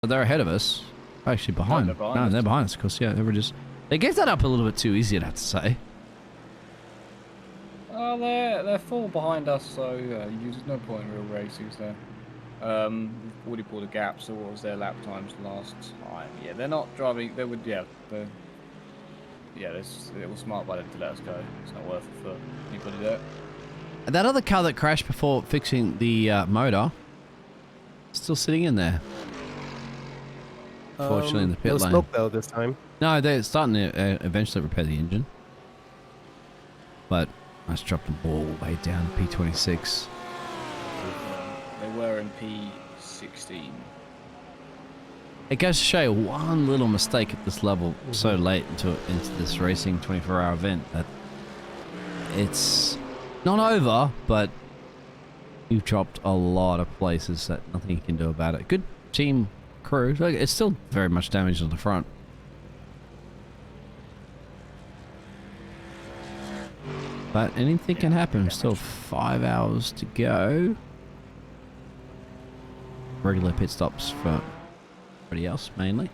But they're ahead of us. Actually, behind. No, they're behind us, of course. Yeah, they gave that up a little bit too easy, I'd have to say. They're full behind us, so there's no point in real races there. We've already pulled a gap, so what was their lap times last time? Yeah, they're not driving. They would, yeah, it was smart by them to let us go. It's not worth it for anybody there. And that other car that crashed before fixing the motor, still sitting in there. Fortunately, in the pit lane. No smoke though this time. No, they're starting to eventually repair the engine. But I just dropped them all the way down to P26. They were in P16. It goes to show you one little mistake at this level so late into this racing 24-hour event that it's not over, but you've dropped a lot of places that nothing you can do about it. Good team crew. It's still very much damaged on the front. But anything can happen. Still 5 hours to go. Regular pit stops for everybody else, mainly.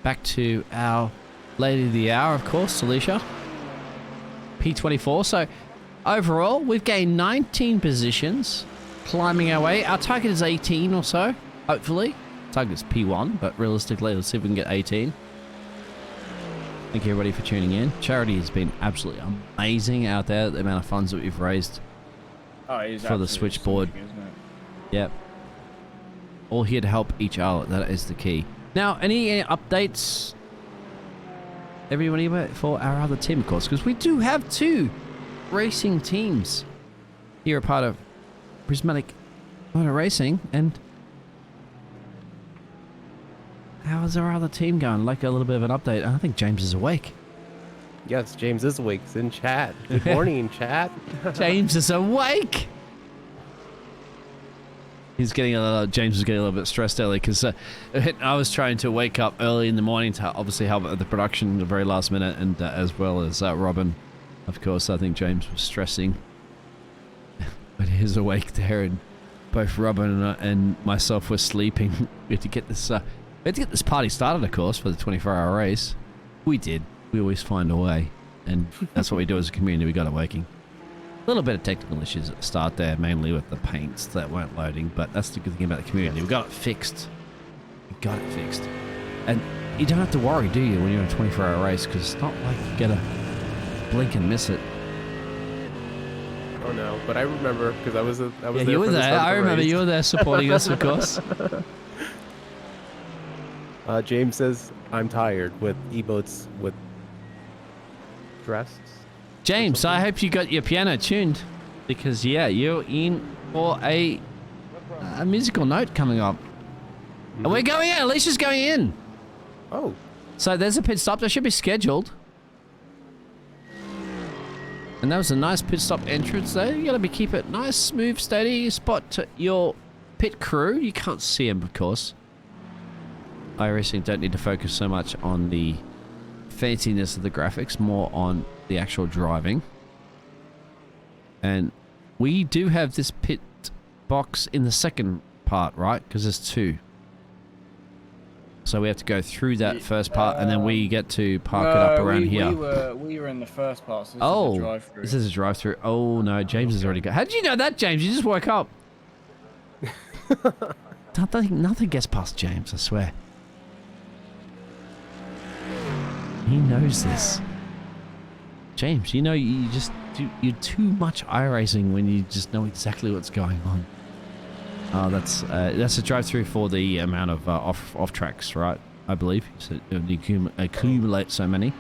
Back to our lady of the hour, of course, Alicia. P24. So, overall, we've gained 19 positions. Climbing our way. Our target is 18 or so, hopefully. Target's P1, but realistically, let's see if we can get 18. Thank you, everybody, for tuning in. Charity has been absolutely amazing out there. The amount of funds that we've raised for the switchboard. Isn't it? Yep. All here to help each other. That is the key. Now, any updates, everybody, for our other team, of course, because we do have 2 racing teams here, a part of Prismatic Motorsport, and how is our other team going? Like a little bit of an update. I think James is awake. Yes, James is awake. He's in chat. Good morning, chat. James is awake. James was getting a little bit stressed early because I was trying to wake up early in the morning to obviously help at the production the very last minute, and as well as Robin, of course. I think James was stressing, but he's awake there, and both Robin and myself were sleeping. We had to get this party started, of course, for the 24-hour race. We did. We always find a way, and that's what we do as a community. We got it working. A little bit of technical issues at the start there, mainly with the paints that weren't loading, but that's the good thing about the community. We got it fixed. We got it fixed. And you don't have to worry, do you, when you're in a 24-hour race, because it's not like you gotta blink and miss it. Oh no, but I remember because I was there. You were there. I remember race. you were there supporting us, of course. James says, I'm tired with emotes with dress. James, I hope you got your piano tuned, because yeah, you're in for a musical note coming up. And we're going in. Alicia's going in. Oh. So there's a pit stop that should be scheduled. And that was a nice pit stop entrance there. You gotta keep it nice, smooth, steady. Spot your pit crew. You can't see them, of course. iRacing don't need to focus so much on the fanciness of the graphics, more on the actual driving. And we do have this pit box in the second part, right? Because there's 2. So we have to go through that first part, and then we get to park it up around here. We were in the first part, so this is a drive-through. This is a drive-through. Oh no, James has already got. How did you know that, James? You just woke up. Nothing gets past James, I swear. He knows this. James, you know, you're too much iRacing when you just know exactly what's going on. Oh, that's a drive-through for the amount of off tracks, right? I believe. So you accumulate so many.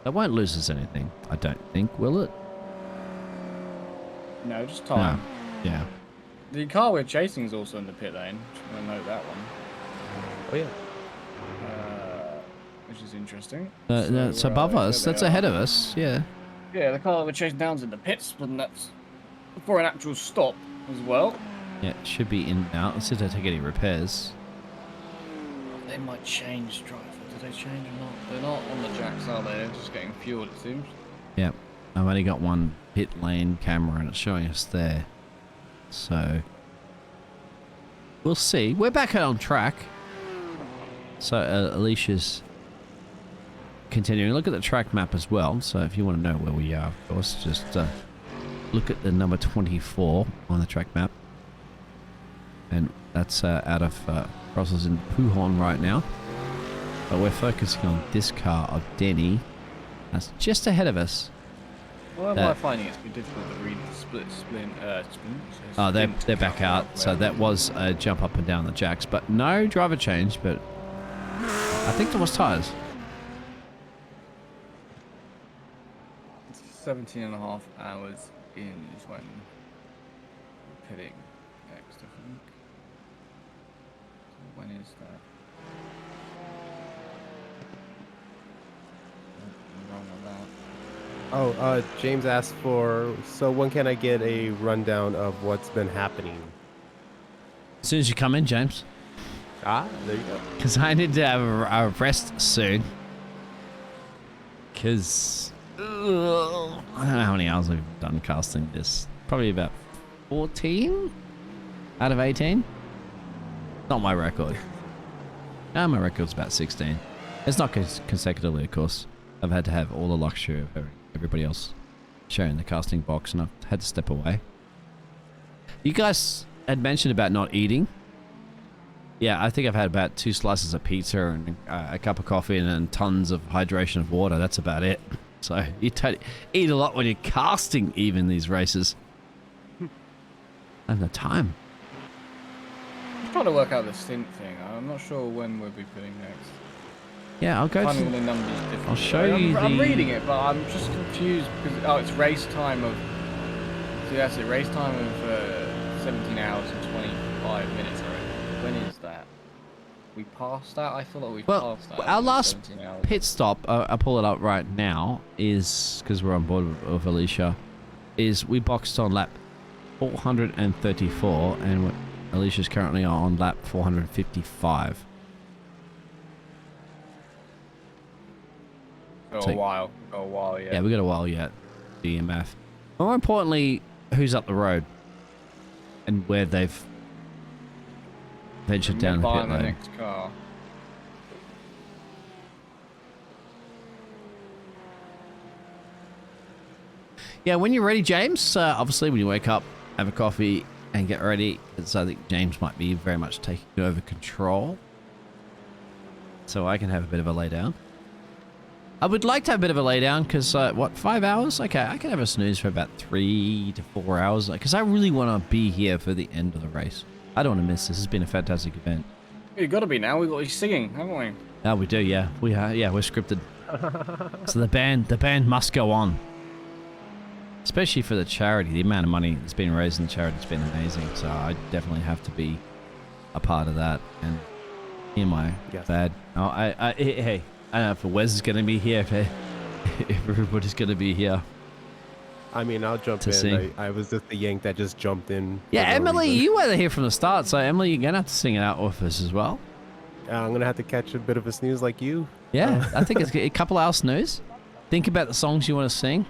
That won't lose us anything, I don't think, will it? No, just time. No. Yeah. The car we're chasing is also in the pit lane. Just want to note that one. Oh yeah. Which is interesting. That's above us. That's ahead of us. Yeah. Yeah, the car that we're chasing down's in the pits, but that's for an actual stop as well. Yeah, it should be in now. Let's see if they take any repairs. They might change driver. Did they change or not? They're not on the jacks, are they? They're just getting fueled, it seems. Yeah. I've only got one pit lane camera, and it's showing us there. So we'll see. We're back on track. So Alicia's continuing. Look at the track map as well. So if you want to know where we are, of course, just look at the number 24 on the track map. And that's out of Brussels in Pujon right now. But we're focusing on this car of Denny. That's just ahead of us. Why am I finding it's been difficult to read the split? Oh, they're back out. So that was a jump up and down the jacks. But no driver change, but I think there was tyres. 17.5 hours in is when pitting next, I think. So when is that? I'm wrong on that. Oh, James asked for, so when can I get a rundown of what's been happening? As soon as you come in, James. Ah, there you go. Because I need to have a rest soon. Because I don't know how many hours we've done casting this. Probably about 14 out of 18. Not my record. No, my record's about 16. It's not consecutively, of course. I've had to have all the luxury of everybody else sharing the casting box, and I've had to step away. You guys had mentioned about not eating. Yeah, I think I've had about 2 slices of pizza and a cup of coffee and then tons of hydration of water. That's about it. So you eat a lot when you're casting even these races. And the time. I'm trying to work out the stint thing. I'm not sure when we'll be putting next. Yeah, I'll go Finding to... the numbers different. I'll show you I'm the... reading it, but I'm just confused because it's race time of. See, that's it. Race time of 17 hours and 25 minutes already. When is that? We passed that. I feel like we passed that. Our last 17 hours. pit stop, I'll pull it up right now, is because we're on board with Alicia. Is we boxed on lap 434, and Alicia's currently on lap 455. Got a while, yeah. Yeah, we got a while yet. DMF. More importantly, who's up the road and where they've ventured down the pit the lane. next car. Yeah, when you're ready, James, obviously when you wake up, have a coffee and get ready. Because I think James might be very much taking over control. So I can have a bit of a lay down. I would like to have a bit of a lay down because, 5 hours? Okay, I can have a snooze for about 3 to 4 hours. Because I really want to be here for the end of the race. I don't want to miss this. It's been a fantastic event. You've got to be now. We've got you singing, haven't we? Oh, we do, yeah. We are, yeah, we're scripted. So the band must go on. Especially for the charity. The amount of money that's been raised in the charity has been amazing. So I definitely have to be a part of that. And hear my bad. Oh, hey, I don't know if Wes is going to be here, if everybody's going to be here. I mean, I'll jump in. I was just the yank that just jumped in. Yeah, Emily, you were here from the start. So, Emily, you're going to have to sing it out with us as well. I'm going to have to catch a bit of a snooze like you. Yeah, I think it's a couple hours snooze. Think about the songs you want to sing.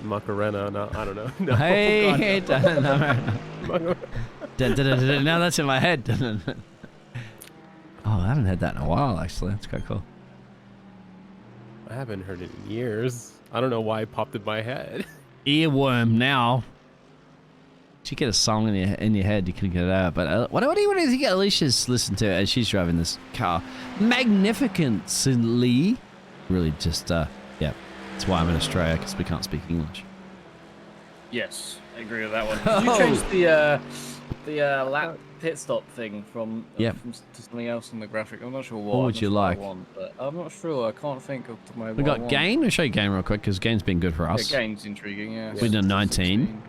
Macarena, no, I don't know. No, hey, no. Now that's in my head. Oh, I haven't had that in a while, actually. That's quite cool. I haven't heard it in years. I don't know why it popped in my head. Earworm now. If you get a song in your head, you can get it out. But what do you think Alicia's listened to as she's driving this car? Magnificently. Really just, yeah. That's why I'm in Australia, because we can't speak English. Yes, I agree with that one. Did you change the lap pit stop thing from to something else on the graphic? I'm not sure what. What would you like? But I'm not sure. I can't think of my. We got Gain. I'll show you Gain real quick, because Gain's been good for us. Yeah, Gain's intriguing, yeah. We've done 19.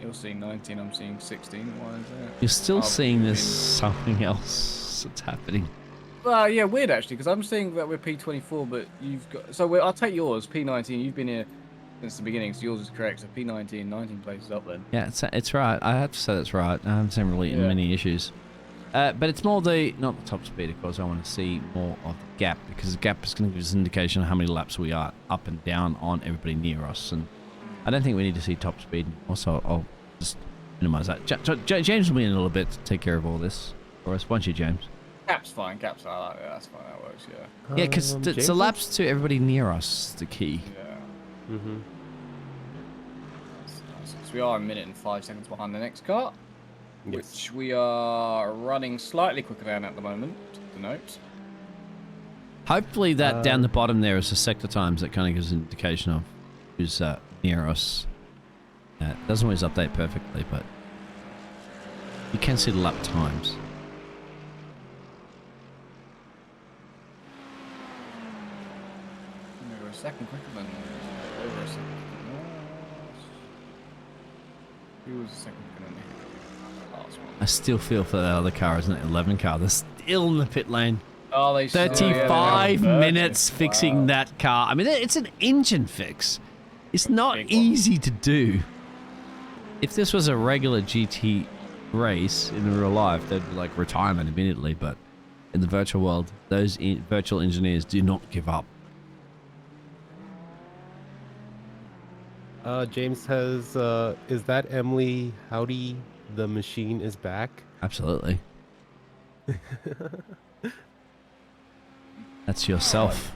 You're seeing 19, I'm seeing 16. Why is that? You're still seeing this something else that's happening. Well, yeah, weird actually, because I'm seeing that we're P24, but you've got... So I'll take yours, P19. You've been here since the beginning, so yours is correct. So P19, 19 places up then. Yeah, it's right. I have to say that's right. I haven't seen really many issues. But it's more not the top speed, of course. I want to see more of the gap, because the gap is going to give us an indication of how many laps we are up and down on everybody near us. And I don't think we need to see top speed. Also, I'll just minimize that. James will be in a little bit to take care of all this for us. Won't you, James? Cap's fine. Cap's yeah, that's fine. That works. Yeah. Yeah, because it's a lapse to everybody near us, the key. Yeah. Mm-hmm. So we are 1 minute and 5 seconds behind the next car, Yes. which we are running slightly quicker than at the moment. To note. Hopefully that down the bottom there is the sector times. That kind of gives an indication of who's near us. It doesn't always update perfectly, but you can see the lap times. We were a second quicker than over a second. Who was a second quicker than the last one? I still feel for that other car, isn't it? 11 car. They're still in the pit lane. Oh, they 35 yeah, minutes fixing that car. I mean, it's an engine fix. It's not easy to do. If this was a regular GT race in real life, they'd be like retirement immediately. But in the virtual world, those virtual engineers do not give up. James says, is that Emily Howdy? The machine is back. Absolutely. That's yourself.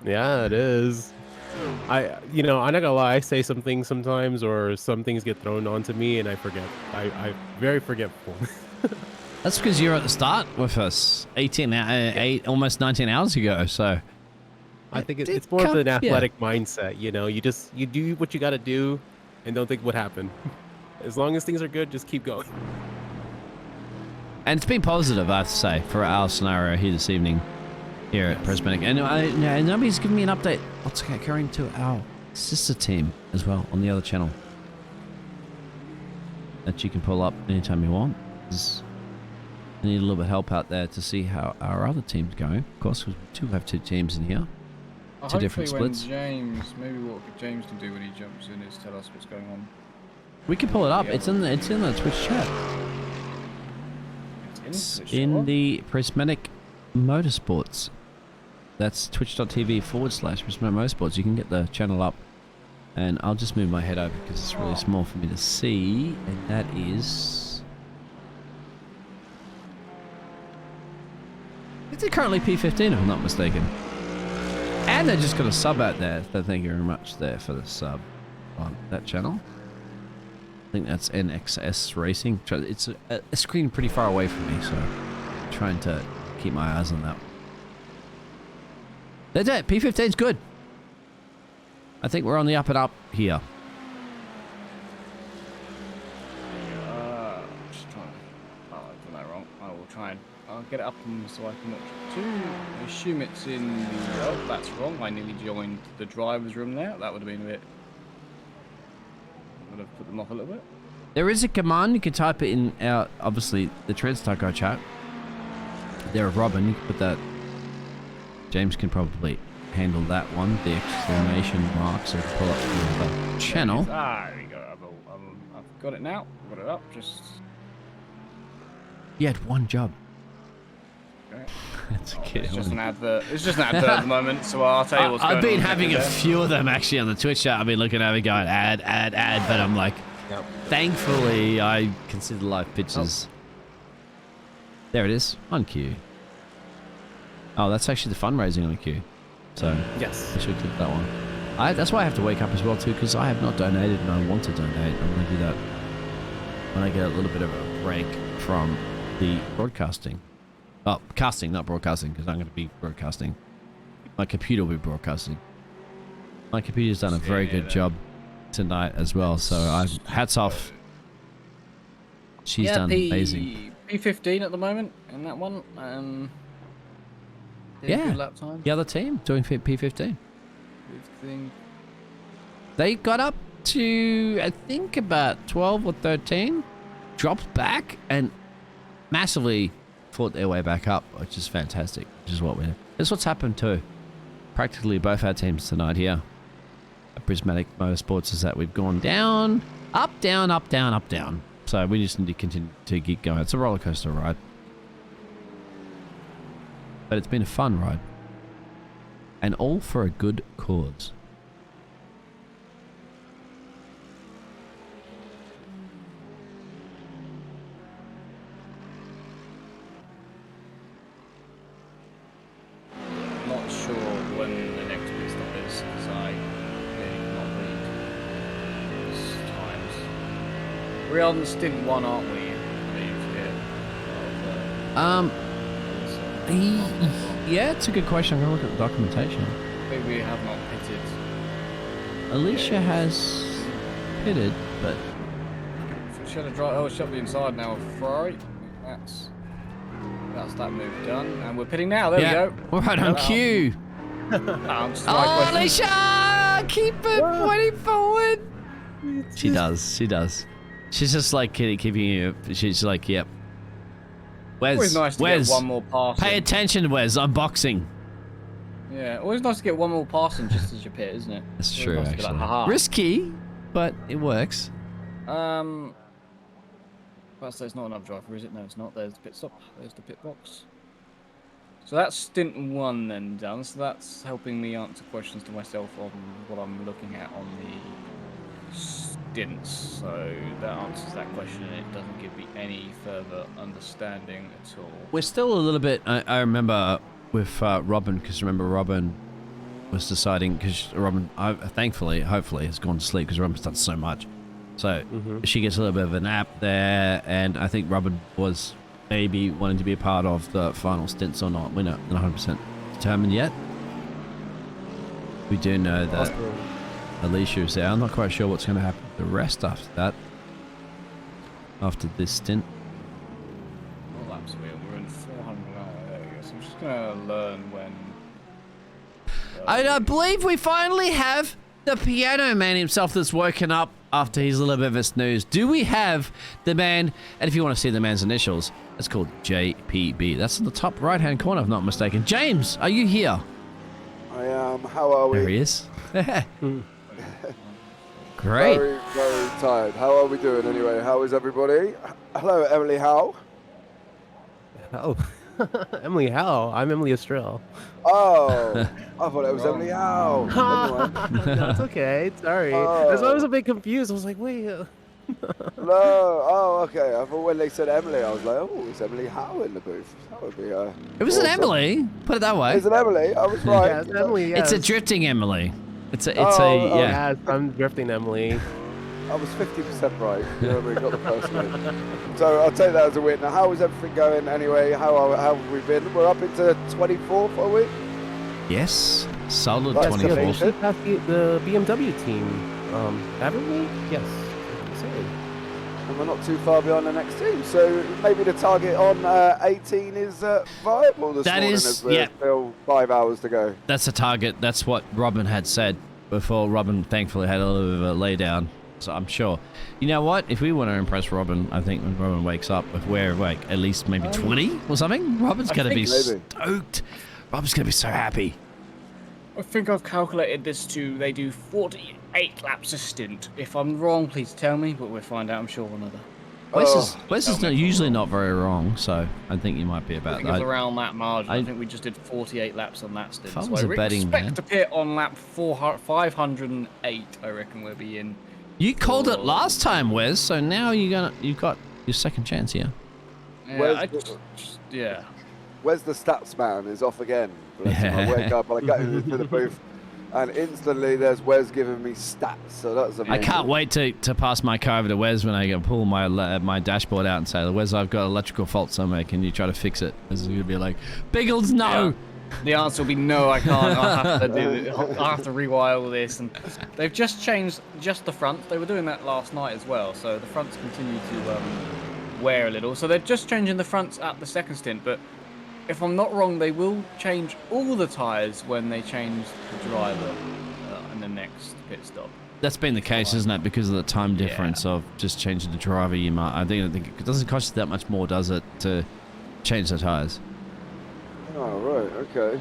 Yeah, it is. I'm not gonna lie. I say some things sometimes, or some things get thrown onto me, and I forget. I very forgetful. That's because you're at the start with us almost 19 hours ago. So I think it's more of an athletic mindset. You do what you got to do, and don't think what happened. As long as things are good, just keep going. And it's been positive, I have to say, for our scenario here this evening here at Prismatic. And nobody's given me an update what's occurring to our sister team as well on the other channel that you can pull up anytime you want. I need a little bit of help out there to see how our other team's going. Of course, we do have two teams in here. Two different splits. Maybe what James can do when he jumps in is tell us what's going on. We can pull it up. It's in the Twitch chat. It's in the Prismatic Motorsports. That's twitch.tv/Prismatic Motorsports. You can get the channel up. And I'll just move my head over because it's really small for me to see. And that is... It's currently P15 if I'm not mistaken. And they just got a sub out there. So thank you very much there for the sub on that channel. I think that's NXS Racing. It's a screen pretty far away from me, so I'm trying to keep my eyes on that. That's it. P15's good. I think we're on the up and up here. Just trying. Oh, I've done that wrong. I will try and I'll get it up so I can watch it too. I assume it's in the... Oh, that's wrong. I nearly joined the driver's room there. That would have been a bit... Would have put them off a little bit. There is a command. You can type it in our, obviously, the Transtaco chat. There of Robin. You can put that... James can probably handle that one. The exclamation mark. So pull up the channel. There we go. I've got it now. I've got it up. Just... You had one job. Okay. That's a kid. It's just an advert. It's just an advert at the moment, so I'll tell you what's going on. I've been having a few of them actually on the Twitch chat. I've been looking at it going ad, but I'm like, thankfully I can see the live pictures. There it is, on cue. Oh, that's actually the fundraising on cue. So yes, I should click that one. That's why I have to wake up as well too, because I have not donated and I want to donate. I'm going to do that when I get a little bit of a break from the broadcasting. Oh, casting, not broadcasting, because I'm going to be broadcasting. My computer will be broadcasting. My computer's done a very good job tonight as well, so hats off. She's done amazing. P15 at the moment in that one. Yeah, lap time. The other team doing P15. Thing. They got up to, I think, about 12 or 13. Dropped back and massively fought their way back up, which is fantastic. Which is that's what's happened to practically both our teams tonight here at Prismatic Motorsports, is that we've gone down, up, down, up, down, up, down. So we just need to continue to keep going. It's a roller coaster ride, but it's been a fun ride, and all for a good cause. We're on stint 1, aren't we? Yeah, it's a good question. I'm gonna look at the documentation. Maybe we have not pitted. Alicia has pitted, but Should have drive. Oh, should be inside now. Ferrari. That's that move done, and we're pitting now. There we go. We're right on cue. Oh, Alicia, keep it pointing forward. She does. She's just like keeping you. She's like, yep. Always nice to get one more pass. Pay attention, Wes. I'm boxing. Yeah, always nice to get one more pass in just as you pit, isn't it? That's true, nice actually. Like, risky, but it works. Well, so it's not another driver, is it? No, it's not. There's the pit stop. There's the pit box. So that's stint 1 then done. So that's helping me answer questions to myself on what I'm looking at on the stints. So that answers that question, and it doesn't give me any further understanding at all. We're still a little bit. I remember with Robin, because remember Robin was deciding, because Robin, thankfully, hopefully, has gone to sleep because Robin's done so much. So she gets a little bit of a nap there, and I think Robin was maybe wanting to be a part of the final stints or not. We're not 100% determined yet. We do know that Alicia is there. I'm not quite sure what's going to happen to the rest after that. After this stint. All laps we're in 400 there you go. So I'm just going to learn when... I believe we finally have the piano man himself that's woken up after he's a little bit of a snooze. Do we have the man, and if you want to see the man's initials, it's called JPB. That's in the top right-hand corner, if I'm not mistaken. James, are you here? I am. How are we? There he is. Great. Very, very tired. How are we doing anyway? How is everybody? Hello, Emily Howe. Oh, Emily Howe. I'm Emily Estrell. Oh, I thought it was Emily Howe. No, it's okay. Sorry. That's why I was a bit confused. I was like, wait. No. Oh, okay. I thought when they said Emily, I was like, oh, it's Emily Howe in the booth. That would be. It was awesome. an Emily. Put it that way. It's an Emily. I was right. Yeah, it's Emily. Yes. It's a drifting Emily. Yeah. Yes, I'm drifting Emily. I was 50% right. You know, we got the first win. So I'll take that as a win. Now, how is everything going anyway? How have we been? We're up into 24th, are we? Yes. Solid Nice. 24th. We passed the BMW team, haven't we? Yes. And we're not too far behind the next team. So maybe the target on 18 is viable this morning as we're still 5 hours to go. That's a target. That's what Robin had said before. Robin thankfully had a little bit of a lay down. So I'm sure. You know what? If we want to impress Robin, I think when Robin wakes up, if we're like at least maybe 20 or something, Robin's going to be stoked. Robin's going to be so happy. I think I've calculated this to, they do 48 laps a stint. If I'm wrong, please tell me, but we'll find out, I'm sure, one other. Wes is usually not very wrong, so I think you might be about I think it's around that margin. I think we just did 48 laps on that stint. If I was a betting man. Expect to pit on lap 508, I reckon we'll be in. You called it last time, Wes, so now you've got your second chance here. Yeah, Where's the stats man is off again. I wake up and I get into the booth and instantly there's Wes giving me stats, so that's amazing. I can't wait to pass my car over to Wes when I can pull my dashboard out and say, Wes, I've got an electrical fault somewhere, can you try to fix it? This is going to be like, Biggles, no! Yeah. The answer will be no, I can't. I'll have to rewire all this. And they've just changed just the front. They were doing that last night as well, so the fronts continue to wear a little. So they're just changing the fronts at the second stint, but if I'm not wrong, they will change all the tyres when they change the driver in the next pit stop. That's been the case, isn't it? Because of the time difference of just changing the driver. I think it doesn't cost you that much more, does it, to change the tyres? Oh, right, okay.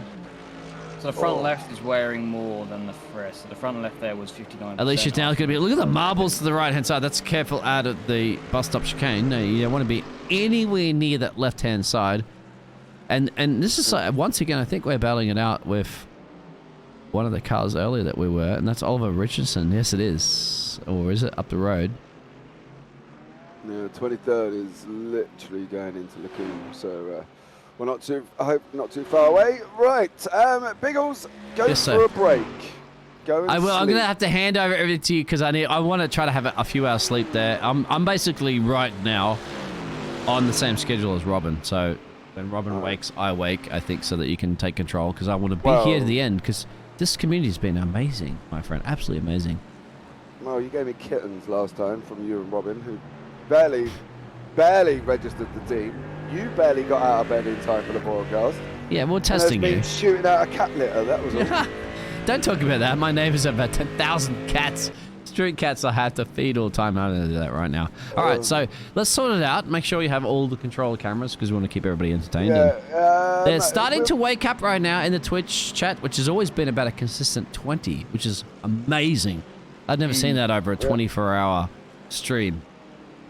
So the front left is wearing more than the rest. So the front left there was 59%. At least now going to be, look at the marbles to the right-hand side. That's careful out at the bus stop chicane. No, you don't want to be anywhere near that left-hand side. And this is, once again, I think we're battling it out with one of the cars earlier that we were, and that's Oliver Richardson. Yes, it is. Or is it up the road? Yeah, 23rd is literally going into Lacoon, so we're not too, I hope not too far away. Right, Biggles, go for a break. Go and I will. sleep. I'm gonna have to hand over everything to you because I want to try to have a few hours sleep there. I'm basically right now on the same schedule as Robin. So when Robin wakes, I wake. I think so that you can take control because I want to be here to the end because this community's been amazing, my friend. Absolutely amazing. Well, you gave me kittens last time from you and Robin, who barely registered the team. You barely got out of bed in time for the broadcast. Yeah, we're testing you. Shooting out a cat litter. That was all. Don't talk about that. My neighbors have about 10,000 cats. Street cats I have to feed all the time. I'm going to do that right now. All right, so let's sort it out. Make sure you have all the controller cameras because we want to keep everybody entertained. They're starting to wake up right now in the Twitch chat, which has always been about a consistent 20, which is amazing. I've never seen that over a 24-hour stream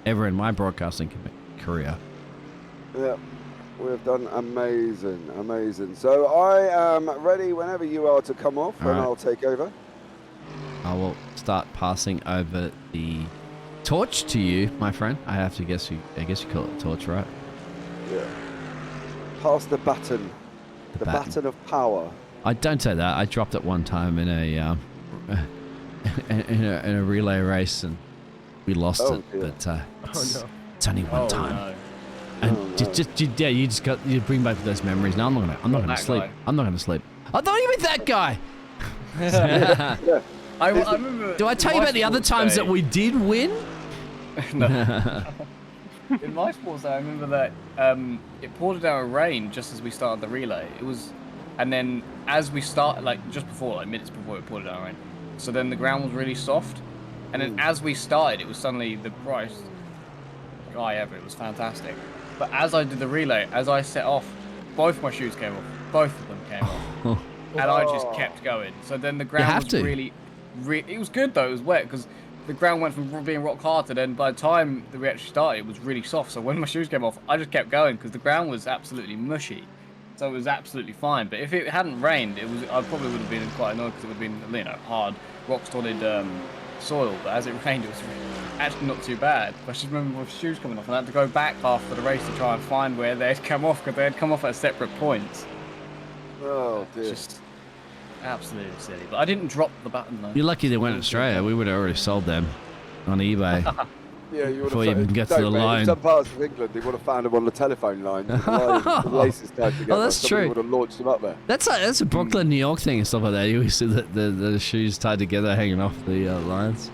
ever in my broadcasting career. Yeah. We've done amazing. So I am ready whenever you are to come off, and I'll take over. I will start passing over the torch to you, my friend. I have to guess you. I guess you call it a torch, right? Yeah. Pass the baton. The baton of power. I don't say that. I dropped it one time in a in a relay race, and we lost it. Dear. But it's only one time. No. And you bring back those memories. No, I'm not gonna sleep. Guy. I'm not gonna sleep. I thought you meant that guy. I remember. Do I tell you about the other times that we did win? No. In my sports day, I remember that it poured down rain just as we started the relay. It was, and then as we started, just before, minutes before, it poured down rain. So then the ground was really soft, and then as we started, it was suddenly the brightest guy ever. It was fantastic. But as I did the relay, as I set off, both my shoes came off. Both of them came off. And I just kept going. So then the ground was really, it was good though. It was wet because the ground went from being rock hard to then by the time that we actually started, it was really soft. So when my shoes came off, I just kept going because the ground was absolutely mushy. So it was absolutely fine. But if it hadn't rained, I probably would have been quite annoyed because it would have been, hard, rock-solid soil. But as it rained, it was actually not too bad. But I just remember my shoes coming off, and I had to go back after the race to try and find where they'd come off because they had come off at separate points. Oh dear. Just absolutely silly. But I didn't drop the button though. You're lucky they went in Australia. We would have already sold them on eBay. Yeah, you would before have you even get to the line. In some parts of England, they would have found them on the telephone line. The laces tied together. Oh, that's true. Would have launched them up there. That's a Brooklyn, New York thing and stuff like that. You always see the shoes tied together, hanging off the lines.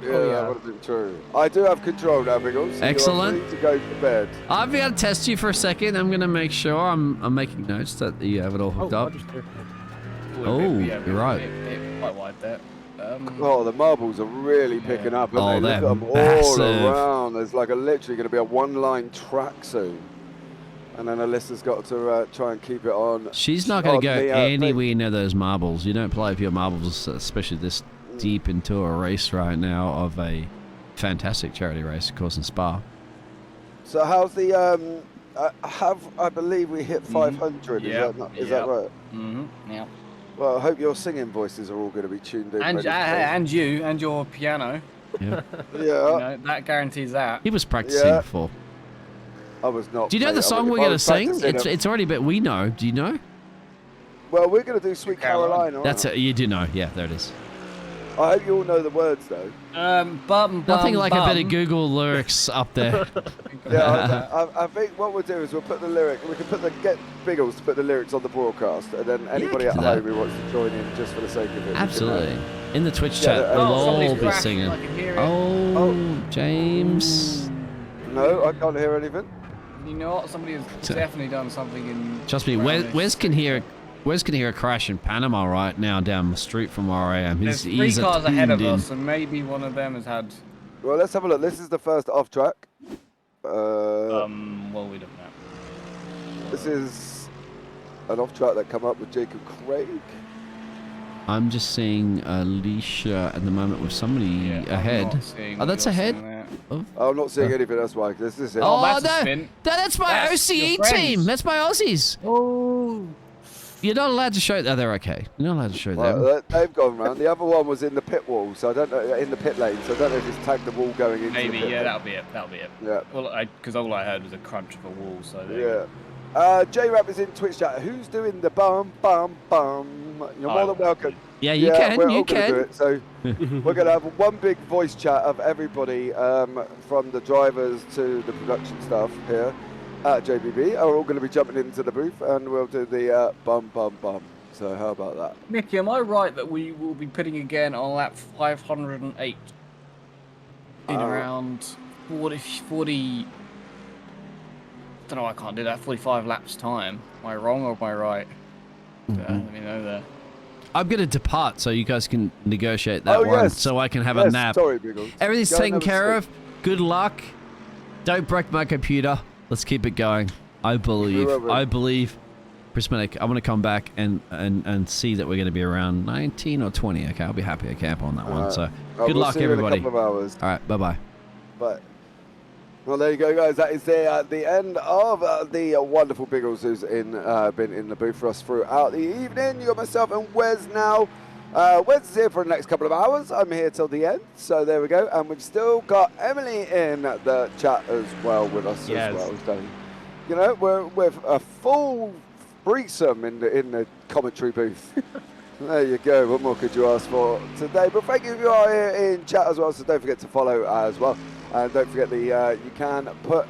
Yeah, that would have been true. I do have control now, Biggles. So excellent. You are free to go to bed. I'll be able to test you for a second. I'm going to make sure I'm making notes that you have it all hooked up. You're right. Quite wide there. The marbles are really picking up. Oh, Look they're at them all around. There's literally going to be a one-line track soon. And then Alyssa's got to try and keep it on. She's not going to go anywhere near those marbles. You don't play with your marbles, especially this deep into a race right now of a fantastic charity race, of course, in Spa. So how's the I believe we hit 500. Is that right? Yeah. Well, I hope your singing voices are all going to be tuned in. And you and your piano. Yeah. Yeah. That guarantees that. He was practicing before. I was not. Do you know the song we're going to sing? It's already a bit. We know. Do you know? Well, we're going to do Sweet Caroline. That's it. You do know. Yeah, there it is. I hope you all know the words though. Nothing like a bit of Google lyrics up there. I think what we'll do is we'll put the lyric. We can get Biggles to put the lyrics on the broadcast, and then anybody at home who wants to join in just for the sake of it. Absolutely. In the Twitch chat, we'll all be singing. Oh, James. No, I can't hear anything. You know what? Somebody has definitely done something in. Trust me, Wes can hear a crash in Panama right now down the street from where I am. There's three cars ahead of us, and maybe one of them has had. Well, let's have a look. This is the first off track. Well, we don't know. This is an off track that come up with Jacob Craig. I'm just seeing Alicia at the moment with somebody ahead. Oh, that's ahead? I'm not seeing anything, that's why. This is it. Oh, that's my OCE team. That's my Aussies. Oh. You're not allowed to show. They're okay. You're not allowed to show them. They've gone round. The other one was in the pit wall, so I don't know, in the pit lane. So I don't know if it's tagged the wall going into maybe, the pit lane. that'll be it. Yeah. Well, because all I heard was a crunch of a wall. So J-Rap is in Twitch chat. Who's doing the bum bum bum? You're more than welcome. Yeah, you can. We're You all gonna do can. it. So we're gonna have one big voice chat of everybody, from the drivers to the production staff here at JBB. Are all going to be jumping into the booth, and we'll do the bum bum bum. So how about that? Mickey, am I right that we will be pitting again on lap 508 in around 40? I don't know. I can't do that. 45 laps time. Am I wrong or am I right? Let me know there. I'm going to depart so you guys can negotiate that one, yes. so I can have a nap. Sorry, Biggles. Everything's Go taken and have a care sleep. of. Good luck. Don't break my computer. Let's keep it going. I believe. Prismatic, I'm going to come back and see that we're going to be around 19 or 20. Okay, I'll be happy to camp on that one. So good we'll luck, see you everybody. in a couple of hours. All right, bye-bye. But well, there you go, guys. That is the end of the wonderful Biggles who's been in the booth for us throughout the evening. You got myself and Wes now. Wes is here for the next couple of hours. I'm here till the end. So there we go. And we've still got Emily in the chat as well with us as well. So, you know, we're a full threesome in the commentary booth. There you go. What more could you ask for today? But thank you if you are here in chat as well. So don't forget to follow as well. And don't forget you can put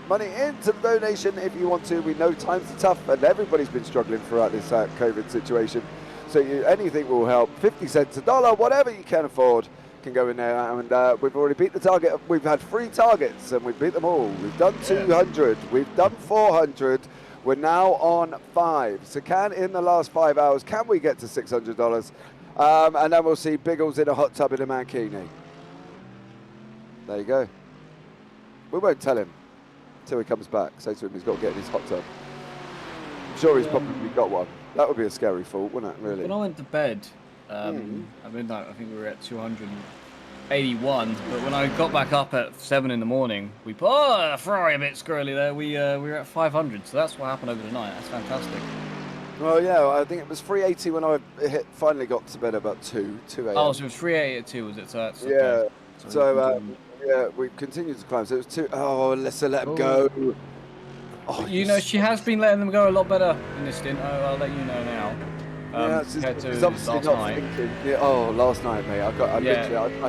money into the donation if you want to. We know times are tough and everybody's been struggling throughout this COVID situation. So anything will help. 50 cents, a dollar, whatever you can afford can go in there. And we've already beat the target. We've had 3 targets and we've beat them all. We've done 200. We've done 400. We're now on 5. So in the last 5 hours, can we get to $600? And then we'll see Biggles in a hot tub in a mankini. There you go. We won't tell him until he comes back. Say to him he's got to get in his hot tub. I'm sure he's probably got one. That would be a scary thought, wouldn't it, really? When I went to bed at midnight, I think we were at 281. But when I got back up at 7 in the morning, Ferrari a bit squirrely there. We were at 500. So that's what happened over the night. That's fantastic. Well, yeah, I think it was 380 when I finally got to bed about 2 a.m. Oh, so it was 380 at 2, was it? So that's yeah. okay. So, yeah, we continued to climb. So it was 2. Oh, Alyssa, let him go. Oh, you know, she has been letting them go a lot better in this stint. I'll let you know now. Compared to last night. Yeah, last night, mate. I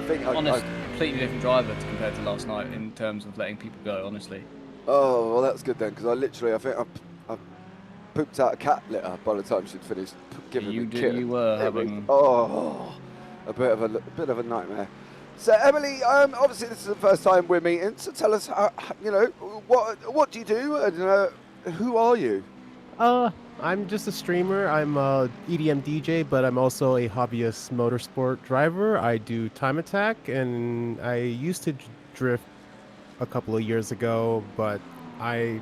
think completely different driver compared to last night in terms of letting people go, honestly. Oh, well, that's good then, because I think I pooped out a cat litter by the time she'd finished giving me kit. You were having... a bit of a nightmare. So, Emily, obviously this is the first time we're meeting, so tell us, what do you do, and who are you? I'm just a streamer. I'm a EDM DJ, but I'm also a hobbyist motorsport driver. I do time attack, and I used to drift a couple of years ago, but I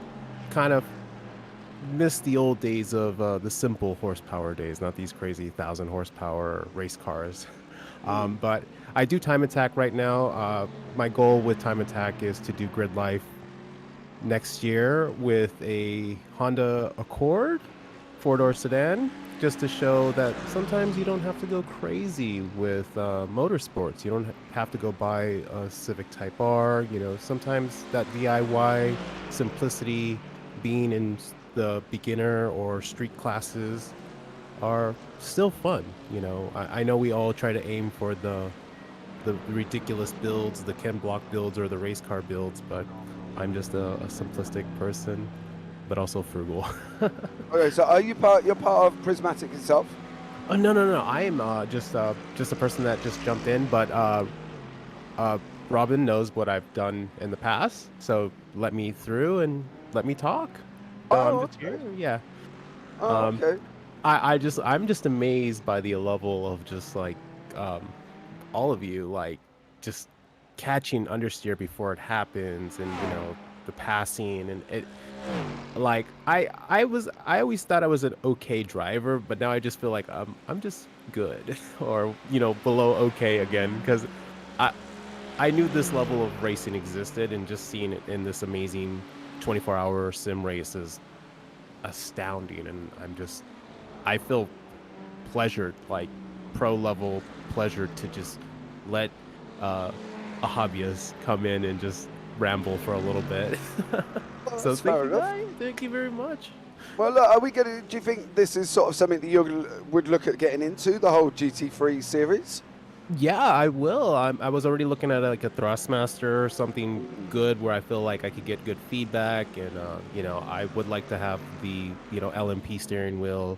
kind of missed the old days of the simple horsepower days, not these crazy 1,000 horsepower race cars. But I do time attack right now. My goal with time attack is to do grid life next year with a Honda Accord 4-door sedan, just to show that sometimes you don't have to go crazy with motorsports. You don't have to go buy a Civic Type R. You know, sometimes that DIY simplicity, being in the beginner or street classes, are still fun. You know, I know we all try to aim for the ridiculous builds, the Ken Block builds or the race car builds, but I'm just a simplistic person, but also frugal. Okay, so you're part of Prismatic itself? No. I am just a person that just jumped in, but Robin knows what I've done in the past, so let me through and let me talk. Okay. Yeah. Okay. I'm just amazed by the level of just like all of you, like just catching understeer before it happens, and the passing, and it, like I always thought I was an okay driver, but now I just feel like I'm just good or below okay again, because I knew this level of racing existed, and just seeing it in this amazing 24-hour sim race is astounding, and I feel pleasured, like pro level pleasure, to just let a hobbyist come in and just ramble for a little bit. So thank you very much. Well, look, are we going to? Do you think this is sort of something that you would look at getting into, the whole GT3 series? Yeah, I will. I was already looking at like a Thrustmaster or something good where I feel like I could get good feedback, and I would like to have the LMP steering wheel,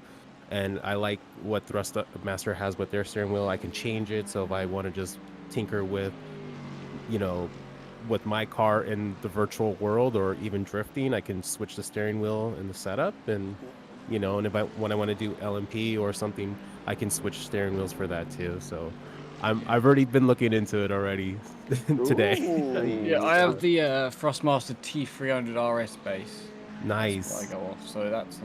and I like what Thrustmaster has with their steering wheel. I can change it, so if I want to just tinker you know, with my car in the virtual world or even drifting, I can switch the steering wheel and the setup, and and if when I want to do LMP or something, I can switch steering wheels for that too. So I've already been looking into it already today. Yeah, I have the Thrustmaster T300 RS base. Nice. That's what I go off. So that's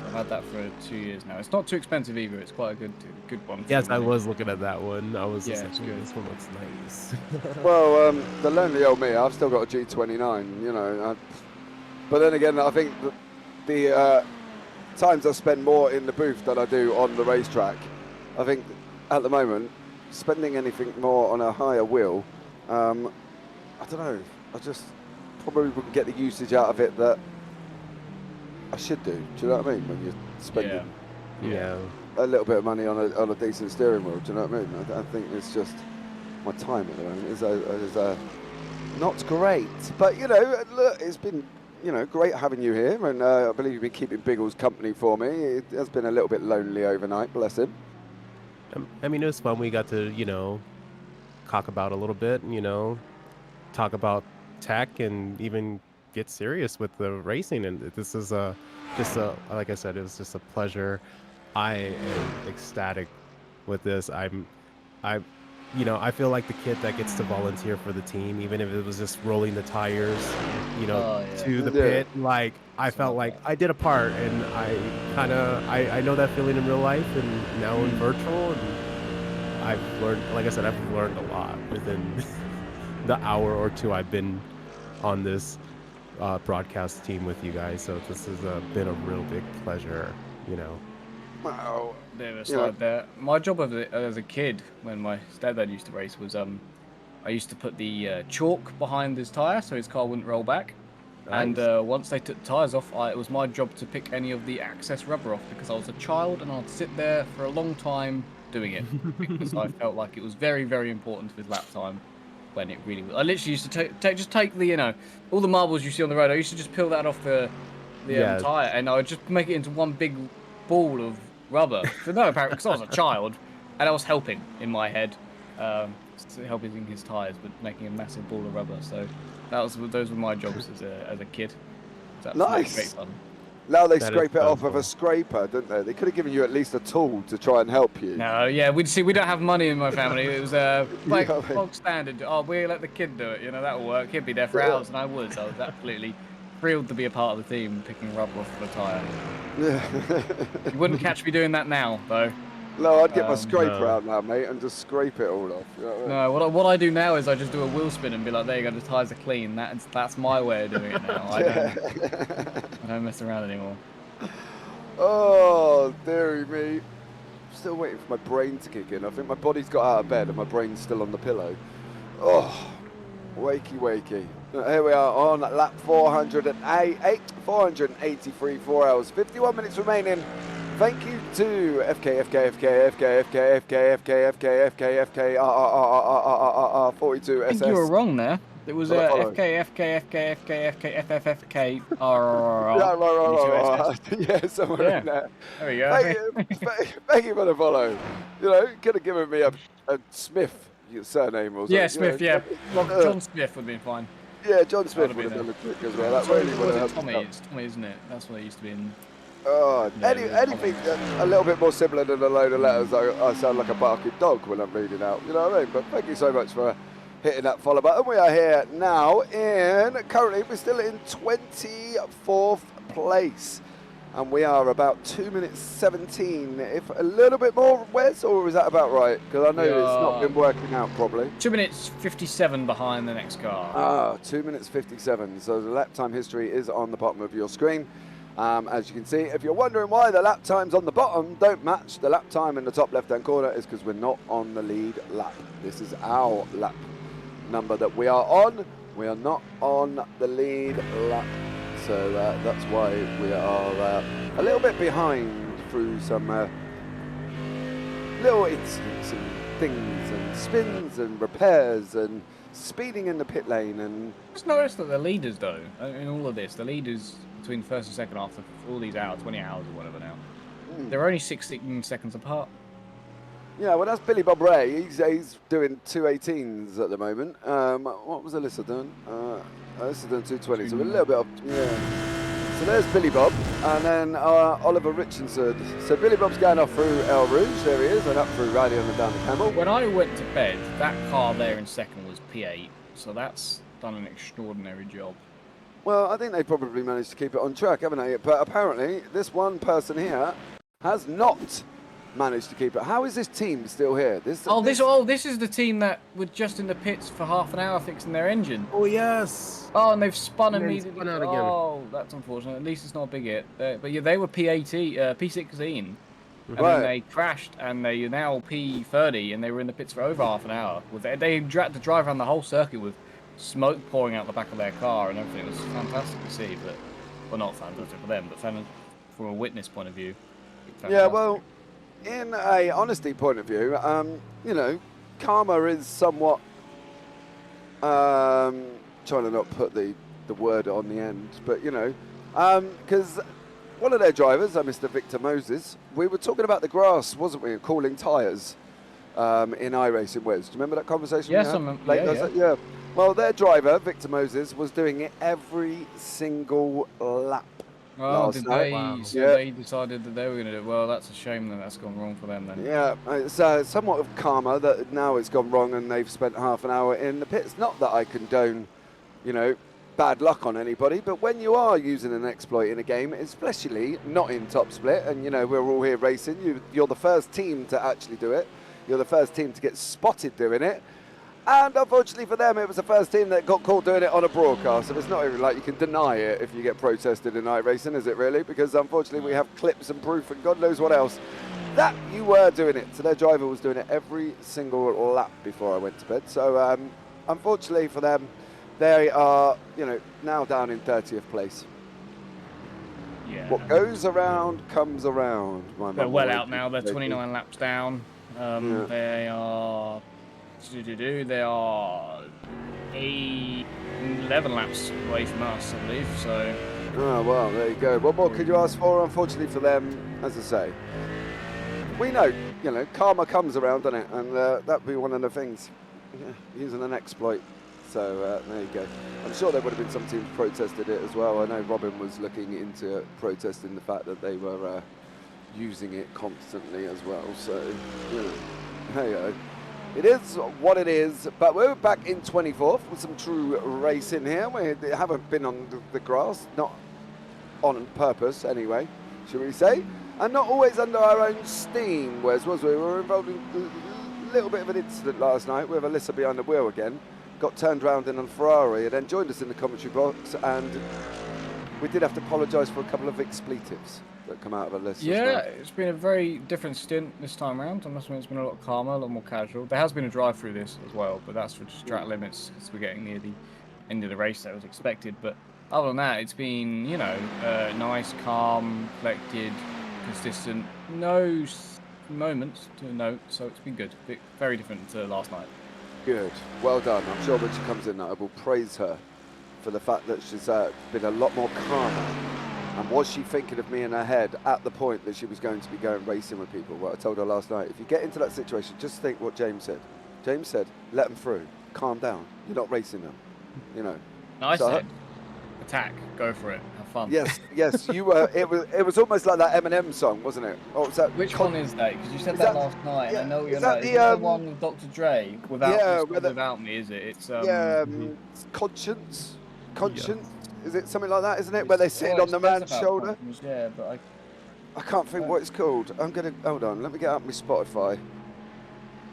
I've had that for 2 years now. It's not too expensive either. It's quite a good one. Yes, I was looking at that one. I was just it's like, good. this one looks nice. Well, the lonely old me, I've still got a G29, but then again, I think the times I spend more in the booth than I do on the racetrack. I think at the moment, spending anything more on a higher wheel, I don't know, I just probably wouldn't get the usage out of it that I should do. Do you know what I mean? When you're spending Yeah. a little bit of money on a decent steering wheel, do you know what I mean? I think it's just my time at the moment is not great. But look, it's been great having you here, and I believe you've been keeping Biggles company for me. It has been a little bit lonely overnight, bless him. I mean, it was fun. We got to cock about a little bit, talk about tech and even get serious with the racing. And this is like I said, it was just a pleasure. I am ecstatic with this. I feel like the kid that gets to volunteer for the team, even if it was just rolling the tires, to the pit. Like I felt like I did a part, and I know that feeling in real life, and now in virtual, and I've learned, like I said, I've learned a lot within the hour or two I've been on this broadcast team with you guys. So this has been a real big pleasure. Wow. There. My job as a kid, when my stepdad used to race, was I used to put the chalk behind his tyre so his car wouldn't roll back. Nice. And once they took the tyres off, it was my job to pick any of the excess rubber off, because I was a child and I'd sit there for a long time doing it because I felt like it was very, very important with lap time. When it really was. I literally used to take the all the marbles you see on the road. I used to just peel that off the tyre, and I would just make it into one big ball of rubber. For no apparent, because I was a child, and I was helping in my head, helping his tyres, but making a massive ball of rubber. So those were my jobs as a kid. Nice. Great fun. Now they scrape it off of a scraper, don't they? They could have given you at least a tool to try and help you. No, yeah, we don't have money in my family. It was like bog standard. Oh, we let the kid do it. That'll work. He'd be there for hours, and I was absolutely thrilled to be a part of the team, picking rubber off the tyre. Yeah. You wouldn't catch me doing that now, though. No, I'd get my scraper out now, mate, and just scrape it all off. You know what I mean? No, what I do now is I just do a wheel spin and be like, there you go, the tyres are clean. That's my way of doing it now. I don't mess around anymore. Oh, dearie me. I'm still waiting for my brain to kick in. I think my body's got out of bed and my brain's still on the pillow. Oh, wakey. Here we are on lap 483, 4 hours, 51 minutes remaining. Thank you to FK42SS. I think you were wrong there. It was FK. Yeah, somewhere in there. There we go. Thank you for the follow. Could have given me a Smith surname or something. Yeah, Smith, yeah. Well, John Smith would have been fine. Yeah, John Smith would have done the trick as well. That really would have Tommy. It's Tommy, isn't it? That's what it used to be in. Anything a little bit more similar than a load of letters, I sound like a barking dog when I'm reading out. You know what I mean? But thank you so much for hitting that follow button. We are here now currently we're still in 24th place. And we are about 2 minutes 17, if a little bit more, Wes, or is that about right? Because I know it's not been working out properly. 2 minutes 57 behind the next car. 2 minutes 57. So the lap time history is on the bottom of your screen. As you can see, if you're wondering why the lap times on the bottom don't match the lap time in the top left-hand corner, is because we're not on the lead lap. This is our lap number that we are on. We are not on the lead lap. So that's why we are a little bit behind through some little incidents and things and spins and repairs and speeding in the pit lane. And Just noticed that the leaders, though, in all of this, the leaders between first and second after all these hours, 20 hours or whatever now, they're only 16 seconds apart. yeah, well, that's Billy Bob Ray. He's doing 2:18s at the moment. What was Alyssa doing? Alyssa doing 2:20, so we're a little bit up. Yeah. So there's Billy Bob, and then Oliver Richardson. So Billy Bob's going off through El Rouge. There he is, and up through Radion and down the Camel. When I went to bed, that car there in second was P8, so that's done an extraordinary job. Well, I think they probably managed to keep it on track, haven't they? But apparently, this one person here has not managed to keep it. How is this team still here? This is the team that were just in the pits for half an hour fixing their engine. Oh yes. Oh, and they've spun And then immediately. spun out again. Oh, that's unfortunate. At least it's not a big hit. But yeah, they were P16, and Right. then they crashed, and they are now P30, and they were in the pits for over half an hour. They had to drive around the whole circuit with smoke pouring out the back of their car and everything. It was fantastic to see, but well, not fantastic for them, but from a witness point of view. Yeah, well, in a honesty point of view, you know, karma is somewhat trying to not put the word on the end, but you know, because one of their drivers, Mr. Victor Moses, we were talking about the grass, wasn't we, and cooling tyres in iRacing Wes. Do you remember that conversation? Yes, yeah. Well, their driver, Victor Moses, was doing it every single lap. Oh, last night. Wow. So Yeah. they decided that they were going to do it. Well, that's a shame that that's gone wrong for them then. Yeah, it's somewhat of karma that now it's gone wrong and they've spent half an hour in the pits. Not that I condone, you know, bad luck on anybody, but when you are using an exploit in a game, especially not in Top Split, and you know, we're all here racing, you're the first team to actually do it. You're the first team to get spotted doing it. And unfortunately for them, it was the first team that got caught doing it on a broadcast. And it's not even like you can deny it if you get protested in iRacing, is it really? Because unfortunately we have clips and proof and God knows what else that you were doing it. So their driver was doing it every single lap before I went to bed. So unfortunately for them, they are, you know, now down in 30th place. Yeah. What goes around comes around. They're well out now. They're 29 laps down. They are... They are 11 laps away from us, I believe. So. Oh well, there you go. What more could you ask for? Unfortunately for them, as I say, we know, you know, karma comes around, doesn't it? And that'd be one of the things. Yeah, using an exploit. So there you go. I'm sure there would have been some teams protested it as well. I know Robin was looking into protesting the fact that they were using it constantly as well. So, you know, hey go. It is what it is, but we're back in 24th with some true racing here. We haven't been on the grass, not on purpose anyway, should we say, and not always under our own steam, whereas we were involved in a little bit of an incident last night with Alyssa behind the wheel again, got turned round in a Ferrari and then joined us in the commentary box, and we did have to apologise for a couple of expletives that come out of Alyssa. Yeah, it's been a very different stint this time around. I must admit, it's been a lot calmer, a lot more casual. There has been a drive through this as well, but that's for just track limits because we're getting near the end of the race. That was expected, but other than that, it's been, you know, nice, calm, collected, consistent. No moments to note, so it's been good. Very different to last night. Good, well done. I'm sure when she comes in, I will praise her for the fact that she's been a lot more calmer. And was she thinking of me in her head at the point that she was going to be going racing with people? What I told her last night, if you get into that situation, just think what James said. James said, let them through, calm down. You're not racing them, you know. No, I So said, attack, go for it, have fun. Yes, you were. It was almost like that Eminem song, wasn't it? Oh, was that? Which one is that? Because you said Is that that- last night. yeah, I know what is you're that like. the, Is that the one with Dr. Dre? Without me, is it? It's Conscience. Is it something like that? Isn't it? Where they sit on the man's shoulder. Conscience, yeah, but I can't think what it's called. I'm gonna hold on. Let me get up my Spotify.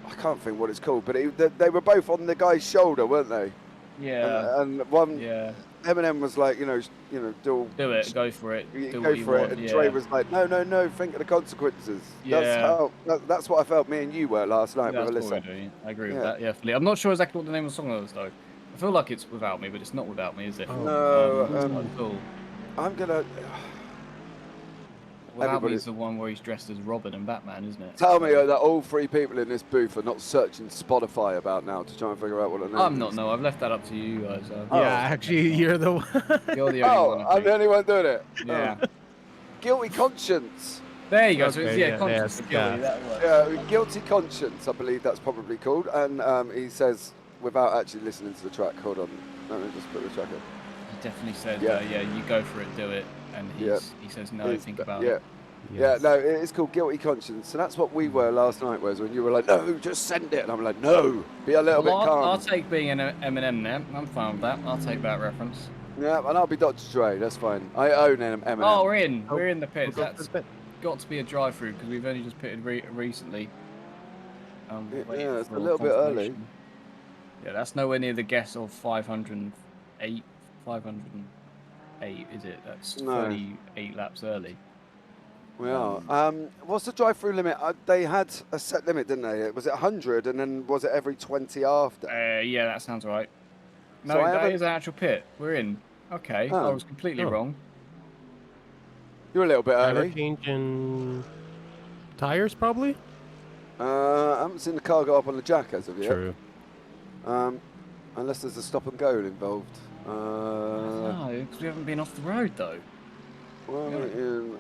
I can't think what it's called, but they were both on the guy's shoulder, weren't they? yeah, And one, yeah. Eminem was like, you know, Do it, go for it. Do go what you for it, want, and yeah. Dre was like, no, think of the consequences. Yeah. That's what I felt me and you were last night That's with what we're Alyssa. doing. I agree with Yeah. that. Yeah, fully. I'm not sure exactly what the name of the song is though. I feel like it's Without Me, but it's not Without Me, is it? Oh. No, It's not at all. I'm gonna. Well, Everybody- Albie's the one where he's dressed as Robin and Batman, isn't it? Tell me that all 3 people in this booth are not searching Spotify about now to try and figure out what the name I'm is. not. No, I've left that up to you guys. Yeah, actually, you're the one. You're the only one. I I'm think. the only one doing it. Yeah. Oh. Guilty conscience. There you go. So it's, Okay, yeah, yeah, conscious yes, guilty. yeah. That works. Guilty conscience, I believe that's probably called. And he says, without actually listening to the track, hold on, let me just put the track in. He definitely said, Yeah. yeah, you go for it, do it. And he says, no, think about it. Yeah, no, it's called guilty conscience. So that's what we were last night, Wes, when you were like, no, just send it. And I'm like, no, be a little bit calm. I'll take being an Eminem then. I'm fine with that. I'll take that reference. Yeah, and I'll be Dr. Dre, that's fine. I own Eminem. Oh, we're in the pits. We'll go That's for the pit. got to be a drive-through because we've only just pitted recently. Yeah, it's a little bit early. Yeah, that's nowhere near the guess of 508. 508, is it? That's No. 38 laps early. We are. What's the drive-through limit? They had a set limit, didn't they? Was it 100, and then was it every 20 after? Yeah, that sounds right. No, So I that haven't- is an actual pit. We're in. Okay, Oh. I was completely wrong. You're a little bit Tire early. changing tires, probably. I haven't seen the car go up on the jack as of yet. True. Unless there's a stop and go involved. No, because we haven't been off the road though. Well, Yeah. in,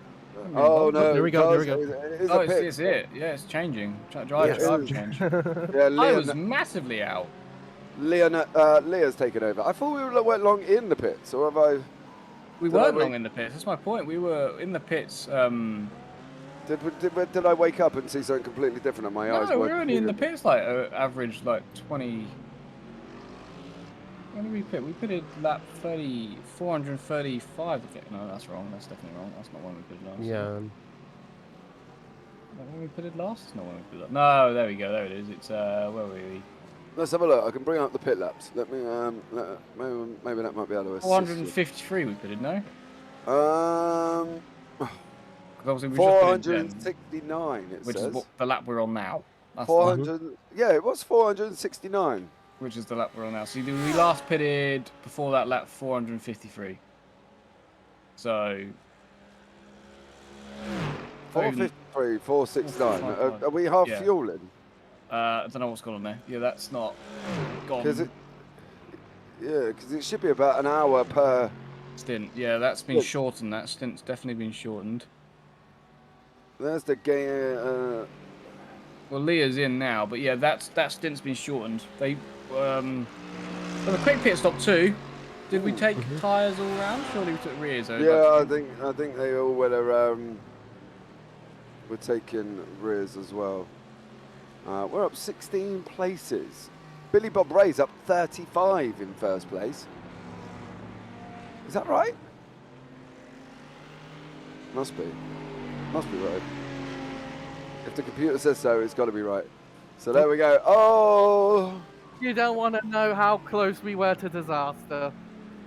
oh no! There we go, there we because go. It is Oh, a pit. it's it. Yeah, it's changing. Drive Yes. change. Yeah, I was massively out. Leah's taken over. I thought we went long in the pits, or have I? We Did I weren't wait- long in the pits. That's my point. We were in the pits. Did I wake up and see something completely different? And my eyes No, we weren't were only in the completely- pits like average like 20. When did we pit? We pitted lap 435. I think. No, that's wrong. That's definitely wrong. That's not when we pitted last. Yeah. Is that when we pitted last? It's not when we pitted last. No, there we go. There it is. It's where were we? Let's have a look. I can bring up the pit laps. Let me. Maybe that might be able to assist you. 453 we pitted. No. 'Cause obviously we just pitted then, 469. It which says. is what the lap we're on now. That's the one. 400. Yeah, it was 469. Which is the lap we're on now. So we last pitted before that lap 453. So 453, 469. 455. Are we half Yeah. fueling? I don't know what's going on there. Yeah, that's not gone. Because it should be about an hour per. Stint. Yeah, that's been Look. shortened. That stint's definitely been shortened. There's the game. Well, Leah's in now, but yeah, that stint's been shortened. They well, the quick pit stop too. Did we take tyres all round? Surely we took rears. Yeah, I think they all were taking rears as well. We're up 16 places. Billy Bob Ray's up 35 in first place. Is that right? Must be. Must be right. If the computer says so, it's got to be right. So there we go. Oh, You don't want to know how close we were to disaster.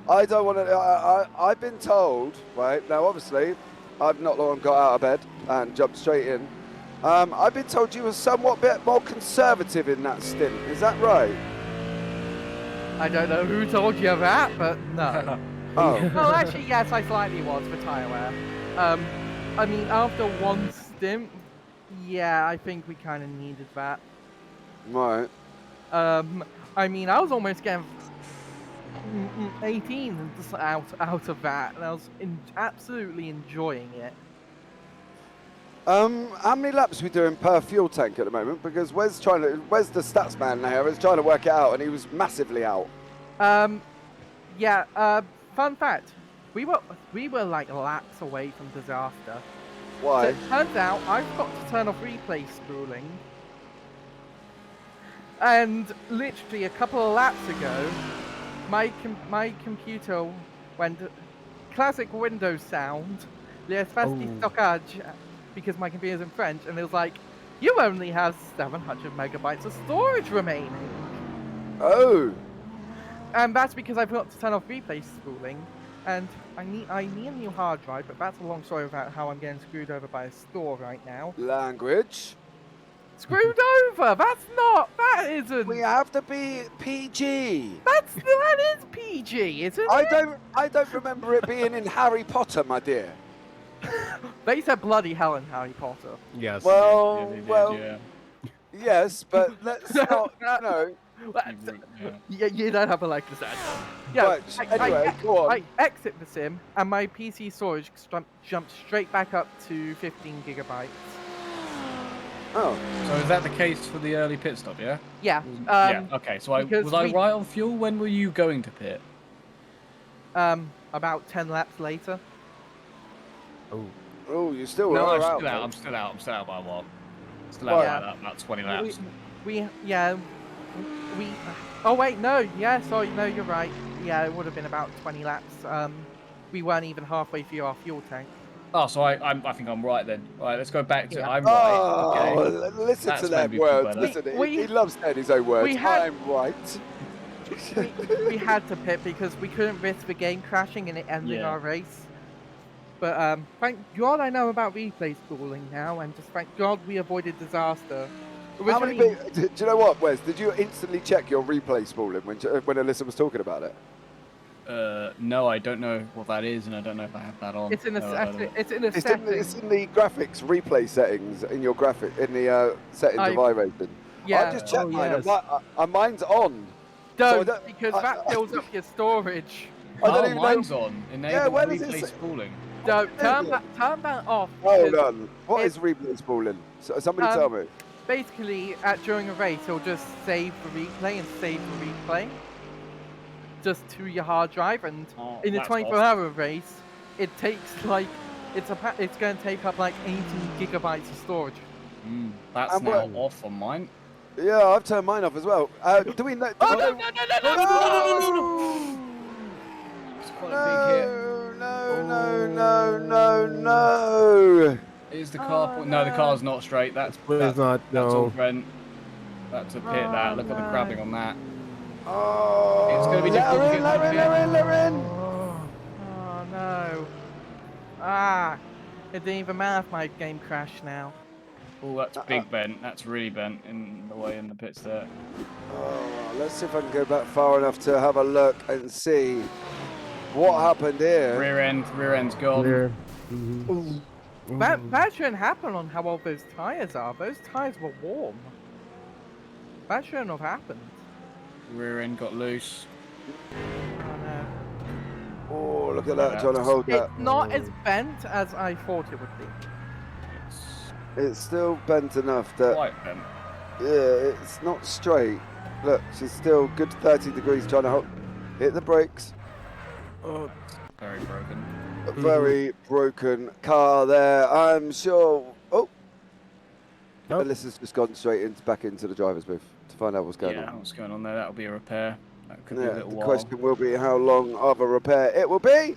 I don't want to. I've been told, right now. Obviously, I've not long got out of bed and jumped straight in. I've been told you were somewhat bit more conservative in that stint. Is that right? I don't know who told you that, but no. Oh, Well, actually, yes, I slightly was for tyre wear. I mean, after one stint, yeah, I think we kind of needed that. right. I mean, I was almost getting 18 just out of that, and I was absolutely enjoying it. How many laps are we doing per fuel tank at the moment? Because Wes the stats man now is trying to work it out, and he was massively out. Yeah, fun fact, we were like laps away from disaster. So Why? it turns out I forgot to turn off replay spooling. And literally a couple of laps ago, my computer went classic Windows sound, les fasti stockage, because my computer's in French, and it was like, you only have 700 megabytes of storage remaining. Oh, And that's because I forgot to turn off replay spooling, and I need a new hard drive, but that's a long story about how I'm getting screwed over by a store right now. language. Screwed over? That isn't. We have to be PG. That is PG, isn't I it? don't remember it being in Harry Potter, my dear. They said bloody hell in Harry Potter. Yes. Well, they did, well, yeah. yes, but let's not, You don't have a leg to stand. Yeah, Right, anyway, go on. I exit the sim and my PC storage jumped straight back up to 15 gigabytes. Oh, So is that the case for the early pit stop, yeah? Yeah. Yeah, okay. So because was I we- right on fuel? When were you going to pit? About 10 laps later. oh, you still No, are I'm out. still out. mate. I'm still out. I'm still out by what? Still out Right. by about 20 laps. We oh wait, no, yeah, sorry, no, you're right. Yeah, it would have been about 20 laps. We weren't even halfway through our fuel tank. Oh, so I think I'm right then. Right, let's go back to Yeah. I'm right. Oh, Okay. listen That's to made them me feel words. better. Listen, We- he loves saying his own words. we had- I'm right. We had to pit because we couldn't risk the game crashing and it ending Yeah. our race. But thank God I know about replay spooling now, and just thank God we avoided disaster. How many Originally- do you know what, Wes? Did you instantly check your replay spooling when Alyssa was talking about it? No, I don't know what that is, and I don't know if I have that on. It's in the No, I don't know. it's in the It's settings. in the graphics replay settings in your settings of iRacing. Yeah. I just checked Oh, mine. yes. Mine's on. So I Don't, don't- because I- that fills up your storage. I don't Oh, even mine's know. on. Enable Yeah, where does it replay say- spooling. Don't turn Yeah. that off. Hold because on. What is replay spooling? So, somebody Um, tell me. Basically, during a race, it'll just save the replay and save the replay just to your hard drive, and Oh, in a that's 24-hour race, it takes like it's going to take up like 18 gigabytes of storage. That's And now what- off on mine. Yeah, I've turned mine off as well. Do we know? Oh, do no, we no, know- no, no, no, no, no, It's quite a big hit. No. Is the car? No, the car's not straight. That's It's not, That's all no. Brent. That's a pit. That. Look at the no. crabbing on that. Oh, It's gonna be let her difficult to in, get let her to in, the let her in, let her in. Oh no. Ah, it didn't even matter if my game crashed now. Oh, that's big bent. That's really bent in the way in the pits there. Oh, let's see if I can go back far enough to have a look and see what happened here. Rear end's gone. Clear. That shouldn't happen on how old those tires are. Those tires were warm. That shouldn't have happened. Rear end got loose. Oh no. Oh, look at that, trying to hold that. It's not as bent as I thought it would be. It's still bent enough that, Quite bent. yeah, it's not straight. Look, she's still good 30 degrees trying to hit the brakes. Oh, very broken. A very broken car there, I'm sure. Oh, Nope. Alyssa's just gone straight back into the driver's booth to find out what's going Yeah, on. what's going on there? That'll be a repair. That could be a Yeah, little the while. question will be how long of a repair it will be.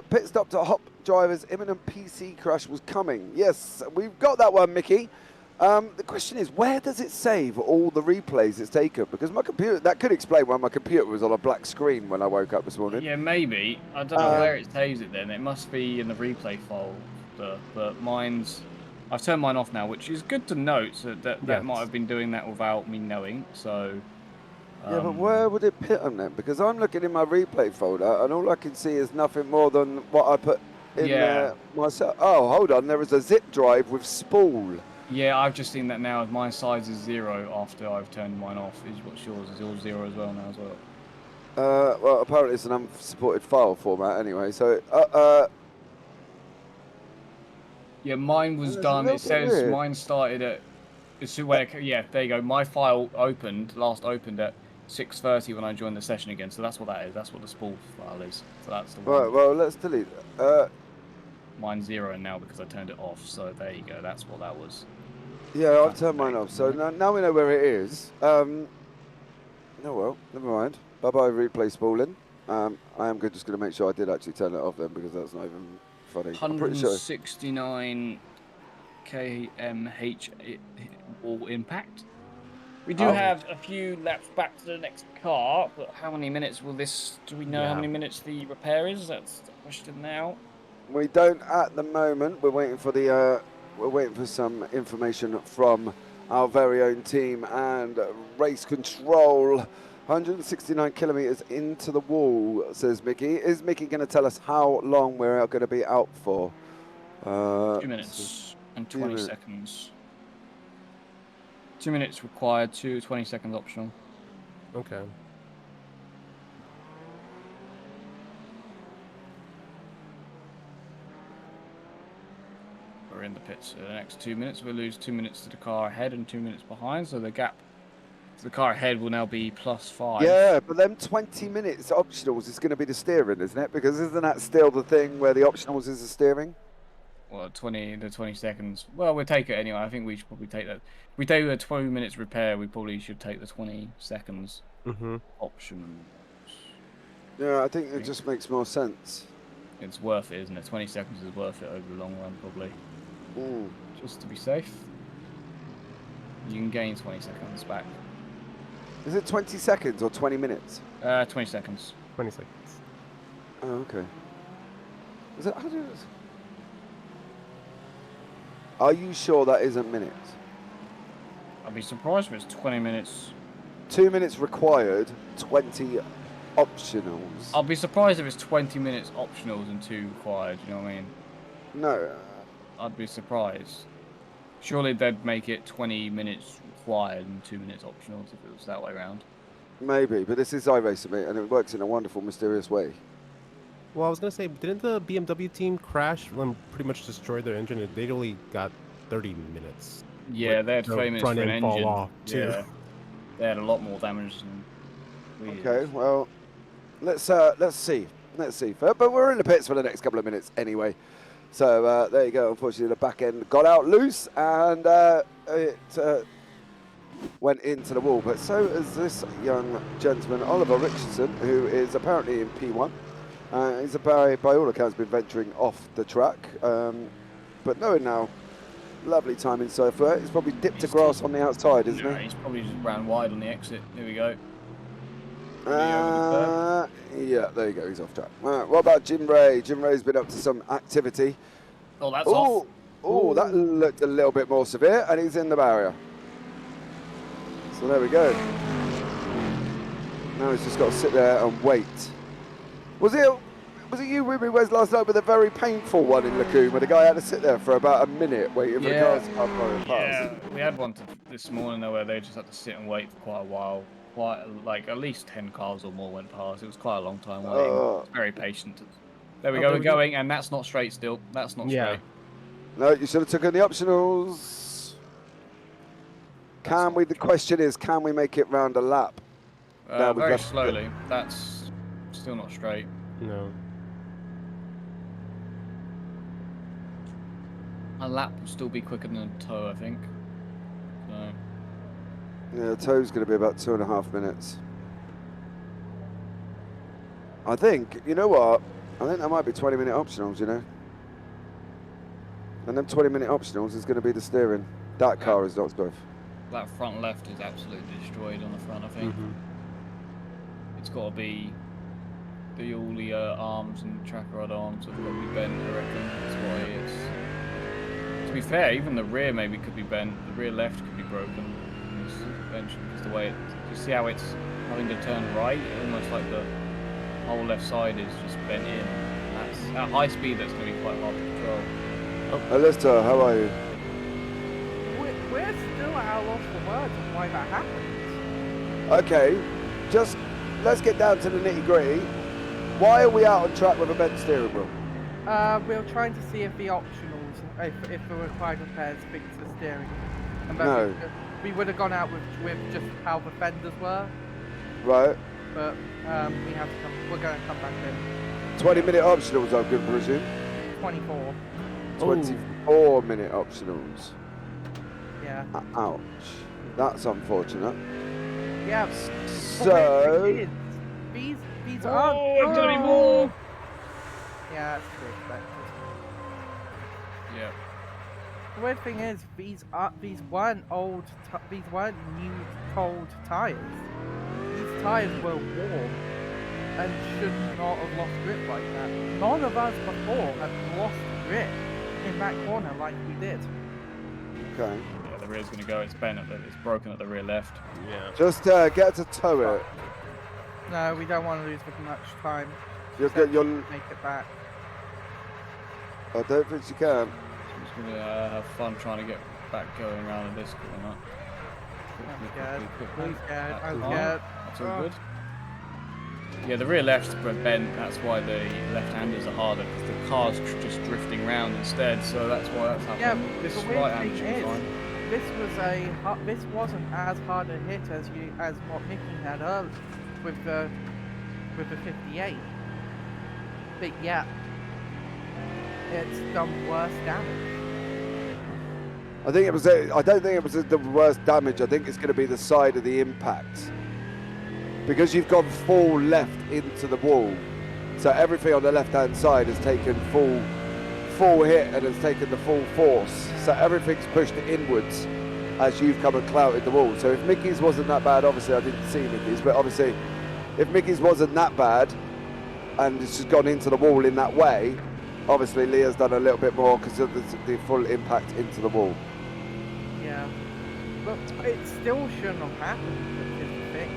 Pit stop to Hop Drivers, imminent PC crash was coming. Yes, we've got that one, Mickey. The question is, where does it save all the replays it's taken? Because my computer, that could explain why my computer was on a black screen when I woke up this morning. Yeah, maybe. I don't know where it saves it then. It must be in the replay folder, but mine's... I've turned mine off now, which is good to note, so that Yes. might have been doing that without me knowing, so... Yeah, but where would it pit them then? Because I'm looking in my replay folder and all I can see is nothing more than what I put in there myself. Oh, hold on, there is a zip drive with spool. Yeah, I've just seen that now. My size is 0 after I've turned mine off. Is what's yours? Is yours 0 as well now as well? Well, apparently it's an unsupported file format anyway, so... Yeah, mine was That's a done. little It bit says weird. mine started at... Yeah, there you go. My file last opened at 6:30 when I joined the session again, so that's what that is. That's what the spool file is. So that's the one. Right, well, let's delete it. Mine's 0 now because I turned it off, so there you go. That's what that was. Yeah, I've turned mine off, so now we know where it is. Oh well, never mind. Bye-bye replay spooling. I am just going to make sure I did actually turn it off then, because that's not even funny. I'm pretty sure. 169 kmh wall impact. We do Oh. have a few laps back to the next car, but how many minutes will this... Do we know how Yeah. many minutes the repair is? That's the question now. We don't at the moment. We're waiting for the. We're waiting for some information from our very own team and race control. 169 kilometers into the wall, says Mickey. Is Mickey going to tell us how long we're going to be out for? 2 minutes and 20 seconds. 2 minutes required, 20 seconds optional. Okay. We're in the pits for the next 2 minutes. We'll lose 2 minutes to the car ahead and 2 minutes behind, so the gap to the car ahead will now be +5. Yeah, but them 20 minutes optionals is going to be the steering, isn't it? Because isn't that still the thing where the optionals is the steering? Well, the 20 seconds. Well, we'll take it anyway. I think we should probably take that. If we take the 20 minutes repair, we probably should take the 20 seconds option. Yeah, I think it just makes more sense. It's worth it, isn't it? 20 seconds is worth it over the long run, probably. Just to be safe. You can gain 20 seconds back. Is it 20 seconds or 20 minutes? 20 seconds. 20 seconds. Oh, okay. Is it? How do it? Are you sure that isn't minutes? I'd be surprised if it's 20 minutes. 2 minutes required, 20 optionals. I'll be surprised if it's 20 minutes optionals and 2 required, you know what I mean? No. I'd be surprised. Surely they'd make it 20 minutes required and 2 minutes optionals if it was that way around. Maybe, but this is iRacing, mate, and it works in a wonderful, mysterious way. Well, I was gonna say, didn't the BMW team crash and pretty much destroy their engine? And they only got 30 minutes. Yeah, they had 30 minutes for an engine. Fall off too. Yeah, they had a lot more damage than we did. Okay, well, let's see. But we're in the pits for the next couple of minutes anyway. So there you go. Unfortunately, the back end got out loose and it went into the wall. But so is this young gentleman, Oliver Richardson, who is apparently in P1. He's by all accounts been venturing off the track. But knowing now, lovely timing so far. He's probably dipped to grass on the outside, isn't he? He's probably just ran wide on the exit. Here we go. Yeah, there you go. He's off track. What about Jim Ray? Jim Ray's been up to some activity. Oh, that's off. Oh, that looked a little bit more severe, and he's in the barrier. So there we go. Now he's just got to sit there and wait. Was it you, Ruby Wes, last night with a very painful one in Lacoon, where the guy had to sit there for about a minute waiting for the cars to come past? Yeah, we had one this morning though, where they just had to sit and wait for quite a while. Like at least 10 cars or more went past. It was quite a long time waiting. Very patient. There we go, we're going, and that's not straight still. That's not straight. No, you should have taken the optionals. The question is, can we make it round a lap? Very slowly. That's still not straight. No. A lap will still be quicker than a tow, I think. So. Yeah, the tow's going to be about 2.5 minutes. I think, you know what? I think that might be 20-minute optionals, you know? And them 20-minute optionals is going to be the steering. That car is not stuff. That front left is absolutely destroyed on the front, I think. It's got to be all the arms and tracker rod arms have got to be bent, I reckon. That's why it's... To be fair, even the rear maybe could be bent. The rear left could be broken. Because the way you see how it's having to turn right, almost like the whole left side is just bent in. That's at high speed. That's going to be quite hard to control. Alistair, how are you? We're still at a loss for words on why that happened. Okay, just let's get down to the nitty-gritty. Why are we out on track with a bent steering wheel? We're trying to see if the optionals, if the required repairs fix the steering. And No. We would have gone out with just how the fenders were. Right. But we have to come. We're going to come back in. 20-minute optionals, I could presume. 24. 24-minute optionals. Yeah. Ouch. That's unfortunate. Yeah. So. These Oh, aren't. it's going to be more. Yeah, that's to be expected. Yeah. The weird thing is, these weren't new cold tires. These tires were warm and should not have lost grip like that. None of us before have lost grip in that corner like we did. Okay. Yeah, the rear's going to go. It's bent. It's broken at the rear left. Yeah. Just get to tow it. No, we don't want to lose much time. You'll Just get have your. to make it back. I don't think you can. I'm just gonna have fun trying to get back going around this corner. I'm scared. Quickly. I'm scared. That's I'm fine. scared. That's all good. Yeah, the rear left's bent. That's why the left-handers are harder because the car's just drifting round instead. So that's why that's Yeah, happening. This the weird right-hand thing should be is, fine. this wasn't as hard a hit as what Mickey had earlier with the 58. But yeah, it's done worse damage. I think it was. I don't think it was the worst damage. I think it's going to be the side of the impact, because you've gone full left into the wall. So everything on the left-hand side has taken full hit and has taken the full force. So everything's pushed inwards as you've come and clouted the wall. So if Mickey's wasn't that bad, obviously I didn't see Mickey's, but obviously if Mickey's wasn't that bad and it's just gone into the wall in that way, obviously Leah's done a little bit more because of the full impact into the wall. Yeah, but it still shouldn't have happened, which is the thing.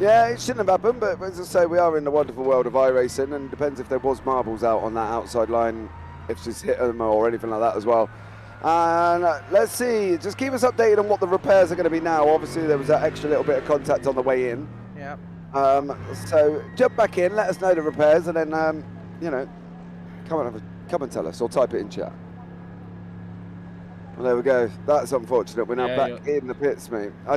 Yeah, it shouldn't have happened, but as I say, we are in the wonderful world of iRacing, and it depends if there was marbles out on that outside line, if she's hit them or anything like that as well. And let's see, just keep us updated on what the repairs are going to be now. Obviously, there was that extra little bit of contact on the way in. Yeah. So jump back in, let us know the repairs, and then, you know, come and tell us, or type it in chat. Well, there we go. That's unfortunate. We're now back in the pits, mate. I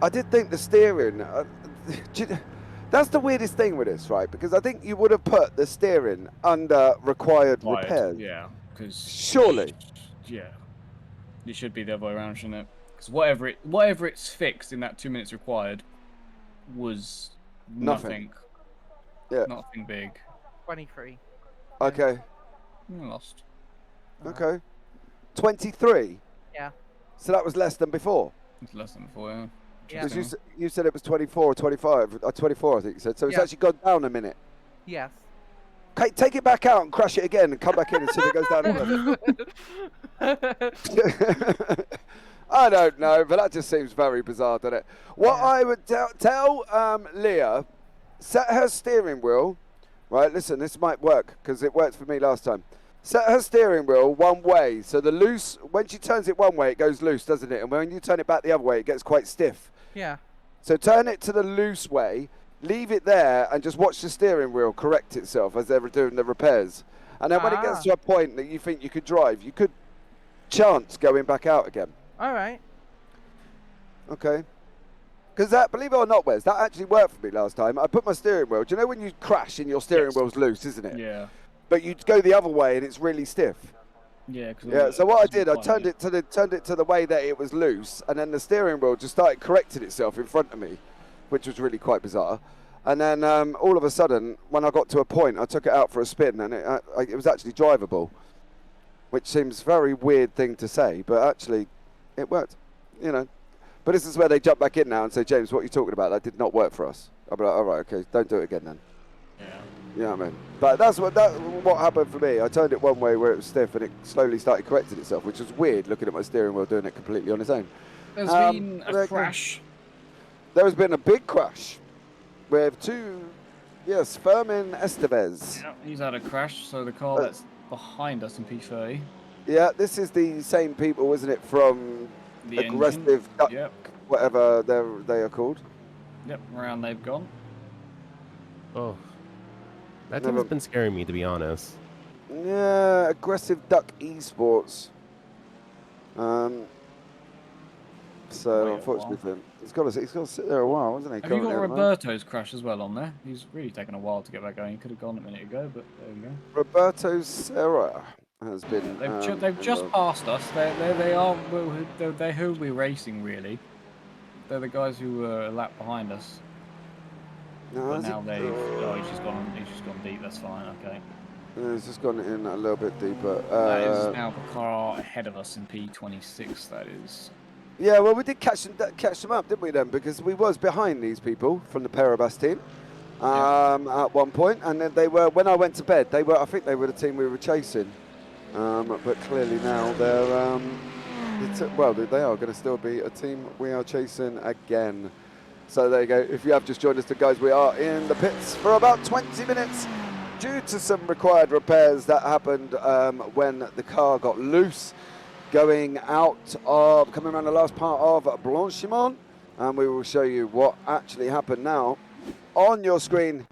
did think the steering. That's the weirdest thing with this, right? Because I think you would have put the steering under required repairs. Yeah, because surely. Yeah, it should be the other way around, shouldn't it? Because whatever it's fixed in that 2 minutes required was nothing. Yeah. Nothing big. 23. Okay. I lost. Okay. 23. Yeah. So that was less than before. It's less than before, yeah. Yeah. Because you said it was 24 or 25, 24 I think you said. So it's actually gone down a minute. Yes. Okay, take it back out and crash it again and come back in and see if it goes down again. I don't know, but that just seems very bizarre, doesn't it? What I would tell Leah, set her steering wheel, right, listen, this might work because it worked for me last time. Set her steering wheel one way, so the loose, when she turns it one way, it goes loose, doesn't it? And when you turn it back the other way, it gets quite stiff. Yeah. So turn it to the loose way, leave it there, and just watch the steering wheel correct itself as they're doing the repairs. And then when it gets to a point that you think you could drive, you could chance going back out again. All right. Okay. Because that, believe it or not, Wes, that actually worked for me last time. I put my steering wheel, do you know when you crash and your steering wheel's loose, isn't it? Yeah. But you go the other way and it's really stiff. Yeah. Yeah. So what I did, I turned it to the way that it was loose, and then the steering wheel just started correcting itself in front of me, which was really quite bizarre. And then all of a sudden, when I got to a point, I took it out for a spin, and it was actually drivable, which seems a very weird thing to say, but actually, it worked. You know. But this is where they jump back in now and say, James, what are you talking about? That did not work for us. I'll be like, all right, okay, don't do it again then. Yeah. You know what I mean? But that's what happened for me. I turned it one way where it was stiff and it slowly started correcting itself, which was weird looking at my steering wheel doing it completely on its own. There's been a crash. There has been a big crash with Fermin Estevez. Yeah, he's had a crash, so the car that's behind us in P30. Yeah, this is the same people, isn't it, from The Aggressive Duck, whatever they are called. Yep, around they've gone. Oh. That team has been scaring me, to be honest. Yeah, Aggressive Duck Esports. So unfortunately for him, he's got to sit there a while, hasn't he? Have you got Roberto's crash as well on there? He's really taken a while to get back going. He could have gone a minute ago, but there we go. Roberto Serra has been. They've just passed us. They are who we're racing really. They're the guys who were a lap behind us. No, but now he's just gone deep. That's fine. Okay. Yeah, he's just gone in a little bit deeper. That is now the car ahead of us in P26. That is. Yeah, well, we did catch them up, didn't we? Then because we was behind these people from the Parabas team at one point, and then they were when I went to bed. I think they were the team we were chasing, but clearly now they're they are going to still be a team we are chasing again. So there you go. If you have just joined us, guys, we are in the pits for about 20 minutes due to some required repairs that happened when the car got loose, coming around the last part of Blanchimont, and we will show you what actually happened now on your screen.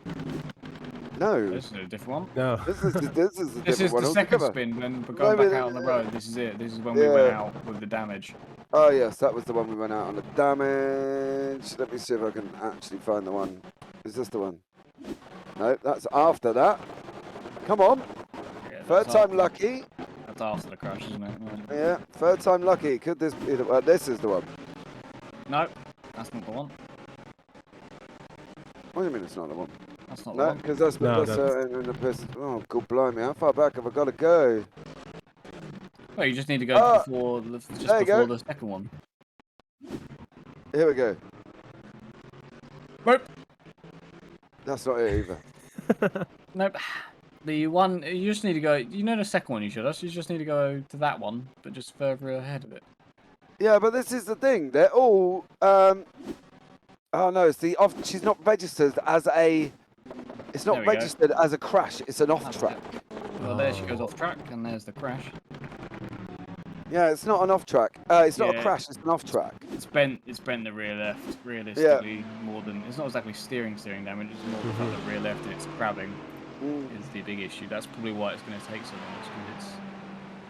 No. This is a different one. No. This is a This different is one the second altogether. spin when we're going back out on the road. This is it. This is when we went out with the damage. Oh yes, that was the one we went out on the damage. Let me see if I can actually find the one. Is this the one? No, that's after that. Come on. Yeah, Third that's time after- lucky. That's after the crash, isn't it? Yeah, third time lucky. Could this be the one? This is the one. No, that's not the one. What do you mean it's not the one? That's not the No, one. because that's No, in the piss. Oh, God blimey. How far back have I got to go? Well, you just need to go Oh, before there you go. the second one. Here we go. Nope. That's not it either. Nope. The one you just need to go. You know the second one you should have. You just need to go to that one, but just further ahead of it. Yeah, but this is the thing. They're all. Oh no, it's the off. She's not registered as a. It's There not we go. registered as a crash. It's an off That's track. Well, there she goes off track, and there's the crash. Yeah, it's not an off track. It's not a Yeah. crash. It's an off track. It's bent the rear left, realistically, more than it's not exactly steering damage. It's more the fact that rear left and it's crabbing is the big issue. That's probably why it's going to take so long. Because it's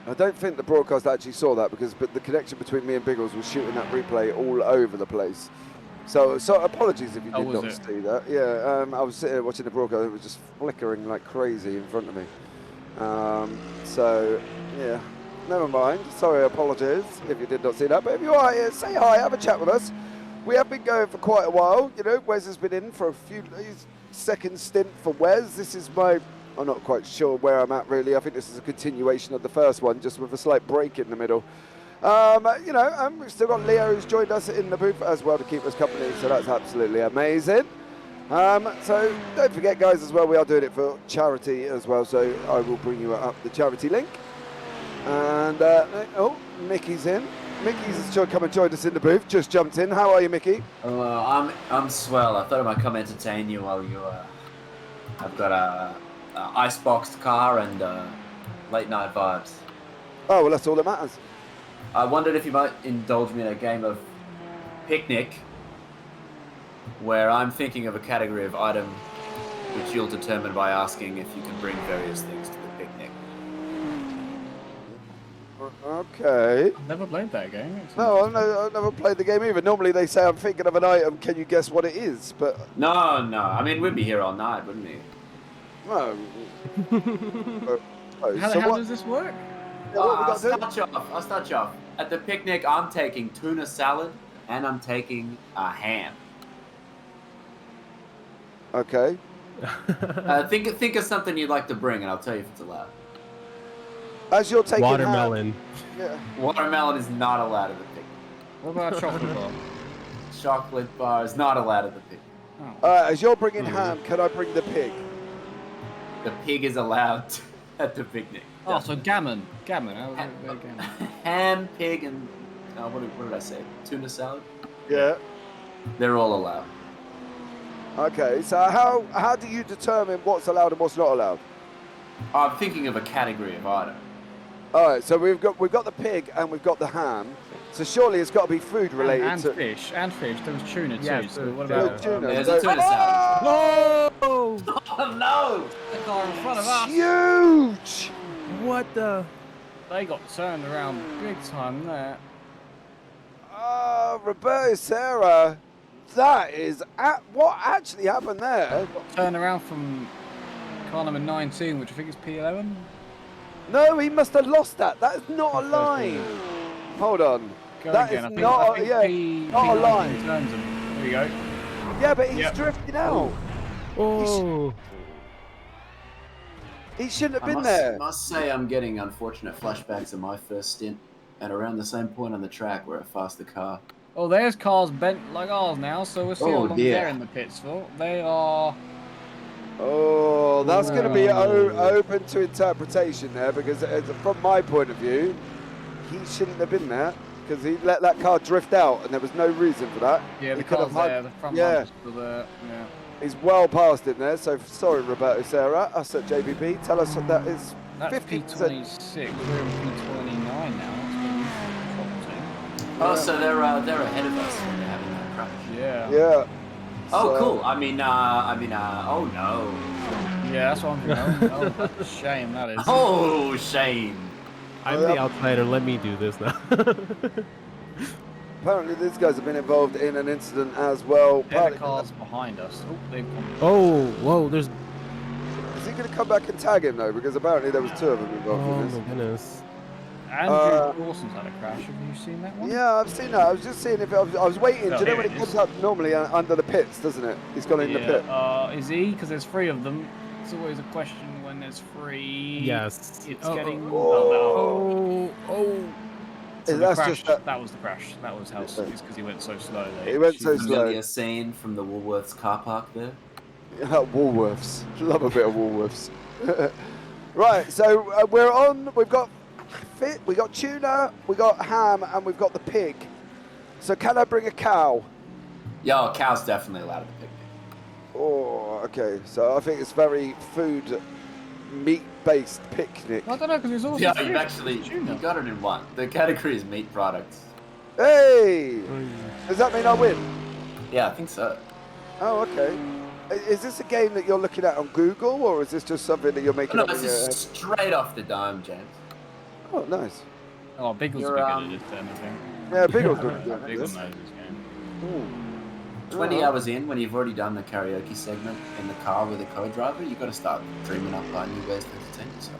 I don't think the broadcast actually saw that because the connection between me and Biggles was shooting that replay all over the place. So apologies if you Oh, did was not it? see that. Yeah, I was sitting there watching the broadcast. It was just flickering like crazy in front of me. So yeah, never mind. Sorry, apologies if you did not see that. But if you are here, say hi, have a chat with us. We have been going for quite a while. You know, Wes has been in for a few second stint for Wes. This is I'm not quite sure where I'm at really. I think this is a continuation of the first one, just with a slight break in the middle. You know, we've still got Leo who's joined us in the booth as well to keep us company, so that's absolutely amazing. So don't forget, guys, as well, we are doing it for charity as well, so I will bring you up the charity link. And, oh, Mickey's in. Mickey's come and joined us in the booth, just jumped in. How are you, Mickey? I'm swell. I thought I might come entertain you while you. I've got a iceboxed car and late night vibes. Oh, well, that's all that matters. I wondered if you might indulge me in a game of picnic, where I'm thinking of a category of item which you'll determine by asking if you can bring various things to the picnic. Okay. I've never played that game. It's No, I've never played the game either. Normally they say I'm thinking of an item, can you guess what it is? But No. I mean, we'd be here all night, wouldn't we? no. How does this work? What we I'll got to do? start you off. At the picnic, I'm taking tuna salad and I'm taking a ham. Okay. Think of something you'd like to bring, and I'll tell you if it's allowed. As you're taking Watermelon. Yeah. Watermelon is not allowed at the picnic. What about a chocolate bar? Chocolate bar is not allowed at the picnic. Oh. As you're bringing ham, can I bring the pig? The pig is allowed at the picnic. Oh, so gammon. Gammon. How was it gammon? Ham, pig, and what did I say? Tuna salad. Yeah. They're all allowed. Okay. So how do you determine what's allowed and what's not allowed? I'm thinking of a category of item. All right. So we've got the pig and we've got the ham. So surely it's got to be food related And to. fish. There was tuna too. Yeah, So what yeah. about Tuna. There's So- a tuna salad. No! Oh no! the car in front of us? Huge. What the? They got turned around big time there. Roberto Serra. That is what actually happened there. Turned around from car number 19, which I think is P11. No, he must have lost that. That is not a line. Hold on. Go That again. is I think, not- I think yeah, not a P19 line. turns him. There you go. Yeah, but he's Yep. drifting out. Oh. He shouldn't have I been there. must say I'm getting unfortunate flashbacks of my first stint at around the same point on the track where I passed the car. Oh, there's cars bent like ours now, so we'll see how Oh, long dear. they're in the pits for. They are... Oh, that's going to be Oh. open to interpretation there because from my point of view, he shouldn't have been there because he let that car drift out, and there was no reason for that. Yeah, the He could car's have there, the front yeah. bumper's still there. Yeah. He's well past in there, so sorry, Roberto Serra. Us at JBB, tell us what that is. That's 50%. P26, we're in P29 now. Oh, so they're ahead of us when they're having that crash. Yeah. Yeah. Oh, So- cool. Oh no. Yeah, that's what I'm thinking. Oh, that's a shame that is. Oh, shame. I'm the outsider. Let me do this now. Apparently, these guys have been involved in an incident as well. Yeah, the Partly- car's behind us. Oh, they've come. Oh, whoa, there's. Is he going to come back and tag him though? Because apparently there was two of them involved Oh in my this. goodness. Andrew Dawson's had a crash. Have you seen that one? Yeah, I've seen that. I was just seeing if I was waiting. Oh, Do you know here when it it comes is. up normally under the pits, doesn't it? He's gone in the pit. Is he? Because there's three of them. It's always a question when there's three. Yes. It's Oh, getting. Oh, oh. So the That's crash, just that- that was the crash. That was how. It's because he went so slow. He went so slow. Familiar scene from the Woolworths car park there. Woolworths. Love a bit of Woolworths. Right, so we're on. We've got fit. We got tuna. We got ham, and we've got the pig. So can I bring a cow? Yeah, a cow's definitely allowed at the picnic. Oh, okay. So I think it's very meat-based picnic. I don't know because there's also. Yeah, three you've of actually them. Tuna. you got it in one. The category is meat products. Hey! Does that mean I win? Yeah, I think so. Oh, okay. Is this a game that you're looking at on Google, or is this just something that you're making No, up in this your is head? straight off the dome, James. Oh, nice. Oh, Biggle's You're, a bit good um, at this then, I think. Yeah, Biggle's good. Biggle knows this game. Ooh. 20 Oh. hours in, when you've already done the karaoke segment in the car with a co-driver, you've got to start dreaming up new ways to entertain yourself.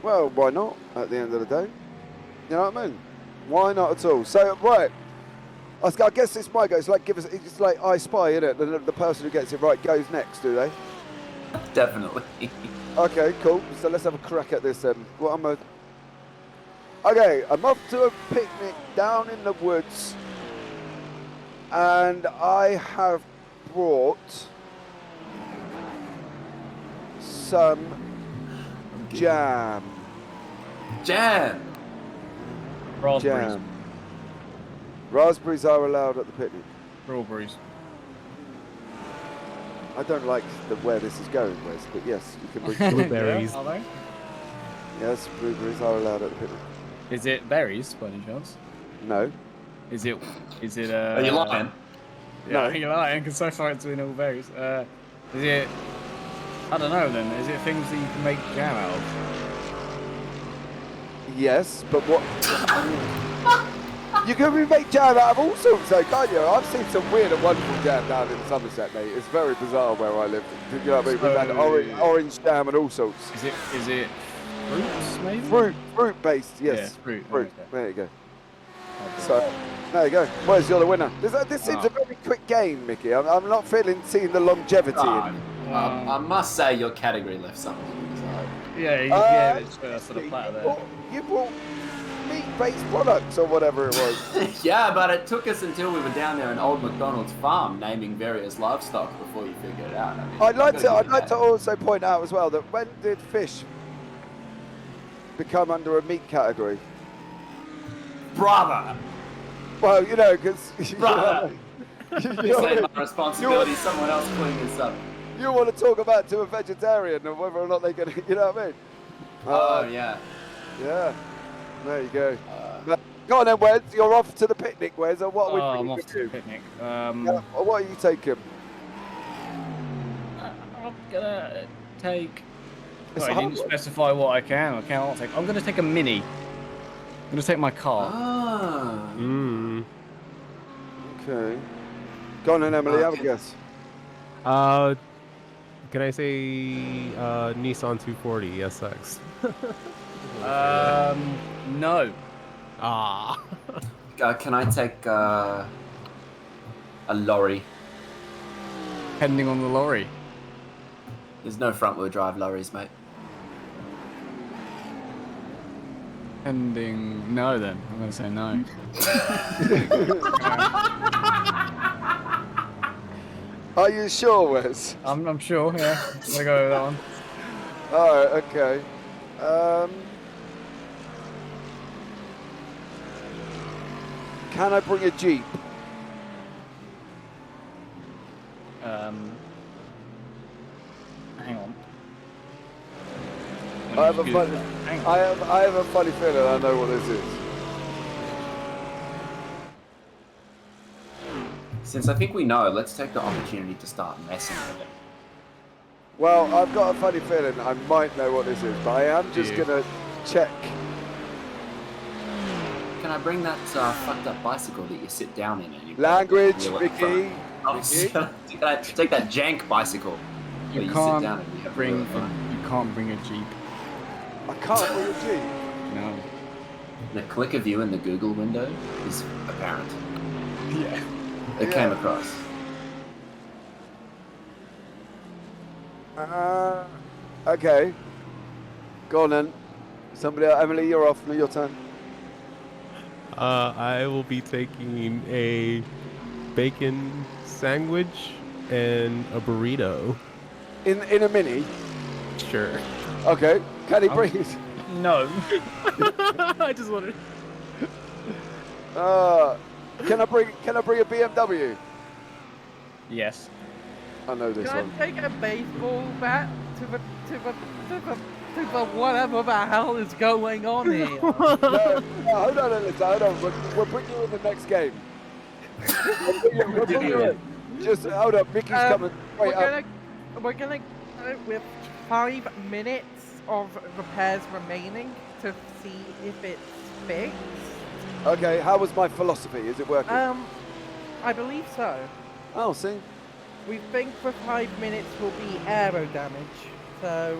Well, why not, at the end of the day? You know what I mean? Why not at all? So, right. I guess this might go. It's like it's like I Spy, isn't it? The person who gets it right goes next, do they? Definitely. Okay, cool. So let's have a crack at this then. Okay, I'm off to a picnic down in the woods, and I have brought some jam. Jam! Raspberries. Jam. Raspberries are allowed at the picnic. Strawberries. I don't like where this is going, Wes, but yes, you can bring Blueberries. Yeah, are they? Yes, blueberries are allowed at the picnic. Is it berries by any chance? No. Is it? Are you lying? Yeah, No. you're lying because so far it's been all berries. Is it? I don't know. Then is it things that you can make jam out of? Yes, but what? You can make jam out of all sorts, though, can't you? I've seen some weird and wonderful jam down in Somerset, mate. It's very bizarre where I live. You know what I mean? We've had So- orange jam and all sorts. Is it fruits maybe? Fruit based, yes. Yeah, fruit. Fruit. Okay. There you go. So, there you go. Where's you're the winner? This seems a very quick game, Mickey. I'm not seeing the longevity in it. I must say your category left something to desire. Yeah, it's for the platter there. You brought meat-based products or whatever it was. Yeah, but it took us until we were down there in Old MacDonald's farm naming various livestock before you figured it out. I mean, I'd like you've gotta give to it that. also point out as well that when did fish become under a meat category? Bravo! Well, you know, because Bravo! This ain't my responsibility, someone else clean this up. you want to talk about to a vegetarian and whether or not they're going to, you know what I mean? Oh, yeah. Yeah. There you go. Go on then, Wes. You're off to the picnic, Wes. Or what are we I'm bringing off with to the you? picnic. Yeah, what are you taking? I'm gonna take. It's I a hard didn't one. specify what I can or cannot take. I'm gonna take a mini. I'm gonna take my car. Ah. Mmm. Okay. Go on then, Emily. Have a guess. Can I say Nissan 240 SX? No. Ah. Can I take a lorry? Depending on the lorry. There's no front-wheel drive lorries, mate. Pending. No, then. I'm gonna say no. Are you sure, Wes? I'm sure, yeah. I'm gonna go with that one. Alright, okay. Can I bring a Jeep? Hang on. I have a funny, Hang on. I have a funny feeling I know what this is. Since I think we know, let's take the opportunity to start messing with it. Well, I've got a funny feeling I might know what this is, but I am just gonna check. Can I bring that fucked up bicycle that you sit down in? And you Language, wheel at the Vicky. front? Oh, can I take that jank bicycle? You where can't sit down and you have to bring wheel at the front? you can't bring a Jeep. I can't bring a Jeep. No. The clicker view in the Google window is apparent. Yeah. It came across. Okay. Go on then. Somebody else. Emily, you're off. Your turn. I will be taking a bacon sandwich and a burrito. In a mini. Sure. Okay. Can he bring it? No. I just wanted. Can I bring a BMW? Yes. I know this Can one. I take a baseball bat to the whatever the hell is going on here? No, hold on, Alyssa, hold on. We'll put you in the next game. We'll put you in. Just hold up. Mickey's coming. Wait up. We're gonna go with 5 minutes of repairs remaining to see if it's fixed. Okay. How was my philosophy? Is it working? I believe so. Oh, see. We think for 5 minutes will be aero damage, so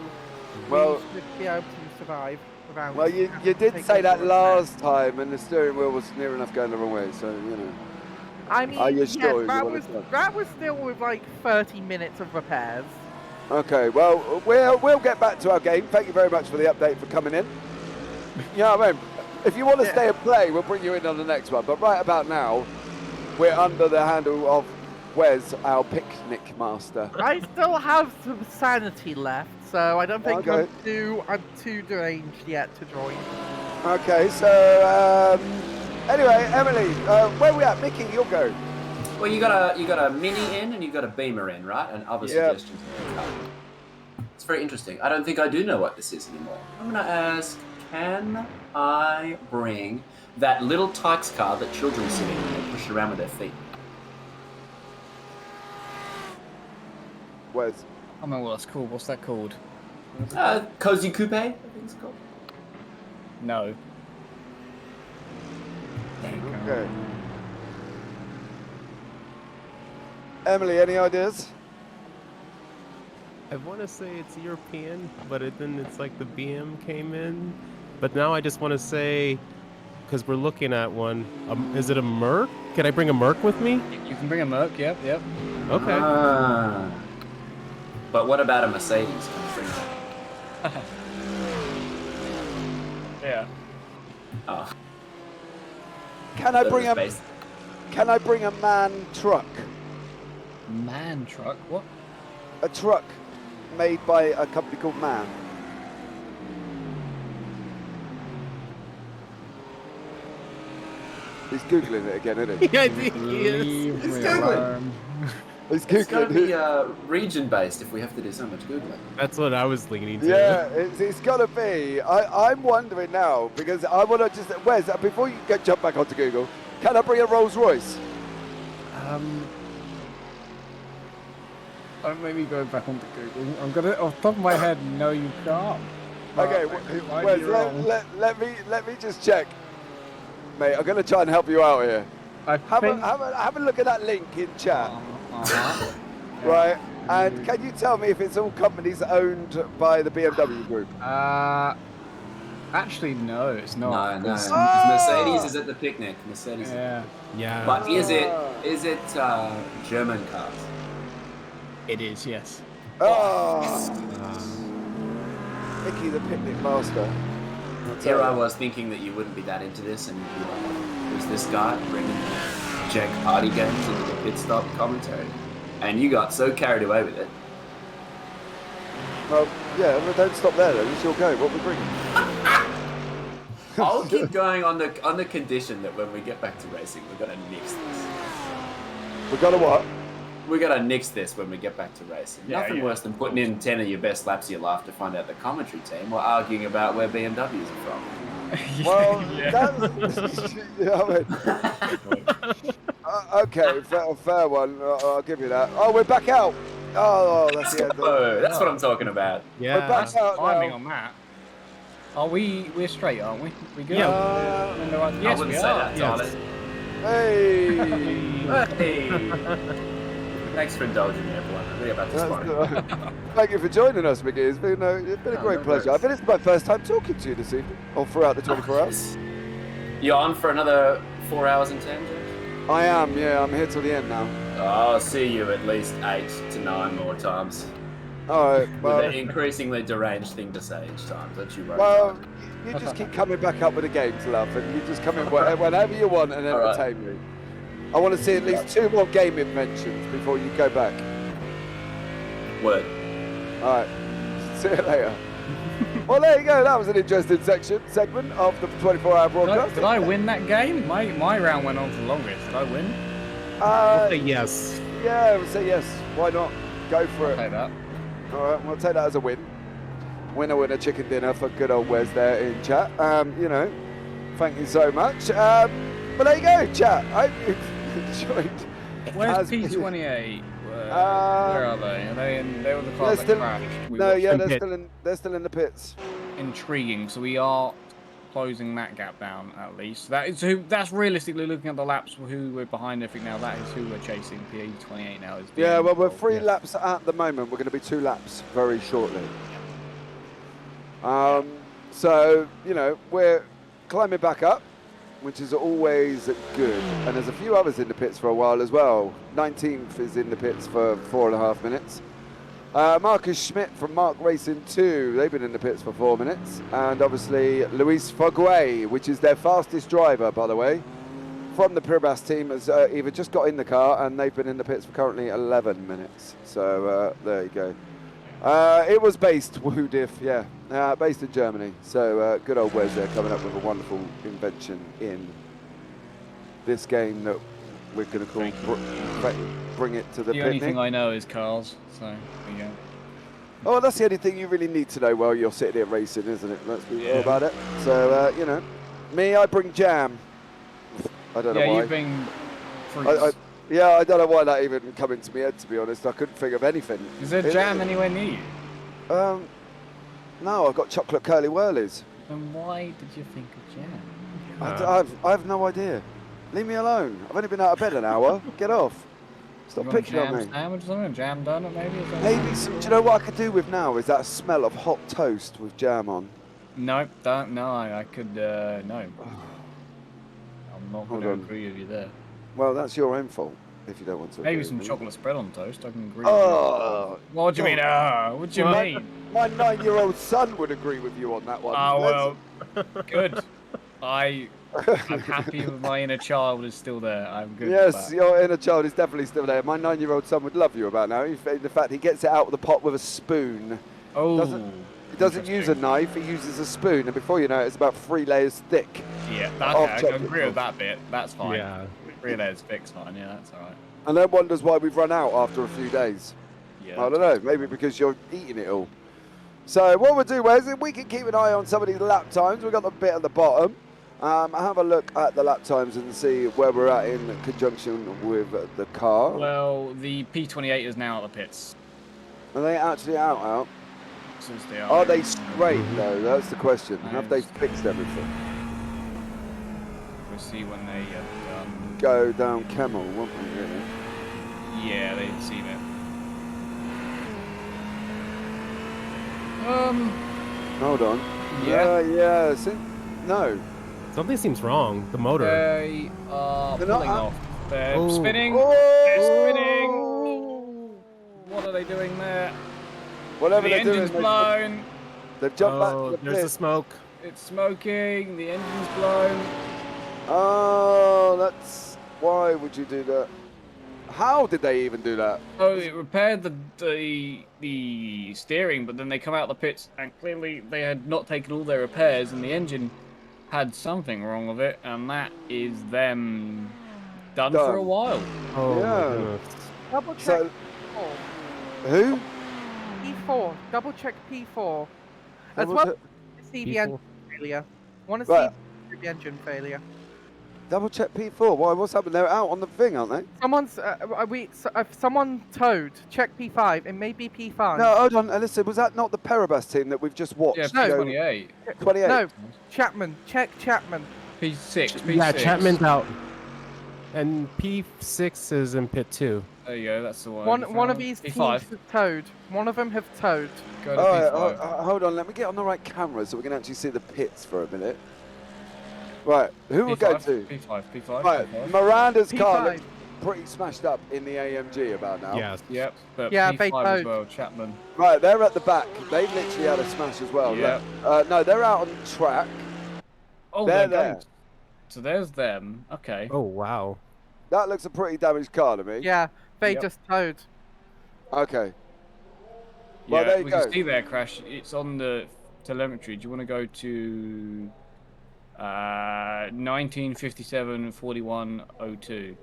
Well- we should be able to survive without. Well, you did taking say that the last time, and the steering wheel was near enough going the wrong way. So you know. I mean, Are you yes, sure you that want was it done? that was still with like 30 minutes of repairs. Okay. Well, we'll get back to our game. Thank you very much for the update for coming in. You know what I mean? If you want to stay and play, we'll bring you in on the next one. But right about now, we're under the handle of Wes, our picnic master. I still have some sanity left, so I don't think Okay. I'm too deranged yet to join. Okay, so anyway, Emily, where we at? Mickey, you'll go. Well, you got a mini in and you got a beamer in, right? And other Yep. suggestions. It's very interesting. I don't think I do know what this is anymore. I'm gonna ask, can I bring that little Tykes car that children sit in and they push around with their feet? Wes. I don't know what that's called. What's that called? Cozy Coupe, I think it's called. No. Okay. Emily, any ideas? I want to say it's European, but then it's like the BM came in. But now I just want to say, because we're looking at one, is it a Merc? Can I bring a Merc with me? You can bring a Merc. Yep. Okay. Ah. But what about a Mercedes? Can you bring that? Yeah. Oh, Can I bring space. Can I bring a man truck? Man truck. What? A truck made by a company called Man. He's googling it again, isn't he? Yeah, I think he is. Leave me Googling. alone. He's It's going to googling be it. region-based if we have to do so much Googling. That's what I was leaning to. Yeah, it's got to be. I'm wondering now because I want to just. Wes, before you jump back onto Google, can I bring a Rolls Royce? Don't make me go back onto Google. I'm gonna, off the top of my head, no, you can't. But Okay, I might Wes, be wrong. let me just check, mate. I'm gonna try and help you out here. I Have think. a look at that link in chat, Uh-huh. right? And can you tell me if it's all companies owned by the BMW Group? Actually, no, it's not. No. 'cause- Mercedes is at the picnic. Mercedes. Yeah, Yeah. But is it German cars? it is. Yes. Oh, Mickey, the picnic master. Here I was thinking that you wouldn't be that into this, and you'd be like, who's this guy bringing jank party games into the pit stop commentary? And you got so carried away with it. Well, yeah, well, don't stop there then. It's your go. What we bringing? I'll keep going on the condition that when we get back to racing, we're gonna nix this. We're gonna what? We're gonna nix this when we get back to racing. Yeah, Nothing worse than putting in 10 of your best laps of your life to find out the commentary team were arguing about where BMWs are from. Well, Yeah. that's I mean, okay, fair one. I'll give you that. Oh, we're back out. Oh, that's the end. Oh, that's what I'm talking about. Yeah. We're back out Timing now. on that. Are we're straight, aren't we? We good? Yeah. Yes, I wouldn't we say are. that, Tyler. Hey. Hey. Thanks for indulging me, everyone. I'm really about to spawn. Thank you for joining us, Mickey. It's been a great pleasure. I think it's my first time talking to you this evening, or throughout the 24 hours. You're on for another 4 hours and 10, James? I am, yeah. I'm here till the end now. I'll see you at least 8 to 9 more times. All right. With Well, an increasingly deranged thing to say each time. Don't you worry. well, you just keep coming back up with the games, love, and you just come in whenever you want and All right. entertain me. I want to see at least 2 more game inventions before you go back. Word. All right. See you later. Well, there you go. That was an interesting segment of the 24-hour broadcast. Did I win that game? My round went on for the longest. Did I win? I'll say yes. Yeah, I would say yes. Why not? Go for it. Take that. All right, we'll take that as a win. Winner, winner, chicken dinner for good old Wes there in chat. You know, thank you so much. But there you go, chat. I hope you've enjoyed. Where's As- P28? Where are they? Are they in? They were the cars that still- crashed. We No, watched yeah, them. they're still in the pits. Intriguing. So we are closing that gap down at least. That's realistically looking at the laps who we're behind. I think now that is who we're chasing. P28 now is. The Yeah, end well, we're goal. 3 laps at the moment. We're going to be 2 laps very shortly. So, you know, we're climbing back up, which is always good. And there's a few others in the pits for a while as well. 19th is in the pits for 4.5 minutes. Marcus Schmidt from Mark Racing 2, they've been in the pits for 4 minutes. And obviously Luis Foguet, which is their fastest driver, by the way, from the Piribas team, has either just got in the car and they've been in the pits for currently 11 minutes. So there you go. It was based, woohoo diff, yeah, based in Germany. So good old Wes there coming up with a wonderful invention in this game that we're going to call Bring It to the The only Picnic. thing I know is cars. So there you go. Oh, that's the only thing you really need to know while you're sitting here racing, isn't it? Let's be real about it. So, you know, me, I bring jam. I don't know Yeah, why. you've been. fruits. Yeah, I don't know why that even come into my head, to be honest. I couldn't think of anything. Is there jam anywhere near you? No, I've got chocolate curly whirlies. Then why did you think of jam? I have no idea. Leave me alone. I've only been out of bed an hour. Get off. Stop You want a picking on jam me. sandwich or something? A jam donut maybe? Or something? Maybe some, do you know what I could do with now is that smell of hot toast with jam on. Nope, don't. No, I could. No. I'm not going Hold to on. agree with you there. Well, that's your own fault if you don't want to. Maybe agree some with me. chocolate spread on toast. I can agree. Oh, with you. What do you mean? What do you mean? my 9-year-old son would agree with you on that one. Oh well, good. I'm happy with my inner child is still there. I'm good. Yes, with that. your inner child is definitely still there. My 9-year-old son would love you about now. In fact, he gets it out of the pot with a spoon. Oh. He doesn't use a knife, he uses a spoon, and before you know it, it's about 3 layers thick. Yeah, Of that, I can chocolate agree with milk. that bit. That's fine. Yeah. Relay is fixed fine. Yeah, that's all right. And then wonders why we've run out after a few days. Yeah. I don't know, maybe because you're eating it all. So what we'll do, Wes, is we can keep an eye on some of these lap times. We've got the bit at the bottom. Have a look at the lap times and see where we're at in conjunction with the car. Well, the P28 is now at the pits. Are they actually out? Since they Are they straight though? That's the question. Have they fixed everything? We'll see when they Go down Camel, won't we, really? Yeah, they've seen it. Hold on. Yeah. Yeah. No. Something seems wrong. The motor. They are They're not pulling up. off. They're Oh. spinning. Oh! They're spinning. What are they doing there? Whatever The they're doing, engine's blown. they've jumped back Oh, to the there's the pit. smoke. It's smoking. The engine's blown. Oh, that's... Why would you do that? How did they even do that? Oh, it repaired the steering, but then they come out of the pits and clearly they had not taken all their repairs, and the engine had something wrong with it, and that is them done for a while. Oh my Yeah. goodness. Double check So, P4. who? P4. Double check P4. As Double well check- as see the P4. engine failure. Want to Right. see the engine failure. Double check P4. Why? What's happened? They're out on the thing, aren't they? Someone towed. Check P5. It may be P5. No, hold on. Listen, was that not the Paribas team that we've just watched? Yeah, No. 28. 28. No, Chapman. Check Chapman. P6. P6. Yeah, Chapman's out. And P6 is in pit 2. There you go. That's the one. One of these teams P5. have towed. One of them have towed. Go to All right, P5. hold on. Let me get on the right camera so we can actually see the pits for a minute. Right, who will go to? P5. P5. Right, P5. Miranda's car P5. looks pretty smashed up in the AMG about now. Yes. Yep. But Yeah, P5 they as towed. well. Chapman. Right, they're at the back. They've literally had a smash as well. Yeah. Look. No, they're out on track. Oh, They're they're there. going. So there's them. Okay. Oh, wow. That looks a pretty damaged car to me. Yeah, they Yep. just towed. Okay. Well, Yeah, there you we go. can see their crash. It's on the telemetry. Do you want to go to 1957 4102?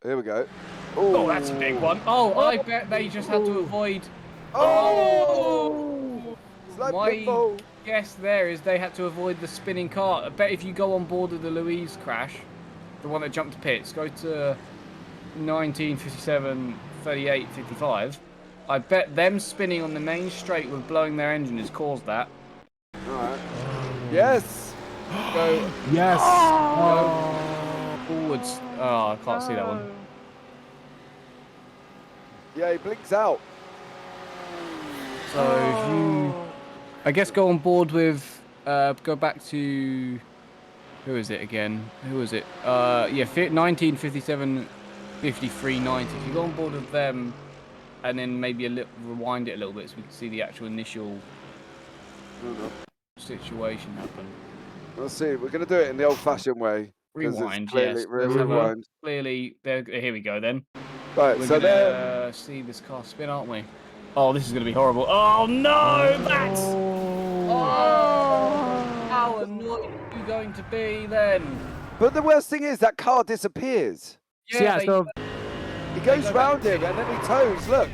Here we go. Oh, that's a big one. Oh, I bet they just had to avoid. Oh! Slow My pitfall. guess there is they had to avoid the spinning car. I bet if you go on board of the Louise crash, the one that jumped to pits, go to 1957 38 55. I bet them spinning on the main straight with blowing their engine has caused that. Alright. Yes! Go Yes. forwards. Oh, I can't see that one. Yeah, he blinks out. So if you, I guess, go on board with, go back to, who is it again? Who is it? Yeah, 1957, 53, 90. If you go on board with them, and then maybe rewind it a little bit so we can see the actual initial situation happen. Let's see. We're going to do it in the old-fashioned way. 'Cause it's Rewind, clearly, yes. Let's have a- rewind. Clearly, here we go then. Right, We're so there. gonna see this car spin, aren't we? Oh, this is gonna be horrible. Oh no, that's. Oh, how annoyed are you going to be then? But the worst thing is that car disappears. Yeah, they- so He goes go round back. him and then he tows. Look.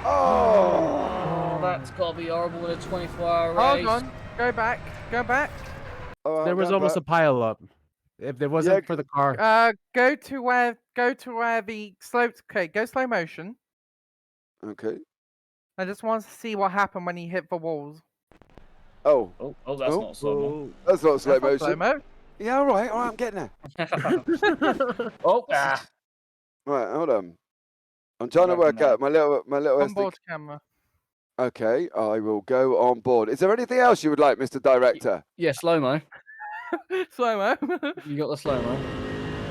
Oh. Oh, that's gotta be horrible in a 24-hour race. Hold on. Go back. Go back. Oh, there was no, almost a pile up. If there wasn't for the car. Go to where the slopes. Okay, go slow motion. Okay. I just want to see what happened when he hit the walls. Oh. Oh, that's Oh. not slow. That's not slow That's not motion. slow-mo. Yeah, all right, I'm getting there. Oh, Right, hold on. I'm trying to Welcome work out my little On SD. board camera. Okay, I will go on board. Is there anything else you would like, Mr. Director? yeah, slow mo. Slow-mo. You got the slow mo.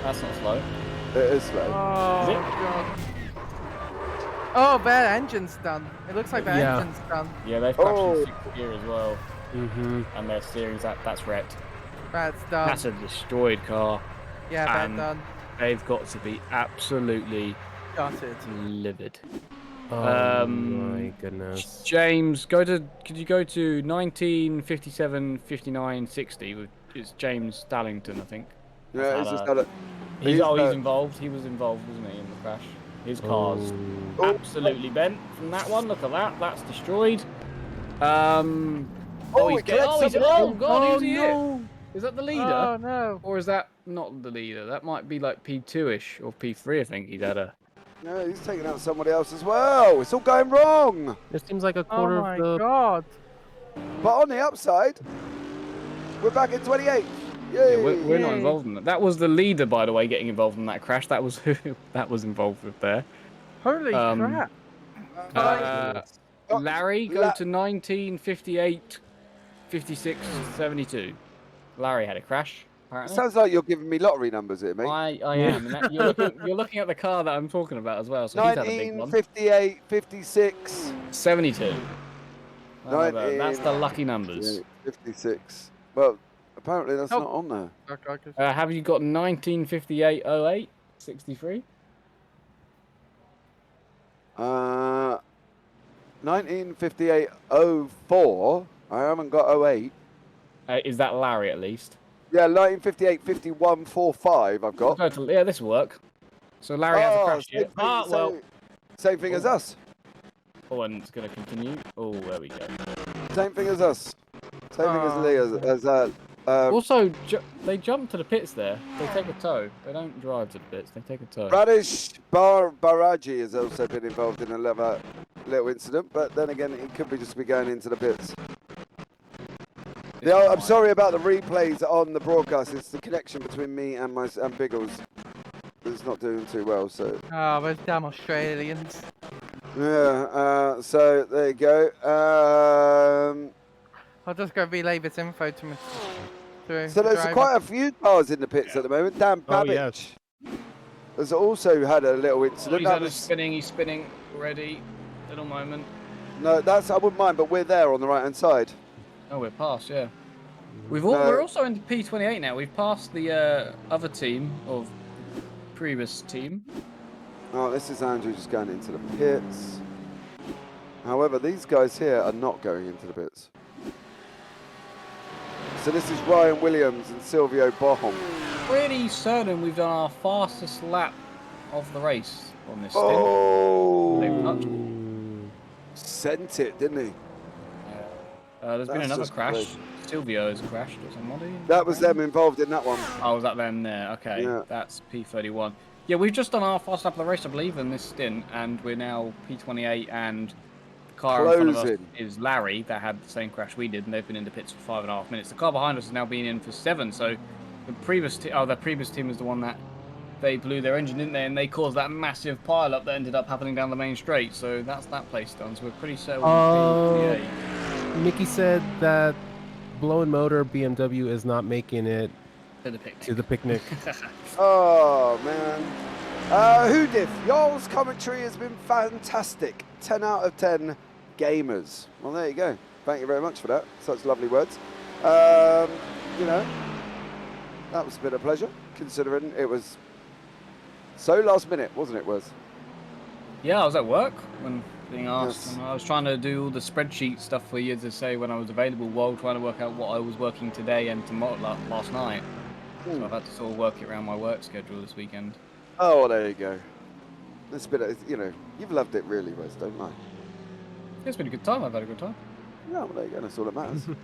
That's not slow. It is slow. Oh, Is it? God. Oh, their engine's done. It looks like their Yeah. engine's done. Yeah, they've crashed Oh. in 6th gear as well, Mm-hmm. and their steering's that's wrecked. That's done. That's a destroyed car. Yeah, they're and- done. They've got to be absolutely Gutted. livid. Oh my goodness. James, could you go to 1957, 59, 60? It's James Dallington, I think. Yeah, That's he's had just a- had it. He's He's, involved. He was involved, wasn't he, in the crash? His car's Oh. absolutely bent from that one. Look at that. That's destroyed. Oh, He's it collects some- oh God, Oh, who's he hit? no. Is that the leader? Oh, no. Or is that not the leader? That might be like P2-ish or P3, I think he'd had a... Yeah, he's taking out somebody else as well. It's all going wrong. This seems like a Oh, quarter my of the. God. But on the upside, we're back in 28. Yay. Yeah, we're not Yay. involved in that. That was the leader, by the way, getting involved in that crash. That was who that was involved with there. Holy crap. Larry, go La- to 1958, 56, 72. Larry had a crash, apparently. Sounds like you're giving me lottery numbers here, mate. I am. And that, you're looking at the car that I'm talking about as well. So he's had a big one. 1958, 56, 72. Oh, that's the 19, lucky numbers. 56. Well, apparently that's Oh. not on there. Have you got 1958, 08, 63? 1958.04. I haven't got 08. Is that Larry at least? Yeah, 1958.51.45 I've got. Yeah, this will work. So Larry has a crash same here. thing, Well. same thing as us. Oh, and it's going to continue. Oh, there we go. Same thing as us. Same thing as Lee, Also, they jump to the pits there. They take a tow. They don't drive to the pits. They take a tow. Radish Baraji has also been involved in a little incident, but then again, he could be just be going into the pits. I'm sorry about the replays on the broadcast. It's the connection between me and Biggles that's not doing too well. So. Oh, those damn Australians. Yeah. So there you go. I'll just go relay this info to me. So there's quite a few cars in the pits at the moment. Dan Babbage has also had a little incident. He's spinning already. Little moment. No, I wouldn't mind, but we're there on the right hand side. Oh, we're past, yeah. We're also in P28 now. We've passed the other team of previous team. Oh, this is Andrew just going into the pits. However, these guys here are not going into the pits. So this is Ryan Williams and Silvio Bohom. Pretty certain we've done our fastest lap of the race on this stint. Oh! They've Sent it, didn't he? There's been another crash. Crazy. Silvio has crashed or somebody. That was them involved in that one. Oh, was that them there? Okay, Yeah. That's P31. Yeah, we've just done our fast lap of the race, I believe, in this stint, and we're now P28, and the car in front of us is Larry, that had the same crash we did, and they've been in the pits for 5.5 minutes. The car behind us has now been in for 7, so the previous team was the one that they blew their engine, didn't they? And they caused that massive pile-up that ended up happening down the main straight, so that's that place done. So we're pretty certain we're P28. Mickey said that Blown Motor BMW is not making it To the picnic. Oh, man. Hoodiff, y'all's commentary has been fantastic. 10 out of 10 gamers. Well, there you go. Thank you very much for that. Such lovely words. You know, that was a bit of pleasure, considering it was so last minute, wasn't it, Wes? Yeah, I was at work when being asked. Yes. And I was trying to do all the spreadsheet stuff for you to say when I was available while trying to work out what I was working today and tomorrow, last night. So I've had to sort of work it around my work schedule this weekend. Oh, well, there you go. This bit, you know, you've loved it really, Wes, don't lie. It's been a good time. I've had a good time. Yeah, well, there you go. That's all that matters. You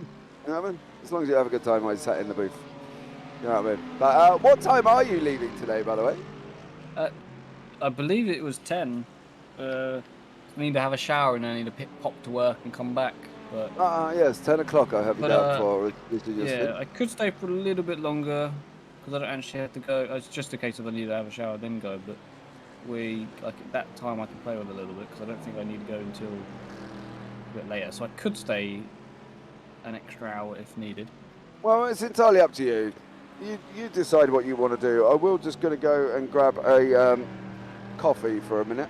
know what I mean? As long as you have a good time while you sat in the booth. You know what I mean? But what time are you leaving today, by the way? I believe it was 10. I need to have a shower and I need to pop to work and come back. But Yes, 10 o'clock I have you down for. yeah, I could stay for a little bit longer because I don't actually have to go. It's just a case of I need to have a shower then go. But at that time I can play with a little bit because I don't think I need to go until a bit later. So I could stay an extra hour if needed. Well, it's entirely up to you. You decide what you want to do. I will just going to go and grab a coffee for a minute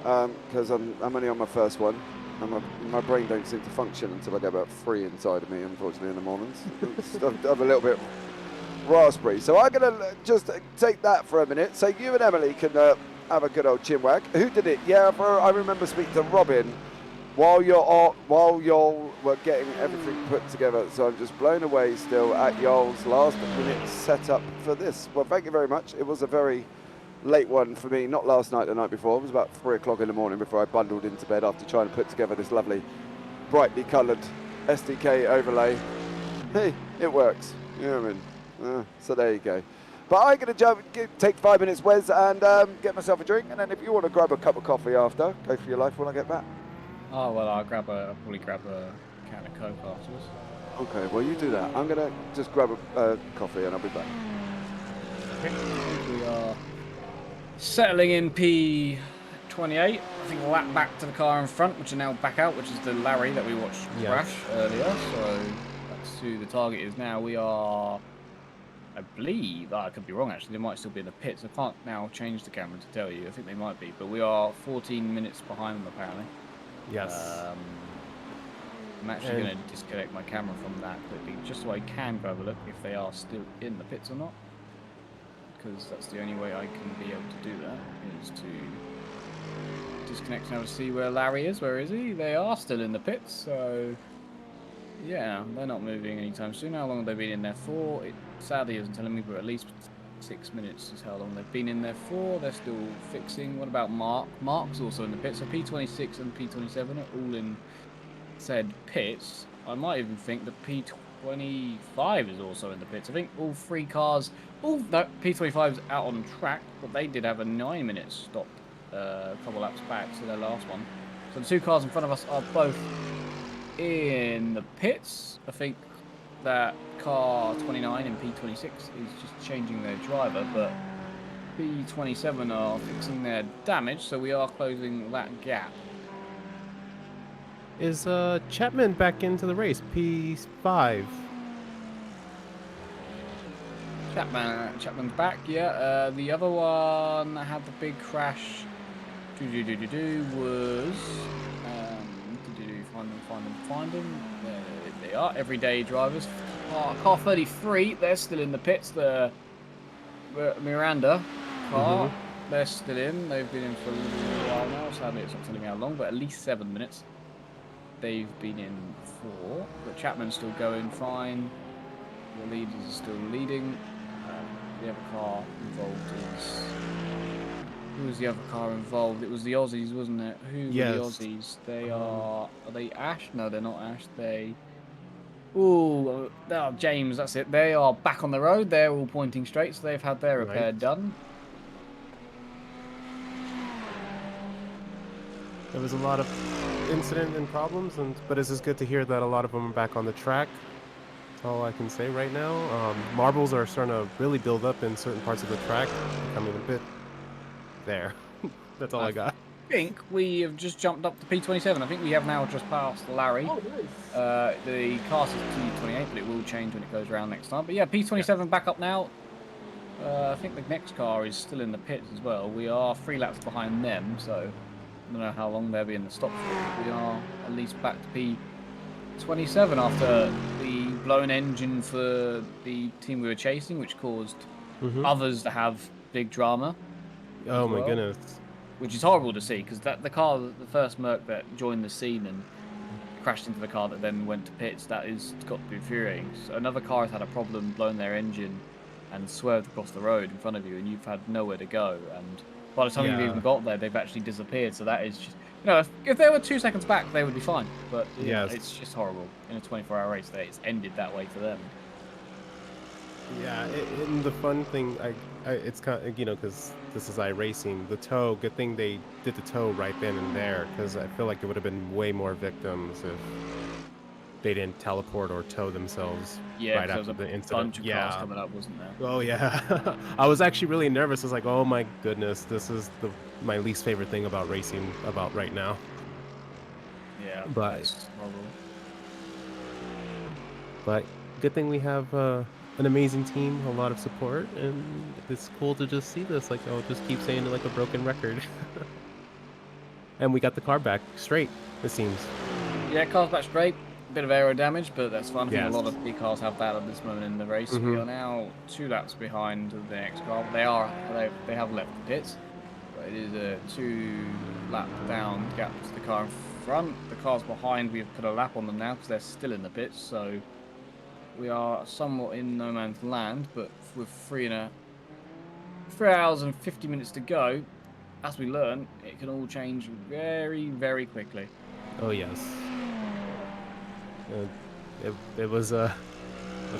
because I'm only on my first one. And my brain don't seem to function until I get about 3 inside of me, unfortunately, in the mornings. I'm a little bit raspberry. So I'm going to just take that for a minute. So you and Emily can have a good old chinwag. Who did it? Yeah, I remember speaking to Robin while y'all were getting everything put together. So I'm just blown away still at y'all's last minute setup for this. Well, thank you very much. It was a very late one for me, not last night, the night before. It was about 3 o'clock in the morning before I bundled into bed after trying to put together this lovely, brightly coloured SDK overlay. Hey, it works. You know what I mean? So there you go. But I'm going to take 5 minutes, Wes, and get myself a drink. And then if you want to grab a cup of coffee after, go for your life when I get back. Oh, well, I'll probably grab a can of Coke afterwards. Okay, well, you do that. I'm going to just grab a coffee and I'll be back. We are settling in P28. I think a lap back to the car in front, which are now back out, which is the Larry that we watched crash earlier. So that's who the target is now. We are, I believe, I could be wrong actually, they might still be in the pits. I can't now change the camera to tell you. I think they might be, but we are 14 minutes behind them apparently. Yes. I'm actually going to disconnect my camera from that quickly, just so I can grab a look if they are still in the pits or not. Because that's the only way I can be able to do that, is to disconnecting over to see where Larry is. Where is he? They are still in the pits, so yeah, they're not moving anytime soon. How long have they been in there for? It sadly isn't telling me, but at least 6 minutes is how long they've been in there for. They're still fixing. What about Mark? Mark's also in the pits. So P26 and P27 are all in said pits. I might even think that P25 is also in the pits. I think all three cars. No, P25 is out on track, but they did have a 9-minute stop a couple laps back to their last one. So the two cars in front of us are both in the pits. I think that car 29 and P26 is just changing their driver, but P27 are fixing their damage, so we are closing that gap. Is Chapman back into the race? P5. Chapman's back, yeah. The other one that had the big crash was find them. There they are, everyday drivers. Car 33, they're still in the pits. The Miranda car, they're still in. They've been in for a little while now. Sadly, it's not telling me how long, but at least 7 minutes. They've been in for, but Chapman's still going fine. The leaders are still leading. The other car involved is... Who was the other car involved? It was the Aussies, wasn't it? Who were the Aussies? They are they Ash? No, they're not Ash. They... Ooh, oh, James, that's it. They are back on the road. They're all pointing straight, so they've had their repair done. There was a lot of incident and problems, but it's just good to hear that a lot of them are back on the track. That's all I can say right now. Marbles are starting to really build up in certain parts of the track, becoming a bit there. That's all I got. I think we have just jumped up to P27. I think we have now just passed Larry. Oh, nice. The car says P28, but it will change when it goes around next time. But yeah, P27 back up now. I think the next car is still in the pits as well. We are 3 laps behind them, so I don't know how long they'll be in the stop for. But we are at least back to P27 after the blown engine for the team we were chasing, which caused others to have big drama. Oh my goodness. Which is horrible to see, because the car, the first Merc that joined the scene and crashed into the car that then went to pits, that is got to be infuriating. So another car has had a problem, blown their engine, and swerved across the road in front of you, and you've had nowhere to go. And by the time you've even got there, they've actually disappeared. So that is just, you know, if they were 2 seconds back, they would be fine. But it's just horrible. In a 24-hour race, it's ended that way for them. Yeah, and the fun thing, it's kind of, you know, because this is iRacing, the tow, good thing they did the tow right then and there, because I feel like there would have been way more victims if they didn't teleport or tow themselves right after the incident. Bunch of cars coming up, wasn't there? Oh yeah. I was actually really nervous. I was like, oh my goodness, this is my least favorite thing about racing about right now. Yeah, but horrible. But good thing we have an amazing team, a lot of support, and it's cool to just see this. Like, I'll just keep saying it like a broken record. And we got the car back straight, it seems. Yeah, car's back straight. Bit of aero damage, but that's fine. I think a lot of big cars have that at this moment in the race. We are now 2 laps behind the next car. They have left the pits, but it is a 2-lap down gap to the car in front. The cars behind, we've put a lap on them now because they're still in the pits. So we are somewhat in no man's land, but with 3 hours and 50 minutes to go, as we learn, it can all change very, very quickly. Oh yes. It was a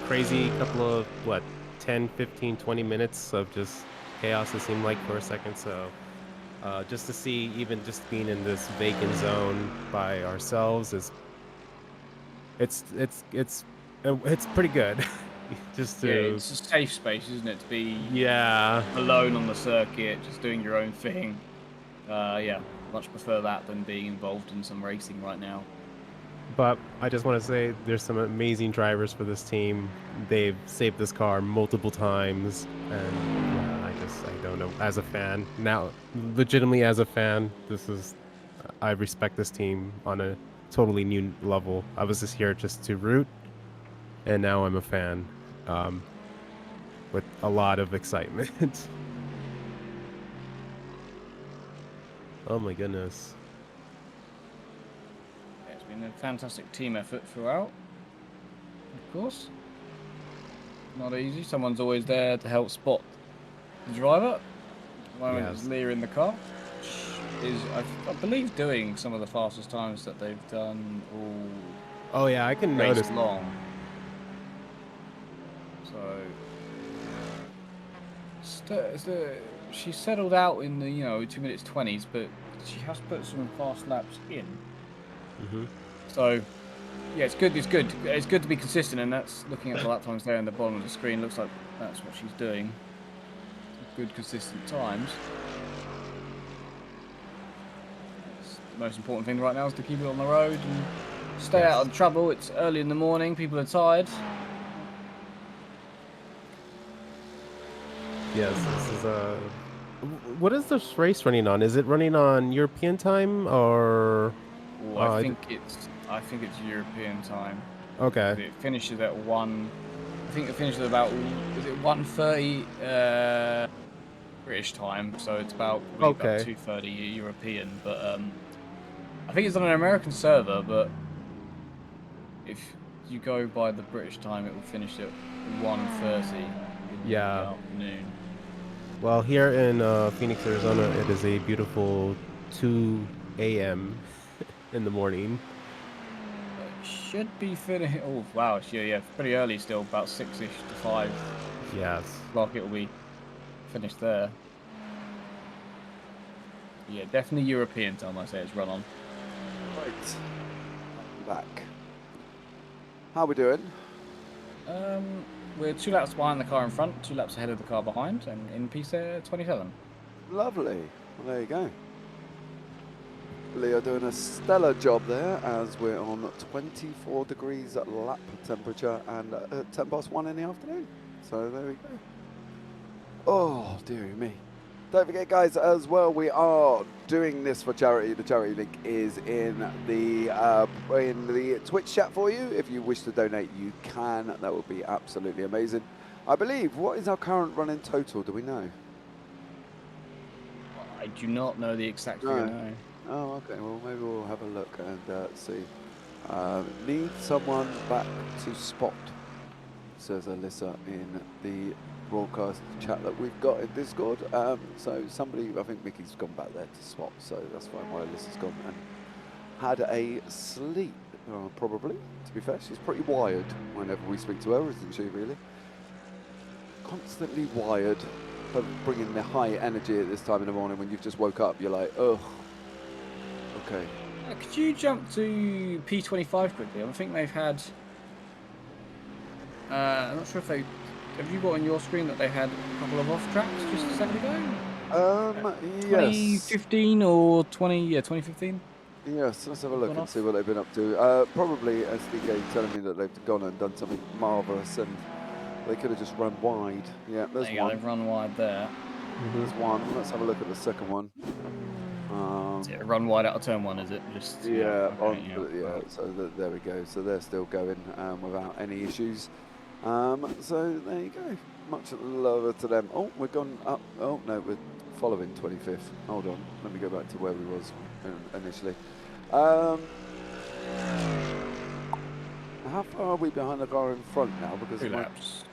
crazy couple of 10, 15, 20 minutes of just chaos, it seemed like, for a second. So just to see, even just being in this vacant zone by ourselves, it's pretty good. Just to, it's a safe space, isn't it, to be alone on the circuit, just doing your own thing. Much prefer that than being involved in some racing right now. But I just want to say there's some amazing drivers for this team. They've saved this car multiple times, and I don't know. As a fan, now legitimately as a fan, I respect this team on a totally new level. I was just here just to root, and now I'm a fan with a lot of excitement. Oh my goodness. Yeah, it's been a fantastic team effort throughout. Of course. Not easy. Someone's always there to help spot the driver. At the moment, it's Yes. Leah in the car. Is I believe doing some of the fastest times that they've done all Oh yeah, I can race notice. long. So she settled out in the 2 minutes 20s, but she has put some fast laps in. Hmm. So yeah, it's good. It's good. It's good to be consistent, and that's looking at the lap times there in the bottom of the screen. Looks like that's what she's doing. Good consistent times. The most important thing right now is to keep it on the road and stay out of trouble. It's early in the morning, people are tired. Yes, this is what is this race running on? Is it running on European time or? Oh, I think it's European time. Okay. It finishes at 1. I think it finishes at about, is it 1:30 British time? So it's about probably about Okay. 2:30 European. But I think it's on an American server. But if you go by the British time, it will finish at 1:30 in the afternoon. Well, here in Phoenix, Arizona, it is a beautiful 2 a.m. in the morning. Should be finishing. Oh wow, yeah, pretty early still. About 6ish to 5. Yes. Like it will be finished there. Yeah, definitely European time. I say it's run on. Right. Back. How we doing? We're 2 laps behind the car in front, 2 laps ahead of the car behind, and in P27. Lovely. Well, there you go. Leo doing a stellar job there as we're on 24 degrees at lap temperature and 10 past 1 in the afternoon. So there we go. Oh, dearie me. Don't forget, guys, as well, we are doing this for charity. The charity link is in the Twitch chat for you. If you wish to donate, you can. That would be absolutely amazing. I believe, what is our current running total? Do we know? I do not know the exact figure. No. Oh, okay. Well, maybe we'll have a look and see. Need someone back to spot, says Alyssa in the broadcast chat that we've got in Discord. So somebody, I think Mickey's gone back there to spot, so that's fine why Alyssa's gone and had a sleep, probably. To be fair, she's pretty wired whenever we speak to her, isn't she, really? Constantly wired, but bringing the high energy at this time in the morning when you've just woke up, you're like, oh, okay. Could you jump to P25 quickly? I think they've had... I'm not sure if they... Have you got on your screen that they had a couple of off tracks just a second ago? Yes. 2015 or 2015? Yes, let's have a look and see what they've been up to. Probably SDK telling me that they've gone and done something marvellous and they could have just run wide. Yeah, there's one. They've run wide there. There's one. Let's have a look at the second one. Yeah, run wide out of turn 1, is it? Just yeah, okay, so there we go. So they're still going without any issues. So there you go. Much lower to them. Oh, we've gone up. Oh no, we're following 25th. Hold on, let me go back to where we was initially. How far are we behind the car in front now? Because 2 laps.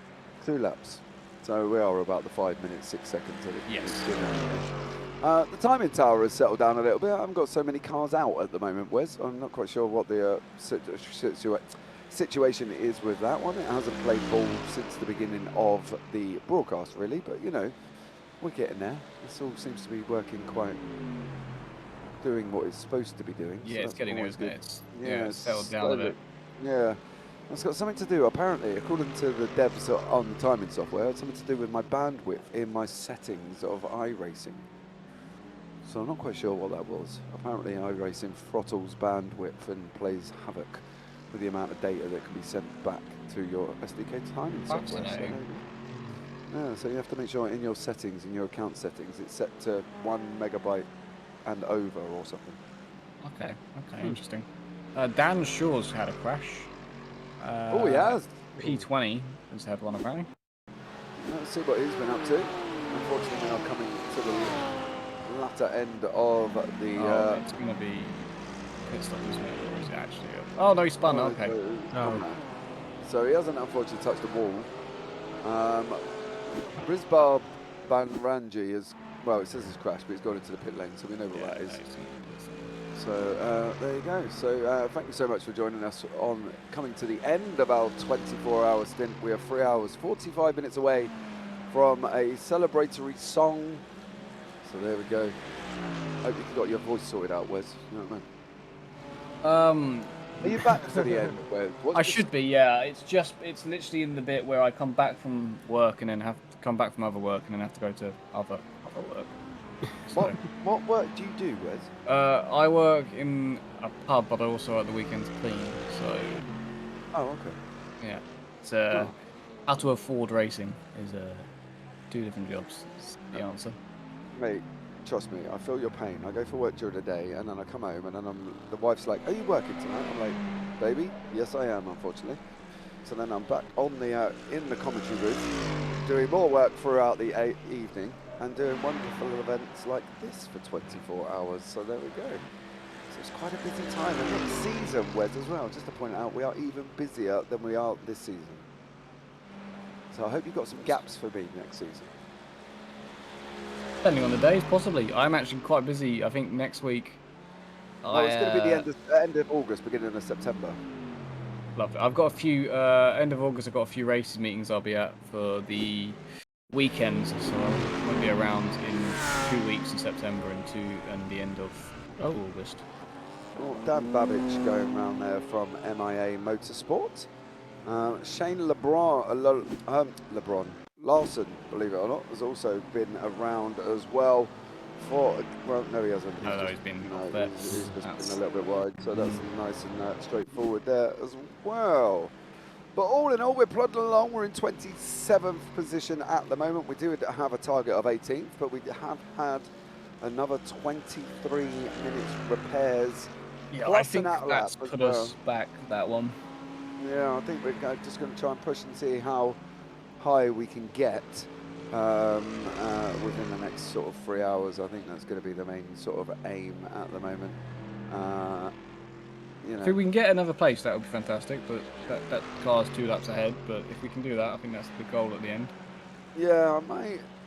2 laps. So we are about the 5 minutes 6 seconds. Yes. The timing tower has settled down a little bit. I haven't got so many cars out at the moment, Wes. I'm not quite sure what the situation is with that one. It hasn't played ball since the beginning of the broadcast, really. But, you know, we're getting there. This all seems to be working quite... doing what it's supposed to be doing. Yeah, so it's getting there, isn't it? It's settled down slowly. a bit. Yeah. It's got something to do, apparently, according to the devs on the timing software, it's something to do with my bandwidth in my settings of iRacing. So I'm not quite sure what that was. Apparently iRacing throttles bandwidth and plays havoc with the amount of data that can be sent back to your SDK timing software. So, yeah, so you have to make sure in your settings, in your account settings, it's set to 1 megabyte and over or something. Okay, interesting. Dan Shaw's had a crash. Oh, he has? P20 has had one apparently. Let's see what he's been up to. Unfortunately, now coming to the latter end of the. It's going to be pit stop, isn't it? Or is it actually? Oh no, he spun. Okay. So he hasn't unfortunately touched the wall. Brisbar Banranji is, well, it says he's crashed, but he's gone into the pit lane, so we know what that is. So there you go. So thank you so much for joining us on coming to the end of our 24-hour stint. We are 3 hours, 45 minutes away from a celebratory song. So there we go. Hope you got your voice sorted out, Wes. You know what I mean? Are you back to the end, Wes? I should be, yeah. It's literally in the bit where I come back from work and then have to come back from other work and then have to go to other work. So, what work do you do, Wes? I work in a pub, but I also at the weekends clean. So. Oh, okay. Yeah. It's how to afford racing is 2 different jobs. Is the answer. Mate, trust me, I feel your pain. I go for work during the day, and then I come home, and then the wife's like, "Are you working tonight?" I'm like, "Baby, yes I am, unfortunately." So then I'm back on the in the commentary booth, doing more work throughout the evening, and doing wonderful events like this for 24 hours. So there we go. So it's quite a busy time, and next season, Wes, as well. Just to point out, we are even busier than we are this season. So I hope you've got some gaps for me next season. Depending on the days, possibly. I'm actually quite busy. I think next week. Well, it's going to be the end of August, beginning of September. Lovely. I've got a few. End of August, I've got a few races meetings I'll be at for the weekends, so I won't be around in 2 weeks in September and the end of August. Well, Dan Babbage going around there from MIA Motorsport. Shane LeBron Larson, believe it or not, has also been around as well. Well, no, he hasn't. No, he's been off there. He's just been a little bit wide, so that's nice and straightforward there as well. But all in all, we're plodding along. We're in 27th position at the moment. We do have a target of 18th, but we have had another 23 minutes repairs. Yeah, I think that's put us back, that one. Yeah, I think we're just going to try and push and see how high we can get within the next sort of 3 hours. I think that's going to be the main sort of aim at the moment. You know. If we can get another place, that would be fantastic, but that car's 2 laps ahead. But if we can do that, I think that's the goal at the end. Yeah,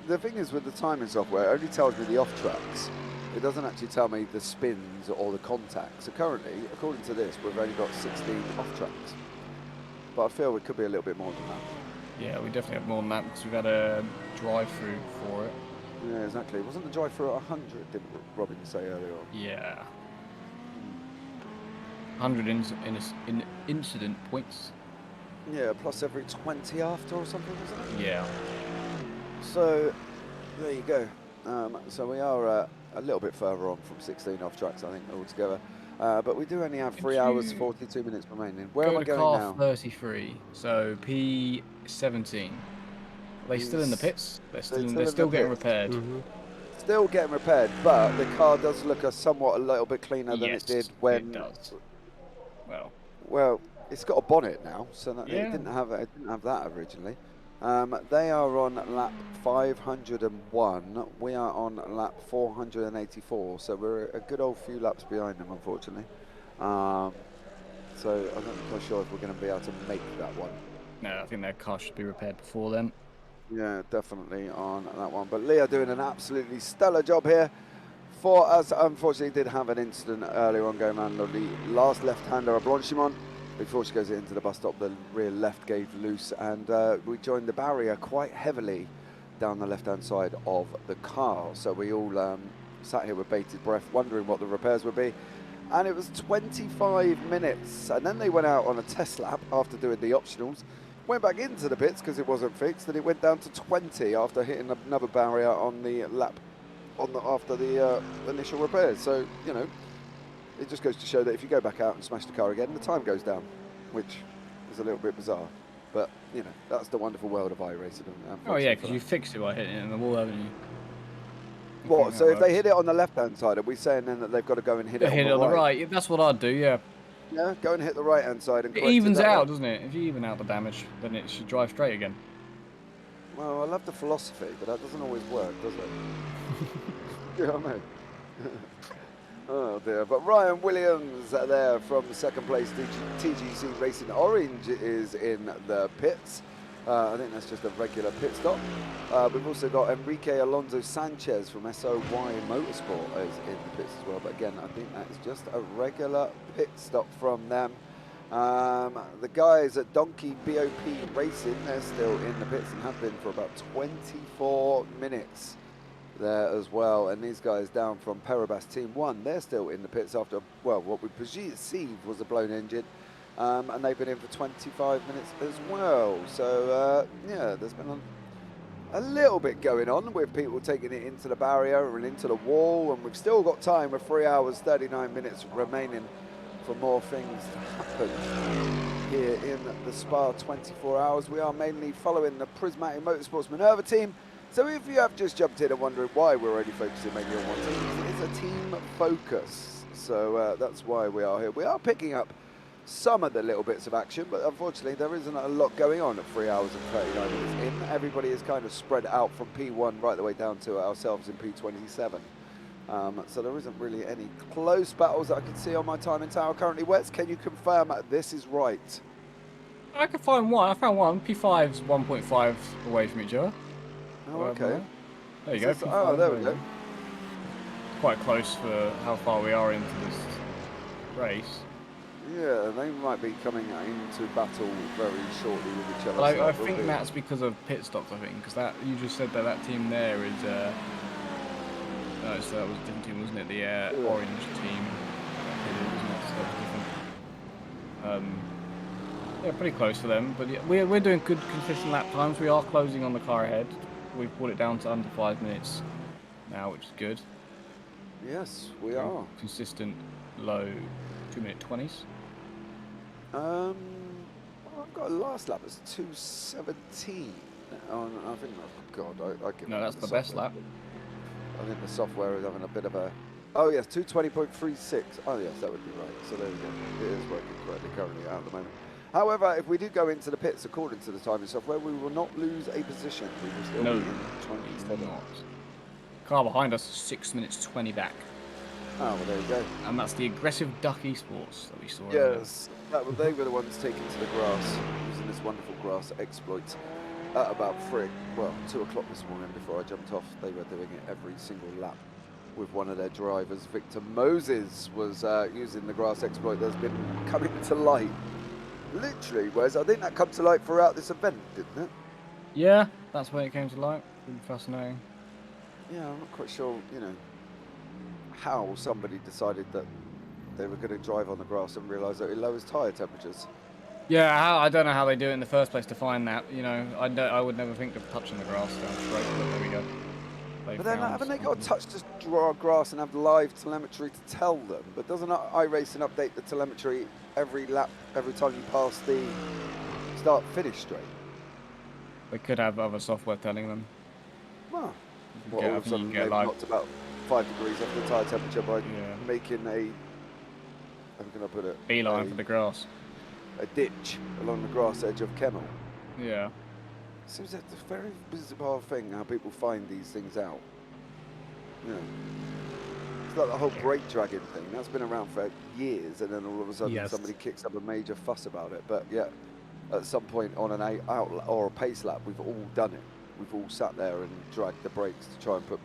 the thing is with the timing software, it only tells me the off tracks. It doesn't actually tell me the spins or the contacts. So currently, according to this, we've only got 16 off tracks. But I feel it could be a little bit more than that. Yeah, we definitely have more than that because we've had a drive-through for it. Yeah, exactly. Wasn't the drive-through at 100, didn't Robin say earlier on? Yeah. 100 incident points. Yeah, plus every 20 after or something, isn't it? Yeah. So, there you go. So we are a little bit further on from 16 off tracks, I think, altogether. But we do only have 3 hours, 42 minutes remaining. Where am I going now? 33, so P17. Are they still in the pits? They're still getting repaired. Mm-hmm. Still getting repaired, but the car does look a little bit cleaner than it did when. It does. Well, it's got a bonnet now, so that it didn't have that originally. They are on lap 501. We are on lap 484, so we're a good old few laps behind them, unfortunately. So I'm not quite sure if we're going to be able to make that one. No, I think their car should be repaired before then. Yeah, definitely on that one. But Leah doing an absolutely stellar job here for us. Unfortunately, did have an incident earlier on going around the last left-hander of Blanchimont. Before she goes into the bus stop, the rear left gave loose, and we joined the barrier quite heavily down the left-hand side of the car. So we all sat here with bated breath, wondering what the repairs would be. And it was 25 minutes, and then they went out on a test lap after doing the optionals, went back into the pits because it wasn't fixed, and it went down to 20 after hitting another barrier on the lap after the initial repairs. So, you know, it just goes to show that if you go back out and smash the car again, the time goes down, which is a little bit bizarre. But, you know, that's the wonderful world of iRacing. Oh, yeah, because you fixed it by hitting it in the wall, haven't you? What? So if they hit it on the left-hand side, are we saying then that they've got to go and hit it on the right? Yeah, that's what I'd do, yeah. Yeah, go and hit the right-hand side. And it evens out, doesn't it? If you even out the damage, then it should drive straight again. Well, I love the philosophy, but that doesn't always work, does it? Yeah, mate. Oh dear, but Ryan Williams there from second place. TGC Racing Orange is in the pits. I think that's just a regular pit stop. We've also got Enrique Alonso Sanchez from SOY Motorsport is in the pits as well. But again, I think that is just a regular pit stop from them. The guys at Donkey BOP Racing, they're still in the pits and have been for about 24 minutes there as well. And these guys down from Peribas Team 1, they're still in the pits after, well, what we perceived was a blown engine. And they've been in for 25 minutes as well. So, yeah, there's been a little bit going on with people taking it into the barrier and into the wall. And we've still got time with 3 hours, 39 minutes remaining for more things to happen here in the Spa 24 hours. We are mainly following the Prismatic Motorsports Minerva team. So if you have just jumped in and wondering why we're only focusing mainly on one team, it's a team focus. So that's why we are here. We are picking up some of the little bits of action, but unfortunately there isn't a lot going on at 3 hours and 39 minutes in. Everybody is kind of spread out from P1 right the way down to ourselves in P27. So there isn't really any close battles that I can see on my timing tower currently. Wes, can you confirm this is right? I can find one. I found one. P5's 1.5 away from each other. Oh, okay. There you go. Oh, there we go. Quite close for how far we are into this race. Yeah, they might be coming into battle very shortly with each other. But so I think that's because of pit stops. I think because that you just said that team there is. No, so that was a different team, wasn't it? The orange team. Wasn't it? So that was different. Yeah, pretty close for them. But yeah, we're doing good, consistent lap times. We are closing on the car ahead. We've brought it down to under 5 minutes now, which is good. Yes, we are. Consistent, low 2-minute 20s. Well, I've got a last lap. It's 2:17. I think. Oh God, I give. No, that's the best lap. I think the software is having a bit of a. Oh yes, 2:20.36. Oh yes, that would be right. So there we go. It is working correctly currently at the moment. However, if we do go into the pits according to the timing software, we will not lose a position. We will still be in 27. Car behind us, 6 minutes 20 back. Oh, well, there you go. And that's the aggressive Duck Esports that we saw. Yes, they were the ones taking to the grass, using this wonderful grass exploit. At about 2 o'clock this morning before I jumped off, they were doing it every single lap with one of their drivers. Victor Moses was using the grass exploit that's been coming to light. Literally, Wes, I think that come to light throughout this event, didn't it? Yeah, that's when it came to light. Really fascinating. Yeah, I'm not quite sure, how somebody decided that they were going to drive on the grass and realise that it lowers tyre temperatures. Yeah, I don't know how they do it in the first place to find that. I would never think of touching the grass down straight, but there we go. But then haven't they got to touch the grass and have live telemetry to tell them? But doesn't iRacing update the telemetry every lap, every time you pass the start-finish straight? They could have other software telling them. Well, all of a sudden they've knocked about 5 degrees off the tyre temperature by making a, how can I put it? Beeline for the grass. A ditch along the grass edge of Kennel. Yeah. Seems that's a very bizarre thing how people find these things out. It's like the whole brake dragging thing. That's been around for years, and then all of a sudden somebody kicks up a major fuss about it. But yeah, at some point on an out or a pace lap, we've all done it. We've all sat there and dragged the brakes to try and put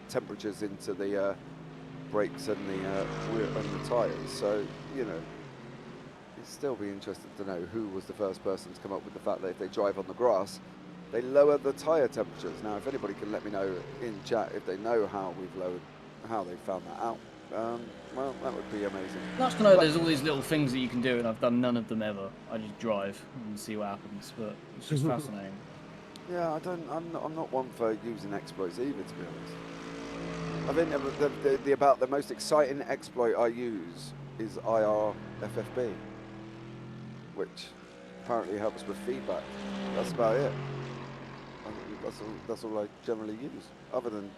temperatures into the brakes and the tyres. So it'd still be interesting to know who was the first person to come up with the fact that if they drive on the grass, they lower the tyre temperatures. Now, if anybody can let me know in chat if they know how they found that out, well, that would be amazing. Nice to know there's all these little things that you can do, and I've done none of them ever. I just drive and see what happens, but it's just fascinating. Yeah, I'm not one for using exploits either, to be honest. I think the most exciting exploit I use is IRFFB, which apparently helps with feedback. That's about it. I think that's all I generally use, other than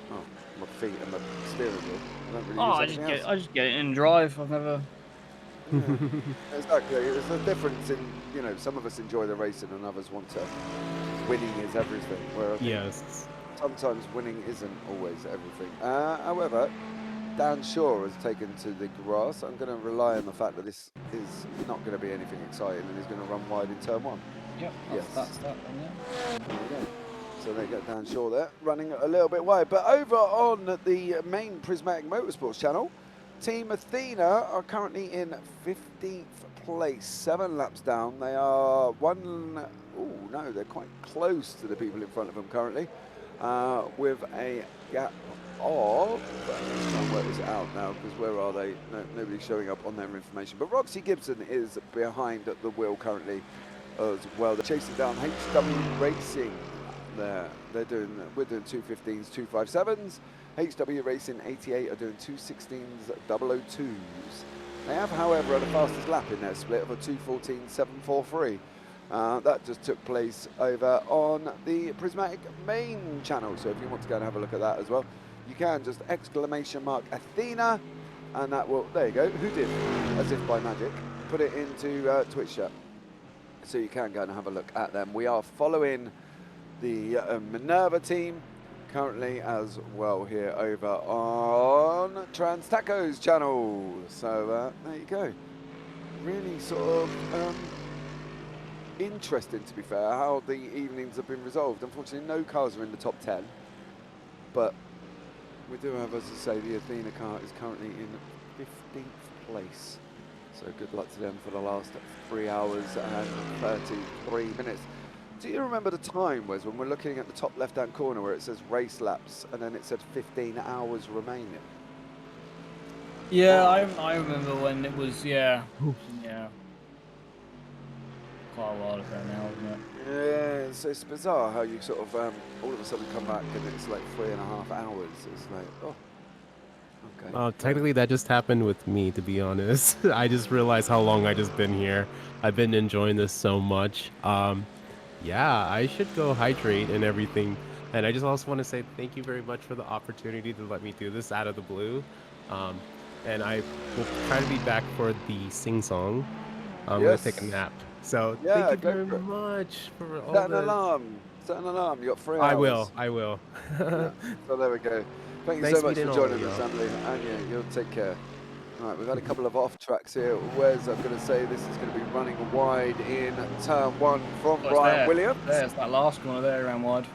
my feet and my steering wheel. I don't really use anything else. I just get it in drive. I've never. Yeah, exactly. There's a difference in some of us enjoy the racing and others want to. Winning is everything. Where I think sometimes winning isn't always everything. However, Dan Shaw has taken to the grass. I'm going to rely on the fact that this is not going to be anything exciting and he's going to run wide in turn 1. Yep, that's that one, yeah. There we go. So they get Dan Shaw there, running a little bit wide. But over on the main Prismatic Motorsports channel, Team Athena are currently in 15th place, 7 laps down. They are they're quite close to the people in front of them currently, with a gap of, let's try and work this out now, because where are they? No, nobody's showing up on their information. But Roxy Gibson is behind at the wheel currently as well. They're chasing down HW Racing. We're doing 215s, 257s. HW Racing 88 are doing 216s, 002s. They have, however, had the fastest lap in their split of a 214.743. That just took place over on the Prismatic main channel. So if you want to go and have a look at that as well, you can just !Athena, and that will, there you go, who did, as if by magic, put it into Twitch chat. So you can go and have a look at them. We are following the Minerva team currently as well here over on Trans Taco's channel. So there you go. Really sort of interesting, to be fair, how the evenings have been resolved. Unfortunately, no cars are in the top 10, but we do have, as I say, the Athena car is currently in 15th place. So good luck to them for the last 3 hours and 33 minutes. Do you remember the time, Wes, when we're looking at the top left-hand corner where it says race laps and then it said 15 hours remaining? Yeah, I remember when it was, yeah. Quite a while ago now, isn't it? Yeah, it's bizarre how you sort of all of a sudden come back and it's like 3.5 hours. It's like, oh, okay. Technically, that just happened with me, to be honest. I just realized how long I just been here. I've been enjoying this so much. Yeah, I should go hydrate and everything. And I just also want to say thank you very much for the opportunity to let me do this out of the blue. And I will try to be back for the sing-song. I'm going to take a nap. So yeah, thank you very much for all Set an alarm. Set an alarm. You got 3 hours. I will. Yeah. So there we go. Thank you so much for joining us, Emily. And yeah, you'll take care. All right, we've had a couple of off tracks here. Wes, I'm going to say this is going to be running wide in turn 1 from Brian Williams. There's that last corner there, around wide.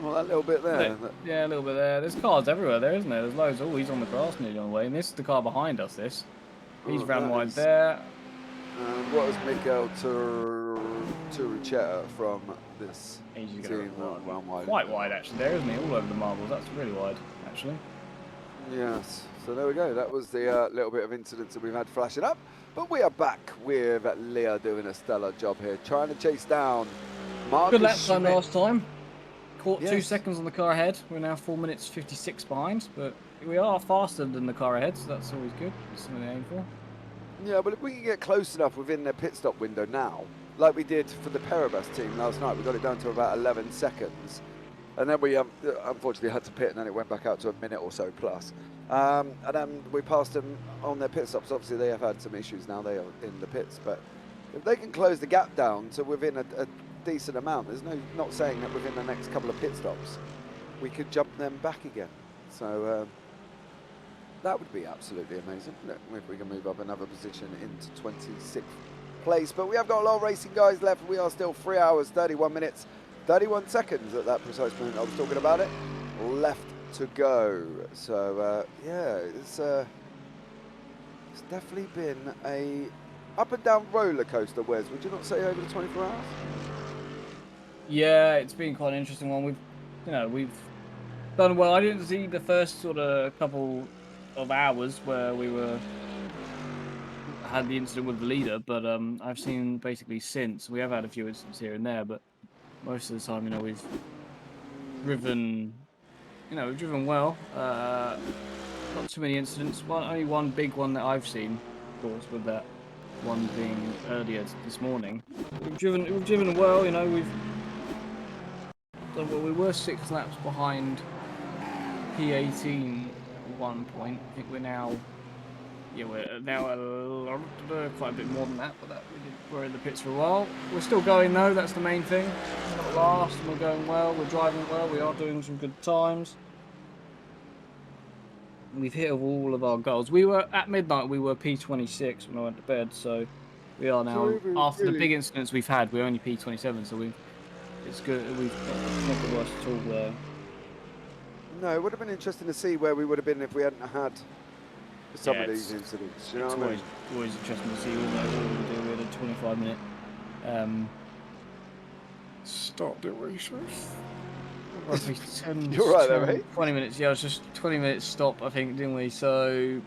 Well, that little bit there. Yeah, a little bit there. There's cars everywhere there, isn't there? There's loads. Oh, he's on the grass nearly on the way. And this is the car behind us, this. He's ran wide there. And what is Miguel Turrichetta from this team? Run wide. Quite wide, actually, there, isn't he? All over the marbles. That's really wide, actually. Yes. So there we go. That was the little bit of incidents that we've had flashing up. But we are back with Leah doing a stellar job here, trying to chase down Marcus Good lap time Schmidt. last time. Caught 2 Yes. seconds on the car ahead. We're now 4 minutes 56 behind, but we are faster than the car ahead, so that's always good. That's something to aim for. Yeah, but if we can get close enough within their pit stop window now, like we did for the Paribas team last night, we got it down to about 11 seconds. And then we unfortunately had to pit, and then it went back out to a minute or so plus. And then we passed them on their pit stops. Obviously, they have had some issues now. They are in the pits, but if they can close the gap down to within a decent amount, there's not saying that within the next couple of pit stops we could jump them back again. So that would be absolutely amazing. Look, if we can move up another position into 26th place. But we have got a lot of racing guys left. We are still 3 hours, 31 minutes, 31 seconds at that precise moment I was talking about it, left to go. So yeah, it's definitely been a up and down roller coaster. Wes, would you not say, over the 24 hours? Yeah, it's been quite an interesting one. We've done well. I didn't see the first sort of couple of hours where we had the incident with the leader, but I've seen basically since. We have had a few incidents here and there, but most of the time, we've driven well. Not too many incidents. Only one big one that I've seen, of course, with that one being earlier this morning. We've driven well. We were 6 laps behind P18 at one point. I think we're now Yeah, we're now quite a bit more than that, but we're in the pits for a while. We're still going though, that's the main thing. We're not last, and we're going well, we're driving well, we are doing some good times. We've hit all of our goals. We were, at midnight, we were P26 when I went to bed, so we are So now, we after the really, big incidents we've had, we're only P27, so it's good, we've not the worst at all there. no, it would have been interesting to see where we would have been if we hadn't had some Yeah, of these incidents. You know It's what I mean? always interesting to see what we do. We had a 25-minute stop, didn't we? Roughly 10, You're right there, 10, mate. 20 minutes. Yeah, it was just 20 minutes stop, I think, didn't we? So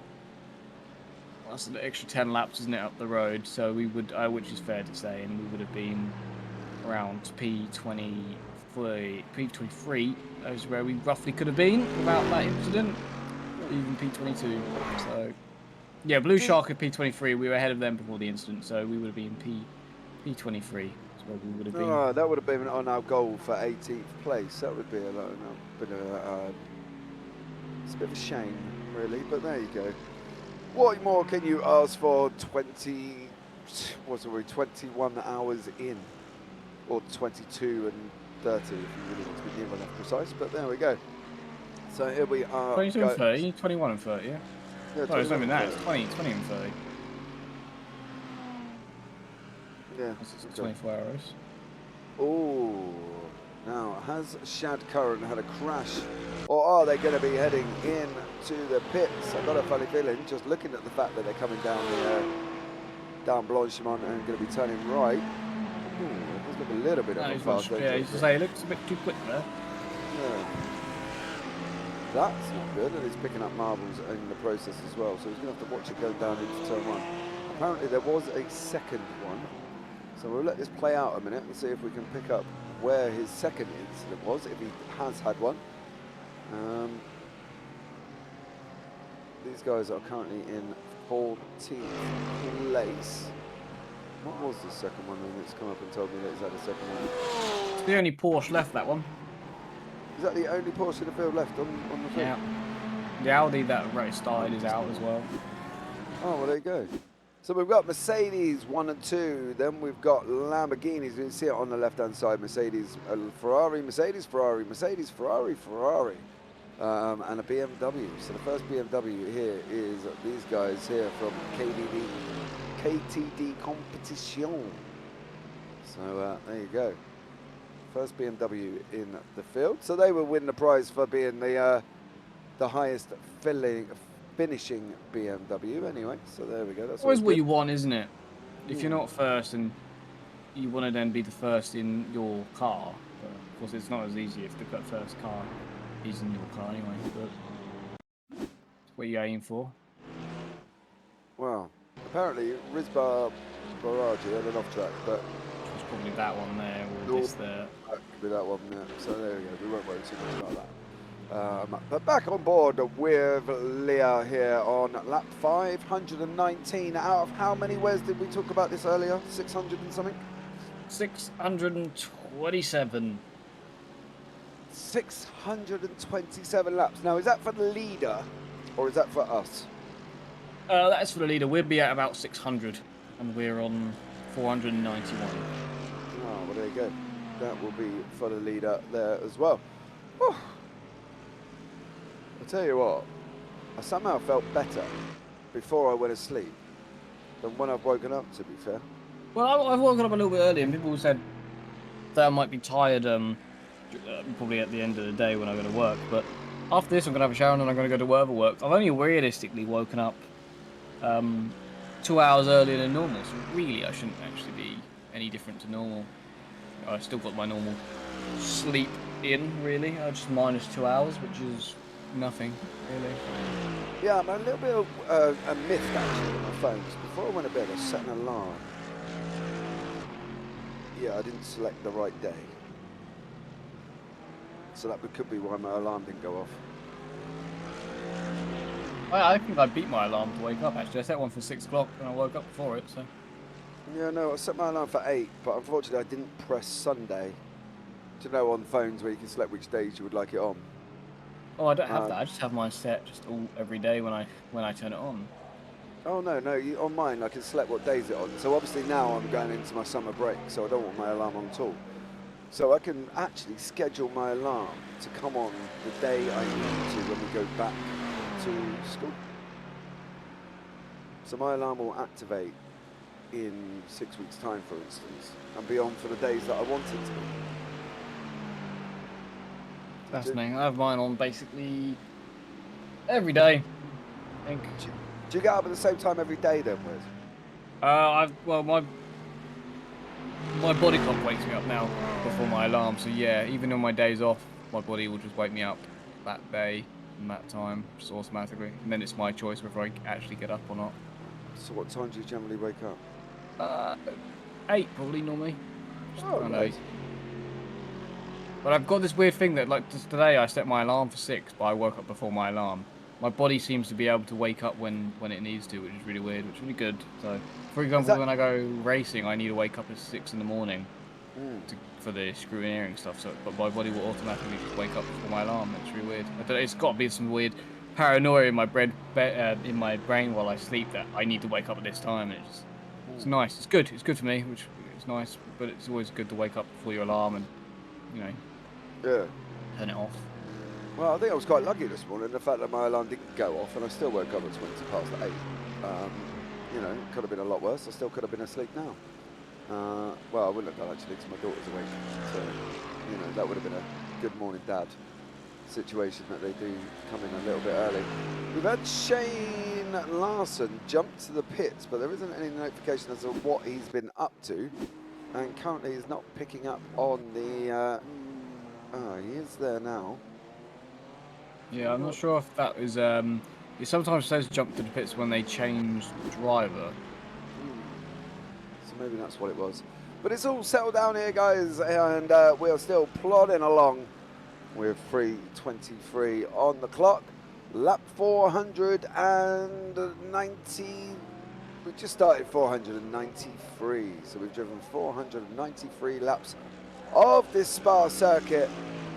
that's an extra 10 laps, isn't it, up the road? So we would, which is fair to say, and we would have been around P23. That was where we roughly could have been without that incident. Even P22. So yeah, Blue Shark at P23. We were ahead of them before the incident, so we would have been P23. That's where we would have been. Oh, that would have been on our goal for 18th place. That would be it's a bit of a shame, really, but there you go. What more can you ask for 21 hours in? Or 22 and 30 if you really want to be near enough precise, but there we go. So here we are. 22 and 30, 21 and 30, yeah? Yeah, No, it's not 21 even that, and it's 30. 20 and 30. Yeah. That's 24 hours. Oh, now has Shad Curran had a crash, or are they going to be heading into the pits? I've got a funny feeling, just looking at the fact that they're coming down down Blanchimont and going to be turning right. Ooh, it does look a little bit of a fast Yeah, exit. he's to say, it looks a bit too quick there. Yeah. That's not good, and he's picking up marbles in the process as well, so he's going to have to watch it go down into turn one. Apparently there was a second one, so we'll let this play out a minute and see if we can pick up where his second incident was, if he has had one. These guys are currently in 14th place. What was the second one then? It's come up and told me that he's had a second one. It's the only Porsche left, that one. Is that the only Porsche in the field left on the field? Yeah. The Audi that race started is out as well. Oh, well, there you go. So we've got Mercedes 1 and 2. Then we've got Lamborghinis. You can see it on the left-hand side. Mercedes, Ferrari, Mercedes, Ferrari, Mercedes, Ferrari, Ferrari. And a BMW. So the first BMW here is these guys here from KTD Competition. So there you go. First BMW in the field. So they will win the prize for being the highest finishing BMW anyway. So there we go. That's Always what good. you want, isn't it? If you're not first and you want to then be the first in your car, but of course it's not as easy if the first car is in your car anyway, but it's what you aim for. Well, apparently Rizbar Baraji had an off track, but It's probably that one there or this there. that could be that one there. So there we go. We won't worry too much about that. But back on board with Leah here on lap 519 out of how many? Where's did we talk about this earlier? 600 and something? 627. 627 laps. Now, is that for the leader or is that for us? That's for the leader. We'll be at about 600 and we're on 491. Oh, well, there you go. That will be for the leader there as well. Whew. I'll tell you what, I somehow felt better before I went to sleep than when I've woken up, to be fair. Well, I've woken up a little bit early and people said that I might be tired probably at the end of the day when I go to work, but after this I'm going to have a shower and then I'm going to go to work. I've only realistically woken up 2 hours earlier than normal, so really I shouldn't actually be any different to normal. I've still got my normal sleep in, really. I just minus 2 hours, which is nothing, really. Yeah, I'm a little bit of a myth actually on my phone. 'Cause before I went to bed, I set an alarm. Yeah, I didn't select the right day. So that could be why my alarm didn't go off. I think I beat my alarm to wake up, actually. I set one for 6 o'clock and I woke up before it, so... Yeah, no, I set my alarm for 8, but unfortunately I didn't press Sunday. Do you know on phones where you can select which days you would like it on? Oh, I don't have that. I just have mine set just every day when I turn it on. Oh no, on mine I can select what days it on. So obviously now I'm going into my summer break, so I don't want my alarm on at all. So I can actually schedule my alarm to come on the day I need to when we go back to school. So my alarm will activate in 6 weeks' time, for instance, and be on for the days that I want it to be. Fascinating. I have mine on basically every day, I think. Do you get up at the same time every day then, Wes? Well, my body clock wakes me up now before my alarm. So yeah, even on my days off, my body will just wake me up that day and that time, just automatically. And then it's my choice whether I actually get up or not. So what time do you generally wake up? 8 probably normally. Just Oh, around nice. 8. But I've got this weird thing that, like, just today I set my alarm for 6, but I woke up before my alarm. My body seems to be able to wake up when it needs to, which is really weird, which is really good. So, for example, when I go racing, I need to wake up at 6 in the morning for the scrutineering stuff. So, but my body will automatically just wake up before my alarm. It's really weird. I don't know, it's got to be some weird paranoia in my brain while I sleep that I need to wake up at this time. And it's nice. It's good. It's good for me, which is nice. But it's always good to wake up before your alarm and, you know, turn it off. Well, I think I was quite lucky this morning, the fact that my alarm didn't go off and I still woke up at 20 past 8. You know, it could have been a lot worse. I still could have been asleep now. Well, I wouldn't have done actually because my daughter's awake. So, you know, that would have been a good morning dad situation that they do come in a little bit early. We've had Shane Larson jump to the pits, but there isn't any notification as to what he's been up to. And currently he's not picking up on the... oh, he is there now. Yeah, I'm not sure if that is. It sometimes says jump to the pits when they change driver. So maybe that's what it was. But it's all settled down here, guys, and we're still plodding along with 3:23 on the clock. Lap 490. We just started 493, so we've driven 493 laps of this Spa circuit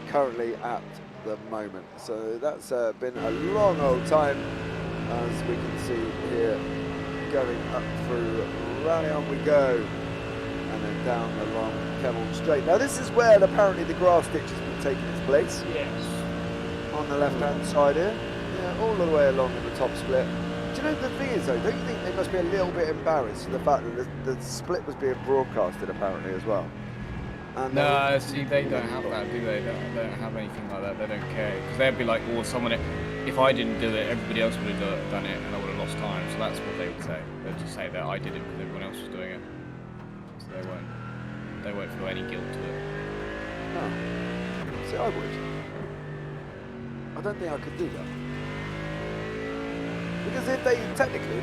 currently at the moment. So that's been a long old time, as we can see here, going up through Rally on we go, and then down the long Kemmel Straight. Now this is where apparently the grass ditch has been taking its place. Yes. On the left hand side here. Yeah, all the way along in the top split. Do you know the thing is though, don't you think they must be a little bit embarrassed for the fact that the split was being broadcasted apparently as well? And No, see, they don't have that, do they? They don't have anything like that. They don't care. Because they'd be like, oh, if I didn't do it, everybody else would have done it and I would have lost time. So that's what they would say. They'd just say that I did it because everyone else was doing it. So they won't feel any guilt to it. No. See, I would. I don't think I could do that. Because if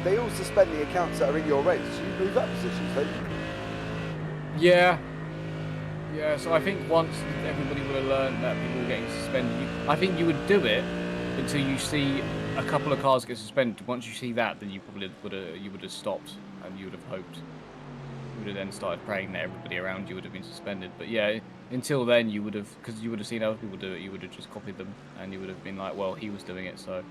they all suspend the accounts that are in your race, you move up positions, don't you? Yeah. Yeah, so I think once everybody would have learned that people were getting suspended, I think you would do it until you see a couple of cars get suspended. Once you see that, then you probably would have stopped, and you would have hoped. You would have then started praying that everybody around you would have been suspended. But yeah, until then you would have, because you would have seen other people do it, you would have just copied them, and you would have been like, well, he was doing it, so.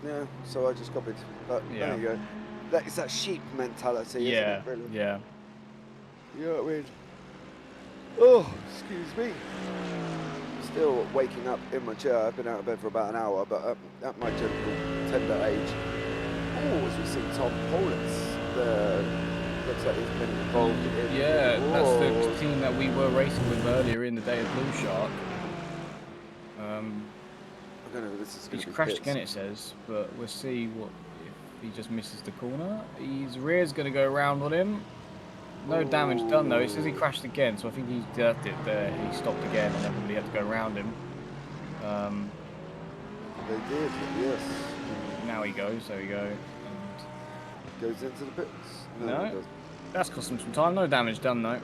Yeah, so I just copied. But Yeah. there you go. It's that sheep mentality, Yeah, isn't it, really? yeah. You know what I mean? Oh, excuse me. Still waking up in my chair. I've been out of bed for about an hour, but at my general tender age. Oh, as we see Tom Paulitz, looks like he's been involved in... Yeah, that's the team that we were racing with earlier in the day of Blue Shark. I don't know if this is going He's to be crashed pits. again, it says, but we'll see what if he just misses the corner. His rear's going to go around on him. No damage done though. It says he crashed again, so I think he dirted it there. He stopped again, and everybody had to go around him. They did, yes. Now he goes. There we go. Goes into the pits. No. It doesn't. That's cost him some time. No damage done though.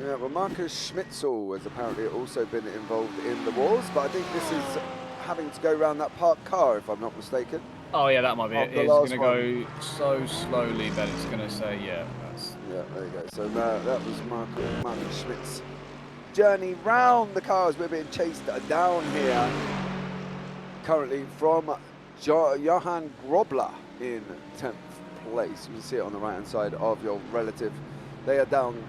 Yeah, well, Marcus Schmitzel has apparently also been involved in the wars, but I think this is having to go around that parked car, if I'm not mistaken. Oh yeah, that might be it. The It's last going to go so slowly that it's going to say, yeah, that's... Yeah, there you go. So that was Marcus Schmidt's journey round the cars. We're being chased down here currently from Johan Grobler in 10th place. You can see it on the right-hand side of your relative. They are down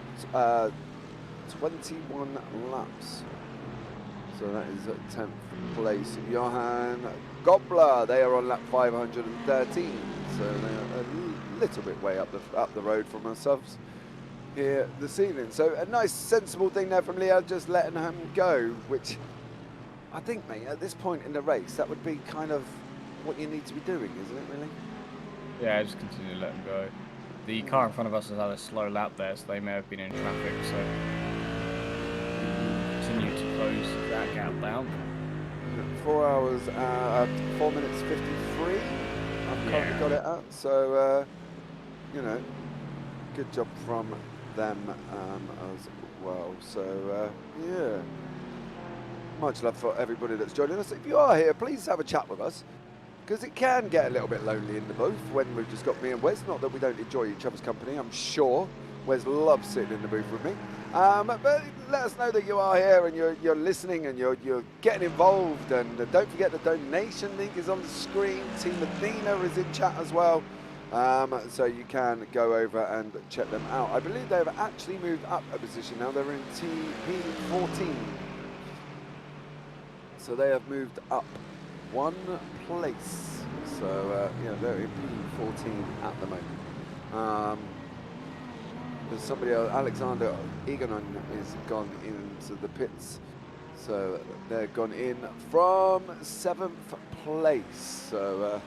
21 laps. So that is at 10th place. Johan Grobler, they are on lap 513. So they are a little bit way up the road from ourselves here this evening. So a nice sensible thing there from Leo, just letting him go, which I think, mate, at this point in the race, that would be kind of what you need to be doing, isn't it, really? Yeah, just continue to let them go. The car in front of us has had a slow lap there, so they may have been in traffic, so continue to close that gap down. 4 hours, 4 minutes 53, I've currently got it at, so, you know, good job from them as well. So, yeah, much love for everybody that's joining us. If you are here, please have a chat with us, because it can get a little bit lonely in the booth when we've just got me and Wes. Not that we don't enjoy each other's company, I'm sure. Wes loves sitting in the booth with me. But let us know that you are here and you're listening and you're getting involved. And don't forget the donation link is on the screen. Team Athena is in chat as well. So you can go over and check them out. I believe they've actually moved up a position now. They're in P14. So they have moved up 1 place. So, yeah, they're in P14 at the moment. There's somebody else, Alexander Eganon, is gone into the pits. So they're gone in from 7th place. So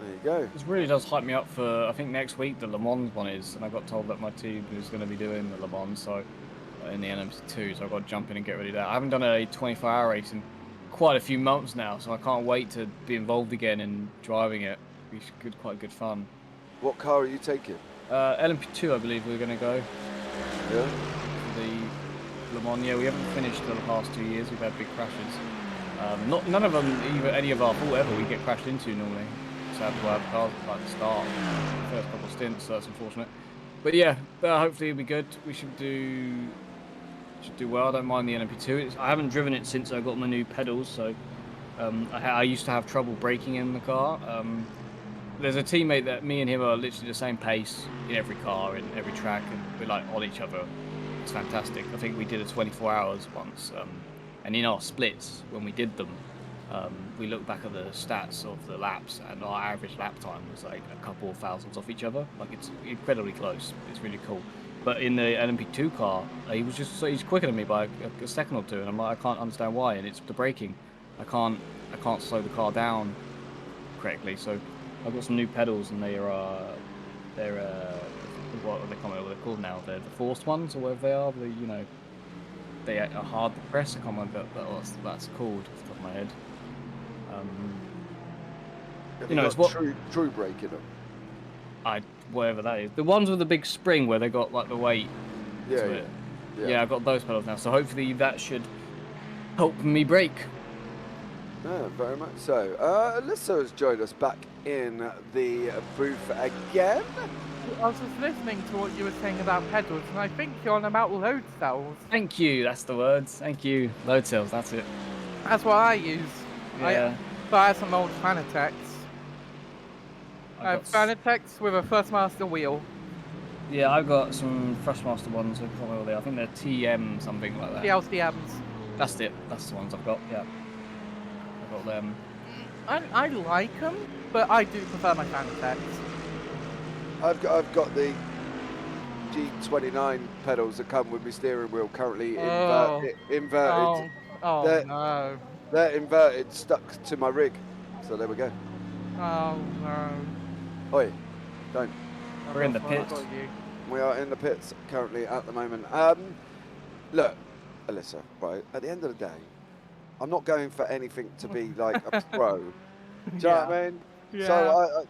there you go. This really does hype me up for, I think next week the Le Mans one is, and I got told that my team is going to be doing the Le Mans, so in the NMC2, so I've got to jump in and get ready there. I haven't done a 24-hour race in quite a few months now, so I can't wait to be involved again in driving it. It's quite good fun. What car are you taking? LMP2, I believe we're going to go. Yeah. The Le Mans, yeah, we haven't finished for the past 2 years. We've had big crashes. None of them, any of our fault ever, we get crashed into normally. So I have to have cars at the start, the first couple of stints, so that's unfortunate. But yeah, hopefully it'll be good. We should do well. I don't mind the LMP2. I haven't driven it since I got my new pedals, so I used to have trouble braking in the car. There's a teammate that me and him are literally the same pace in every car, in every track, and we're like on each other. It's fantastic. I think we did a 24 hours once, and in our splits, when we did them, we looked back at the stats of the laps, and our average lap time was like a couple of thousands off each other. Like, it's incredibly close. It's really cool. But in the LMP2 car, he's quicker than me by a second or two, and I'm like, I can't understand why. And it's the braking. I can't slow the car down correctly. So I've got some new pedals, and they're what they can't remember what they're called now. They're the forced ones, or whatever they are. They are hard to press. I can't remember what that's called off the top of my head. It's what true brake in them. Whatever that is. The ones with the big spring where they got like the weight. Yeah. Yeah, I've got those pedals now. So hopefully that should help me brake. Yeah, very much so. Alyssa has joined us back in the booth again. I was just listening to what you were saying about pedals, and I think you're on about load cells. Thank you, that's the words. Thank you. Load cells, that's it. That's what I use. Yeah. But I have some old Fanatec's. I have Fanatec's with a Thrustmaster wheel. Yeah, I've got some Thrustmaster ones. I can't remember what they are. I think they're TM something like that. TLCMs. That's it. That's the ones I've got. Yeah. I've got them. I like them, but I do prefer my Fanatec's. I've got the G29 pedals that come with my steering wheel currently inverted. No. They're inverted, stuck to my rig. So there we go. Oh no. Oi, don't. We're in the pits. We are in the pits currently at the moment. Look, Alyssa, right, at the end of the day, I'm not going for anything to be like a pro. Do you know what I mean? Yeah. So,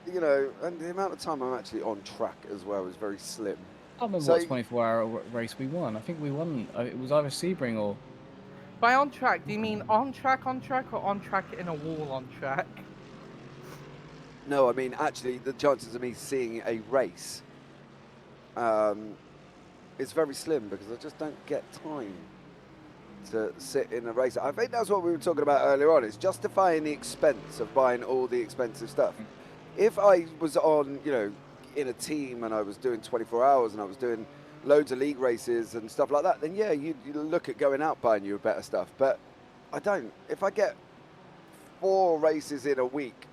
and the amount of time I'm actually on track as well is very slim. I can't remember what 24-hour race we won. I think we won. It was either Sebring or... By on track, do you mean on track, or on track in a wall on track? No, I mean, actually, the chances of me seeing a race is very slim because I just don't get time to sit in a race. I think that's what we were talking about earlier on. It's justifying the expense of buying all the expensive stuff. If I was on, you know, in a team and I was doing 24 hours and I was doing loads of league races and stuff like that, then yeah, you look at going out buying you better stuff. But I don't. If I get 4 races in a week,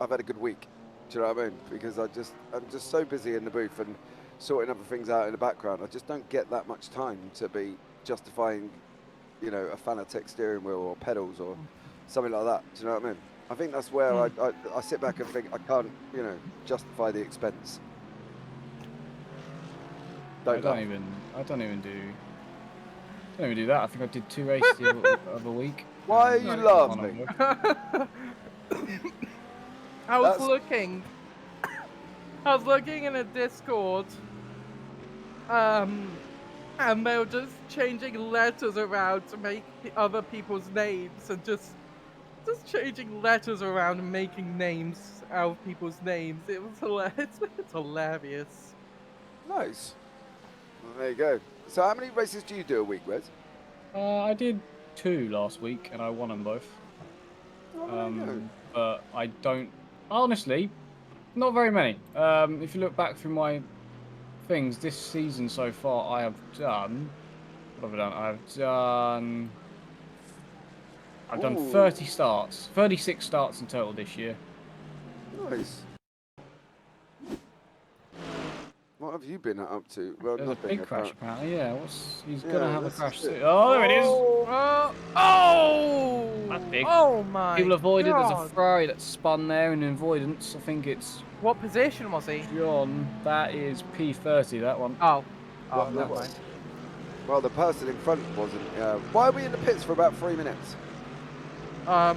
I've had a good week. Do you know what I mean? Because I'm just so busy in the booth and sorting other things out in the background. I just don't get that much time to be justifying, you know, a Fanatec steering wheel or pedals or something like that. Do you know what I mean? I think that's where I sit back and think I can't, you know, justify the expense. I don't even do that. I think I did 2 races the other week. Why are you laughing? I was looking in a Discord, and they were just changing letters around to make other people's names, and just changing letters around and making names out of people's names. It was hilarious. It's hilarious. Nice. Well, there you go. So how many races do you do a week, Wes? I did 2 last week, and I won them both. But I don't... Honestly, not very many. If you look back through my things this season so far, I have done... What have I done? I've done 30 starts. 36 starts in total this year. Nice. What have you been up to? Well, There's nothing. a big crash apparently, yeah. He's gonna Yeah, have a this crash is soon. it. Oh, there it is! Oh! That's big. Oh my People avoided. God. There's a Ferrari that spun there in avoidance. I think it's What position was he? John. That is P30, that one. Oh. Well, Never mind. Well, the person in front wasn't. Why are we in the pits for about 3 minutes? Still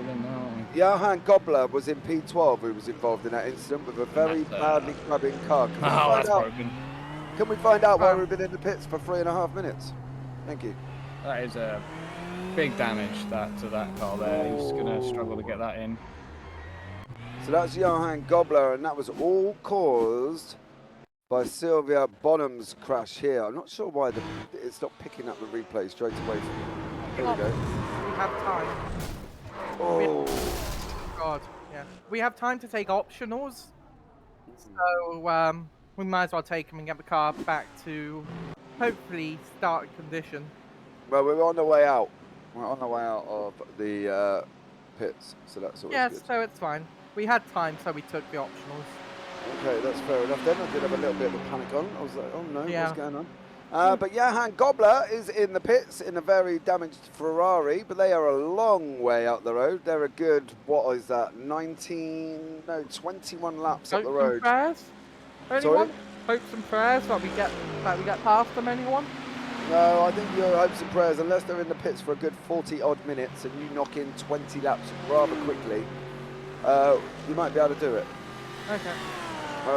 in there, aren't we? Johan Gobler was in P12 who was involved in that incident with a very badly crabbing car. Can we find out why we've been in the pits for 3.5 minutes? Thank you. That is a big damage to that car there. He's gonna struggle to get that in. So that's Johan Gobler, and that was all caused by Sylvia Bonham's crash here. I'm not sure why it's not picking up the replay straight away. Here we go. We have time. Oh. God, yeah. We have time to take optionals. So, we might as well take them and get the car back to, hopefully, start condition. Well, we're on the way out. We're on the way out of the pits, so that's always Yes, good. so it's fine. We had time, so we took the optionals. Okay, that's fair enough then. I did have a little bit of a panic on. I was like, oh no, Yeah. what's going on? But Johan Gobler is in the pits in a very damaged Ferrari, but they are a long way up the road. They're a good, what is that, 21 laps up the road. Prayers? Anyone? Hopes and prayers that we get past them, anyone? No, I think your hopes and prayers, unless they're in the pits for a good 40 odd minutes and you knock in 20 laps rather quickly, you might be able to do it. Okay.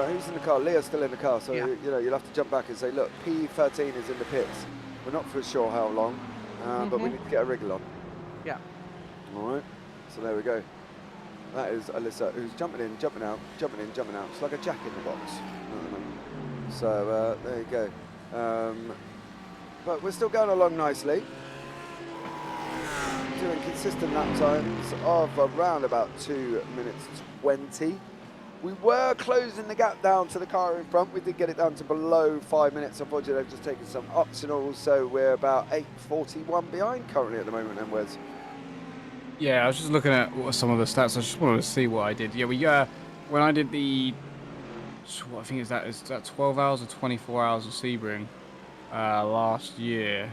Who's in the car? Leah's still in the car, so Yeah. you know you'll have to jump back and say, look, P13 is in the pits. We're not for sure how long, but we need to get a wriggle on. Yeah. All right. So there we go. That is Alyssa, who's jumping in, jumping out, jumping in, jumping out. It's like a jack in the box. You know what I mean? So there you go. But we're still going along nicely. Doing consistent lap times of around about 2 minutes 20. We were closing the gap down to the car in front. We did get it down to below 5 minutes. Unfortunately, they've just taken some optionals, so we're about 8:41 behind currently at the moment, then, Wes. Yeah, I was just looking at some of the stats. I just wanted to see what I did. Yeah, when I did the, what I think is that 12 hours or 24 hours of Sebring last year.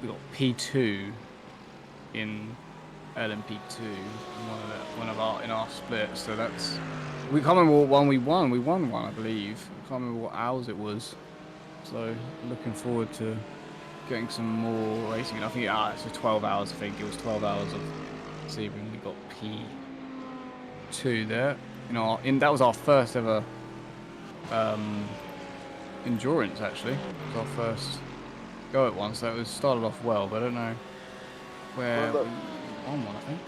We got P2 in LMP2 in our split. So that's, we can't remember what one we won. We won one, I believe. I can't remember what hours it was. So looking forward to getting some more racing. And I think it's 12 hours. I think it was 12 hours of Sebring. We got P2 there. That was our first ever endurance. Actually, it was our first go at one. So it started off well, but I don't know where we won one. I think.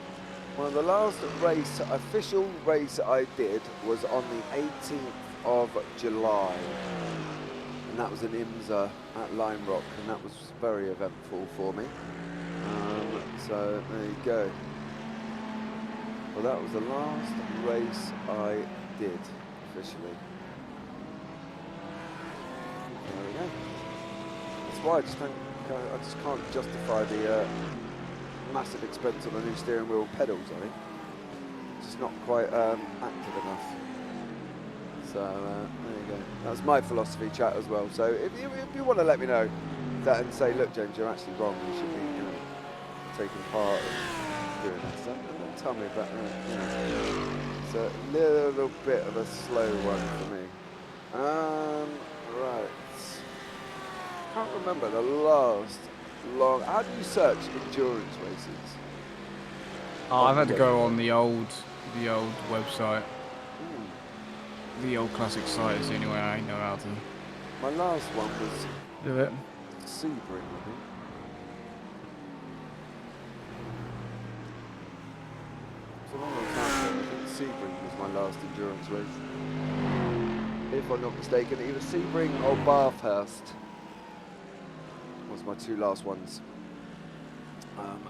Well, the last official race I did was on the 18th of July. and that was in IMSA at Lime Rock, and that was very eventful for me. So there you go. Well, that was the last race I did officially. There we go. That's why I just can't justify the massive expense on the new steering wheel pedals. I think it's just not quite active enough. So there you go. That's my philosophy, chat, as well. So if you want to let me know that and say, look, James, you're actually wrong. You should be, taking part in doing this. Don't tell me about that. It's a little bit of a slow one for me. Right. Can't remember the last long. How do you search endurance races? Oh, I've had to go on the old website. The old classic site is the only way I know how to My last one was do it. Sebring, I think. It's a long time ago. I think Sebring was my last endurance race. If I'm not mistaken, either Sebring or Bathurst was my two last ones.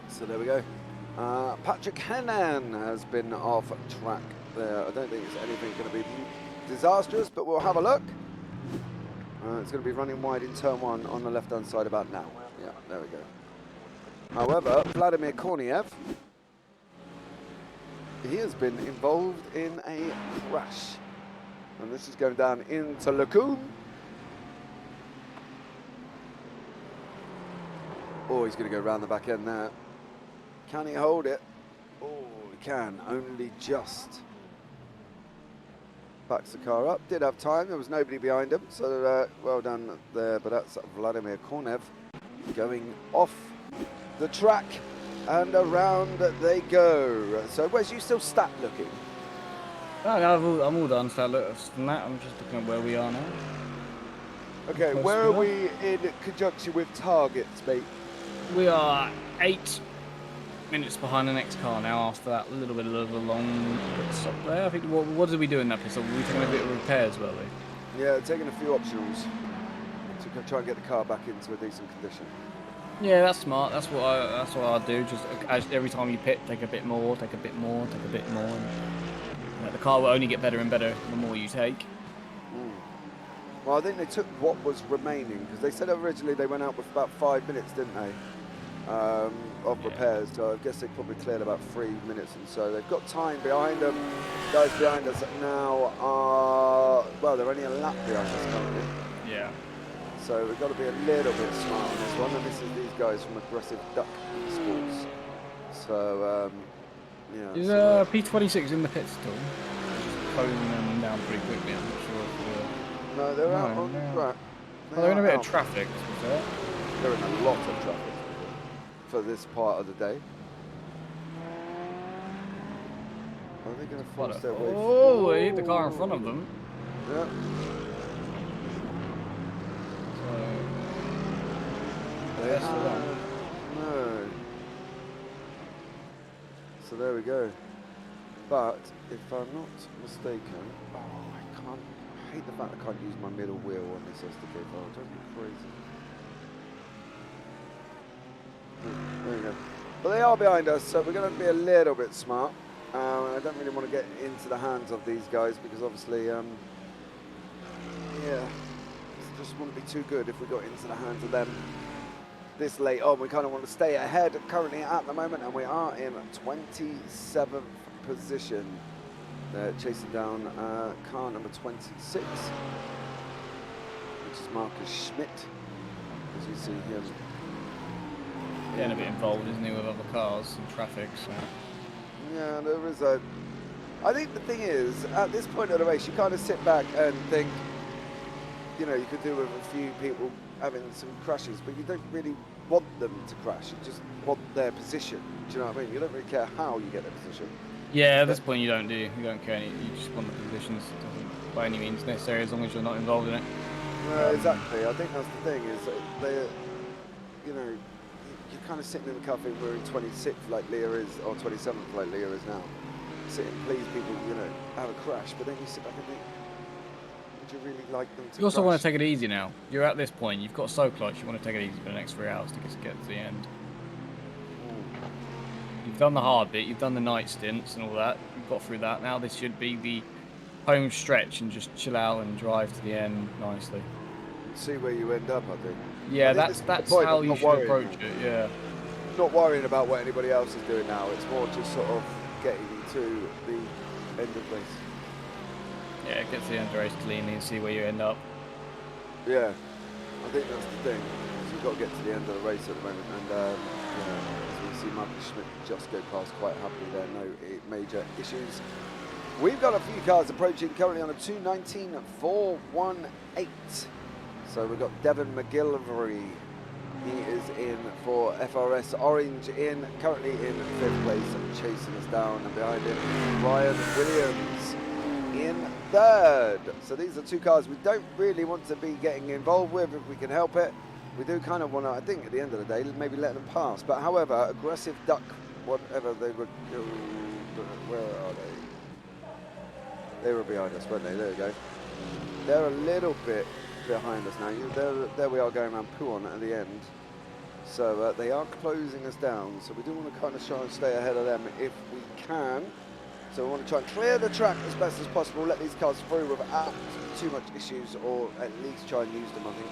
So there we go. Patrick Henan has been off track there. I don't think it's anything going to be disastrous, but we'll have a look. It's going to be running wide in turn one on the left-hand side about now. Yeah, there we go. However, Vladimir Korniev, he has been involved in a crash. And this is going down into Lacoum. Oh, he's going to go around the back end there. Can he hold it? Oh, he can, only just. Backs the car up, did have time, there was nobody behind him, so well done there, but that's Vladimir Korniev going off the track, and around they go. So Wes, you still stat looking? No, I'm all done, so from that, I'm just looking at where we are now. Okay, where are we in conjunction with targets, mate? We are 8 minutes behind the next car now after that little bit of a long pit stop there. I think, what did we do in that pit stop? Were we taking a bit of repairs, were we? Yeah, taking a few optionals to try and get the car back into a decent condition. Yeah, that's smart. That's what I'll do. Just every time you pit, take a bit more, take a bit more, take a bit more. And, the car will only get better and better the more you take. Well, I think they took what was remaining, because they said originally they went out with about 5 minutes, didn't they? Of repairs, so I guess they probably cleared about 3 minutes, and so they've got time behind them. Guys behind us now are, well, they're only a lap behind us currently. Yeah. So we've got to be a little bit smart on this one, and this is these guys from Aggressive Duck Sports. So, yeah. Is P26 in the pit still? Just closing them down pretty quickly, I'm not sure if no, they're out on the track. they're in a bit of traffic, to be fair. They're in a lot of traffic for this part of the day. Are they going to force their way Oh, they hit the car in front of them. Yeah. No. So there we go. But if I'm not mistaken, I hate the fact I can't use my middle wheel on this SDK file. It drives me crazy. There you go. But they are behind us, so we're going to be a little bit smart. I don't really want to get into the hands of these guys because obviously, yeah, it just wouldn't be too good if we got into the hands of them this late on. We kind of want to stay ahead currently at the moment, and we are in 27th position. They're chasing down car number 26, which is Marcus Schmidt, as you see him. Getting a bit involved, isn't he, with other cars and traffic, so. Yeah, there is a... I think the thing is, at this point of the race, you kind of sit back and think, you know, you could do with a few people having some crashes, but you don't really want them to crash. You just want their position. Do you know what I mean? You don't really care how you get their position. Yeah, at this point you don't, do you? You don't care. You just want the positions. It doesn't by any means necessary as long as you're not involved in it. No, exactly. I think that's the thing, is that they, you know, you're kind of sitting in the car thinking we're in 26th like Leah is, or 27th like Leah is now. Sitting, please people, you know, have a crash, but then you sit back and think, Would you really like them to You also want crash? to take it easy now. You're at this point. You've got so close. You want to take it easy for the next 3 hours to get to the end. You've done the hard bit. You've done the night stints and all that. You've got through that. Now this should be the home stretch and just chill out and drive to the end nicely. See where you end up, I think. Yeah, I think this that's is the point how of you not should worrying approach now. it. Yeah. Not worrying about what anybody else is doing now. It's more just sort of getting to the end of the race. Yeah, get to the end of the race cleanly and see where you end up. Yeah, I think that's the thing. So you've got to get to the end of the race at the moment, and you know, as we see Marcus Schmidt just go past quite happily there, no major issues. We've got a few cars approaching currently on a 2:19.418. So we've got Devon McGillivray. He is in for FRS Orange currently in 5th place and chasing us down, and behind him Ryan Williams in 3rd. So these are 2 cars we don't really want to be getting involved with if we can help it. We do kind of want to, I think at the end of the day, maybe let them pass. But however, Aggressive Duck, whatever they would, where are they? They were behind us, weren't they? There we go. They're a little bit behind us now. There we are going around Pouon at the end. So they are closing us down. So we do want to kind of try and stay ahead of them if we can. So we want to try and clear the track as best as possible, let these cars through without too much issues, or at least try and use them, I think.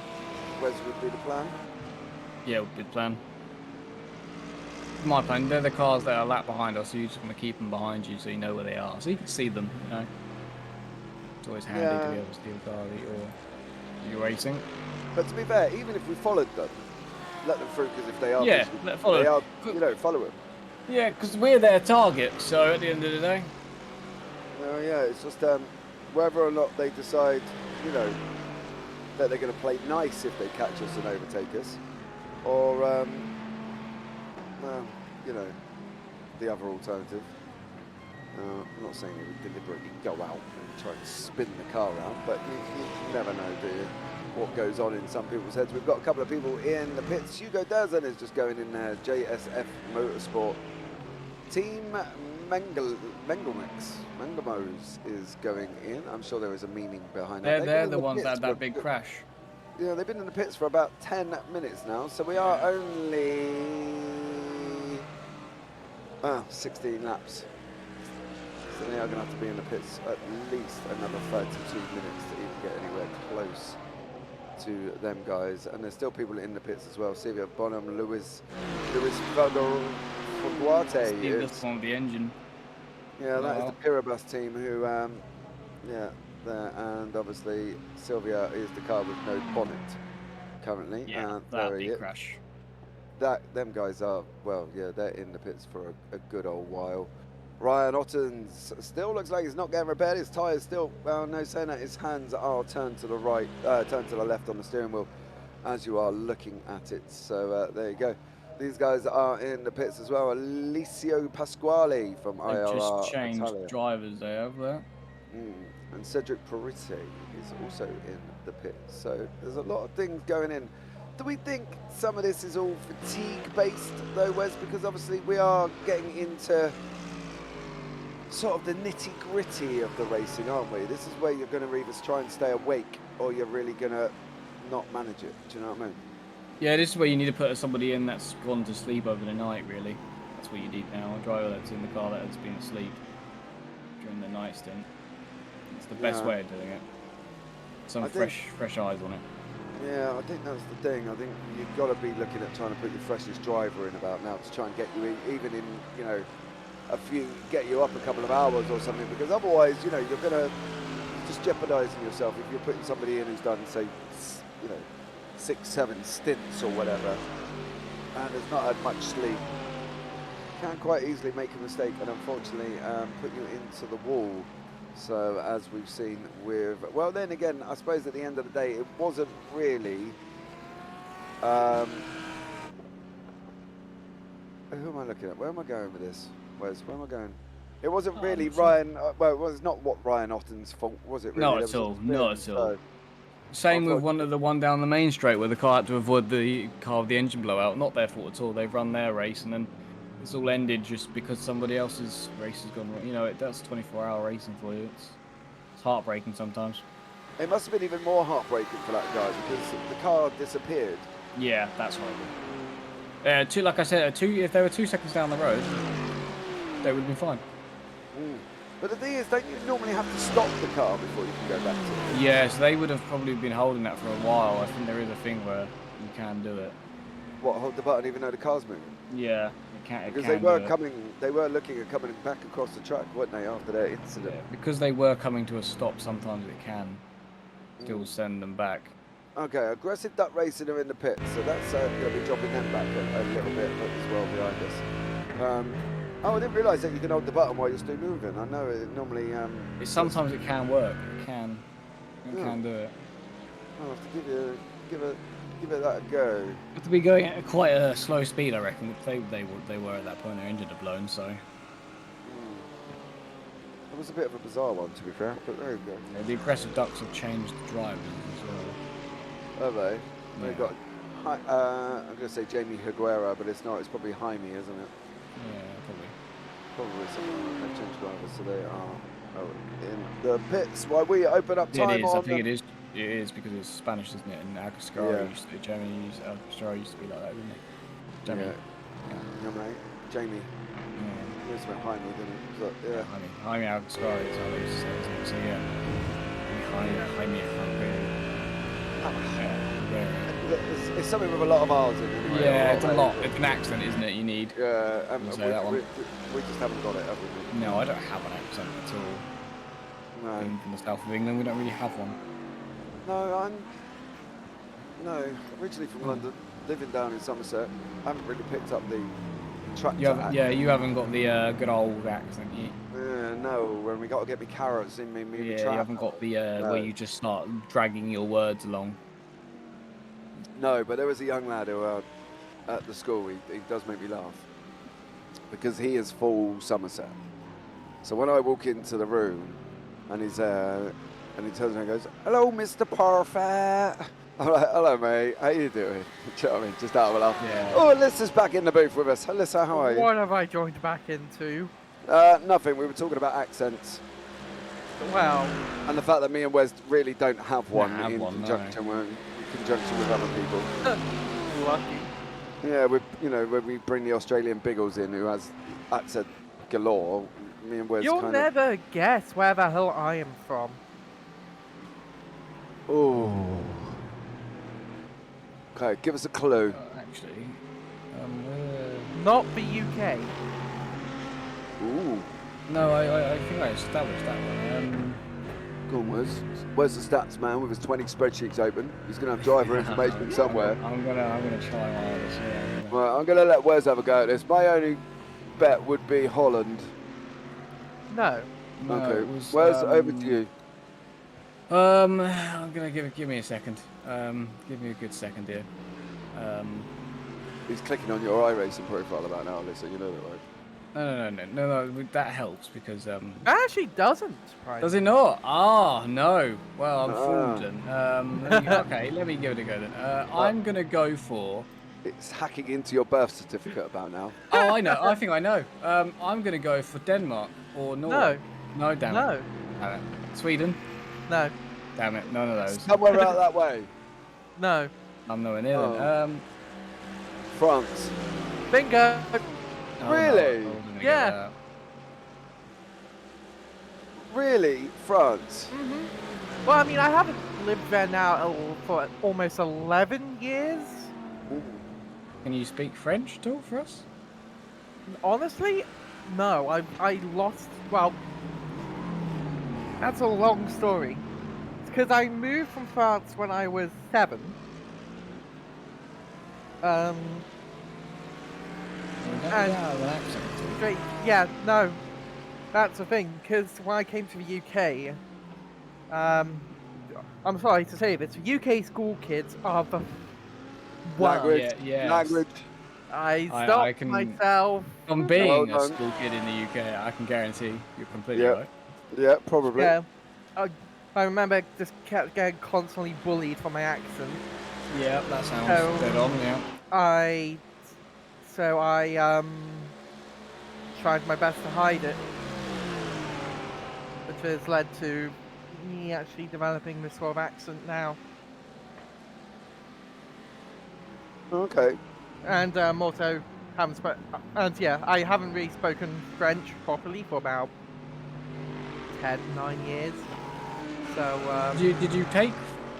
Wes would be the plan. Yeah, would be the plan. My plan, they're the cars that are a lap behind us, so you just want to keep them behind you so you know where they are. So you can see them, you know. It's always handy to be able to see the car that you're racing. But to be fair, even if we followed them, let them through, because if they are, Yeah, follow they them. are, you know, follow them. Yeah, because we're their target, so at the end of the day. Yeah, it's just whether or not they decide, you know, that they're going to play nice if they catch us and overtake us, or, well, you know, the other alternative. I'm not saying they would deliberately go out and try and spin the car out, but you never know, do you, what goes on in some people's heads. We've got a couple of people in the pits. Hugo Dazan is just going in there. JSF Motorsport. Team Mengelmos is going in. I'm sure there is a meaning behind that. They're the ones that had that big crash. Yeah, they've been in the pits for about 10 minutes now, so we are only 16 laps. So they are going to have to be in the pits at least another 32 minutes to even get anywhere close to them guys. And there's still people in the pits as well. Silvia Bonham, Luis Faguarte. This one, the engine. Yeah, that is the Pirabus team who, yeah, there. And obviously Sylvia is the car with no bonnet currently. Yeah, that big crash. Them guys are, well, yeah, they're in the pits for a good old while. Ryan Ottens still looks like he's not getting repaired. His tyres still, well, no, saying that his hands are turned to the right, turned to the left on the steering wheel as you are looking at it. So there you go. These guys are in the pits as well. Alicio Pasquale from IRR just changed Italia. drivers they have there. And Cedric Parite is also in the pits. So there's a lot of things going in. Do we think some of this is all fatigue-based, though, Wes? Because obviously we are getting into sort of the nitty-gritty of the racing, aren't we? This is where you're going to either try and stay awake or you're really going to not manage it. Do you know what I mean? Yeah, this is where you need to put somebody in that's gone to sleep over the night, really. That's what you need now. A driver that's in the car that has been asleep during the night stint. It's the best way of doing it. Some fresh eyes on it. Yeah, I think that's the thing. I think you've got to be looking at trying to put your freshest driver in about now to try and get you in, even in, you know, get you up a couple of hours or something, because otherwise, you know, you're going to just jeopardising yourself if you're putting somebody in who's done, say, you know, 6-7 stints or whatever, and has not had much sleep. Can quite easily make a mistake and unfortunately put you into the wall. So as we've seen with, well, then again, I suppose at the end of the day, it wasn't really, who am I looking at? Where am I going with this? Where am I going? It wasn't really Ryan, well, it was not what Ryan Otten's fault, was it really? Not at all, not at all. Same with the one down the main straight where the car had to avoid the car with the engine blowout. Not their fault at all. They've run their race and then it's all ended just because somebody else's race has gone wrong. You know, that's 24-hour racing for you. It's heartbreaking sometimes. It must have been even more heartbreaking for that guy because the car disappeared. Yeah, that's horrible. Like I said, if they were 2 seconds down the road, they would have been fine. But the thing is, don't you normally have to stop the car before you can go back to it? Yeah, so they would have probably been holding that for a while. I think there is a thing where you can do it. What, hold the button even though the car's moving? Yeah, you can. Because they were looking at coming back across the track, weren't they, after that incident? Yeah, because they were coming to a stop, sometimes it can still send them back. Okay, aggressive duck racing are in the pits, so that's going to be dropping them back a little bit as well behind us. Oh, I didn't realise that you can hold the button while you're still moving. I know it normally... Sometimes it can work. You can do it. I'll have to give it that a go. But to be going at quite a slow speed, I reckon, which they were at that point. Their engine had blown, so... It was a bit of a bizarre one, to be fair, but there you go. Yeah, the aggressive ducks have changed the drivers as well. Have they? Yeah. They've got... I'm going to say Jamie Higuera, but it's not. It's probably Jaime, isn't it? Yeah, probably. Probably something like that. They've changed drivers, so they are in the pits while we open up time It is. on... I think it is. It is because it's Spanish, isn't it? And Alcascara used to be Germany. Alcascara used to be like that, didn't it? Germany. Yeah, mate. Jamie. Yeah. It's about Jaime, didn't it? So, yeah. Jaime Alcascara is how they used to say it. So yeah. Jaime. It's something with a lot of R's in it. Anyway. Yeah, it's a lot. It's an accent, isn't it? You need. Yeah, We'll say that one. we just haven't got it, have we? No, I don't have an accent at all. No. Being from the south of England, we don't really have one. No, originally from London, living down in Somerset. I haven't really picked up the tractor You haven't, accent. yeah, you haven't got the good old accent. No, when we got to get me carrots in me You trap. haven't got the No. where you just start dragging your words along. No, but there was a young lad who at the school, he does make me laugh. Because he is full Somerset. So when I walk into the room and he's and he turns around and goes, "Hello, Mr. Perfect." I'm like, "Hello, mate. How you doing?" Do you know what I mean? Just out of a laugh. Yeah. Oh, Alyssa's back in the booth with us. Alyssa, how are you? What have I joined back into? Nothing. We were talking about accents Well, and the fact that me and Wes really don't have one have in one, no. conjunction with other people. lucky. Yeah, when we bring the Australian Biggles in, who has accent galore. Me and Wes You'll kind never guess where the hell I am from. Oh. Okay, give us a clue. Actually, Not the UK. Ooh. no, I think I established that one. Go on, Wes. Where's the stats man with his 20 spreadsheets open? He's going to have driver information somewhere. I'm gonna try one of this. Yeah. Right, I'm going to let Wes have a go at this. My only bet would be Holland. No. No, Okay, it was, Wes, over to you. I'm gonna give me a second. Give me a good second here. He's clicking on your iRacing profile about now, Alyssa. You know that, right? No. That helps because That actually doesn't surprise Does me. it not? Ah, no. Well, I'm Ah. fooled then. Let me give it a go then. I'm gonna go for. It's hacking into your birth certificate about now. Oh, I know. I think I know. I'm gonna go for Denmark or Norway. No, damn No. it. Damn it. Sweden. No. Damn it. None of those. Somewhere out that way. No. I'm nowhere near Oh. them. France. Bingo. Oh, Really? No, I wasn't gonna Yeah. get that. Really? France? Well, I mean, I haven't lived there now for almost 11 years. Can you speak French at all for us? Honestly, no. I lost. Well, that's a long story. It's because I moved from France when I was 7. And straight, yeah, no, that's the thing. Because when I came to the UK, I'm sorry to say this, UK school kids are the worst. Language. Yeah. Language. I stopped myself. From being Well a done. school kid in the UK, I can guarantee you're completely Yeah. right. Yeah, probably. Yeah, I remember just kept getting constantly bullied for my accent. Yeah, that sounds So- dead on, yeah. I tried my best to hide it, which has led to me actually developing this sort of accent now. Okay. And also haven't I haven't really spoken French properly for about 9 years. So Did you take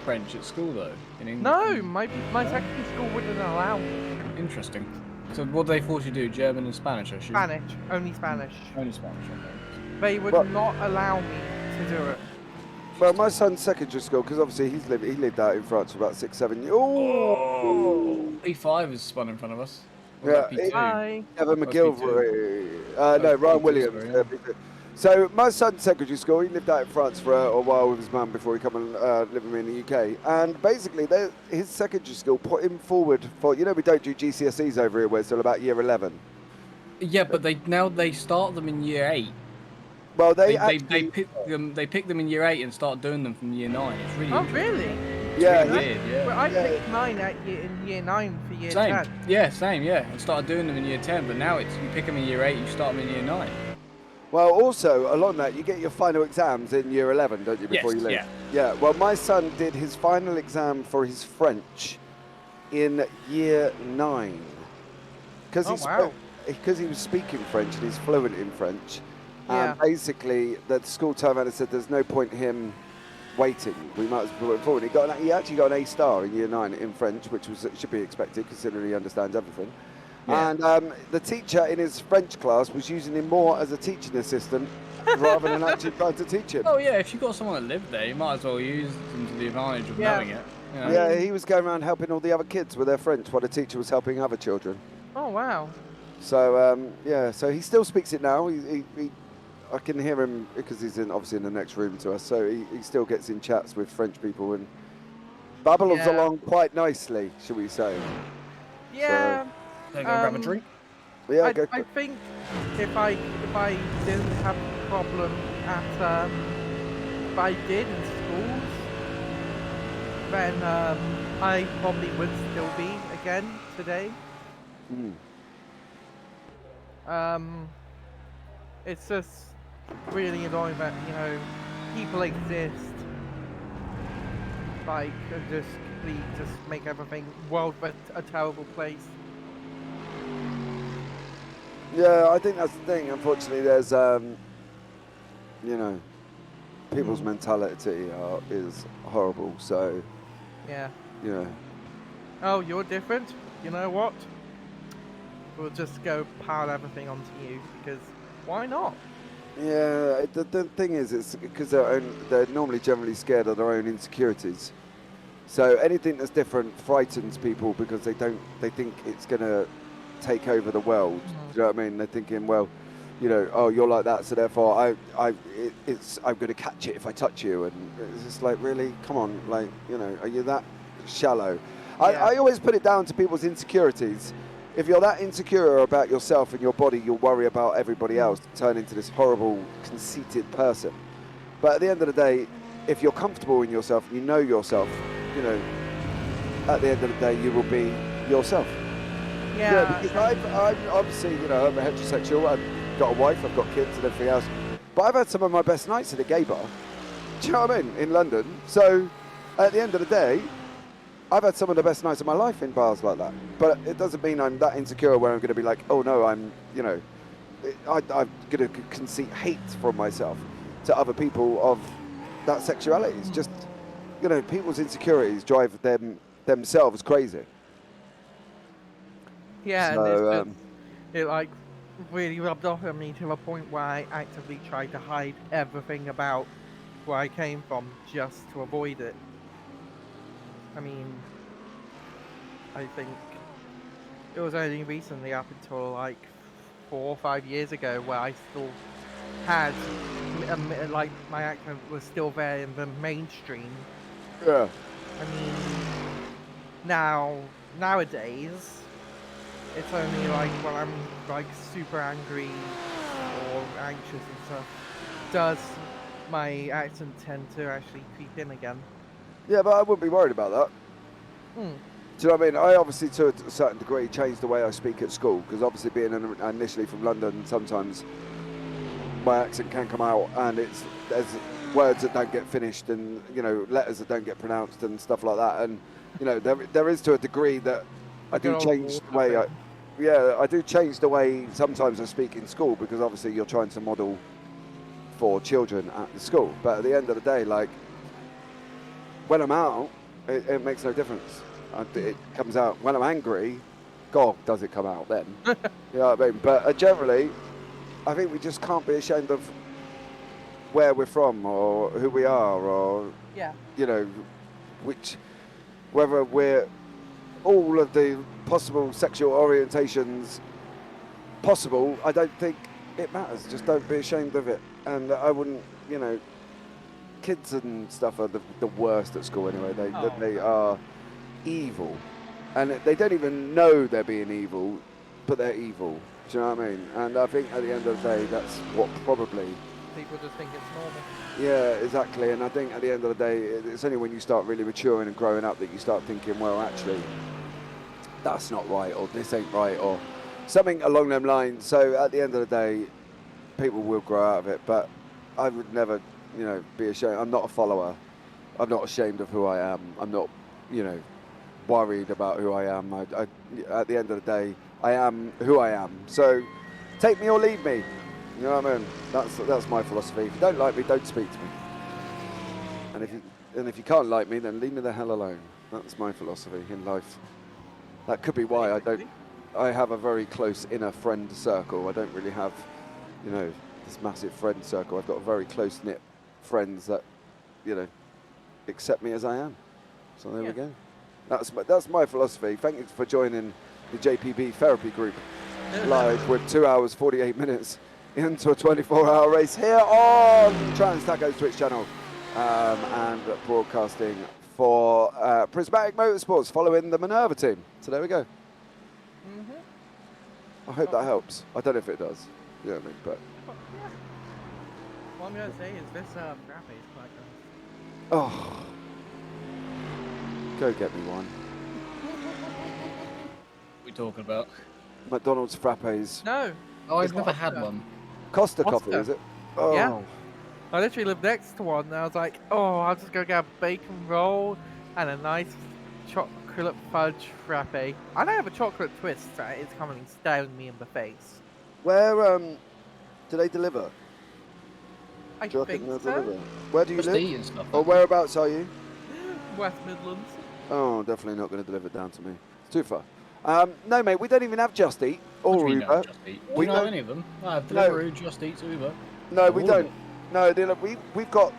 French at school though? In England? no, my secondary school wouldn't allow me. Interesting. So what do they force you to do? German and Spanish, I assume? Spanish, only Spanish. Only Spanish, okay. They would Well- not allow me to do it. Well, my son's secondary school, because obviously he lived out in France for about 6, 7 years. Oh! P5 has spun in front of us. Or Yeah, is that P2? Hi. Evan That's McGilvery. Oh, No, Ryan P2, Williams. sorry, yeah. So my son's secondary school, he lived out in France for a while with his mum before he come and live with me in the UK. And basically, his secondary school put him forward for, we don't do GCSEs over here, where it's till about year 11. Yeah, but they start them in year 8. Well, They actually, pick them in year 8 and start doing them from year 9. It's really Oh, interesting. really? yeah, Really he- weird, yeah. Well, I Yeah. picked mine in year 9 for year Same. 10. Yeah, same, yeah. And started doing them in year 10, but now you pick them in year 8, you start them in year 9. well, also, along that, you get your final exams in year 11, don't you, before Yes, you leave? yeah. Yeah, well, my son did his final exam for his French in year 9. Because Oh, wow. Because he was speaking French and he's fluent in French. Yeah. And basically, the school turned around and said there's no point him waiting. We might as well put him forward. He actually got an A star in year 9 in French, which should be expected considering he understands everything. Yeah. And the teacher in his French class was using him more as a teaching assistant rather than actually trying to teach him. Oh, yeah, if you've got someone that lived there, you might as well use them to the advantage of Yeah. knowing it. You know? Yeah, he was going around helping all the other kids with their French while the teacher was helping other children. Oh, wow. So so he still speaks it now. I can hear him because he's obviously in the next room to us. So he still gets in chats with French people and babbles Yeah. along quite nicely, shall we say? Yeah. Can I go grab a Um, drink? Yeah, I, go for I it. think if I didn't have a problem at if I did in schools, then I probably would still be again today. Mm. It's just really annoying that people exist and just make everything world a terrible place. Yeah, I think that's the thing. Unfortunately, there's people's mentality is horrible. So Yeah. Oh, you're different. You know what? We'll just go pile everything onto you because why not? Yeah, the thing is, it's because they're normally generally scared of their own insecurities. So anything that's different frightens people because they think it's gonna take over the world. Do you know what I mean? They're thinking, well, oh, you're like that, so therefore I'm gonna catch it if I touch you, and it's just like, really, come on, like, are you that shallow? Yeah. I always put it down to people's insecurities. If you're that insecure about yourself and your body, you'll worry about everybody else, turn into this horrible, conceited person. But at the end of the day, if you're comfortable in yourself, you know yourself, at the end of the day, you will be yourself. Yeah. Because I'm obviously, I'm a heterosexual, I've got a wife, I've got kids and everything else. But I've had some of my best nights at a gay bar. Do you know what I mean? In London. So at the end of the day, I've had some of the best nights of my life in bars like that. But it doesn't mean I'm that insecure where I'm going to be like, oh no, I'm going to conceit hate from myself to other people of that sexuality. It's just, people's insecurities drive themselves crazy. Yeah, So, and it really rubbed off on me to a point where I actively tried to hide everything about where I came from just to avoid it. I mean, I think it was only recently, up until 4 or 5 years ago, where I still had my accent was still there in the mainstream. Yeah. I mean, nowadays, it's only when I'm super angry or anxious and stuff, does my accent tend to actually creep in again. Yeah, but I wouldn't be worried about that. Hmm. Do you know what I mean? I obviously, to a certain degree, changed the way I speak at school, because obviously being initially from London, sometimes my accent can come out, and there's words that don't get finished, and letters that don't get pronounced and stuff like that. And there is to a degree that I do change the way I do change the way sometimes I speak in school, because obviously you're trying to model for children at the school. But at the end of the day, like, when I'm out, it makes no difference. It comes out. When I'm angry, God, does it come out then? You know what I mean? But generally, I think we just can't be ashamed of where we're from or who we are, or whether we're all of the possible sexual orientations possible. I don't think it matters. Just don't be ashamed of it. And I wouldn't, kids and stuff are the worst at school anyway. They are evil, and they don't even know they're being evil, but they're evil. Do you know what I mean? And I think at the end of the day, that's what probably people just think it's normal. Yeah, exactly. And I think at the end of the day, it's only when you start really maturing and growing up that you start thinking, well, actually, that's not right, or this ain't right, or something along them lines. So at the end of the day, people will grow out of it, but I would never, be ashamed. I'm not a follower. I'm not ashamed of who I am. I'm not, worried about who I am. At the end of the day, I am who I am. So take me or leave me. You know what I mean? That's my philosophy. If you don't like me, don't speak to me. And if you can't like me, then leave me the hell alone. That's my philosophy in life. That could be why I have a very close inner friend circle. I don't really have, this massive friend circle. I've got very close-knit friends that, accept me as I am. So there we go. That's my philosophy. Thank you for joining the JPB therapy group live with 2 hours 48 minutes into a 24-hour race here on Trans Taco's Twitch channel, and broadcasting for Prismatic Motorsports following the Minerva team. So there we go. I hope that helps. I don't know if it does. You know what I mean? But what I'm going to say is this frappe is quite nice. oh, go get me one. What are we talking about? McDonald's frappes. No. Oh, I've It's never Costa. had one. Costa coffee, is it? Oh. Yeah. I literally lived next to one, and I was like, oh, I'll just go get a bacon roll and a nice chocolate fudge frappe. I don't have a chocolate twist that is coming staring me in the face. Where do they deliver? I Do you think reckon so. they'll deliver? Where do you Just live? eat and stuff. Or whereabouts are you? West Midlands. Oh, definitely not going to deliver down to me. It's too far. No, mate, we don't even have Just Eat What do or you mean, Uber. no, Just Eat? We We don't have don't- any of them. I have Deliveroo, Just Eat, Uber. No, we All of don't. it. No,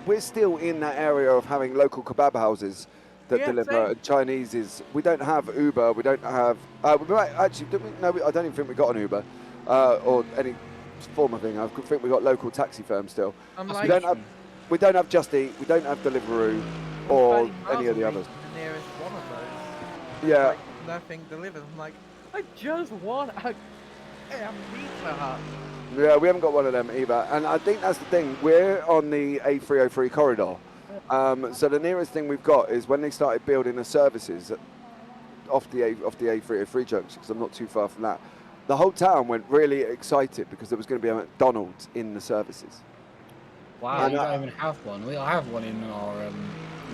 we're still in that area of having local kebab houses that Yeah, deliver, same. and Chinese's. We don't have Uber. We don't have. We might actually. Did we? No, I don't even think we got an Uber or any form of thing. I think we got local taxi firms still. I'm That's like, We don't have Just Eat. We don't have Deliveroo or 30 any of the miles others. away from the nearest one of those. Yeah. Like, nothing delivered. I'm like, I just want a Pizza Hut. Yeah, we haven't got one of them either, and I think that's the thing. We're on the A303 corridor, so the nearest thing we've got is when they started building the services off the A303 junction, because I'm not too far from that. The whole town went really excited because there was going to be a McDonald's in the services. Wow, And you don't even have one. I have one in our.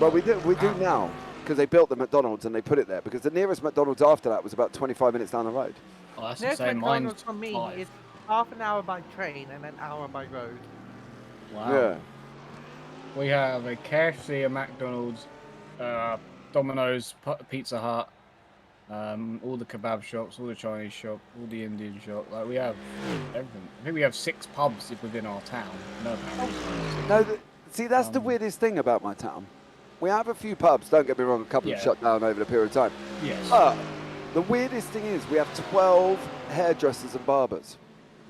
Well, we do now because they built the McDonald's and they put it there. Because the nearest McDonald's after that was about 25 minutes down the road. Oh, that's Next insane. McDonald's Mine's for me 5. is half an hour by train and an hour by road. Wow. Yeah. We have a KFC, a McDonald's, Domino's, Pizza Hut, all the kebab shops, all the Chinese shop, all the Indian shop. Like, we have everything. I think we have 6 pubs within our town. No, See, that's the weirdest thing about my town. We have a few pubs. Don't get me wrong. A couple have Yeah. shut down over the period of time. yes. But the weirdest thing is we have 12 hairdressers and barbers.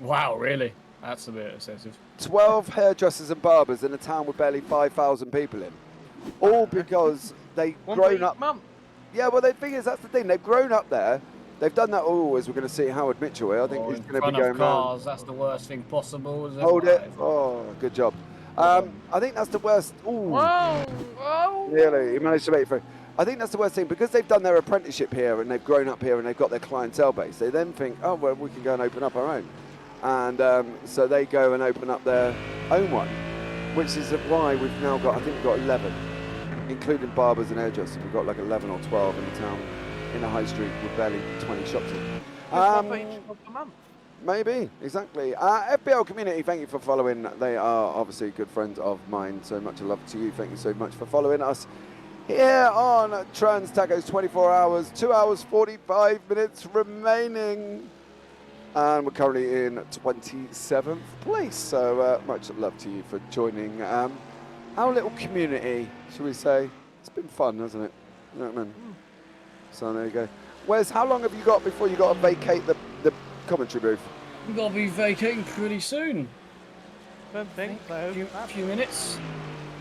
Wow, really? That's a bit excessive. 12 hairdressers and barbers in a town with barely 5,000 people in. All because they've One grown for up. each month. Yeah, well, the thing is, that's the thing. They've grown up there. They've done that all as we're going to see Howard Mitchell here. I think Or he's in going to be front going of round. cars, that's the worst thing possible. Is Hold it. alive. Oh, good job. I think that's the worst. Ooh. Whoa! Whoa! Really, he managed to make it through. I think that's the worst thing, because they've done their apprenticeship here and they've grown up here and they've got their clientele base. They then think, oh, well, we can go and open up our own. And so they go and open up their own one. which is why we've now got, I think we've got 11, including barbers and hairdressers. We've got like 11 or 12 in the town, in the high street, with barely 20 shops in. One for each of the month. Maybe, exactly. FPL community, thank you for following. They are obviously good friends of mine, so much love to you. Thank you so much for following us here on Trans Tacos 24 hours, 2 hours 45 minutes remaining. And we're currently in 27th place, so much love to you for joining our little community, shall we say. It's been fun, hasn't it? You know what I mean? So there you go. Wes, how long have you got before you got to vacate the commentary booth? We've got to be vacating pretty soon. Don't think so. A few minutes.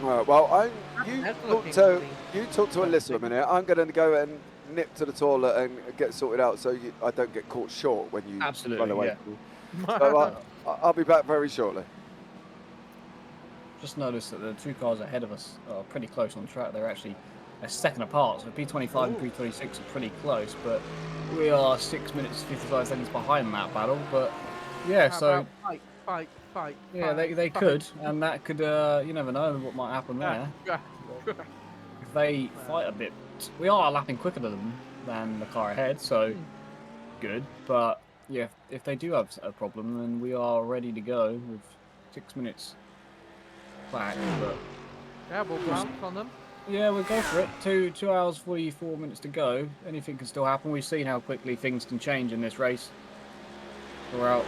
All right, well, you That's talk looking to clean. Alyssa a minute. I'm going to go and nip to the toilet and get sorted out so I don't get caught short when you Absolutely, run away. yeah. So I'll be back very shortly. Just noticed that the two cars ahead of us are pretty close on track. They're actually a second apart. So P25 and P26 are pretty close, but we are 6 minutes 55 seconds behind that battle. But yeah, How so about fight. yeah, they could, and that could you never know what might happen there. If they fight a bit, we are lapping quicker than the car ahead, so good. But yeah, if they do have a problem, then we are ready to go with 6 minutes back. But Yeah, we'll bounce on them. yeah, we'll go for it. 2 hours 44 minutes to go. Anything can still happen. We've seen how quickly things can change in this race throughout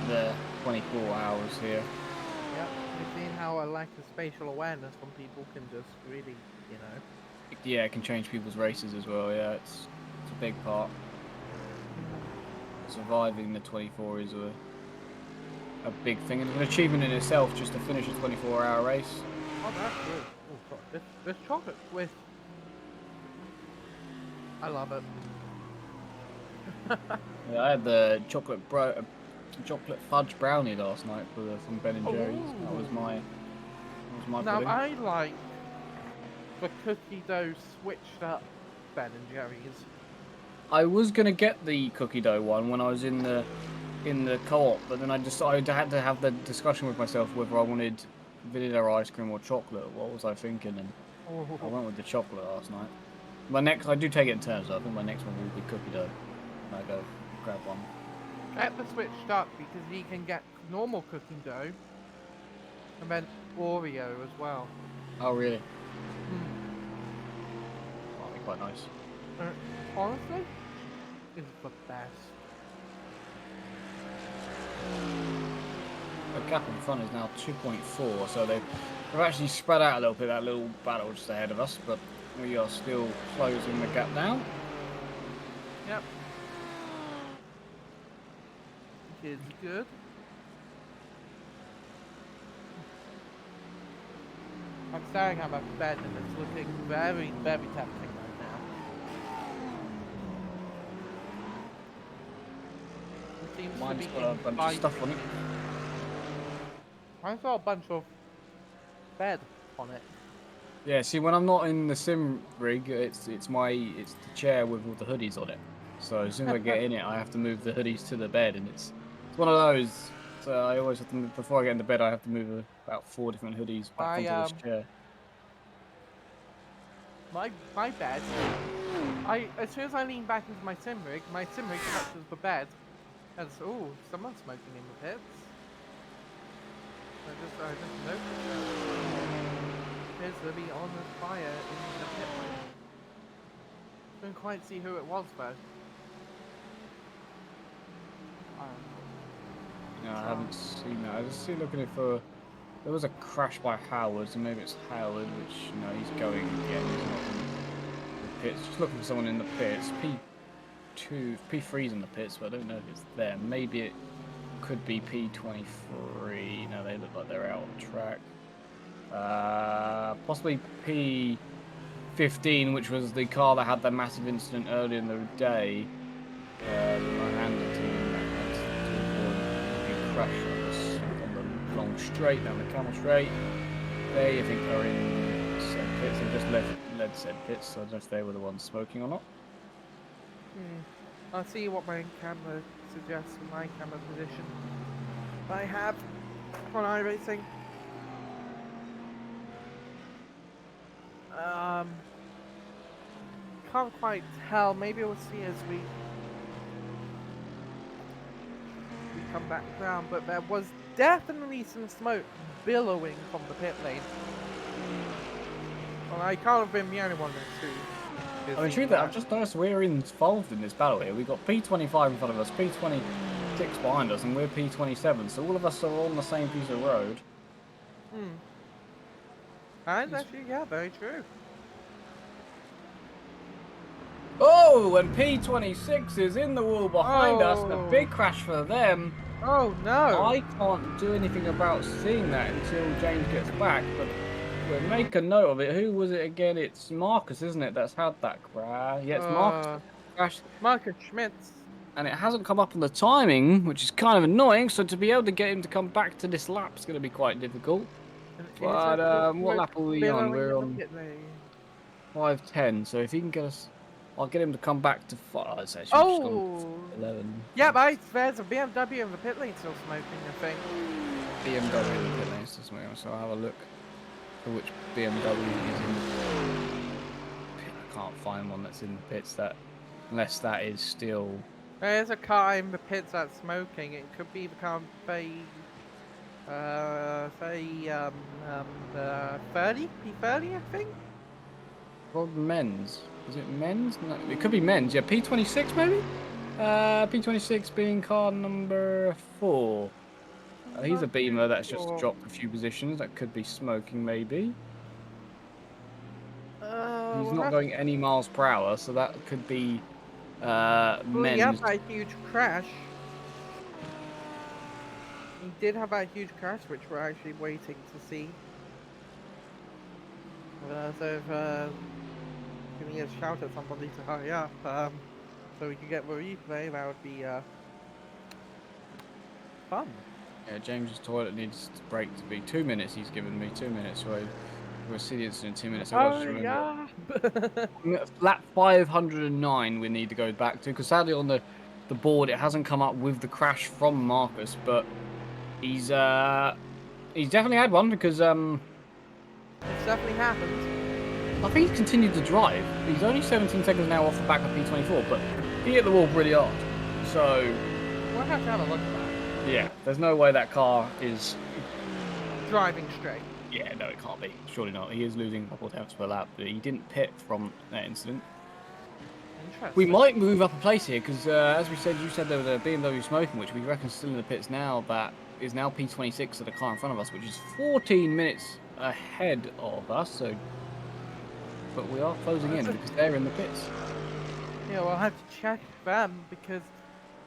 the 24 hours here. Yeah, we've seen how a lack of spatial awareness from people can just really, you know. Yeah, it can change people's races as well. Yeah, it's a big part. Surviving the 24 is a big thing, and an achievement in itself just to finish a 24-hour race. Oh, that's good. Oh, God. This chocolate with. I love it. Yeah, I had the chocolate fudge brownie last night from Ben and Jerry's. That was my Now pudding. I like the cookie dough switched up Ben and Jerry's. I was gonna get the cookie dough one when I was in the co-op, but then I had to have the discussion with myself whether I wanted vanilla ice cream or chocolate. What was I thinking? And I went with the chocolate last night. I do take it in turns. So I think my next one will be cookie dough. And I go grab one. Get the switched up because you can get normal cookie dough and then Oreo as well. Oh really? That'd be quite nice. Honestly, it's the best. The gap in front is now 2.4, so they've actually spread out a little bit, that little battle just ahead of us, but we are still closing the gap down. Yep. It's good. I'm staring at my bed and it's looking very, very tempting right now. It seems Mine's to be got a bunch of stuff on it. Mine's got a bunch of bed on it. Yeah, see, when I'm not in the sim rig, it's the chair with all the hoodies on it. So as soon as I get in it, I have to move the hoodies to the bed, and it's one of those. So I always have to move, before I get into bed, I have to move about 4 different hoodies back onto this chair. My bed. As soon as I lean back into my sim rig touches the bed, and it's, ooh, someone's smoking in the pits. I just noticed that. Appears to be on the fire in the pit lane. Couldn't quite see who it was though. No, I haven't seen that. I just see looking for. There was a crash by Howard, so maybe it's Howard, which he's going again. He's not in the pits. Just looking for someone in the pits. P3's in the pits, but I don't know if it's there. Maybe it could be P23. No, they look like they're out on track. Possibly P15, which was the car that had that massive incident earlier in the day. I handed to crash on the long straight down the camel straight. They, I think, are in said pits. They've just led said pits, so I don't know if they were the ones smoking or not. I'll see what my camera suggests for my camera position. I have on iRacing. Can't quite tell. Maybe we'll see as we come back down. But there was definitely some smoke billowing from the pit lane. Well, I can't have been the only one that's who. I mean, truth, I've just noticed we're involved in this battle here. We've got P25 in front of us, P26 behind us, and we're P27. So all of us are on the same piece of road. And actually, yeah, very true. Oh, and P26 is in the wall behind us. A big crash for them. Oh no! I can't do anything about seeing that until James gets back, but we'll make a note of it. Who was it again? It's Marcus, isn't it, that's had that crash? Yeah, it's Marcus. Crash. Marcus Schmitz. And it hasn't come up on the timing, which is kind of annoying, so to be able to get him to come back to this lap is going to be quite difficult. But what lap are we on? We're on 5:10, so if he can get us... I'll get him to come back to 5. It's actually just gone 11. Yeah, mate, there's a BMW in the pit lane still smoking, I think. BMW in the pit lane still smoking, so I'll have a look for which BMW is in the pit. I can't find one that's in the pits, unless that is still... There's a car in the pits that's smoking. It could be the car the 30? P30, I think? Well, men's. Is it men's? No, it could be men's. Yeah, P26 maybe? P26 being car number 4. He's a Beamer that's just dropped a few positions. That could be smoking maybe. He's not going any miles per hour, so that could be men's. He had that huge crash. He did have that huge crash, which we're actually waiting to see. Giving a shout at somebody to hurry up, so we can get the replay. That would be fun. Yeah, James's toilet needs to break to be 2 minutes. He's given me 2 minutes, so we'll see the incident in 2 minutes. Yeah. Lap 509 we need to go back to, because sadly on the board it hasn't come up with the crash from Marcus, but he's definitely had one, because it's definitely happened. I think he's continued to drive. He's only 17 seconds now off the back of P24, but he hit the wall pretty hard. So We'll have to have a look at that. yeah, there's no way that car is Driving straight. Yeah, no, it can't be. Surely not. He is losing a couple of tenths per lap, but he didn't pit from that incident. Interesting. We might move up a place here, because as we said, you said there was a BMW smoking, which we reckon is still in the pits now, that is now P26 of the car in front of us, which is 14 minutes ahead of us, so... But we are closing in, because they're in the pits. Yeah, we'll have to check them, because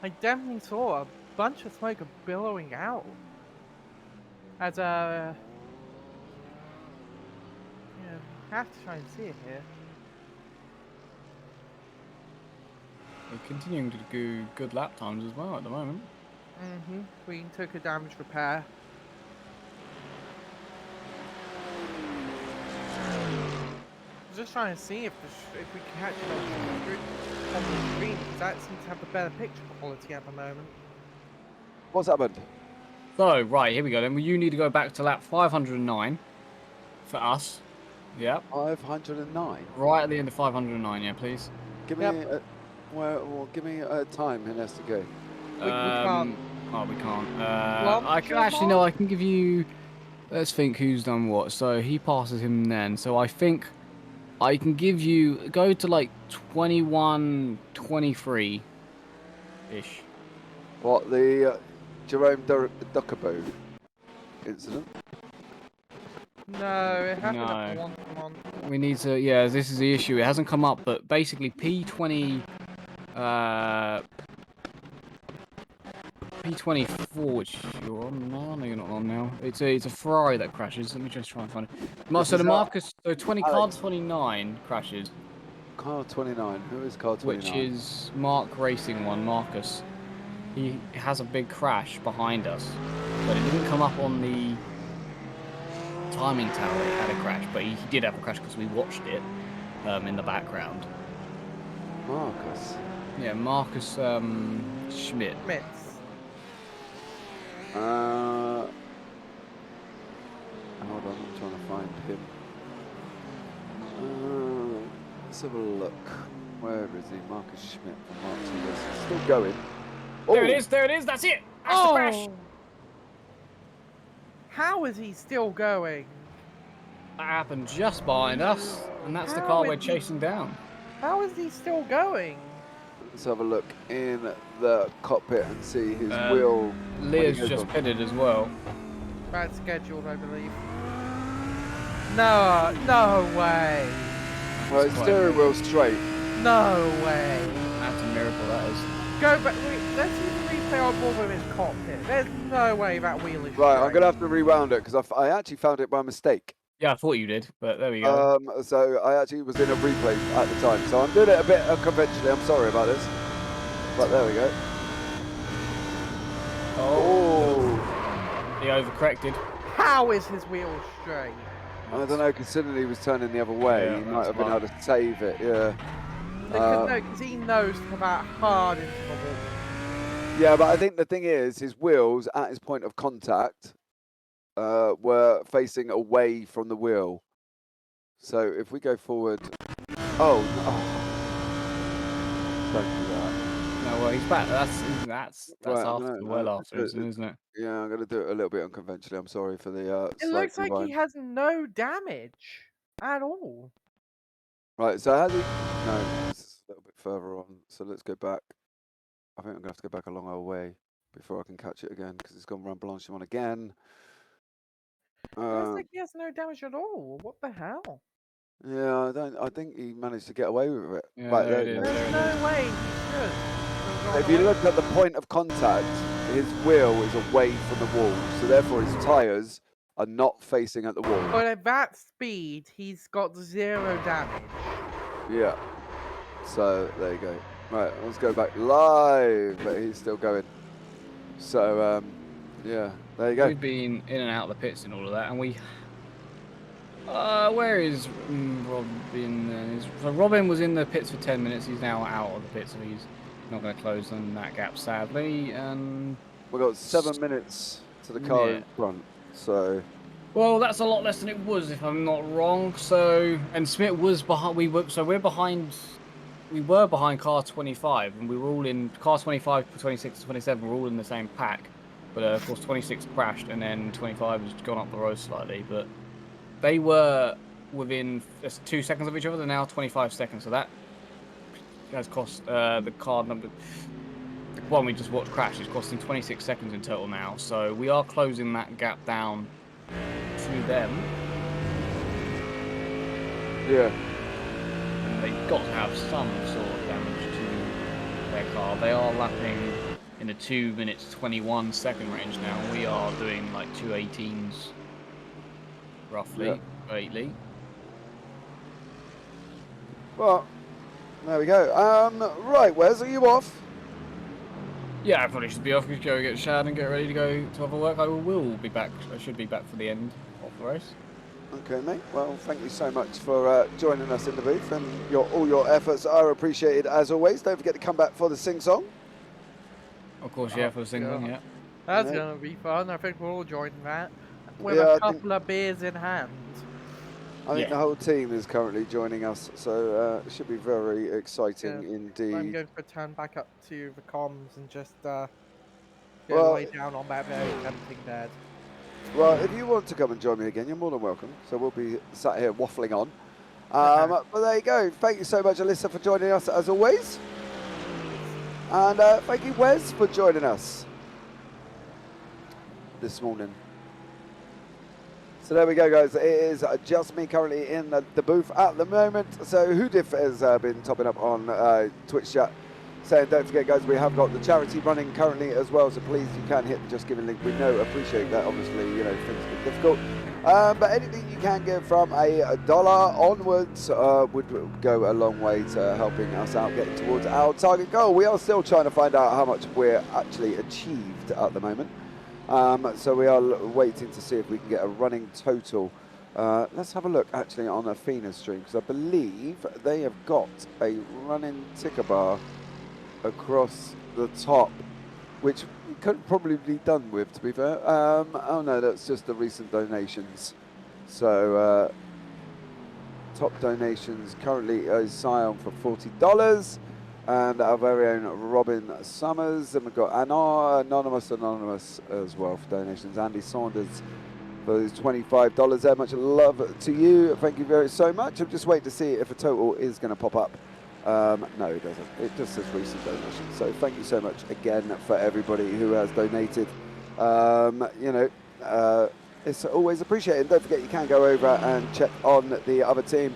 I definitely saw a bunch of smoke billowing out. As yeah, have to try and see it here. We're continuing to do good lap times as well at the moment. We took a damage repair. Just trying to see if we can catch it on the screen, because that seems to have the better picture quality at the moment. What's happened? So, right, here we go then. You need to go back to lap 509 for us. Yep. 509. Right at the end of 509, yeah, please. Give me give me a time it has to go. We can't. Oh, we can't. I can actually, no, I can give you... Let's think who's done what. So, he passes him then. So, I think I can give you... Go to, like, 21, 23-ish. What, the Jerome Duckaboo incident? No, it happened No. at one. We need to... Yeah, this is the issue. It hasn't come up, but basically P20... P24, which you're on now. No, you're not on now. It's a Ferrari that crashes. Let me just try and find it. So the Marcus, so 20 car 29 crashes. Car 29. Who is car 29? Which is Mark Racing one, Marcus. He has a big crash behind us, but it didn't come up on the timing tower. He had a crash, but he did have a crash because we watched it in the background. Marcus. Yeah, Marcus Schmidt. Hold on, I'm trying to find him. Let's have a look. Where is he? Marcus Schmidt from Mark II. Still going. There it Oh, is. There it is. That's it. That's the crash. Oh! How is he still going? That happened just behind us, and that's the How car is we're he- chasing down. How is he still going? let's have a look in the cockpit and see his wheel. when he Lear's goes just on. pitted as well. Bad scheduled, I believe. No way. Well, his steering wheel's straight. No way. That's a miracle, that is. Go back. Wait, let's see the replay on board with his cockpit. There's no way that wheel is Right, I'm straight. going to have to rewound it because I actually found it by mistake. Yeah, I thought you did, but there we go. So I actually was in a replay at the time. So I'm doing it a bit unconventionally. I'm sorry about this. But there we go. Oh, he overcorrected. How is his wheel straight? I don't know, considering he was turning the other way, Yeah, he might that's have been able to save it, yeah. Because he knows to come out hard into the wall. Yeah, but I think the thing is, his wheels at his point of contact were facing away from the wheel. So if we go forward... Oh, no. Don't do that. No, well, he's back. That's Right, after, no, well no, after, isn't it? Yeah, I'm going to do it a little bit unconventionally. I'm sorry for the It slight looks like rewind. he has no damage at all. Right, so has he... No, this is a little bit further on. So let's go back. I think I'm going to have to go back a long old way before I can catch it again because it's gone run Blanchimont again. It looks like he has no damage at all. What the hell? Yeah, I think he managed to get away with it. Yeah, Right, there there it you is. go. There's no way he should. have gone If you away. look at the point of contact, his wheel is away from the wall, so therefore his tyres are not facing at the wall. But at that speed, he's got 0 damage. Yeah. So there you go. Right, let's go back live, but he's still going. So yeah, there you go. We've been in and out of the pits and all of that, and we. Where is Robin? So Robin was in the pits for 10 minutes. He's now out of the pits, so he's not going to close on that gap, sadly. And We've got 7 minutes to the car Yeah. in front. So well, that's a lot less than it was, if I'm not wrong. So, and Smith was behind. We're behind. We were behind car 25, and we were all in car 25, 26, 27. We're all in the same pack, but of course 26 crashed, and then 25 has gone up the road slightly. But they were within just 2 seconds of each other. They're now 25 seconds. So that has cost the car number. The one we just watched crash is costing 26 seconds in total now. So we are closing that gap down to them. yeah. And they've got to have some sort of damage to their car. They are lapping in the 2 minutes 21 second range now. We are doing like 2:18s roughly, lately. Well, there we go. Right, Wes, are you off? Yeah, I probably should be off. Go get showered and get ready to go to other work. I will be back. I should be back for the end of the race. Okay, mate. Well, thank you so much for joining us in the booth, and all your efforts are appreciated as always. Don't forget to come back for the sing-song. Of course, yeah, for the single, God. yeah. That's Yeah. going to be fun. I think we're all joining that. With Yeah, I a think- couple of beers in hand. I think Yeah. the whole team is currently joining us, so it should be very exciting Yeah. indeed. I'm going to turn back up to the comms and just go Well- lay down on that very tempting bed. Well, if you want to come and join me again, you're more than welcome. So we'll be sat here waffling on. But there you go. Thank you so much, Alyssa, for joining us as always. And thank you, Wes, for joining us this morning. So there we go, guys. It is just me currently in the booth at the moment. So Hoodiff has been topping up on Twitch chat, saying, don't forget, guys, we have got the charity running currently as well. So please, you can hit the Just Giving link. We know, appreciate that. Obviously, you know, things get difficult. But anything you can give from $1 onwards would go a long way to helping us out getting towards our target goal. We are still trying to find out how much we're actually achieved at the moment. So we are waiting to see if we can get a running total. Let's have a look actually on Athena's stream, because I believe they have got a running ticker bar across the top, which we could probably be done with, to be fair. Oh no, that's just the recent donations. So top donations currently is Sion for $40, and our very own Robin Summers, and we've got Anonymous as well for donations. Andy Saunders for his $25 there. Much love to you. Thank you so much. I'm just waiting to see if a total is going to pop up. No, it doesn't. It just says recent donations. So thank you so much again for everybody who has donated. You know, it's always appreciated. Don't forget you can go over and check on the other team.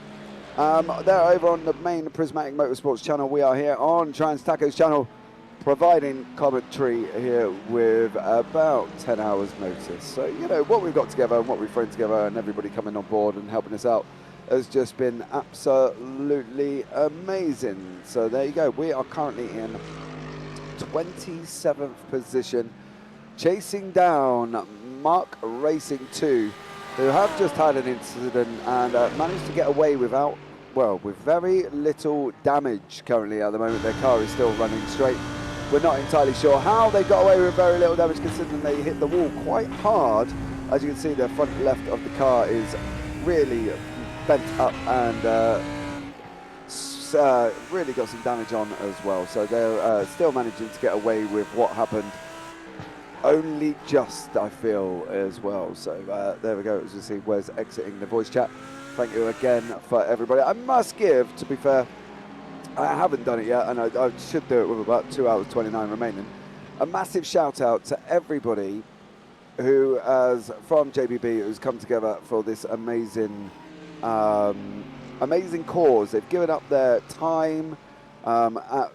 They're over on the main Prismatic Motorsports channel. We are here on Trans Taco's channel, providing commentary here with about 10 hours notice. So, you know, what we've got together and what we've thrown together and everybody coming on board and helping us out has just been absolutely amazing. So there you go. We are currently in 27th position, chasing down Mark Racing 2, who have just had an incident and managed to get away with very little damage currently at the moment. Their car is still running straight. We're not entirely sure how they got away with very little damage, considering they hit the wall quite hard. As you can see, the front left of the car is really bent up and really got some damage on as well. So they're still managing to get away with what happened. Only just, I feel, as well. So there we go. As you see, Wes exiting the voice chat. Thank you again for everybody. I must give, to be fair, I haven't done it yet, and I should do it with about 2 hours 29 remaining. A massive shout out to everybody who has, from JBB, who's come together for this amazing, amazing cause. They've given up their time at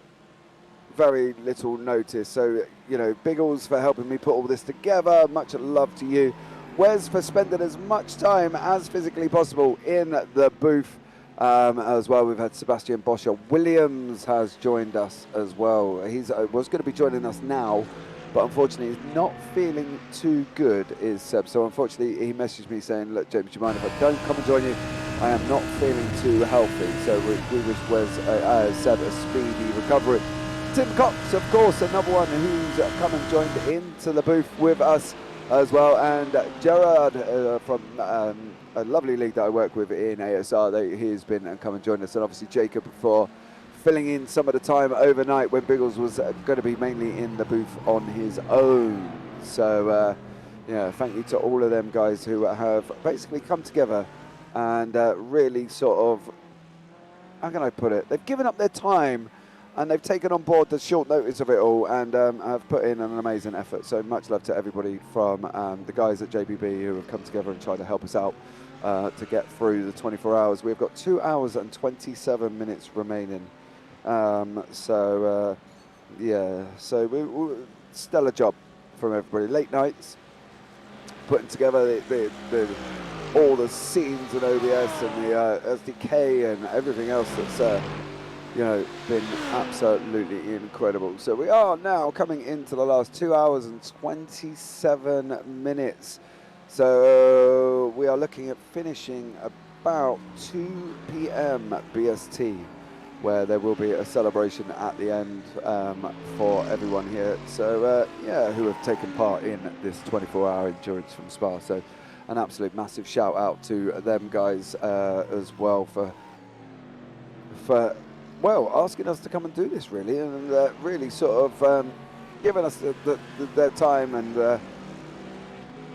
very little notice. So, you know, Biggles for helping me put all this together. Much love to you. Wes for spending as much time as physically possible in the booth as well. We've had Sebastian Boscher. Williams has joined us as well. He's was going to be joining us now, but unfortunately he's not feeling too good, is Seb. So unfortunately he messaged me saying, look, James, do you mind if I don't come and join you? I am not feeling too healthy. So we wish Wes, Seb a speedy recovery. Tim Cox, of course, another one who's come and joined into the booth with us as well. And Gerard from a lovely league that I work with in ASR, he's been and come and joined us. And obviously Jacob for filling in some of the time overnight when Biggles was going to be mainly in the booth on his own. So, yeah, thank you to all of them guys who have basically come together and really sort of, how can I put it? They've given up their time and they've taken on board the short notice of it all and have put in an amazing effort. So much love to everybody from the guys at JBB who have come together and tried to help us out to get through the 24 hours. We've got 2 hours and 27 minutes remaining. So we stellar job from everybody. Late nights, putting together all the scenes and OBS and the SDK and everything else that's you know, been absolutely incredible. So we are now coming into the last 2 hours and 27 minutes. So we are looking at finishing about 2 p.m. BST, where there will be a celebration at the end for everyone here. So yeah, who have taken part in this 24-hour endurance from Spa. So an absolute massive shout out to them guys as well for well, asking us to come and do this, really, and really sort of giving us their time and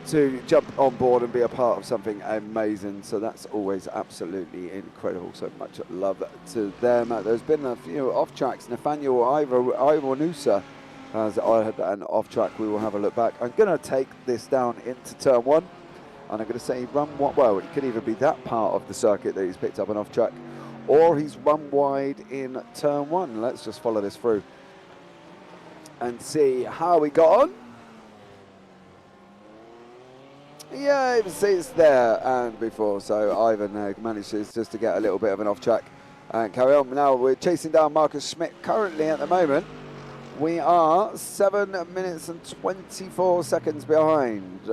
to jump on board and be a part of something amazing. So that's always absolutely incredible. So much love to them. There's been a few off tracks. Nathaniel Ivanusa has had an off track. We will have a look back. I'm going to take this down into turn one, and I'm going to say run what? Well, it could either be that part of the circuit that he's picked up an off track, or he's run wide in turn one. Let's just follow this through and see how we got on. Yeah, you can see it's there and before, so Ivan manages just to get a little bit of an off track and carry on. Now we're chasing down Marcus Schmidt. Currently at the moment, we are 7 minutes and 24 seconds behind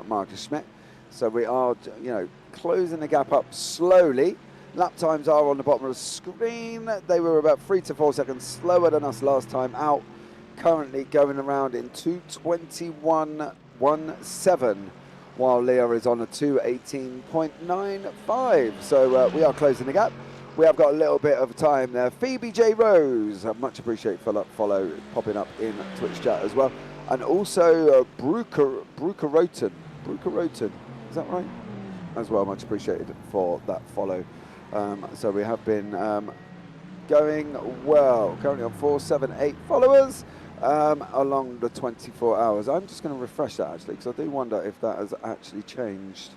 Marcus Schmidt. So we are, you know, closing the gap up slowly. Lap times are on the bottom of the screen. They were about 3 to 4 seconds slower than us last time out. Currently going around in 2:21.17 while Leah is on a 2:18.95. So we are closing the gap. We have got a little bit of time there. Phoebe J. Rose, I much appreciate follow popping up in Twitch chat as well. And also Brooker Roten, is that right? As well, much appreciated for that follow. So we have been going well, currently on 478 followers along the 24 hours. I'm just going to refresh that actually, because I do wonder if that has actually changed.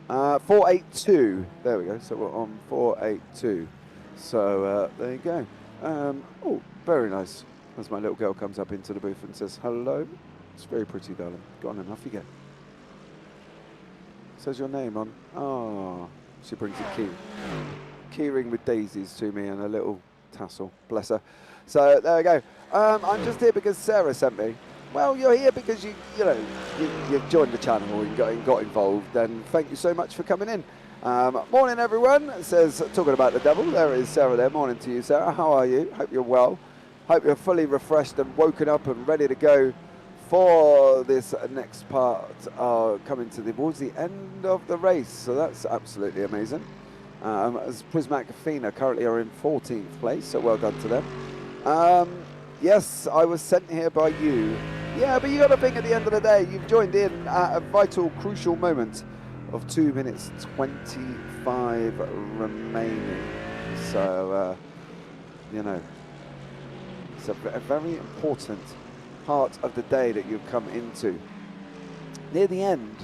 482, there we go, so we're on 482. So there you go. Oh, very nice. As my little girl comes up into the booth and says hello. It's very pretty, darling. Go on and off you go. Says your name on. Oh, she brings a key ring with daisies to me and a little tassel. Bless her. So there we go. I'm just here because Sarah sent me. Well, you're here because you've joined the channel and got involved. And thank you so much for coming in. Morning, everyone. It says talking about the devil. There is Sarah there. Morning to you, Sarah. How are you? Hope you're well. Hope you're fully refreshed and woken up and ready to go for this next part, coming towards the end of the race. So that's absolutely amazing. As Prismatic Athena currently are in 14th place, so well done to them. Yes, I was sent here by you. Yeah, but you got to think at the end of the day, you've joined in at a vital, crucial moment of 2 minutes 25 remaining. So, it's a very important part of the day that you've come into. Near the end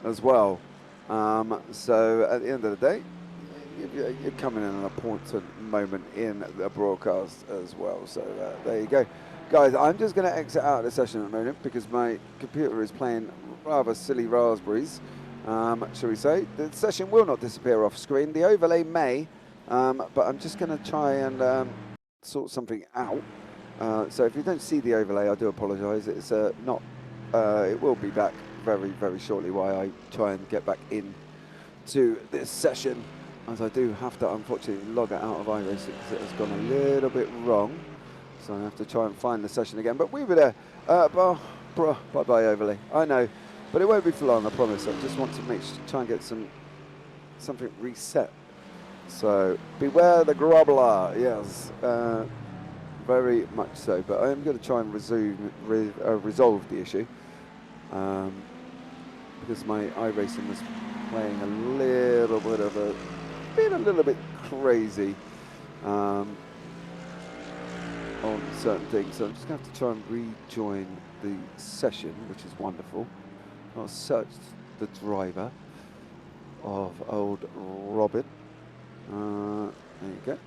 as well. So at the end of the day, you're coming in an important moment in the broadcast as well. So there you go. Guys, I'm just going to exit out of the session at the moment because my computer is playing rather silly raspberries, shall we say. The session will not disappear off screen. The overlay may, but I'm just going to try and sort something out. So if you don't see the overlay, I do apologise. It's not. It will be back very, very shortly while I try and get back in to this session, as I do have to unfortunately log it out of iRacing because it has gone a little bit wrong. So I have to try and find the session again. But we were there. Bye-bye overlay. I know, but it won't be for long, I promise. I just want to try and get something reset. So beware the grobbler. Yes. Very much so, but I am going to try and resolve the issue because my iRacing was playing a little bit of being a little bit crazy on certain things. So I'm just going to have to try and rejoin the session, which is wonderful. I'll search the driver of old Robin. There you go.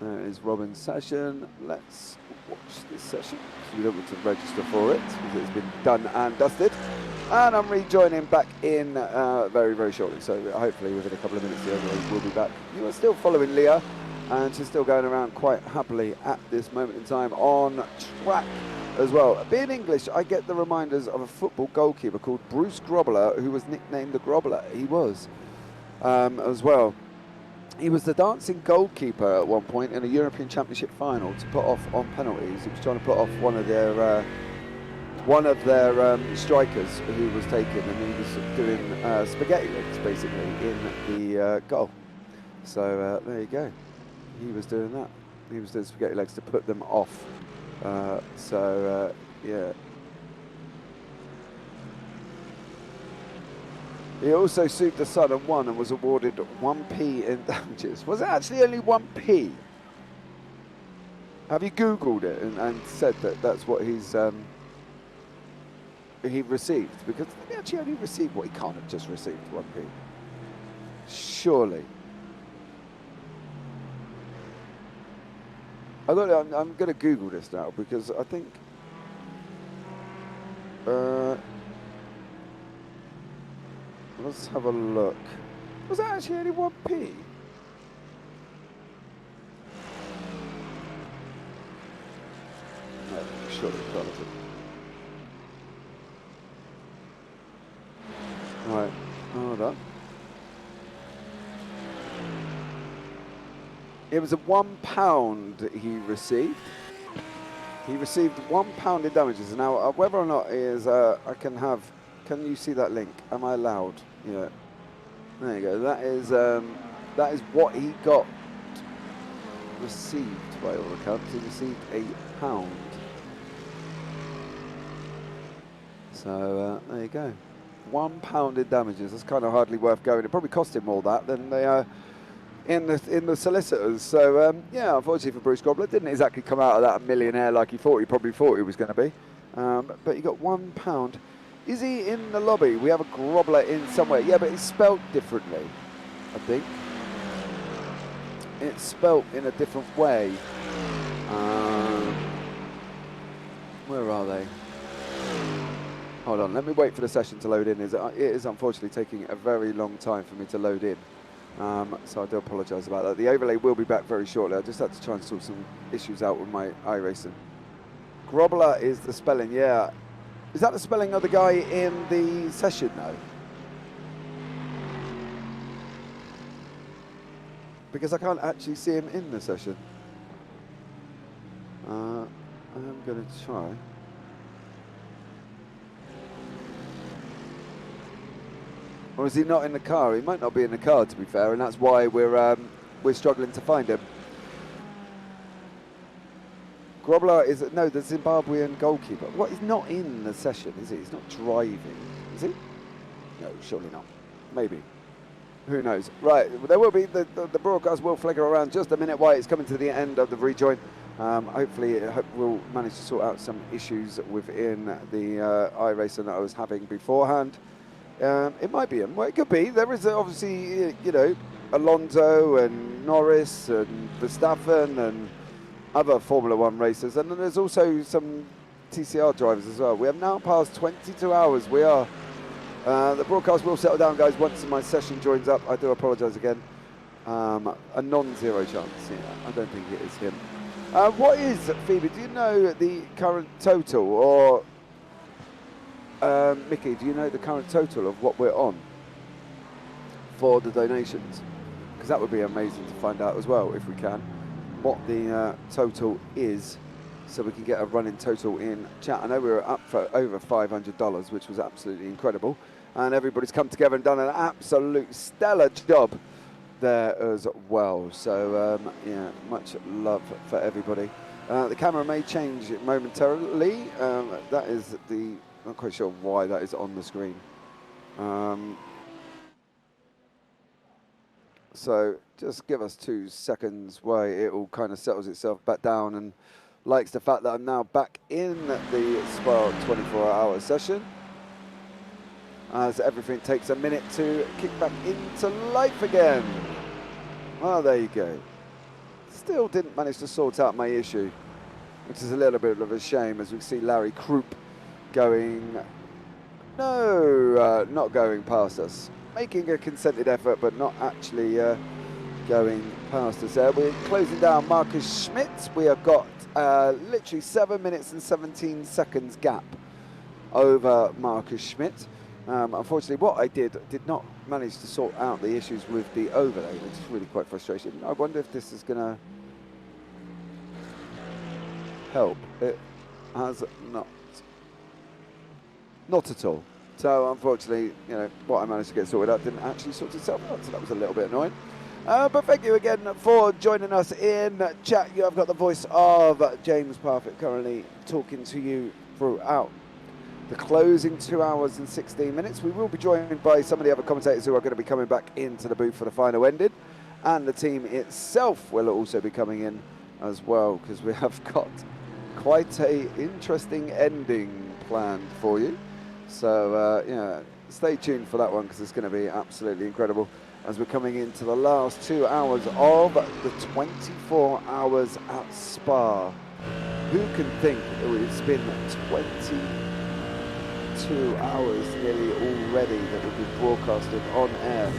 There is Robin's session. Let's watch this session. So we don't want to register for it because it's been done and dusted. And I'm rejoining back in very, very shortly. So hopefully within a couple of minutes, the overlay will be back. You are still following Leah, and she's still going around quite happily at this moment in time on track as well. Being English, I get the reminders of a football goalkeeper called Bruce Grobbler, who was nicknamed the Grobbler. He was as well. He was the dancing goalkeeper at one point in a European Championship final to put off on penalties. He was trying to put off one of their strikers who was taken, and he was doing spaghetti legs basically in the goal. So there you go. He was doing that. He was doing spaghetti legs to put them off. Yeah. He also sued the Sun and won and was awarded 1p in damages. Was it actually only 1p? Have you Googled it and said that that's what he received? Because he actually only received what he can't have just received, 1p. Surely. I'm going to Google this now because I think... let's have a look. Was that actually only 1p? No, surely it can't have. Right, hold on. It was a £1 he received. He received £1 in damages. Now, whether or not is can you see that link? Am I allowed? Yeah. There you go. That is what he got received by all accounts. He received £1. So there you go. £1 in damages. That's kind of hardly worth going. It probably cost him more that than they in the solicitors. So yeah, unfortunately for Bruce Grobbler, didn't exactly come out of that a millionaire like he thought. He probably thought he was going to be. But he got £1. Is he in the lobby? We have a Grobbler in somewhere. Yeah, but it's spelt differently, I think. It's spelt in a different way. Where are they? Hold on, let me wait for the session to load in. It is unfortunately taking a very long time for me to load in. So I do apologise about that. The overlay will be back very shortly. I just had to try and sort some issues out with my iRacing. Grobbler is the spelling, yeah. Is that the spelling of the guy in the session, though? Because I can't actually see him in the session. I'm going to try. Or is he not in the car? He might not be in the car, to be fair, and that's why we're struggling to find him. Grobbler is the Zimbabwean goalkeeper. What? He's not in the session, is he? He's not driving, is he? No, surely not. Maybe. Who knows? Right, there will be the broadcast will flicker around just a minute while it's coming to the end of the rejoin. Hopefully we'll manage to sort out some issues within the iRacing that I was having beforehand. It might be him. Well, it could be. There is obviously, Alonso and Norris and Verstappen and other Formula One racers, and then there's also some TCR drivers as well. We have now passed 22 hours. We are. The broadcast will settle down, guys, once my session joins up. I do apologise again. A non-zero chance. Yeah, I don't think it is him. What is, Phoebe, do you know the current total, or Mickey, do you know the current total of what we're on for the donations? Because that would be amazing to find out as well, if we can, what the total is, so we can get a running total in chat. I know we were up for over $500, which was absolutely incredible, and everybody's come together and done an absolute stellar job there as well. So yeah, much love for everybody. The camera may change momentarily. That is not quite sure why that is on the screen. So just give us 2 seconds while it all kind of settles itself back down and likes the fact that I'm now back in the Spa 24-hour session, as everything takes a minute to kick back into life again. Well, there you go. Still didn't manage to sort out my issue, which is a little bit of a shame, as we see Larry Croup going, not going past us. Making a consented effort, but not actually going past us there. We're closing down Marcus Schmidt. We have got literally 7 minutes and 17 seconds gap over Marcus Schmidt. Unfortunately, what I did not manage to sort out the issues with the overlay, which is really quite frustrating. I wonder if this is going to help. It has not. Not at all. So unfortunately, what I managed to get sorted out didn't actually sort itself out, so that was a little bit annoying. But thank you again for joining us in chat. You have got the voice of James Parfitt currently talking to you throughout the closing 2 hours and 16 minutes. We will be joined by some of the other commentators who are going to be coming back into the booth for the final ending, and the team itself will also be coming in as well, because we have got quite a interesting ending planned for you. So yeah, stay tuned for that one, because it's going to be absolutely incredible as we're coming into the last 2 hours of the 24 hours at Spa. Who can think it's been 22 hours nearly already that we've been broadcasting on air?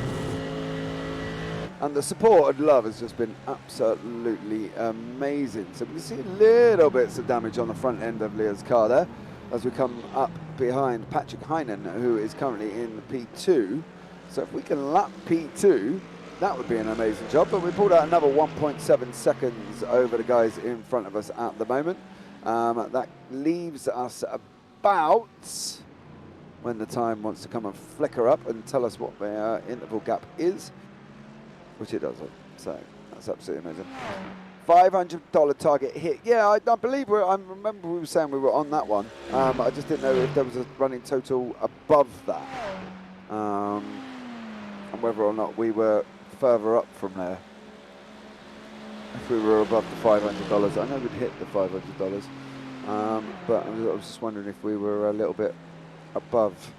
And the support and love has just been absolutely amazing. So we can see little bits of damage on the front end of Leah's car there, as we come up behind Patrick Heinen, who is currently in P2. So if we can lap P2, that would be an amazing job. But we pulled out another 1.7 seconds over the guys in front of us at the moment. That leaves us about, when the time wants to come and flicker up and tell us what the interval gap is, which it doesn't. So that's absolutely amazing. $500 target hit. Yeah, I believe I remember we were saying we were on that one. I just didn't know if there was a running total above that, and whether or not we were further up from there. If we were above the $500, I know we'd hit the $500, but I was just wondering if we were a little bit above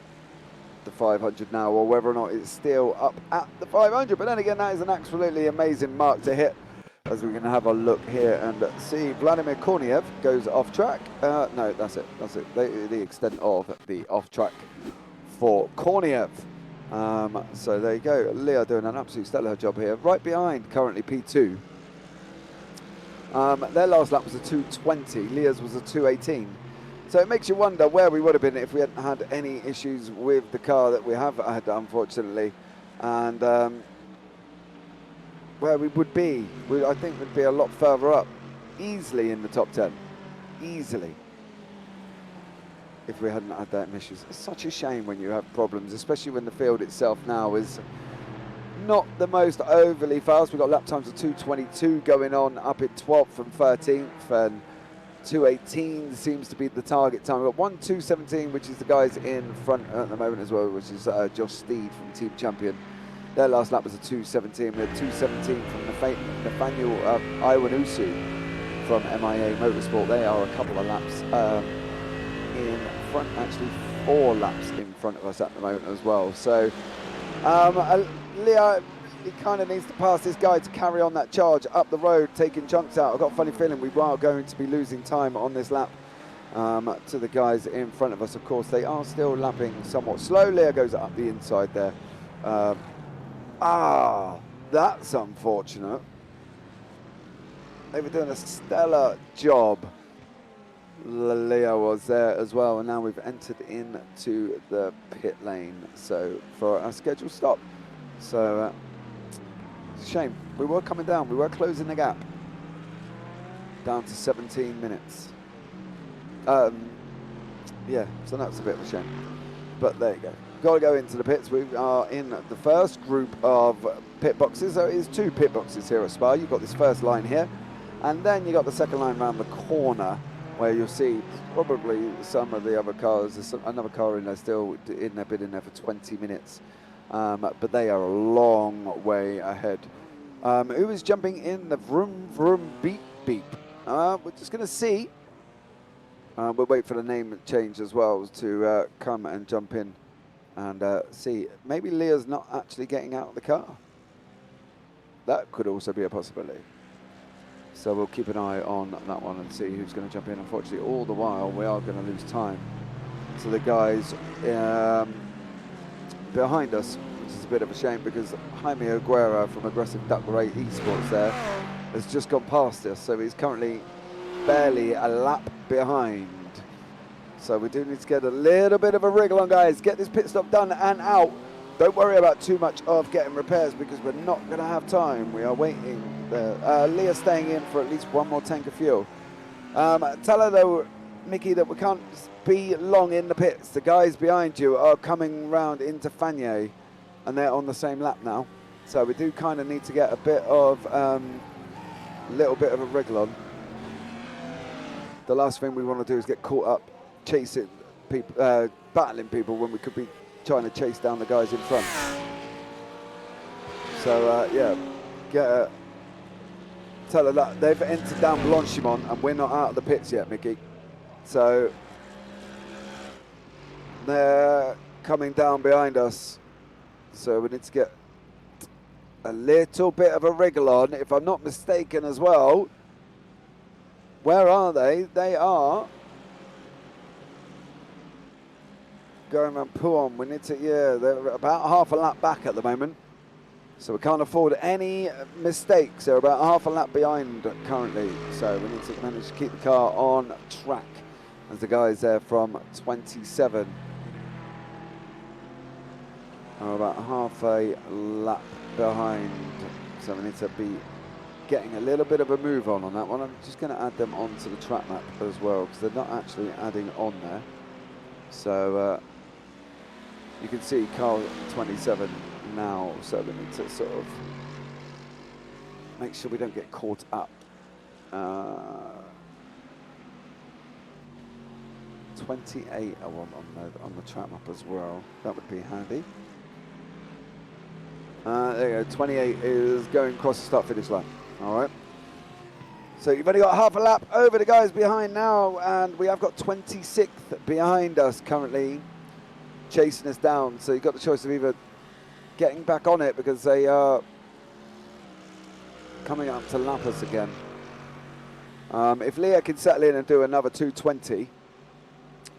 the 500 now, or whether or not it's still up at the 500. But then again, that is an absolutely amazing mark to hit, as we're going to have a look here and see. Vladimir Korniev goes off track. No, that's it. That's it. The extent of the off track for Korniev. So there you go. Leah doing an absolute stellar job here. Right behind currently P2. Their last lap was a 2:20. Leah's was a 2:18. So it makes you wonder where we would have been if we hadn't had any issues with the car that we have had, unfortunately. And where we would be, I think we'd be a lot further up, easily in the top 10, easily, if we hadn't had that issues. It's such a shame when you have problems, especially when the field itself now is not the most overly fast. We've got lap times of 2:22 going on up in 12th and 13th, and 2:18 seems to be the target time. We've got 1:2:17, which is the guys in front at the moment as well, which is Josh Steed from Team Champion. Their last lap was a 2:17. We had 2:17 from Nathaniel Iwanusu from MIA Motorsport. They are a couple of laps in front, actually 4 laps in front of us at the moment as well. So Leo, he kind of needs to pass this guy to carry on that charge up the road, taking chunks out. I've got a funny feeling we are going to be losing time on this lap to the guys in front of us. Of course, they are still lapping somewhat slow. Leo goes up the inside there. That's unfortunate. They were doing a stellar job. Leo was there as well, and now we've entered into the pit lane. So for our scheduled stop. So it's a shame. We were coming down. We were closing the gap down to 17 minutes. Yeah, so that's a bit of a shame. But there you go. Got to go into the pits. We are in the first group of pit boxes. There is 2 pit boxes here at Spa. You've got this first line here, and then you've got the second line around the corner, where you'll see probably some of the other cars. There's another car in there still in there, been in there for 20 minutes. But they are a long way ahead. Who is jumping in the vroom vroom beep beep? We're just going to see. We'll wait for the name change as well to come and jump in and see. Maybe Leah's not actually getting out of the car. That could also be a possibility. So we'll keep an eye on that one and see who's going to jump in. Unfortunately, all the while, we are going to lose time. So the guys behind us, which is a bit of a shame, because Jaime Aguera from Aggressive Duck Ray Esports there has just gone past us. So he's currently barely a lap behind. So we do need to get a little bit of a wriggle on, guys. Get this pit stop done and out. Don't worry about too much of getting repairs, because we're not going to have time. We are waiting there. Leah's staying in for at least one more tank of fuel. Tell her, though, Mickey, that we can't be long in the pits. The guys behind you are coming round into Fagné, and they're on the same lap now. So we do kind of need to get a bit of, little bit of a wriggle on. The last thing we want to do is get caught up chasing people, battling people, when we could be trying to chase down the guys in front. So yeah, tell her that they've entered down Blanchimont and we're not out of the pits yet, Mickey. So they're coming down behind us. So we need to get a little bit of a wriggle on, if I'm not mistaken as well. Where are they? They are going around Pouhon. We need to, they're about half a lap back at the moment. So we can't afford any mistakes. They're about half a lap behind currently. So we need to manage to keep the car on track, as the guys there from 27 are about half a lap behind. So we need to be getting a little bit of a move on that one. I'm just going to add them onto the track map as well, because they're not actually adding on there. So you can see car 27 now, so we need to sort of make sure we don't get caught up. 28 I want on the track map as well. That would be handy. There you go. 28 is going across the start-finish line. All right. So you've only got half a lap over the guys behind now, and we have got 26th behind us currently, chasing us down. So you've got the choice of either getting back on it because they are coming up to lap us again. If Leah can settle in and do another 220,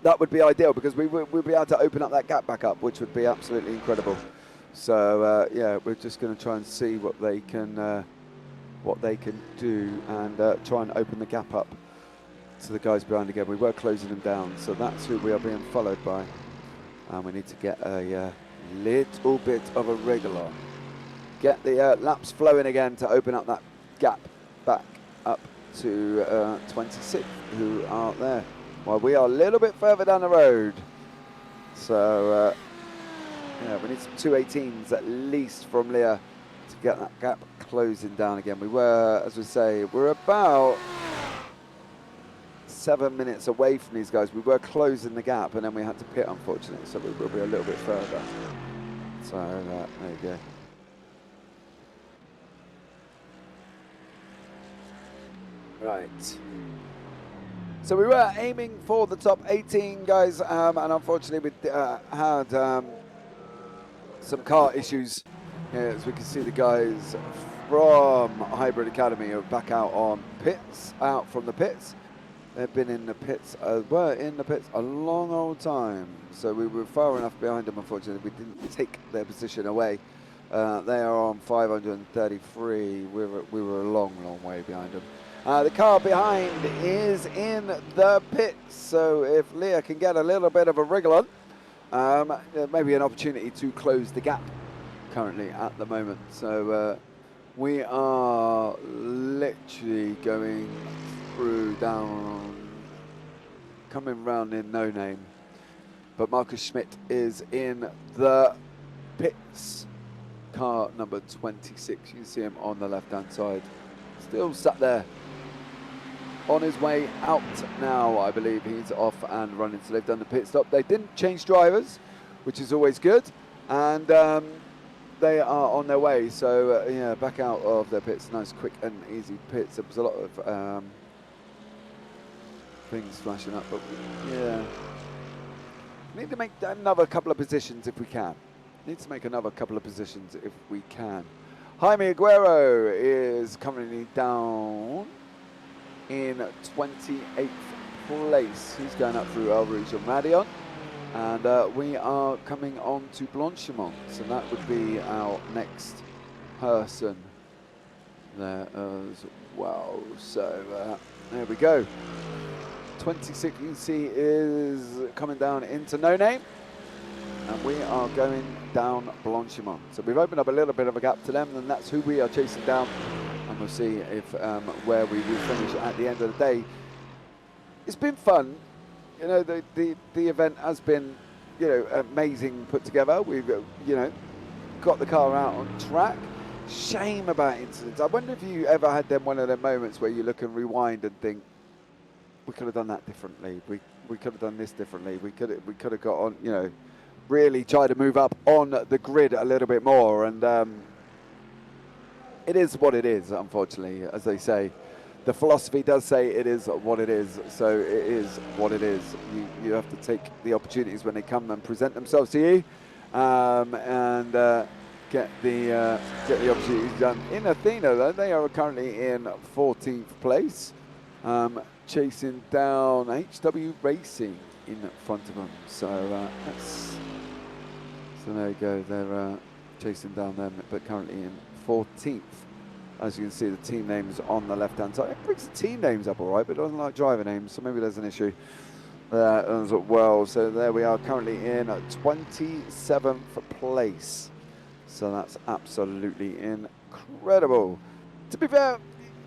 that would be ideal, because we'd be able to open up that gap back up, which would be absolutely incredible. So yeah, we're just going to try and see what they can do, and try and open the gap up to the guys behind again. We were closing them down, so that's who we are being followed by, and we need to get a little bit of a wriggle on. Get the laps flowing again to open up that gap back up to 26 who are there, while we are a little bit further down the road. So yeah, we need some 218s at least from Leah to get that gap closing down again. We were, as we say, we're about 7 minutes away from these guys. We were closing the gap, and then we had to pit, unfortunately, so we will be a little bit further. So there you go. Right. So we were aiming for the top 18 guys, and unfortunately we had some car issues. As we can see, the guys from Hybrid Academy are back out on pits, out from the pits. They've been in the pits, were in the pits a long old time. So we were far enough behind them, unfortunately. We didn't take their position away. They are on 533. We were a long, long way behind them. The car behind is in the pits, so if Leah can get a little bit of a wriggle on, there may be an opportunity to close the gap currently at the moment. So we are literally going through down, coming round in no name, but Marcus Schmidt is in the pits, car number 26. You can see him on the left hand side, still sat there. On his way out now, I believe he's off and running. So they've done the pit stop. They didn't change drivers, which is always good, and they are on their way. So yeah, back out of their pits. Nice, quick and easy pits. There was a lot of things flashing up, but yeah, we need to make another couple of positions if we can. Need to make another couple of positions if we can. Jaime Aguero is currently down in 28th place. He's going up through El Rouge and Radion, and we are coming on to Blanchimont, so that would be our next person there as well. So there we go. 26, you can see, is coming down into No Name, and we are going down Blanchimont. So we've opened up a little bit of a gap to them, and that's who we are chasing down. And we'll see if where we will finish at the end of the day. It's been fun, you know. The event has been, you know, amazing put together. We've you know, got the car out on track. Shame about incidents. I wonder if you ever had one of them moments where you look and rewind and think, we could have done that differently. We could have done this differently. We could have got on, you know, really try to move up on the grid a little bit more. And it is what it is, unfortunately, as they say. The philosophy does say it is what it is, so it is what it is. You have to take the opportunities when they come and present themselves to you, and get the opportunities done. In Athena, though, they are currently in 14th place, chasing down HW Racing in front of them. So so there you go. They're chasing down them, but currently in 14th. As you can see, the team names on the left-hand side. It brings the team names up all right, but it doesn't like driver names, so maybe there's an issue there as well. So there we are, currently in 27th place. So that's absolutely incredible. To be fair,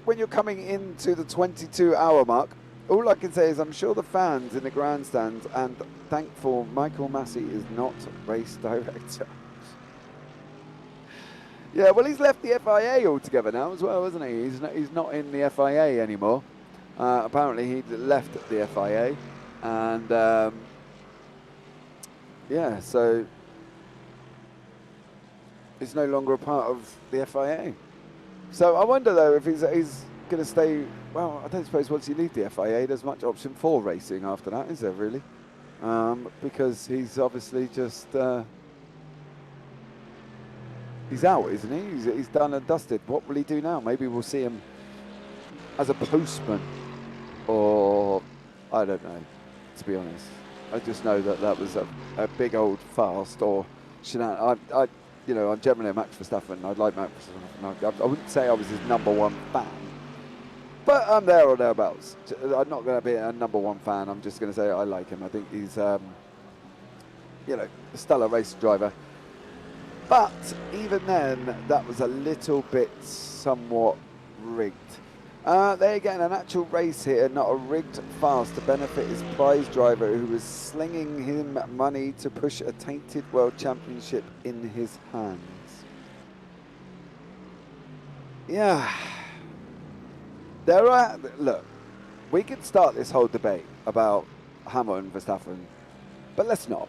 when you're coming into the 22-hour mark, all I can say is I'm sure the fans in the grandstands, and thankful Michael Massey is not race director. Yeah, well, he's left the FIA altogether now as well, hasn't he? He's not in the FIA anymore. Apparently, he left the FIA, and yeah, so he's no longer a part of the FIA. So I wonder though if he's going to stay. Well, I don't suppose once you leave the FIA, there's much option for racing after that, is there really? Because he's obviously just he's out, isn't he? He's done and dusted. What will he do now? Maybe we'll see him as a postman, or I don't know. To be honest, I just know that was a big old fast or shenanigans. You know, I'm generally a Max Verstappen. I like Max Verstappen. I wouldn't say I was his #1 fan, but I'm there or thereabouts. I'm not going to be a #1 fan. I'm just going to say I like him. I think he's, you know, a stellar race driver. But even then, that was a little bit somewhat rigged. There again, an actual race here, not a rigged fast to benefit his prize driver who was slinging him money to push a tainted world championship in his hands. Yeah. Look, we could start this whole debate about Hamilton and Verstappen, but let's not.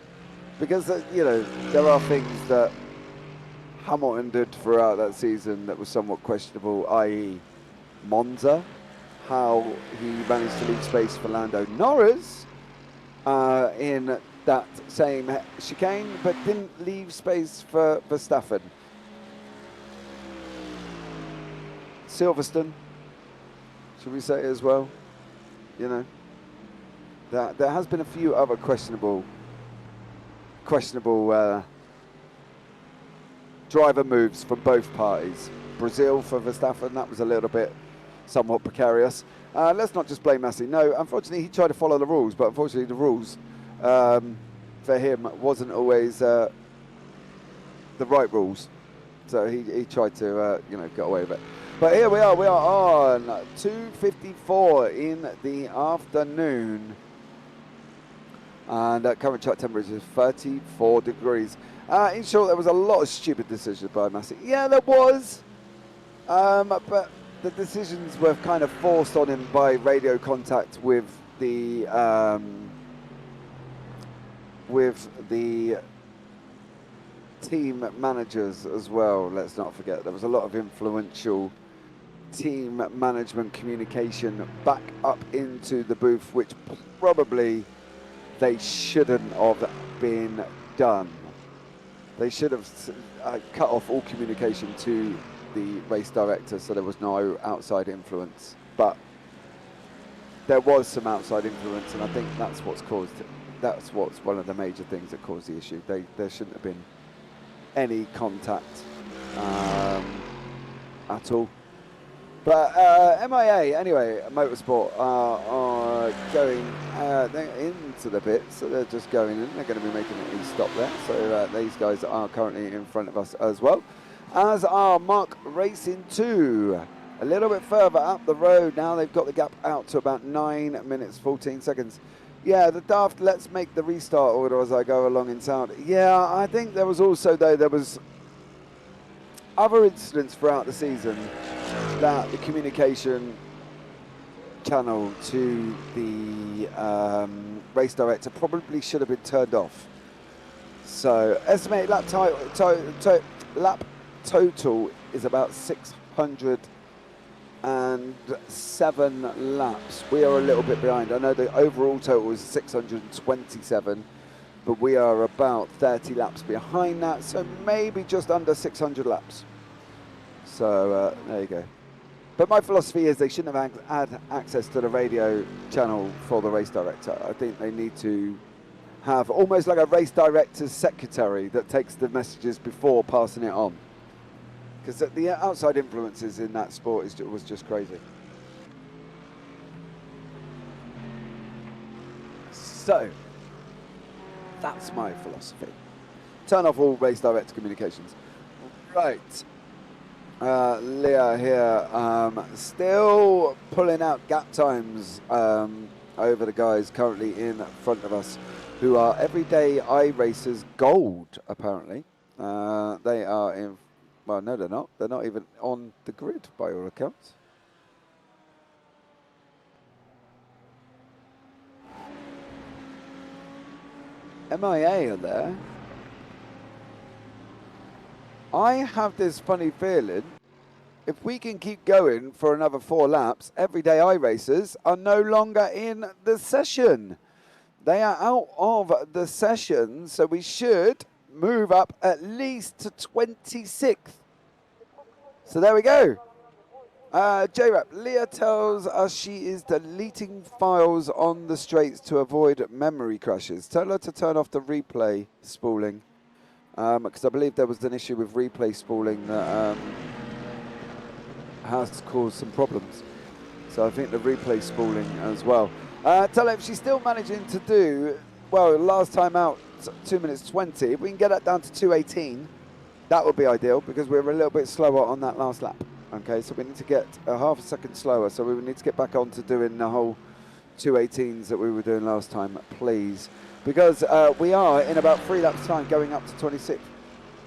Because, you know, there are things that Hamilton did throughout that season that was somewhat questionable, i.e., Monza, how he managed to leave space for Lando Norris in that same chicane, but didn't leave space for Verstappen. Silverstone, should we say as well? You know, there has been a few other questionable driver moves from both parties. Brazil for Verstappen, that was a little bit somewhat precarious. Let's not just blame Massey. No, unfortunately, he tried to follow the rules, but unfortunately, the rules for him wasn't always the right rules. So he tried to, you know, get away with it. But here we are on 2:54 in the afternoon. And current track temperature is 34 degrees. In short, there was a lot of stupid decisions by Massey. Yeah, there was. But the decisions were kind of forced on him by radio contact with the team managers as well. Let's not forget there was a lot of influential team management communication back up into the booth, which probably they shouldn't have been done. They should have cut off all communication to the race director, so there was no outside influence. But there was some outside influence, and I think that's what's one of the major things that caused the issue. There shouldn't have been any contact at all. But MIA, anyway, Motorsport are going into the pits, so they're just going in. They're going to be making an e-stop there. So these guys are currently in front of us as well, as are Mark Racing 2. A little bit further up the road now. They've got the gap out to about 9 minutes, 14 seconds. Yeah, the daft let's make the restart order as I go along in sound. Yeah, I think there was also, though, there was other incidents throughout the season that the communication channel to the race director probably should have been turned off. So estimated lap total is about 607 laps. We are a little bit behind. I know the overall total is 627, but we are about 30 laps behind that, so maybe just under 600 laps. So there you go. But my philosophy is they shouldn't have had access to the radio channel for the race director. I think they need to have almost like a race director's secretary that takes the messages before passing it on. Because the outside influences in that sport was just crazy. So, that's my philosophy. Turn off all race director communications. Right. Leah here, still pulling out gap times over the guys currently in front of us, who are everyday iRacers Gold, apparently. They are in, well, no, they're not. They're not even on the grid by all accounts. MIA are there. I have this funny feeling, if we can keep going for another 4 laps, everyday iRacers are no longer in the session. They are out of the session, so we should move up at least to 26th. So there we go. J-Rap, Leah tells us she is deleting files on the straights to avoid memory crashes. Tell her to turn off the replay spooling, because I believe there was an issue with replay spooling that has caused some problems. So I think the replay spooling as well. Tell her if she's still managing to do, well, last time out, 2 minutes 20. If we can get that down to 2:18, that would be ideal, because we were a little bit slower on that last lap. Okay, so we need to get a half a second slower, so we need to get back on to doing the whole 2:18s that we were doing last time, please. Because we are in about 3 laps time going up to 26.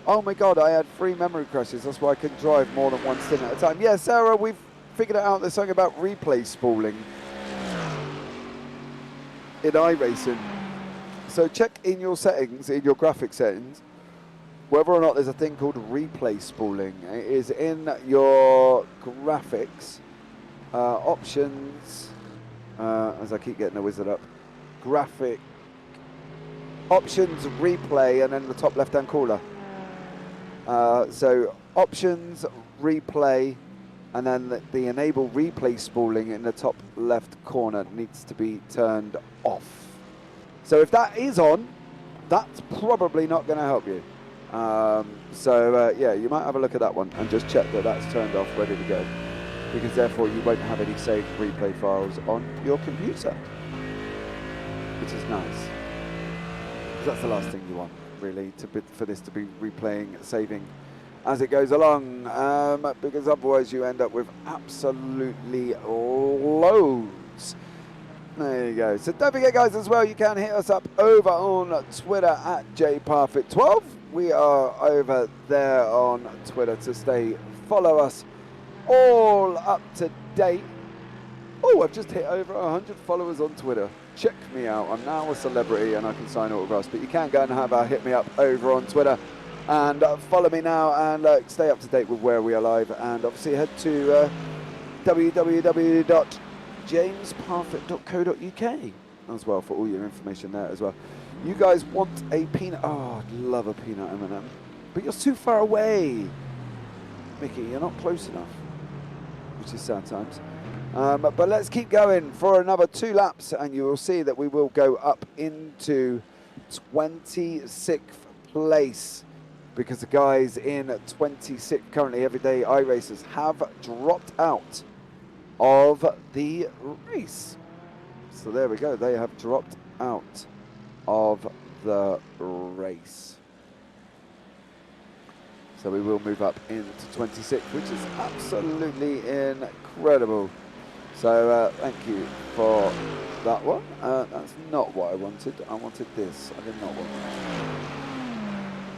Oh my God, I had 3 memory crashes. That's why I can drive more than one stint at a time. Yeah, Sarah, we've figured it out. There's something about replay spooling in iRacing. So check in your settings, in your graphic settings, whether or not there's a thing called replay spooling. It is in your graphics, options, as I keep getting the wizard up, graphic, options, replay, and then the top left-hand corner. So options, replay, and then the enable replay spooling in the top left corner needs to be turned off. So if that is on, that's probably not going to help you. Yeah, you might have a look at that one and just check that that's turned off, ready to go, because therefore you won't have any saved replay files on your computer, which is nice. That's the last thing you want, really, for this to be replaying, saving as it goes along, because otherwise you end up with absolutely loads. There you go. So don't forget, guys, as well, you can hit us up over on Twitter at JParfit12. We are over there on Twitter to stay. Follow us all up to date. Oh, I've just hit over 100 followers on Twitter. Check me out. I'm now a celebrity and I can sign autographs, but you can go and have a hit me up over on Twitter and follow me now and stay up to date with where we are live. And obviously head to www.jamesparfit.co.uk as well for all your information there as well. You guys want a peanut? Oh, I'd love a peanut M&M, but you're too far away, Mickey. You're not close enough, which is sad times. But let's keep going for another 2 laps, and you will see that we will go up into 26th place, because the guys in 26th currently, everyday iRacers, have dropped out of the race. So there we go. They have dropped out of the race. So we will move up into 26th, which is absolutely incredible. So thank you for that one. That's not what I wanted. I wanted this. I did not want that.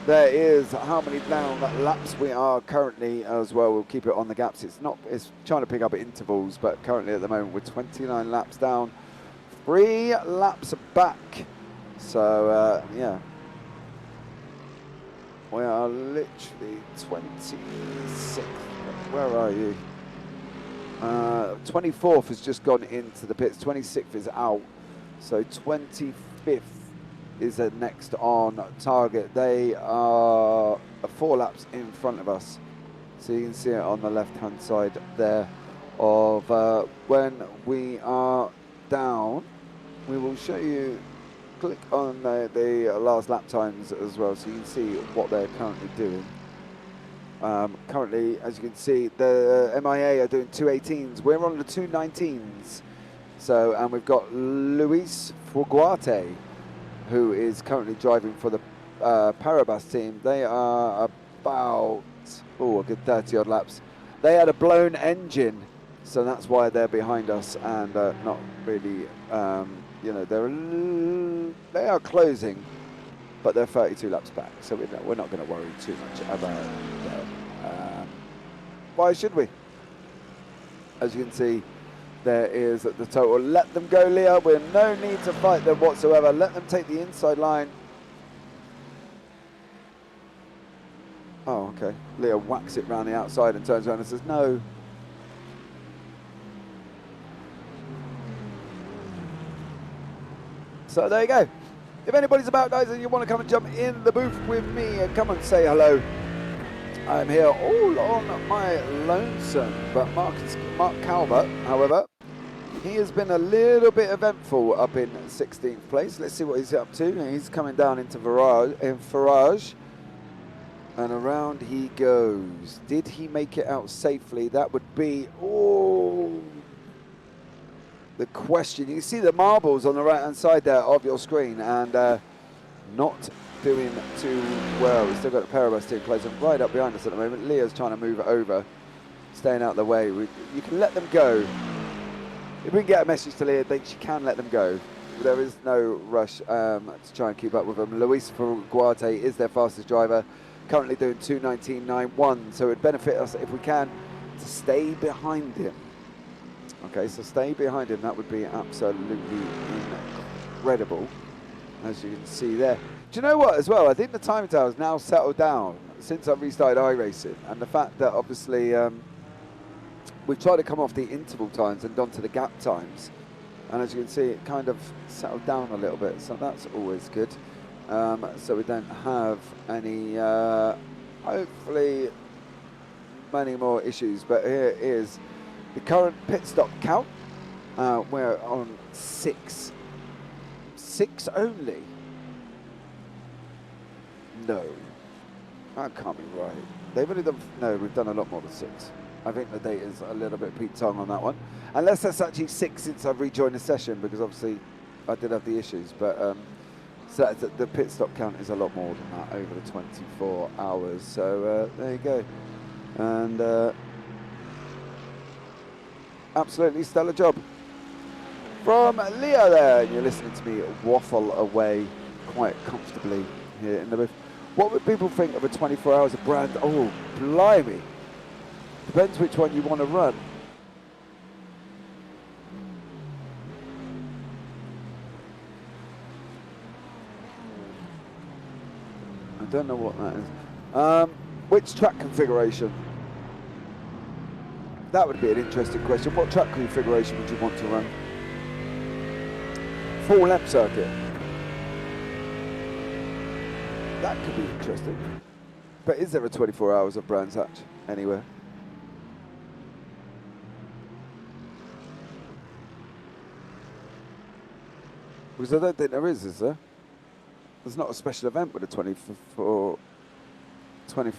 There is how many down laps we are currently as well. We'll keep it on the gaps. It's trying to pick up at intervals, but currently at the moment we're 29 laps down, 3 laps back. So yeah, we are literally 26th. Where are you? 24th has just gone into the pits. 26th is out. So 25th is the next on target. They are 4 laps in front of us. So you can see it on the left-hand side there of when we are down. We will show you, click on the last lap times as well, so you can see what they're currently doing. Currently, as you can see, the MIA are doing 2:18s. We're on the 2:19s. So, and we've got Luis Fuguarte, who is currently driving for the Parabas team. They are about laps. Oh, a good 30 odd laps. They had a blown engine, so that's why they're behind us and not really, you know, they are closing, but they're 32 laps back, so we're not going to worry too much about that. Why should we? As you can see, there is the total. Let them go, Leah. We're no need to fight them whatsoever. Let them take the inside line. Oh, okay. Leah whacks it round the outside and turns around and says, no. So there you go. If anybody's about, guys, and you want to come and jump in the booth with me and come and say hello, I'm here all on my lonesome. But Mark Calvert, however, he has been a little bit eventful up in 16th place. Let's see what he's up to. He's coming down into Farage. And around he goes. Did he make it out safely? That would be, the question. You can see the marbles on the right-hand side there of your screen, and not doing too well. We've still got a pair of us team closing right up behind us at the moment. Leah's trying to move it over, staying out of the way. You can let them go. If we can get a message to Leah, she can let them go. There is no rush to try and keep up with them. Luis Fuguarte is their fastest driver, currently doing 2:19.91, so it would benefit us if we can to stay behind him. Okay, so stay behind him. That would be absolutely incredible, as you can see there. Do you know what, as well? I think the timing tower has now settled down since I've restarted iRacing, and the fact that obviously we've tried to come off the interval times and onto the gap times, and as you can see, it kind of settled down a little bit, so that's always good. So we don't have any, hopefully, many more issues, but here is the current pit stop count. We're on 6. 6 only? No. That can't be right. They've only done, no, we've done a lot more than 6. I think the data's a little bit Pete Tong on that one. Unless that's actually 6 since I've rejoined the session, because obviously I did have the issues, but so the pit stop count is a lot more than that over the 24 hours. So there you go. And absolutely stellar job from Leah there. And you're listening to me waffle away quite comfortably here in the booth. What would people think of a 24 hours of brand? Oh, blimey. Depends which one you want to run. I don't know what that is. Which track configuration? That would be an interesting question. What track configuration would you want to run? Full lap circuit. That could be interesting. But is there a 24 hours of Brands Hatch anywhere? Because I don't think there is there? There's not a special event with a 24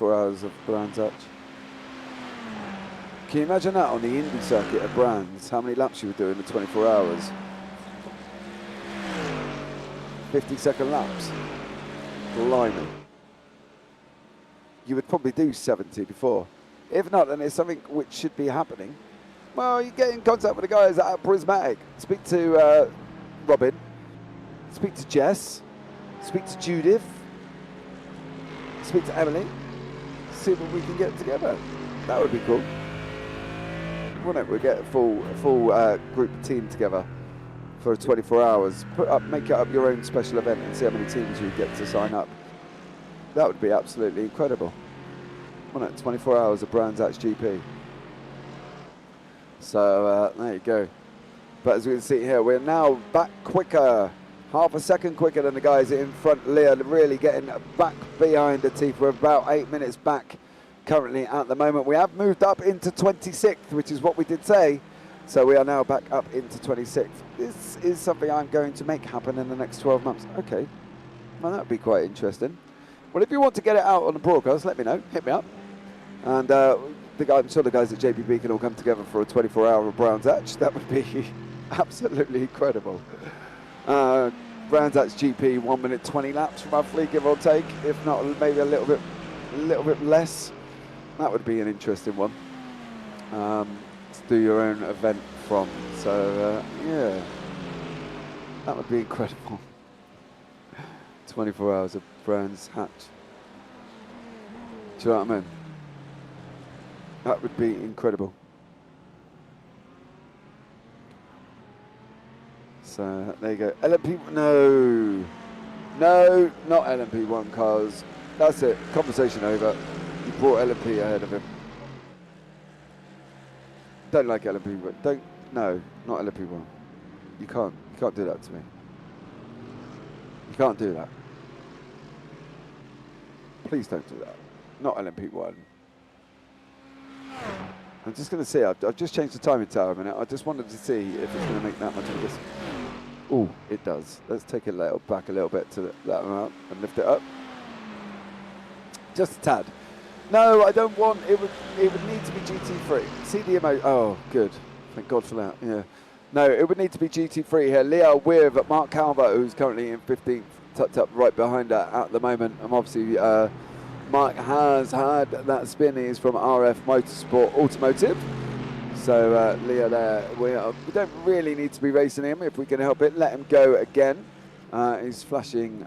hours of Brands Hatch. Can you imagine that on the Indy circuit at Brands? How many laps you would do in the 24 hours? 50-second laps. Blimey. You would probably do 70 before. If not, then it's something which should be happening. Well, you get in contact with the guys at Prismatic. Speak to Robin. Speak to Jess. Speak to Judith. Speak to Emily. See what we can get together. That would be cool. Wouldn't it? We'll get a full group team together for 24 hours. Make it up your own special event and see how many teams you get to sign up. That would be absolutely incredible. Wouldn't it? 24 hours of Brands Hatch GP. So there you go. But as we can see here, we're now back quicker. Half a second quicker than the guys in front. Leah really getting back behind the teeth. We're about 8 minutes back currently at the moment. We have moved up into 26th, which is what we did say. So we are now back up into 26th. This is something I'm going to make happen in the next 12 months. Okay, well, that would be quite interesting. Well, if you want to get it out on the broadcast, let me know. Hit me up. And I'm sure the guys at JPB can all come together for a 24-hour Brands Hatch. That would be absolutely incredible. Brands Hatch GP, 1 minute 20 laps roughly, give or take. If not, maybe a little bit less. That would be an interesting one to do your own event from. So yeah, that would be incredible. 24 hours of Brands Hatch. Do you know what I mean? That would be incredible. So there you go. LMP, no, not LMP1 cars. That's it. Conversation over. You brought LMP ahead of him. Don't like LMP, but don't. No, not LMP1. You can't do that to me. You can't do that. Please don't do that. Not LMP1. I'm just going to see. I've just changed the timing tower a minute. I just wanted to see if it's going to make that much of a difference. Oh, it does. Let's take it back a little bit to that amount and lift it up. Just a tad. No, I don't want. It would need to be GT3. CDMO. Oh, good. Thank God for that. Yeah. No, it would need to be GT3 here. Leo with Mark Calvert, who's currently in 15th, tucked up right behind her at the moment. And obviously, Mark has had that spin. He's from RF Motorsport Automotive. So Leo there, we don't really need to be racing him if we can help it. Let him go again. He's flashing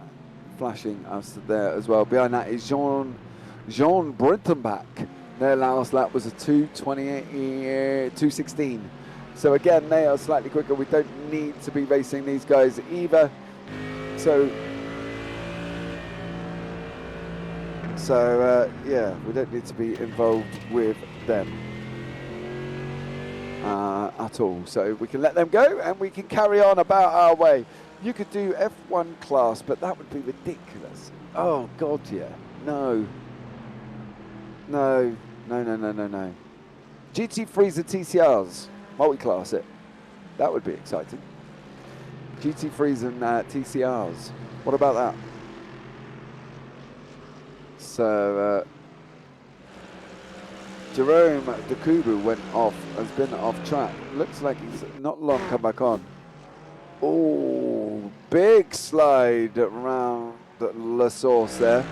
us there as well. Behind that is Jean Brintenbach. Their last lap was a 2:16. So again, they are slightly quicker. We don't need to be racing these guys either. So yeah, we don't need to be involved with them at all. So we can let them go and we can carry on about our way. You could do F1 class, but that would be ridiculous. Oh God, yeah. No. GT3s and TCRs, multi-class it. That would be exciting. GT3s and TCRs. What about that? So Jerome Dakubu has been off track. Looks like he's not long come back on. Oh, big slide around La Source there.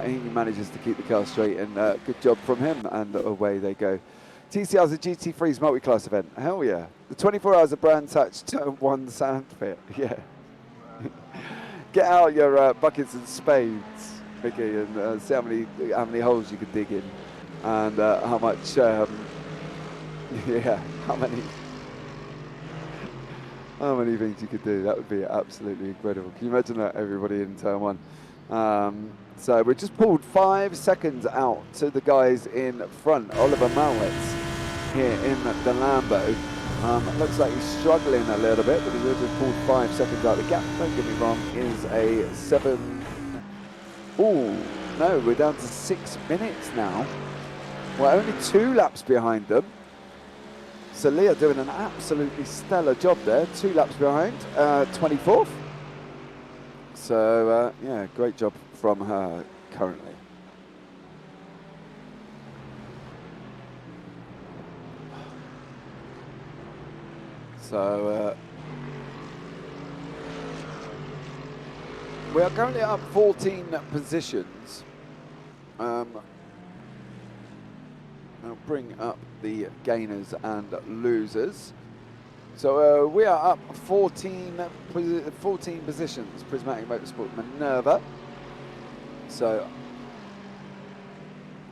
He manages to keep the car straight, and good job from him, and away they go. TCR's a GT3's multi-class event. Hell yeah. The 24 hours of Brands Hatch Turn 1 sand pit. Yeah. Get out your buckets and spades, Mickey, and see how many holes you can dig in, and how much, how many things you could do. That would be absolutely incredible. Can you imagine that, everybody in Turn 1? So we just pulled 5 seconds out to the guys in front. Oliver Mallets here in the Lambo. Looks like he's struggling a little bit, but he's just pulled 5 seconds out. The gap, don't get me wrong, is a 7. Oh, no, we're down to 6 minutes now. We're only 2 laps behind them. So Leah doing an absolutely stellar job there. 2 laps behind, 24th. So, yeah, great job from her currently. So, we are currently up 14 positions. I'll bring up the gainers and losers. So we are up 14 positions, Prismatic Motorsports Minerva. So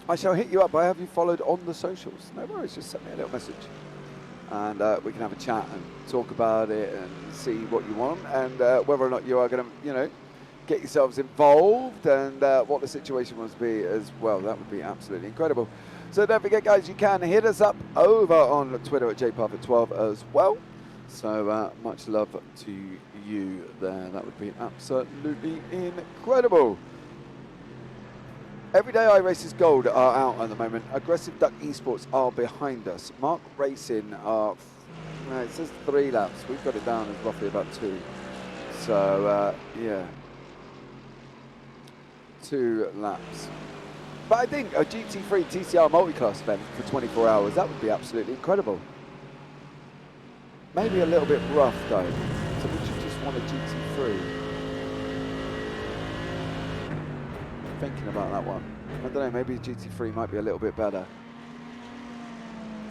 I shall hit you up. I have you followed on the socials. No worries, just send me a little message. And we can have a chat and talk about it and see what you want and whether or not you are going to, get yourselves involved and what the situation must be as well. That would be absolutely incredible. So don't forget, guys, you can hit us up over on Twitter at jparfit12 as well. So much love to you there. That would be absolutely incredible. Everyday iRacing's Gold are out at the moment. Aggressive Duck Esports are behind us. Mark Racing are, it says 3 laps. We've got it down as roughly about 2. So, yeah. 2 laps. But I think a GT3 TCR multi-class event for 24 hours, that would be absolutely incredible. Maybe a little bit rough though. So would you just want a GT3? thinking about that one. I don't know, maybe GT3 might be a little bit better.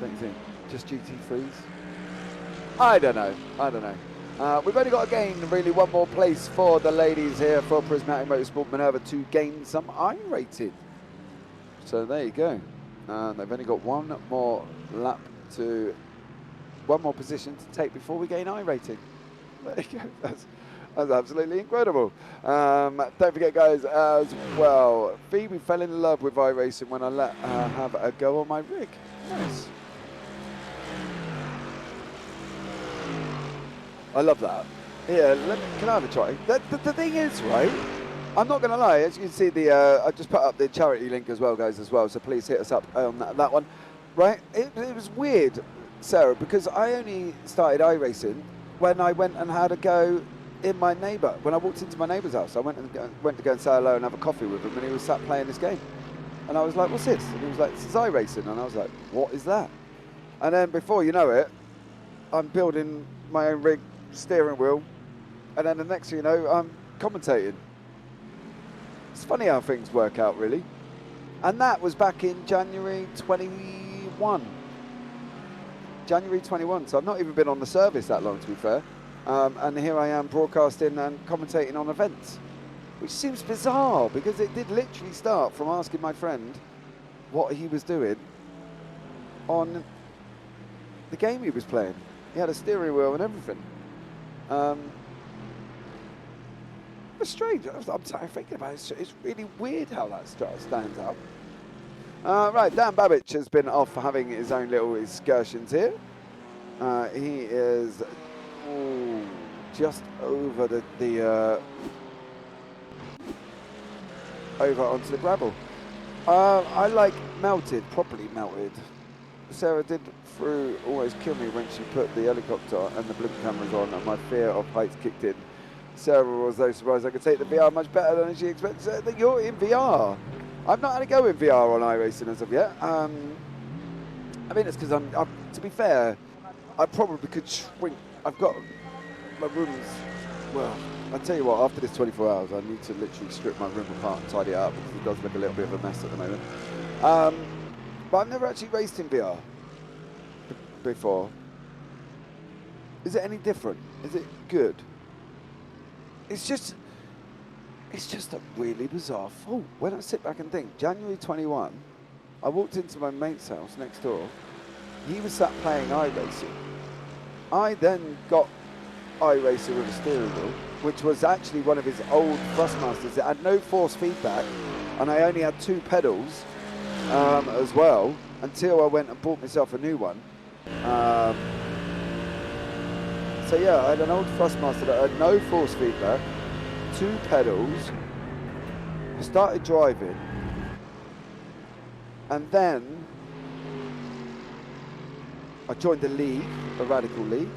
Don't you think? Just GT3s? I don't know. We've only got to gain really one more place for the ladies here for Prismatic Motorsport Minerva to gain some iRating. So there you go. And they've only got one more position to take before we gain iRating. There you go. That's absolutely incredible. Don't forget, guys, as well, Phoebe fell in love with iRacing when I let her have a go on my rig. Nice. I love that. Yeah, can I have a try? The thing is, right, I'm not going to lie, as you can see, I just put up the charity link as well, guys, as well, so please hit us up on that one. Right, it was weird, Sarah, because I only started iRacing when I went and had a go in my neighbour. When I walked into my neighbour's house, I went to go and say hello and have a coffee with him, and he was sat playing this game. And I was like, what's this? And he was like, this is iRacing. And I was like, what is that? And then before you know it, I'm building my own rig, steering wheel, and then the next thing you know, I'm commentating. It's funny how things work out, really. And that was back in January 21. January 21, so I've not even been on the service that long, to be fair. And here I am broadcasting and commentating on events, which seems bizarre because it did literally start from asking my friend what he was doing on the game he was playing. He had a steering wheel and everything. It was strange. I'm thinking about it. It's really weird how that stands out. Right, Dan Babbage has been off having his own little excursions here. He is just over over onto the gravel. I like melted, properly melted. Sarah did always kill me when she put the helicopter and the blimp cameras on, and my fear of heights kicked in. Sarah was though surprised I could take the VR much better than she expected. So that you're in VR. I've not had a go in VR on iRacing as of yet. I mean, it's because to be fair, I probably could shrink. I've got my rooms. Well, I tell you what, after this 24 hours, I need to literally strip my room apart and tidy it up because it does look a little bit of a mess at the moment. But I've never actually raced in VR before. Is it any different? Is it good? It's just a really bizarre thought. When I sit back and think, January 21, I walked into my mate's house next door. He was sat playing iRacing. I then got iRacing with a steering wheel, which was actually one of his old Thrustmasters. It had no force feedback, and I only had 2 pedals as well, until I went and bought myself a new one. So yeah, I had an old Thrustmaster that had no force feedback, 2 pedals. I started driving, and then I joined a league, a radical league,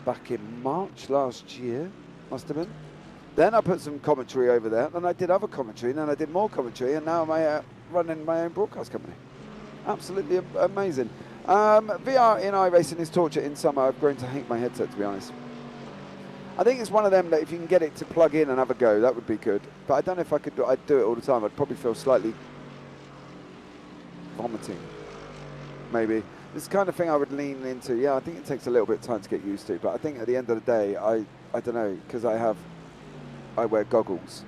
back in March last year, must have been. Then I put some commentary over there, and I did other commentary, and then I did more commentary, and now I'm running my own broadcast company. Absolutely amazing. VR in iRacing is torture in summer. I've grown to hate my headset, to be honest. I think it's one of them that if you can get it to plug in and have a go, that would be good. But I don't know if I'd do it all the time. I'd probably feel slightly vomiting, maybe. This kind of thing I would lean into. Yeah, I think it takes a little bit of time to get used to. But I think at the end of the day, I don't know, because I wear goggles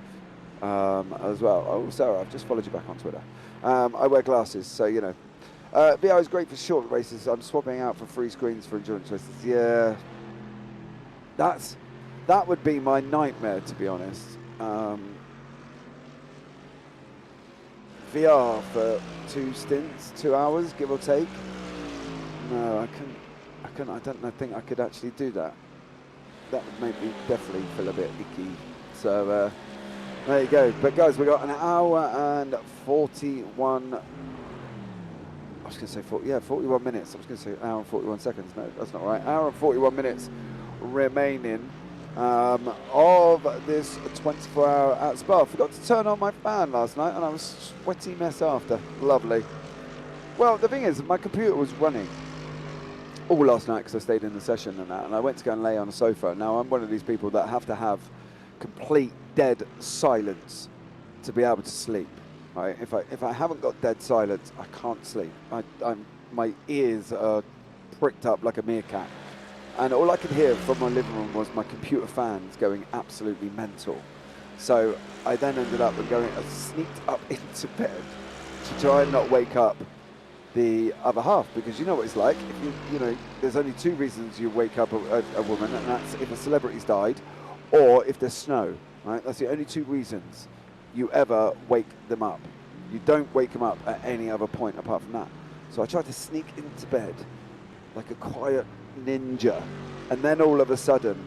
as well. Oh, Sarah, I've just followed you back on Twitter. I wear glasses, so, you know. VR is great for short races. I'm swapping out for 3 screens for endurance races. Yeah, that would be my nightmare, to be honest. VR for 2 stints, 2 hours, give or take. No, I don't think I could actually do that. That would make me definitely feel a bit icky. So there you go. But guys, we got an hour and 41. I was going to say 41 minutes. I was going to say an hour and 41 seconds. No, that's not right. Hour and 41 minutes remaining of this 24-hour at Spa. I forgot to turn on my fan last night, and I was sweaty mess after. Lovely. Well, the thing is, my computer was running all last night because I stayed in the session and that, and I went to go and lay on a sofa. Now, I'm one of these people that have to have complete dead silence to be able to sleep. Right? If I haven't got dead silence, I can't sleep. My ears are pricked up like a meerkat, and all I could hear from my living room was my computer fans going absolutely mental. So I then ended up I sneaked up into bed to try and not wake up the other half, because you know what it's like. If you know, there's only two reasons you wake up a woman, and that's if a celebrity's died, or if there's snow. Right? That's the only two reasons you ever wake them up. You don't wake them up at any other point apart from that. So I tried to sneak into bed like a quiet ninja, and then all of a sudden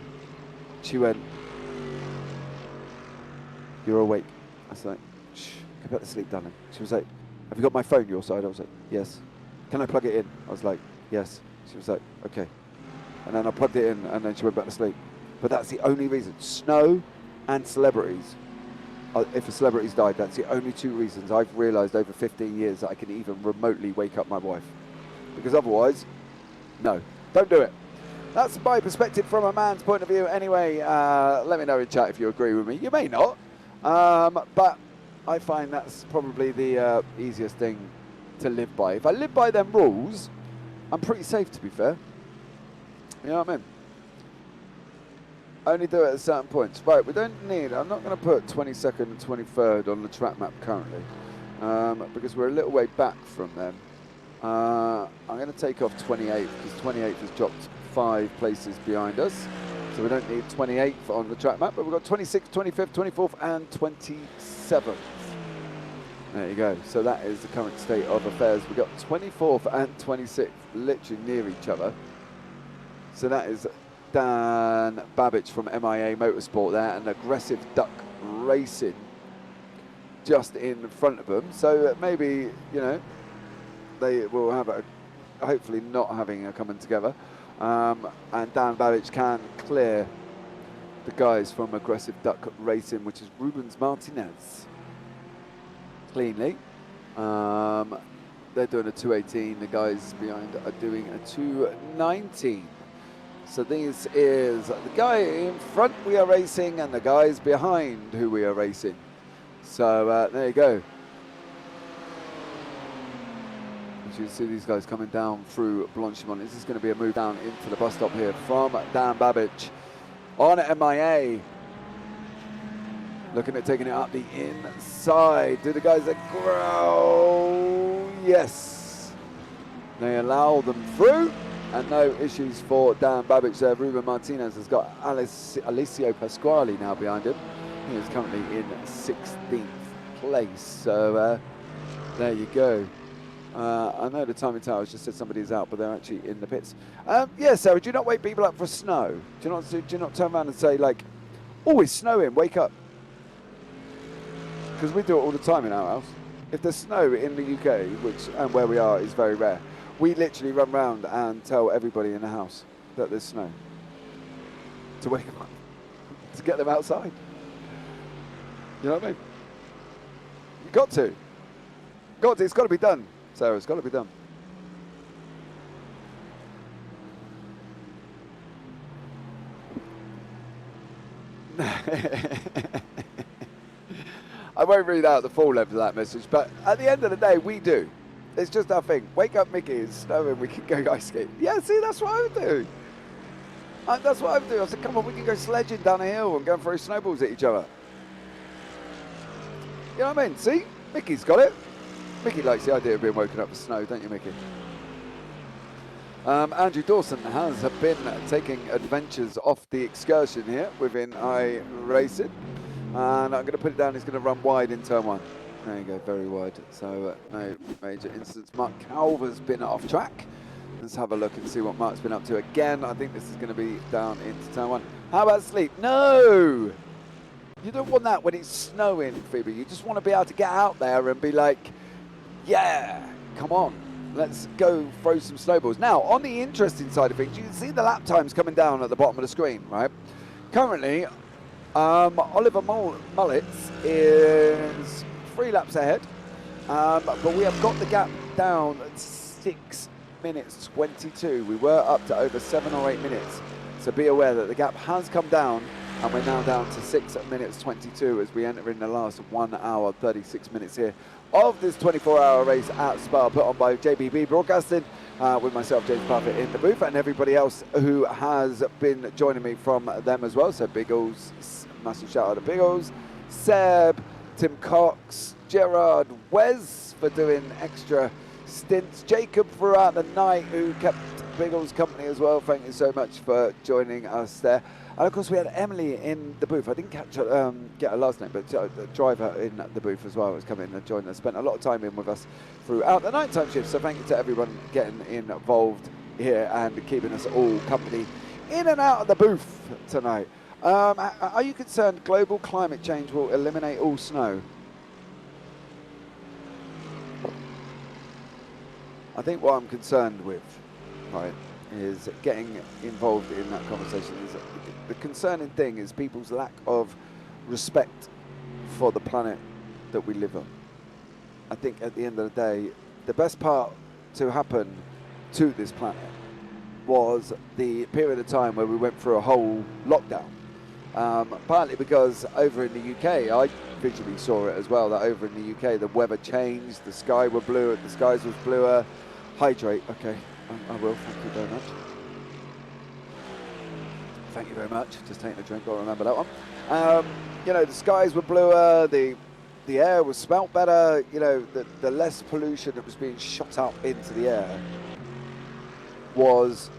she went, "You're awake." I was like, "Shh, go back to sleep, darling." She was like, "Have you got my phone your side?" I was like, "Yes." "Can I plug it in?" I was like, "Yes." She was like, "Okay." And then I plugged it in, and then she went back to sleep. But that's the only reason. Snow and celebrities. If a celebrity's died, that's the only two reasons I've realised over 15 years that I can even remotely wake up my wife. Because otherwise, no, don't do it. That's my perspective from a man's point of view. Anyway, let me know in chat if you agree with me. You may not, but I find that's probably the easiest thing to live by. If I live by them rules, I'm pretty safe, to be fair. You know what I mean? Only do it at certain points. Right, we don't need, I'm not going to put 22nd and 23rd on the track map currently, because we're a little way back from them. I'm going to take off 28th, because 28th has dropped 5 places behind us. So we don't need 28th on the track map, but we've got 26th, 25th, 24th and 27th. There you go. So that is the current state of affairs. We've got 24th and 26th literally near each other. So that is Dan Babbage from MIA Motorsport there, and Aggressive Duck Racing just in front of them. So maybe, you know, they will have a, hopefully not having a coming together. And Dan Babbage can clear the guys from Aggressive Duck Racing, which is Rubens Martinez, cleanly. They're doing a 218. The guys behind are doing a 219. So this is the guy in front we are racing and the guys behind who we are racing. So there you go. As you see these guys coming down through Blanchimont. This is going to be a move down into the bus stop here from Dan Babbage on MIA. Looking at taking it up the inside. Do the guys that grow? Yes. They allow them through. And no issues for Dan Babbage there. Ruben Martinez has got Alessio Pasquale now behind him. He is currently in 16th place. So there you go. I know the timing towers just said somebody's out, but they're actually in the pits. Yeah, Sarah, do you not wake people up for snow? Do you not turn around and say, like, "Oh, it's snowing, wake up"? Because we do it all the time in our house. If there's snow in the UK, which and where we are is very rare, we literally run round and tell everybody in the house that there's snow to wake them up, to get them outside. You know what I mean? You got to. It's got to be done, Sarah. It's got to be done. I won't read out the full length of that message, but at the end of the day, we do. It's just our thing. Wake up, Mickey. It's snowing. We can go ice skating. Yeah, see, that's what I would do. That's what I would do. I said, come on, we can go sledging down a hill and go and throw snowballs at each other. You know what I mean? See? Mickey's got it. Mickey likes the idea of being woken up for snow, don't you, Mickey? Andrew Dawson has been taking adventures off the excursion here within iRacing. And I'm going to put it down. He's going to run wide in turn 1. There you go, very wide. So no major incidents. Mark Calver's been off track. Let's have a look and see what Mark's been up to again. I think this is going to be down into turn 1. How about sleep? No! You don't want that when it's snowing, Phoebe. You just want to be able to get out there and be like, yeah, come on. Let's go throw some snowballs. Now, on the interesting side of things, you can see the lap times coming down at the bottom of the screen, right? Currently, Oliver Mullets is 3 laps ahead, but we have got the gap down at 6 minutes 22. We were up to over 7 or 8 minutes, so be aware that the gap has come down And we're now down to 6 minutes 22 as we enter in the last 1 hour 36 minutes here of this 24-hour race at Spa, put on by JBB Broadcasting, with myself, James Parfitt, in the booth, and everybody else who has been joining me from them as well. So Biggles, massive shout out to Biggles, Seb, Tim Cox, Gerard, Wes for doing extra stints, Jacob throughout the night who kept Biggles company as well. Thank you so much for joining us there. And of course we had Emily in the booth. I didn't catch her, get her last name, but the driver in the booth as well has come in and joined us. Spent a lot of time in with us throughout the nighttime shift. So thank you to everyone getting involved here and keeping us all company in and out of the booth tonight. Are you concerned global climate change will eliminate all snow? I think what I'm concerned with, right, is getting involved in that conversation. Is the concerning thing is people's lack of respect for the planet that we live on. I think at the end of the day, the best part to happen to this planet was the period of time where we went through a whole lockdown. Partly because over in the UK, I visually saw it as well, that over in the UK the weather changed, the skies was bluer. Hydrate, okay, I will, thank you very much. Thank you very much, just taking a drink, I'll remember that one. You know, the skies were bluer, the air was smelt better, you know, the less pollution that was being shot up into the air was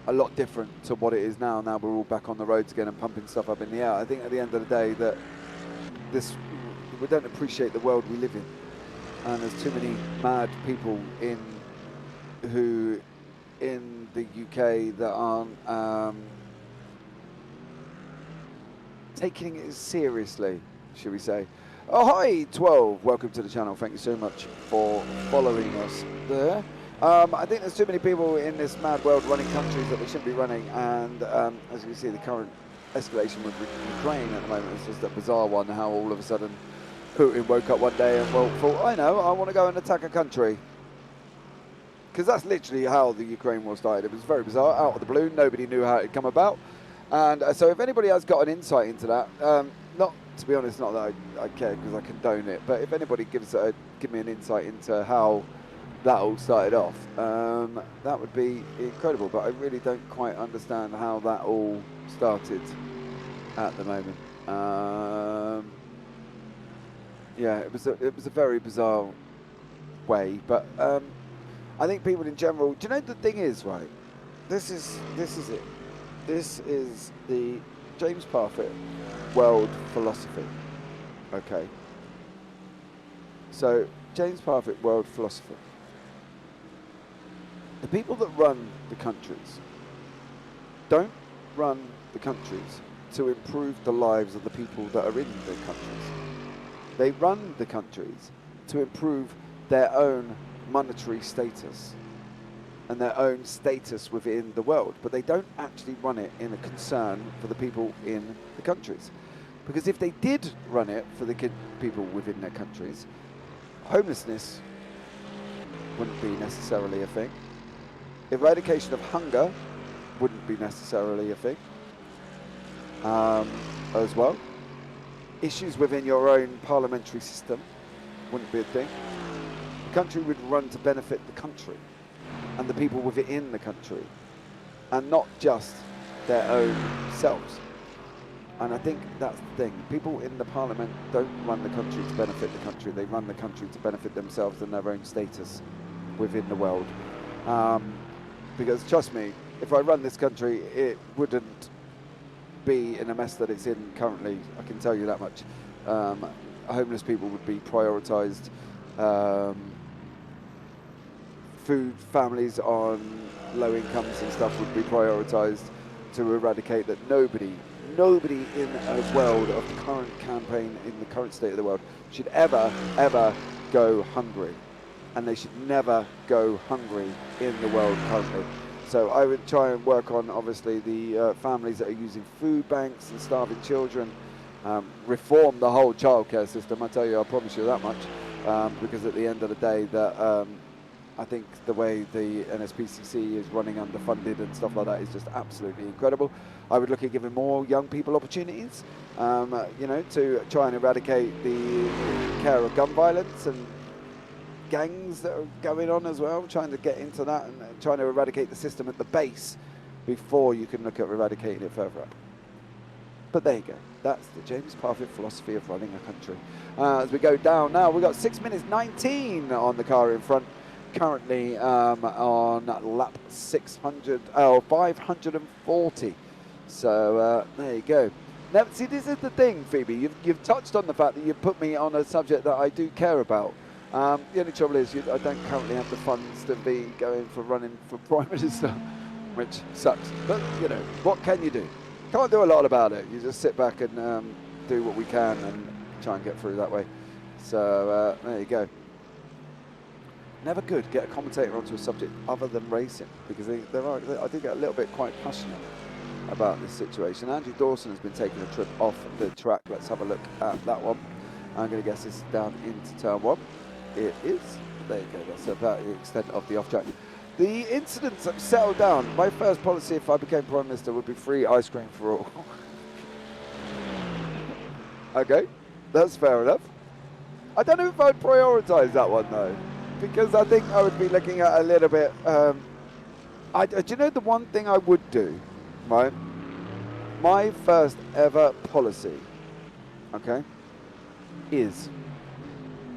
a lot different to what it is now. Now we're all back on the roads again and pumping stuff up in the air. I think at the end of the day that we don't appreciate the world we live in. And there's too many mad people in the UK that aren't taking it seriously, should we say. Oh, hi, 12. Welcome to the channel. Thank you so much for following us there. I think there's too many people in this mad world running countries that they shouldn't be running, and as you can see, the current escalation with Ukraine at the moment is just a bizarre one, how all of a sudden Putin woke up one day and thought, I know, I want to go and attack a country. Because that's literally how the Ukraine war started. It was very bizarre, out of the blue, nobody knew how it had come about. And so if anybody has got an insight into that, not, to be honest, not that I care because I condone it, but if anybody give me an insight into how that all started off, that would be incredible. But I really don't quite understand how that all started at the moment. Yeah, it was a very bizarre way, but I think people in general, do you know the thing is, right? This is it. This is the James Parfitt world philosophy. Okay. So James Parfitt world philosophy. The people that run the countries don't run the countries to improve the lives of the people that are in the countries. They run the countries to improve their own monetary status and their own status within the world, but they don't actually run it in a concern for the people in the countries. Because if they did run it for the people within their countries, homelessness wouldn't be necessarily a thing. Eradication of hunger wouldn't be necessarily a thing as well. Issues within your own parliamentary system wouldn't be a thing. The country would run to benefit the country and the people within the country, and not just their own selves. And I think that's the thing. People in the parliament don't run the country to benefit the country. They run the country to benefit themselves and their own status within the world. Because trust me, if I run this country, it wouldn't be in a mess that it's in currently. I can tell you that much. Homeless people would be prioritised. Food families on low incomes and stuff would be prioritised to eradicate that. Nobody in a world of the current campaign, in the current state of the world, should ever go hungry. And they should never go hungry in the world currently. So I would try and work on, obviously, the families that are using food banks and starving children, reform the whole childcare system. I tell you, I promise you that much, because at the end of the day, that I think the way the NSPCC is running underfunded and stuff like that is just absolutely incredible. I would look at giving more young people opportunities, you know, to try and eradicate the care of gun violence and gangs that are going on as well, trying to get into that and trying to eradicate the system at the base before you can look at eradicating it further up. But there you go. That's the James Parfitt philosophy of running a country. As we go down now, we've got 6 minutes 19 on the car in front, currently on lap 540. So there you go. Now, see, this is the thing, Phoebe. You've touched on the fact that you've put me on a subject that I do care about. The only trouble is I don't currently have the funds to be going for running for Prime Minister, which sucks. But, you know, what can you do? Can't do a lot about it. You just sit back and do what we can and try and get through that way. So there you go. Never good get a commentator onto a subject other than racing, because I do get a little bit quite passionate about this situation. Andrew Dawson has been taking a trip off the track. Let's have a look at that one. I'm going to guess this is down into turn 1. It is. There you go. That's about the extent of the off track. The incidents have settled down. My first policy, if I became Prime Minister, would be free ice cream for all. Okay, that's fair enough. I don't know if I'd prioritise that one though, because I think I would be looking at a little bit. Do you know the one thing I would do, right? My first ever policy, okay, is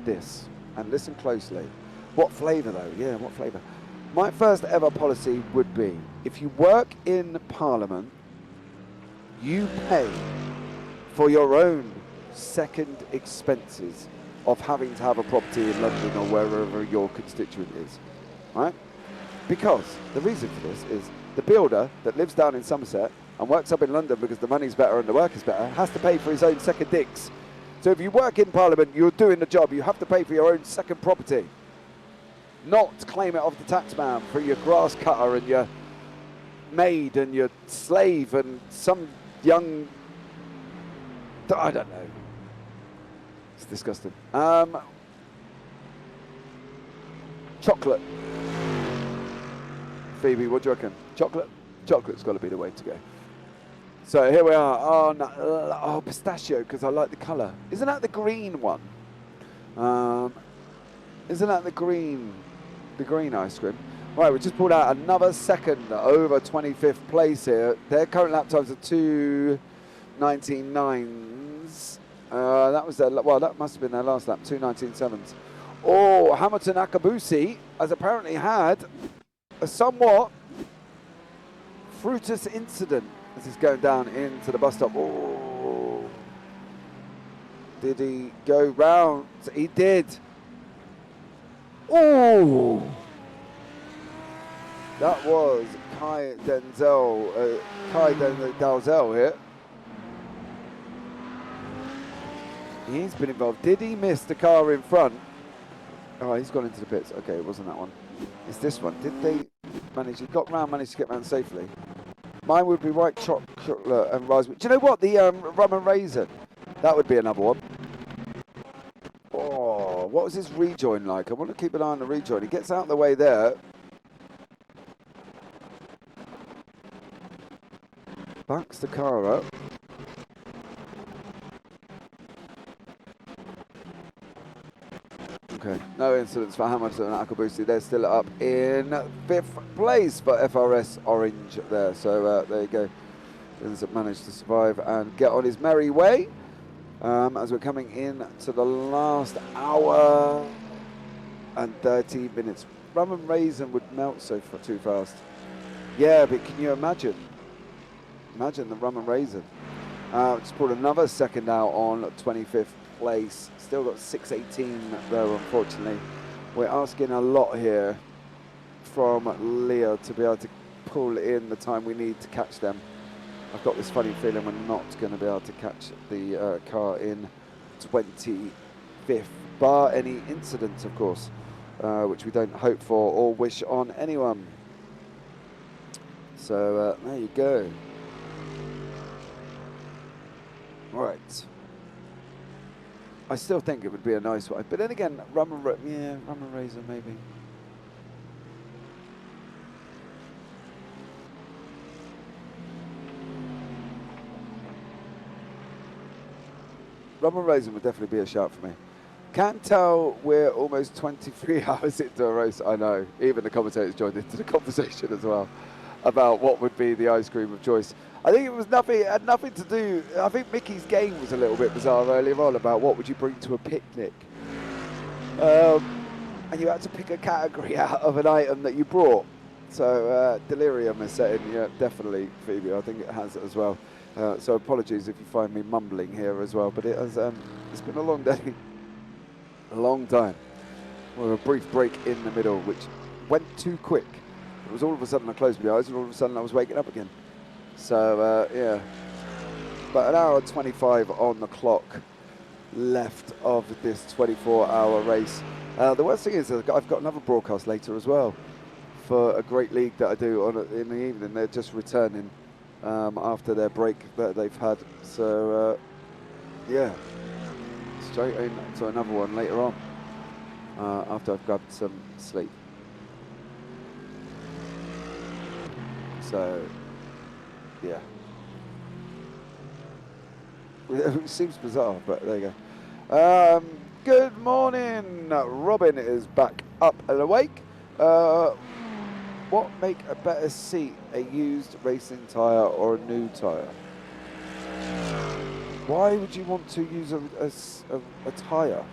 this. And listen closely. What flavour though? Yeah, what flavour? My first ever policy would be, if you work in Parliament, you pay for your own second expenses of having to have a property in London or wherever your constituent is, right? Because the reason for this is the builder that lives down in Somerset and works up in London because the money's better and the work is better has to pay for his own second digs. So if you work in Parliament, you're doing the job, you have to pay for your own second property. Not claim it off the taxman for your grass cutter and your maid and your slave and some young, I don't know. It's disgusting. Chocolate. Phoebe, what do you reckon? Chocolate? Chocolate's got to be the way to go. So here we are on pistachio, because I like the colour. Isn't that the green one? Isn't that the green ice cream? Right, we just pulled out another second over 25th place here. Their current lap times are 2:19.9s. That was that must have been their last lap, 2:19.7s. Oh, Hamilton Akabusi has apparently had a somewhat fruitless incident as he's going down into the bus stop. Oh, did he go round? He did. Oh, that was Kai Dalzell here. He's been involved. Did he miss the car in front? Oh, he's gone into the pits. Okay, it wasn't that one. It's this one. Did they manage? He got round, managed to get round safely. Mine would be white chocolate and raspberry. Do you know what? The rum and raisin. That would be another one. Oh, what was his rejoin like? I want to keep an eye on the rejoin. He gets out of the way there. Backs the car up. Okay, no incidents for Hamilton and Akabusi. They're still up in 5th place for FRS Orange there. So there you go. Ends up managed to survive and get on his merry way. As we're coming in to the last hour and 30 minutes. Rum and raisin would melt too fast. Yeah, but can you imagine? Imagine the rum and raisin. Just pulled another second out on 25th place. Still got 6:18 though, unfortunately. We're asking a lot here from Leah to be able to pull in the time we need to catch them. I've got this funny feeling we're not going to be able to catch the car in 25th, bar any incidents, of course, which we don't hope for or wish on anyone. So there you go. Right. I still think it would be a nice one, but then again, rum and raisin maybe. Rubber racing would definitely be a shout for me. Can't tell we're almost 23 hours into a race. I know. Even the commentators joined into the conversation as well about what would be the ice cream of choice. I think it was nothing. It had nothing to do. I think Mickey's game was a little bit bizarre earlier on about what would you bring to a picnic, and you had to pick a category out of an item that you brought. So delirium is set in. Yeah, definitely, Phoebe. I think it has as well. So apologies if you find me mumbling here as well. But it has. It's been a long day, a long time. With a brief break in the middle, which went too quick. It was all of a sudden I closed my eyes, and all of a sudden I was waking up again. So yeah, about an hour 25 on the clock left of this 24-hour race. The worst thing is I've got another broadcast later as well for a great league that I do in the evening. They're just returning after their break that they've had. So yeah, straight into another one later on after I've grabbed some sleep. So yeah, it seems bizarre, but there you go. Good morning, Robin is back up and awake. What make a better seat, a used racing tyre or a new tyre? Why would you want to use a tyre?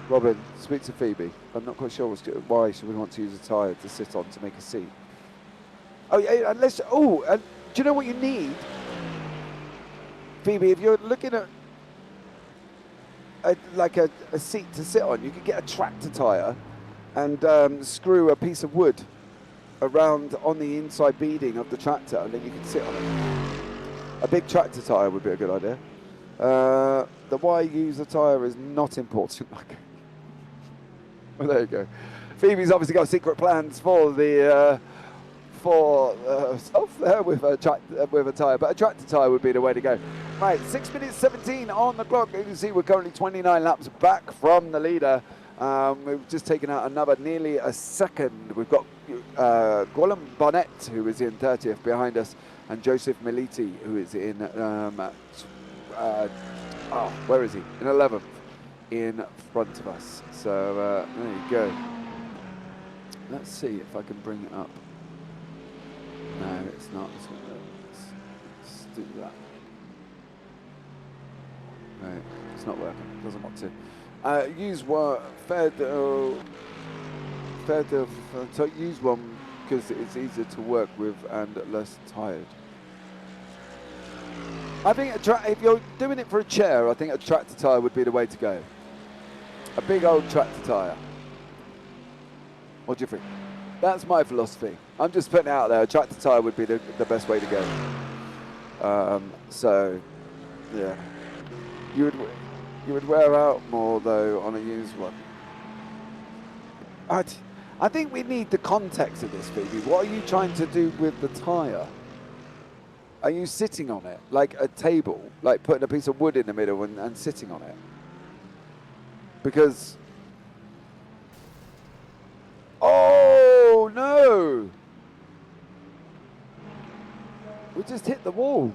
Robin, speak to Phoebe. I'm not quite sure why should we want to use a tyre to sit on to make a seat. Oh, yeah, unless, do you know what you need? Phoebe, if you're looking at a seat to sit on, you could get a tractor tyre and screw a piece of wood around on the inside beading of the tractor, and then you can sit on it. A big tractor tyre would be a good idea. The why you use a tyre is not important. Well, there you go. Phoebe's obviously got secret plans for the herself there with a tyre, but a tractor tyre would be the way to go. Right, 6 minutes 17 on the clock. You can see we're currently 29 laps back from the leader. We've just taken out another nearly a second. We've got Gwilym Bonnet, who is in 30th behind us, and Joseph Militi, who is in where is he? In 11th in front of us. So there you go. Let's see if I can bring it up. No, it's not. Let's do that. Right, it's not working. It doesn't want to. Use one. Use one because it's easier to work with and less tired. I think if you're doing it for a chair, I think a tractor tyre would be the way to go. A big old tractor tyre. What do you think? That's my philosophy. I'm just putting it out there. A tractor tyre would be the best way to go. So, yeah. You would wear out more, though, on a used one. I think we need the context of this, Phoebe. What are you trying to do with the tyre? Are you sitting on it, like a table, like putting a piece of wood in the middle and sitting on it? Because... Oh, no! We just hit the wall.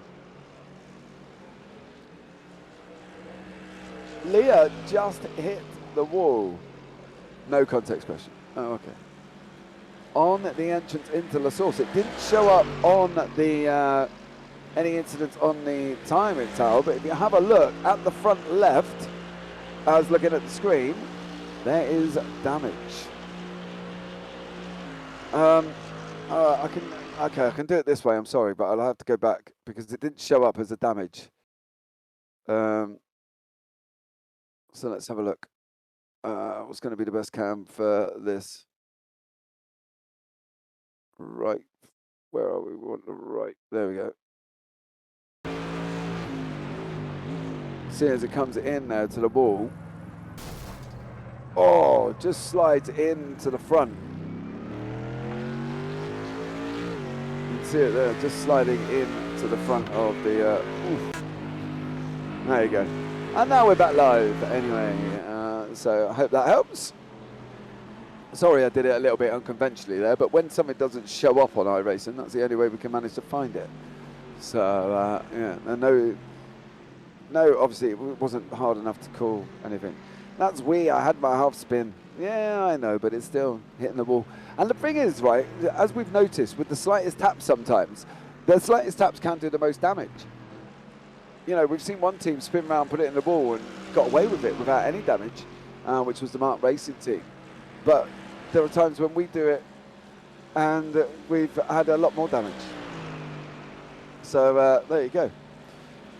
Leah just hit the wall. No context question. Oh, okay. On the entrance into La Source, it didn't show up on the any incidents on the timing tower, but if you have a look at the front left, I was looking at the screen, there is damage. I can do it this way. I'm sorry, but I'll have to go back because it didn't show up as a damage. So let's have a look. What's going to be the best cam for this? Right, where are we? We want the right. There we go. See as it comes in now to the wall. Oh, just slides into the front. You can see it there, just sliding in to the front of the. There you go. And now we're back live. Anyway, so I hope that helps. Sorry, I did it a little bit unconventionally there, but when something doesn't show up on iRacing, that's the only way we can manage to find it. So, yeah, and no, obviously it wasn't hard enough to call anything. That's weird. I had my half spin. Yeah, I know, but it's still hitting the wall. And the thing is, right, as we've noticed, with the slightest taps sometimes, the slightest taps can do the most damage. You know, we've seen one team spin around, put it in the wall, and got away with it without any damage, which was the Mark Racing team. But there are times when we do it, and we've had a lot more damage. So there you go.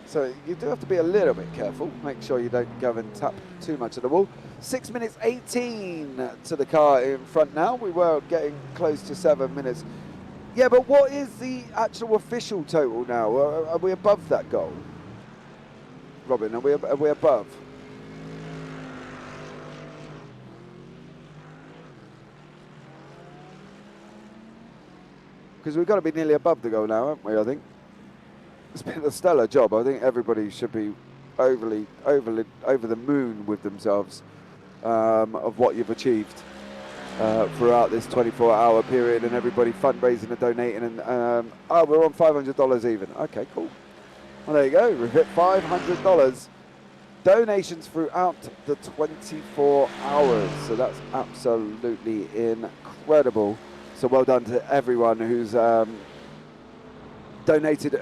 So you do have to be a little bit careful. Make sure you don't go and tap too much of the wall. 6 minutes 18 to the car in front now. We were getting close to 7 minutes. Yeah, but what is the actual official total now? Are we above that goal? Robin, are we above? Because we've got to be nearly above the goal now, haven't we, I think? It's been a stellar job. I think everybody should be over the moon with themselves of what you've achieved throughout this 24-hour period, and everybody fundraising and donating. And oh, we're on $500 even. Okay, cool. Well, there you go. We've hit $500 donations throughout the 24 hours. So that's absolutely incredible. So well done to everyone who's donated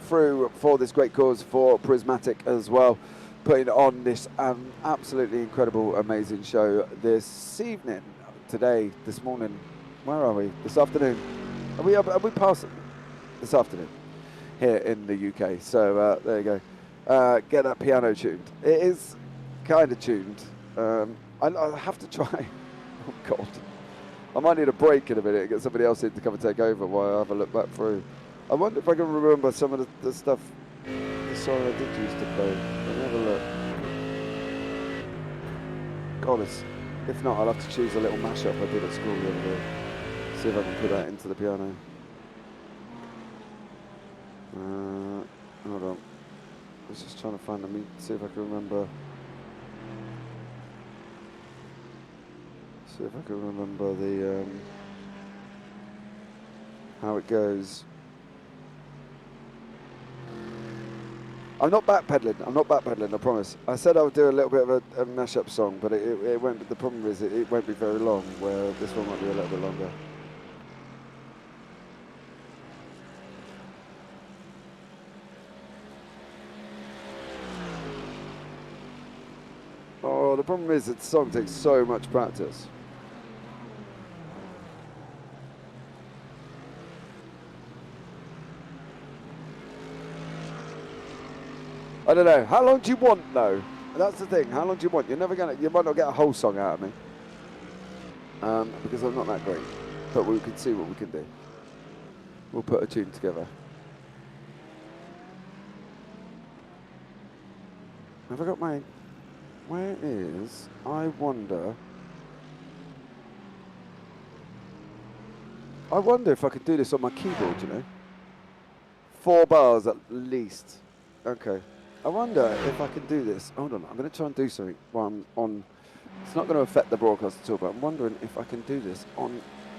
through for this great cause, for Prismatic as well, putting on this absolutely incredible, amazing show this evening, today, this morning. Where are we? This afternoon. Are we past this afternoon here in the UK? So there you go. Get that piano tuned. It is kind of tuned. I have to try. Oh God. I might need a break in a minute and get somebody else in to come and take over while I have a look back through. I wonder if I can remember some of the stuff, the song I did used to play. Let me have a look. God, if not, I'll have to choose a little mashup I did at school the other day. See if I can put that into the piano. Hold on. I was just trying to find them, see if I can remember. See if I can remember the how it goes. I'm not backpedaling, I promise. I said I would do a little bit of a mashup song, but it won't. The problem is it won't be very long, where this one might be a little bit longer. Oh, the problem is that the song takes so much practice. I don't know. How long do you want, though? That's the thing. How long do you want? You might not get a whole song out of me, because I'm not that great. But we can see what we can do. We'll put a tune together. Have I got my? Where is? I wonder. I wonder if I could do this on my keyboard. You know, 4 bars at least. Okay. I wonder if I can do this. Hold on, I'm going to try and do something while I'm on. It's not going to affect the broadcast at all, but I'm wondering if I can do this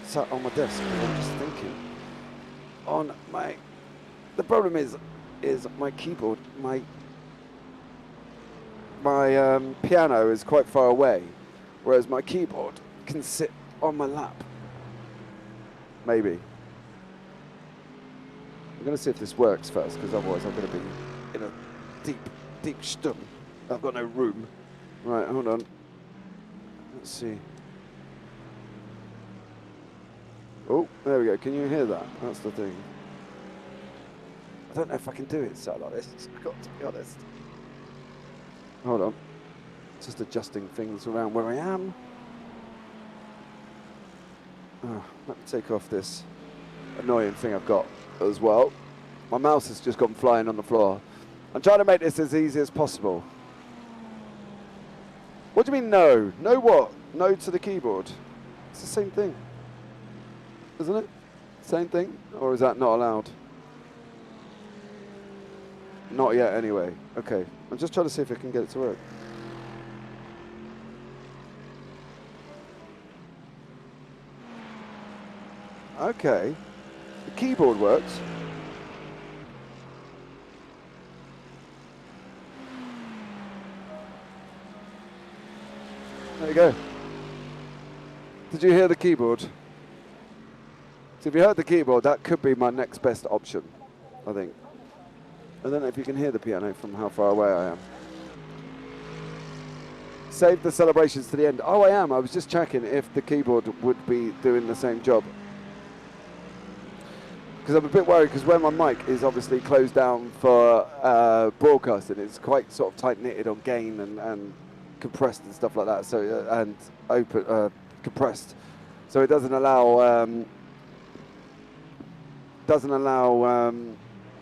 sat on my desk. I'm just thinking. The problem is my keyboard, my piano is quite far away, whereas my keyboard can sit on my lap. Maybe. I'm going to see if this works first, because otherwise I'm going to be in a deep stum. I've got no room. Right, hold on. Let's see. Oh, there we go. Can you hear that? That's the thing. I don't know if I can do it sat like this. I've got to be honest. Hold on. Just adjusting things around where I am. Oh, let me take off this annoying thing I've got as well. My mouse has just gone flying on the floor. I'm trying to make this as easy as possible. What do you mean no? No what? No to the keyboard? It's the same thing, isn't it? Same thing? Or is that not allowed? Not yet anyway. Okay, I'm just trying to see if I can get it to work. Okay. The keyboard works. There you go. Did you hear the keyboard? So if you heard the keyboard, that could be my next best option, I think. I don't know if you can hear the piano from how far away I am. Save the celebrations to the end. Oh, I am. I was just checking if the keyboard would be doing the same job. Because I'm a bit worried, because when my mic is obviously closed down for broadcasting, it's quite sort of tight-knitted on gain and compressed and stuff like that. So and open compressed, so it doesn't allow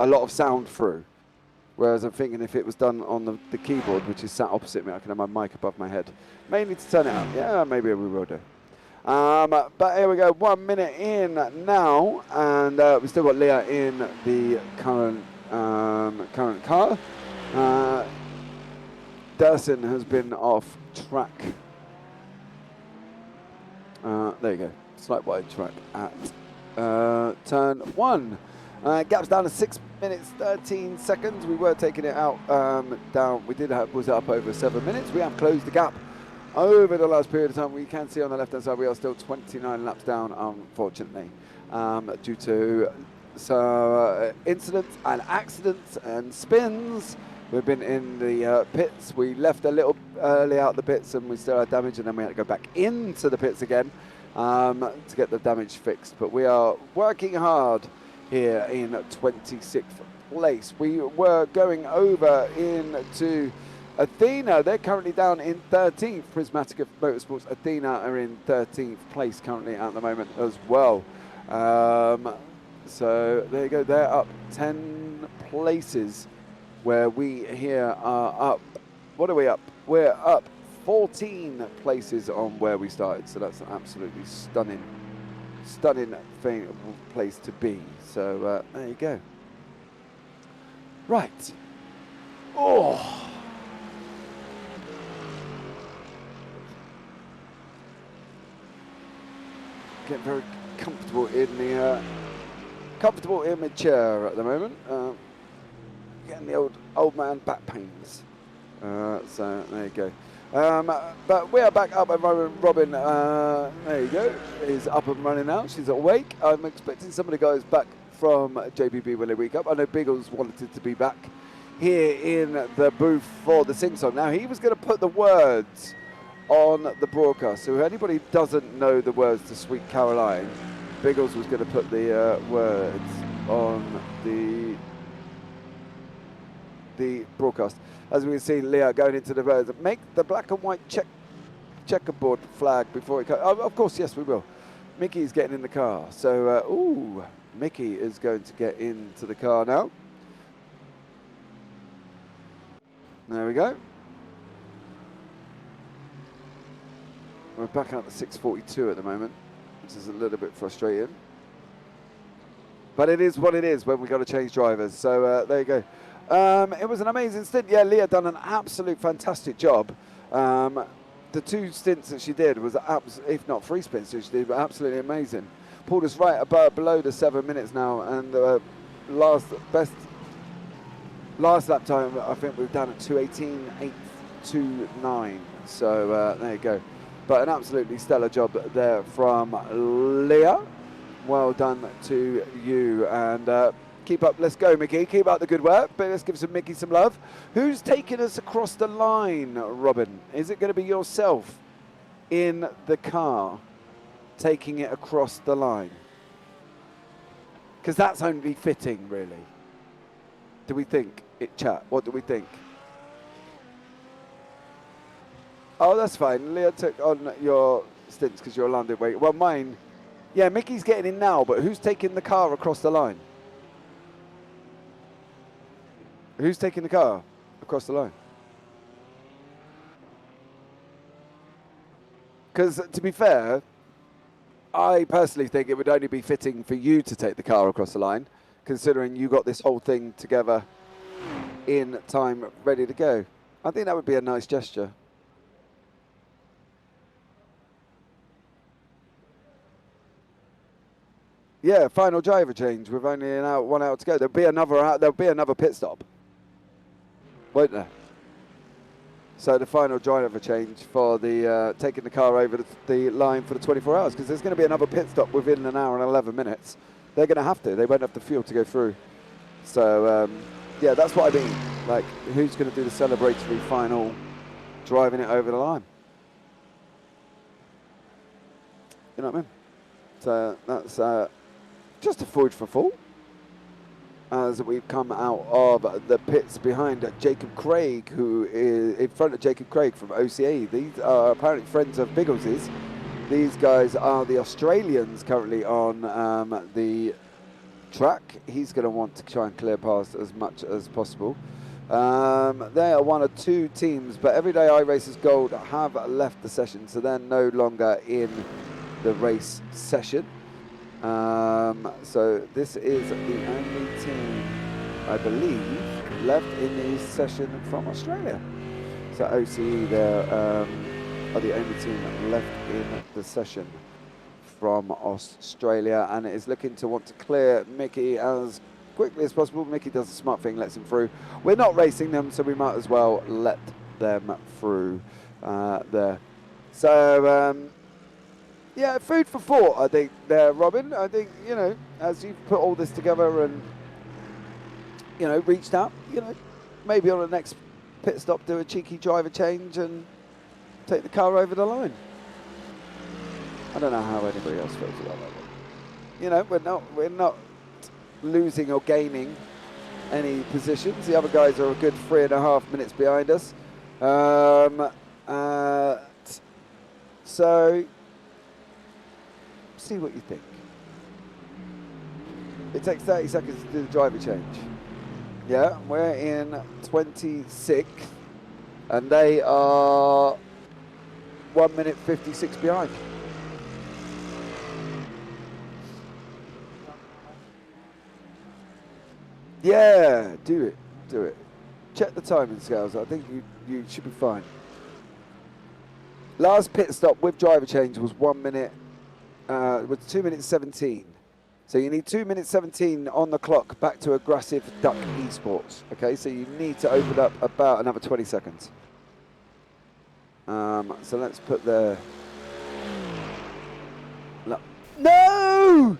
a lot of sound through. Whereas I'm thinking if it was done on the keyboard, which is sat opposite me, I can have my mic above my head. May need to turn it up. Yeah, maybe we will do. But here we go, 1 minute in now, and we've still got Leah in the current car. Derson has been off track. There you go, slight wide track at turn 1. Gap's down to 6 minutes 13 seconds. We were taking it out down. We was up over 7 minutes. We have closed the gap over the last period of time. We can see on the left hand side we are still 29 laps down, unfortunately, due to incidents and accidents and spins. We've been in the pits. We left a little early out the pits and we still had damage, and then we had to go back into the pits again to get the damage fixed. But we are working hard here in 26th place. We were going over into Athena. They're currently down in 13th. Prismatic Motorsports Athena are in 13th place currently at the moment as well. So there you go. They're up 10 places, where we here are up. What are we up? We're up 14 places on where we started. So that's an absolutely stunning place to be. So there you go. Right. Oh. Get very comfortable in my chair at the moment. Getting the old man back pains. So there you go. But we are back up and running. Robin, there you go, is up and running now. She's awake. I'm expecting some of the guys back from JBB when they wake up. I know Biggles wanted to be back here in the booth for the sing-song. Now, he was going to put the words on the broadcast. So if anybody doesn't know the words to Sweet Caroline, Biggles was going to put the words on the broadcast. As we can see, Leah going into the road. Make the black and white checkerboard flag before it comes. Oh, of course, yes, we will. Mickey's getting in the car. So, Mickey is going to get into the car now. There we go. We're back out to 6:42 at the moment, which is a little bit frustrating. But it is what it is when we got to change drivers. So there you go. It was an amazing stint. Yeah, Leah done an absolute fantastic job. The 2 stints that she did was, if not 3 stints that she did, were absolutely amazing. Pulled us right below the 7 minutes now, and last lap time I think we were down at 2:18.829. So there you go. But an absolutely stellar job there from Leah. Well done to you, and keep up. Let's go, Mickey. Keep up the good work. But let's give Mickey some love. Who's taking us across the line, Robin? Is it going to be yourself in the car taking it across the line? Because that's only fitting, really. Do we think it, chat? What do we think? Oh, that's fine. Leah took on your stints because you're a landed weight. Well, mine, yeah, Mickey's getting in now, but who's taking the car across the line? Who's taking the car across the line? Because, to be fair, I personally think it would only be fitting for you to take the car across the line, considering you got this whole thing together in time, ready to go. I think that would be a nice gesture. Yeah, final driver change with only 1 hour to go. There'll be another pit stop, won't there? So the final driver change for the taking the car over the line for the 24 hours, because there's going to be another pit stop within an hour and 11 minutes. They're going to have to. They won't have the fuel to go through. So yeah, that's what I mean. Like, who's going to do the celebratory final, driving it over the line? You know what I mean? So that's just a forward for full as we've come out of the pits behind Jacob Craig, who is in front of Jacob Craig from OCA. These are apparently friends of Biggles's. These guys are the Australians currently on the track. He's going to want to try and clear past as much as possible. They are one of two teams, but Everyday iRacers Gold have left the session, so they're no longer in the race session. So this is the only team, I believe, left in the session from Australia. So OCE there are the only team left in the session from Australia, and it is looking to want to clear Mickey as quickly as possible. Mickey does a smart thing, lets him through. We're not racing them, so we might as well let them through there. So yeah, food for thought, I think, there, Robin. I think, you know, as you've put all this together and, you know, reached out, you know, maybe on the next pit stop do a cheeky driver change and take the car over the line. I don't know how anybody else feels about that one. You know, we're not losing or gaining any positions. The other guys are a good 3.5 minutes behind us. So see what you think. It takes 30 seconds to do the driver change. Yeah, we're in 26th, and they are 1 minute 56 behind. Yeah, do it. Check the timing scales. I think you should be fine. Last pit stop with driver change was 1 minute. Was 2 minutes 17. So you need 2 minutes 17 on the clock back to aggressive duck esports. Okay, so you need to open up about another 20 seconds. So let's put the. No!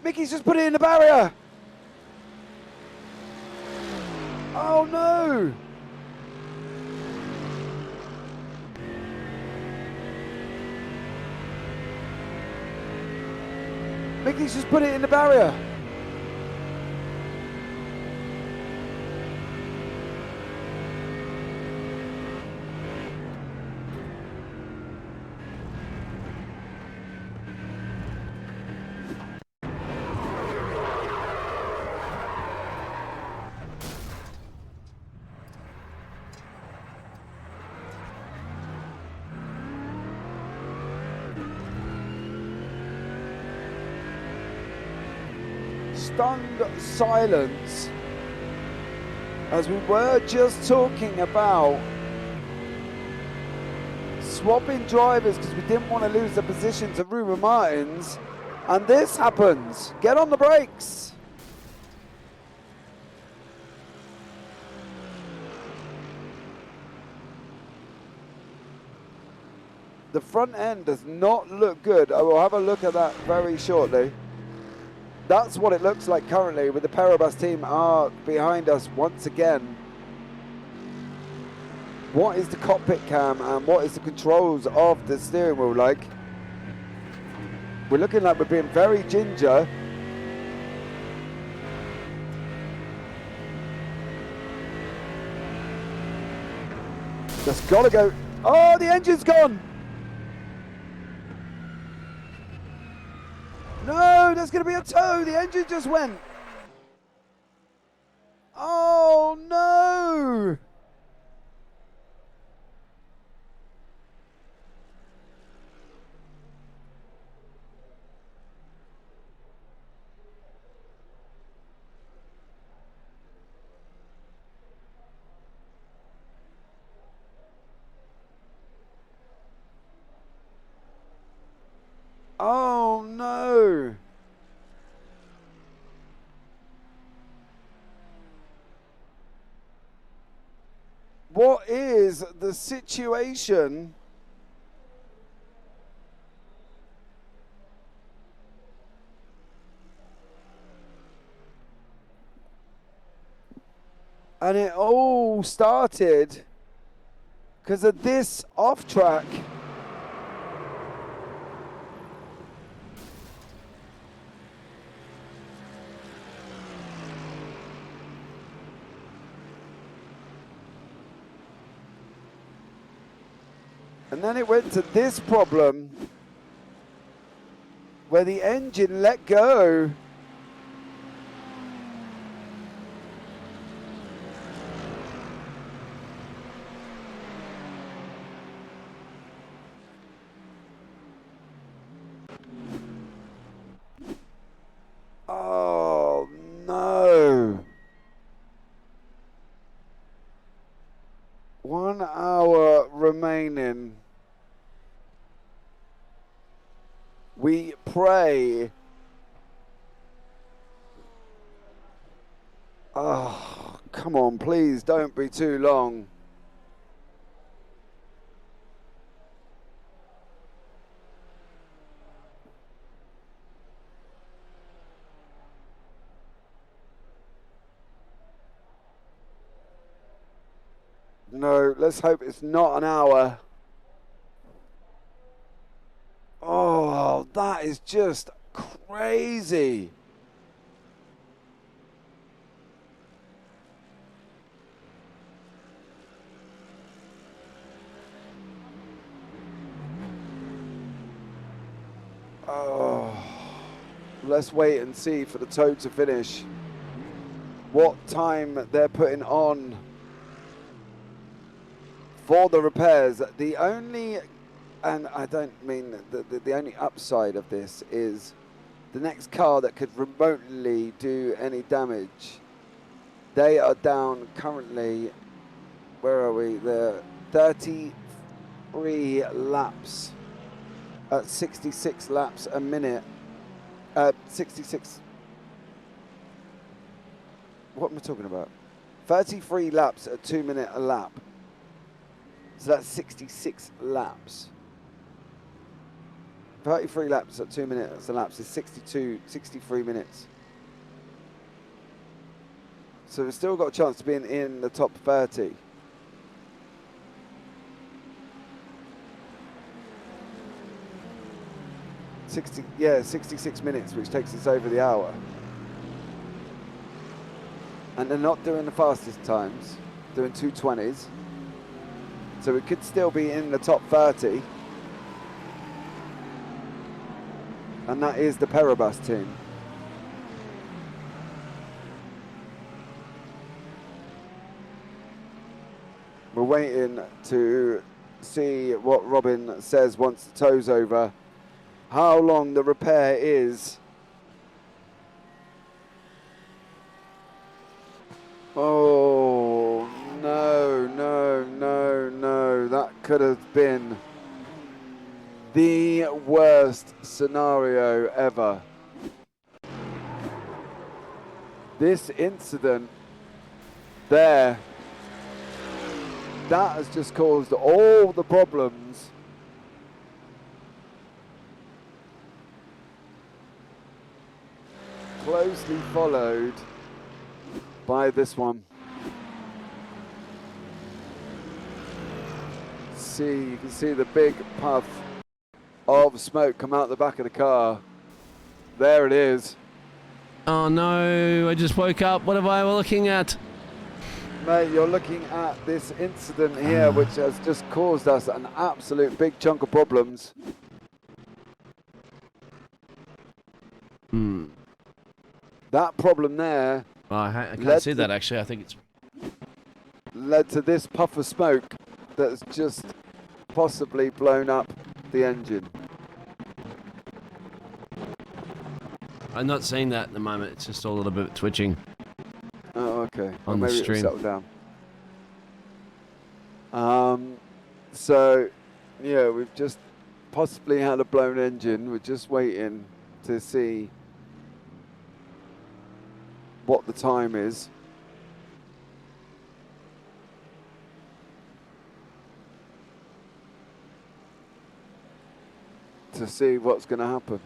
Mickey's just put it in the barrier. Oh no! Mickey's just put it in the barrier. Stunned silence as we were just talking about swapping drivers because we didn't want to lose the position to Ruben Martins, and this happens. Get on the brakes. The front end does not look good. I will have a look at that very shortly. That's what it looks like currently, with the Perobus team are behind us once again. What is the cockpit cam and what is the controls of the steering wheel like? We're looking like we're being very ginger. That's got to go. Oh, the engine's gone. No, there's going to be a tow. The engine just went. Oh, no. Oh, no. what is the situation? And it all started because of this off track. And then it went to this problem where the engine let go. Oh no. 1 hour remaining. We pray. Oh, come on, please don't be too long. No, let's hope it's not an hour. Oh, that is just crazy. Oh, let's wait and see for the tow to finish. What time they're putting on for the repairs. The only, and I don't mean the only upside of this is the next car that could remotely do any damage. They are down currently, where are we? They're 33 laps at 66 laps a minute. 66. What am I talking about? 33 laps at 2 minutes a lap. So that's 66 laps. 33 laps at 2 minutes a lap is 63 minutes. So we've still got a chance to be in the top 30. Yeah, 66 minutes, which takes us over the hour. And they're not doing the fastest times, doing 2:20s. So we could still be in the top 30. And that is the Peribus team. We're waiting to see what Robin says once the tow's over. How long the repair is. Oh, no, no, no, no. That could have been the worst scenario ever. This incident there, that has just caused all the problems. Closely followed by this one. You can see the big puff of smoke come out the back of the car. There it is. Oh no, I just woke up. What am I looking at? Mate, you're looking at this incident here, which has just caused us an absolute big chunk of problems. That problem there Oh, I can't see that actually. I think it's led to this puff of smoke that's just possibly blown up the engine. I'm not seeing that at the moment. It's just all a little bit twitching. Oh, okay. On maybe the stream. It'll settle down. So, yeah, we've just possibly had a blown engine. We're just waiting to see what the time is. to see what's going to happen.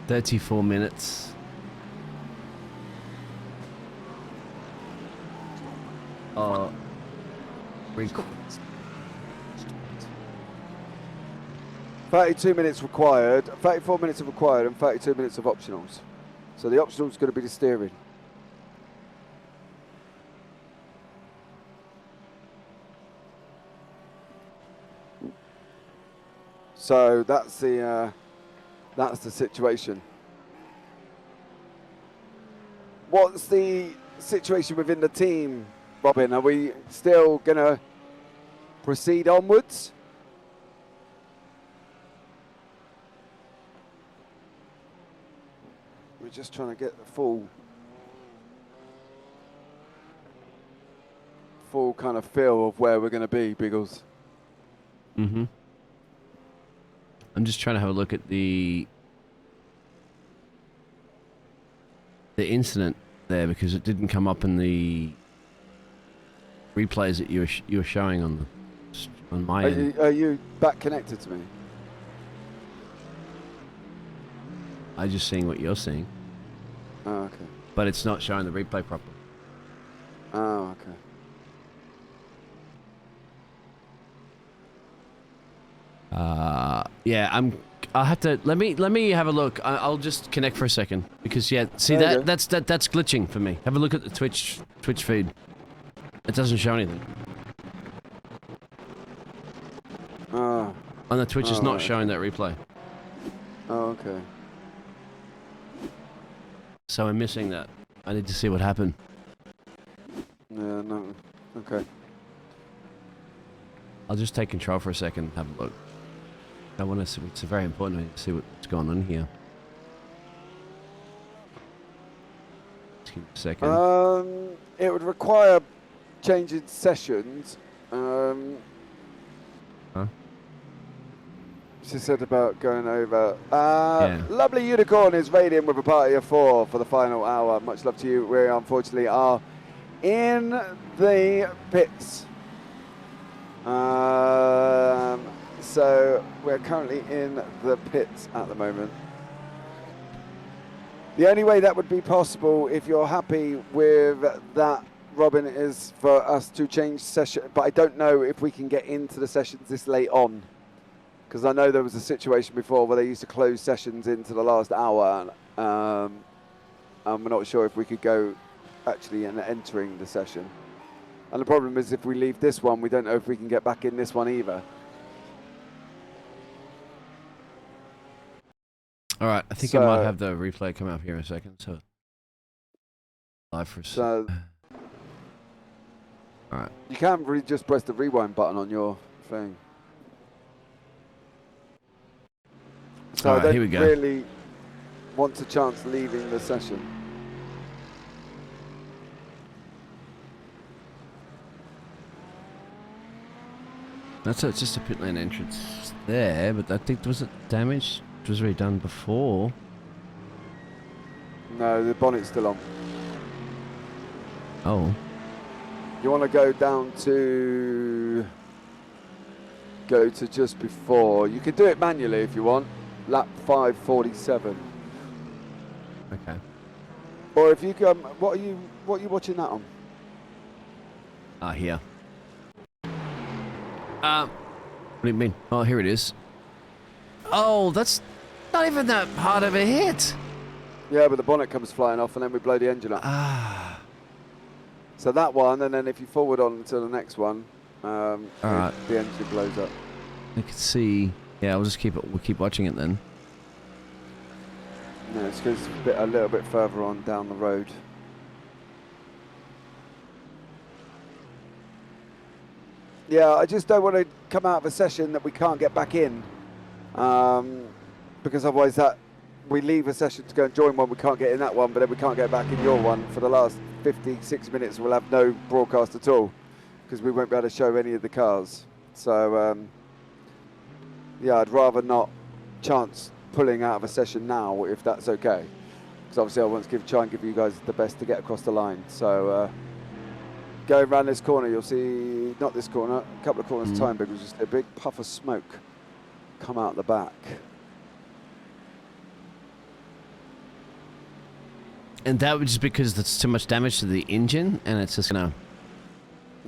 "34 minutes." Oh, 32 minutes required, 34 minutes of required, and 32 minutes of optionals. So the optional is going to be the steering. So that's the situation. What's the situation within the team, Robin? Are we still going to proceed onwards? We're just trying to get the full kind of feel of where we're going to be, Biggles. Mm-hmm. I'm just trying to have a look at the incident there because it didn't come up in the replays that you were showing on my end. Are you back connected to me? I'm just seeing what you're seeing. Oh, okay. But it's not showing the replay properly. Oh, okay. Yeah, I'll have to let me have a look. I'll just connect for a second because yeah, see that's glitching for me. Have a look at the Twitch feed. It doesn't show anything. Oh. On the Twitch, it's not showing that replay. Oh, okay. So I'm missing that. I need to see what happened. Yeah, no. Okay. I'll just take control for a second and have a look. I want to see, it's very important to see what's going on here. Just give me a second. It would require changing sessions. She said about going over. Yeah. Lovely Unicorn is raiding with a party of 4 for the final hour. Much love to you. We unfortunately are in the pits. So we're currently in the pits at the moment. The only way that would be possible, if you're happy with that, Robin, is for us to change session. But I don't know if we can get into the sessions this late on. Because I know there was a situation before where they used to close sessions into the last hour. And we're not sure if we could go actually and entering the session. And the problem is if we leave this one, we don't know if we can get back in this one either. All right, I think I might have the replay come up here in a second. So live for so all right. You can really just press the rewind button on your thing. So All right, I here we don't go. really want a chance leaving the session. That's just a pit lane entrance there, but I think was it damaged? It was already done before. No, the bonnet's still on. Oh. You want to go down to just before. You can do it manually if you want. Lap 5:47. Okay. Or if you come, what are you watching that on? Here. What do you mean? Oh, here it is. Oh, that's not even that hard of a hit. Yeah, but the bonnet comes flying off and then we blow the engine up. Ah. So that one, and then if you forward on to the next one, right. The engine blows up. I can see. Yeah, we'll keep watching it then. No, it's because it's a little bit further on down the road. Yeah, I just don't want to come out of a session that we can't get back in, because otherwise that we leave a session to go and join one, we can't get in that one, but then we can't get back in your one. For the last 56 minutes, we'll have no broadcast at all, because we won't be able to show any of the cars. So, yeah, I'd rather not chance pulling out of a session now, if that's okay. because obviously I want to try and give you guys the best to get across the line. So going around this corner, you'll see, not this corner, a couple of corners time, but it was just a big puff of smoke come out the back. And that was just because there's too much damage to the engine, and it's just gonna.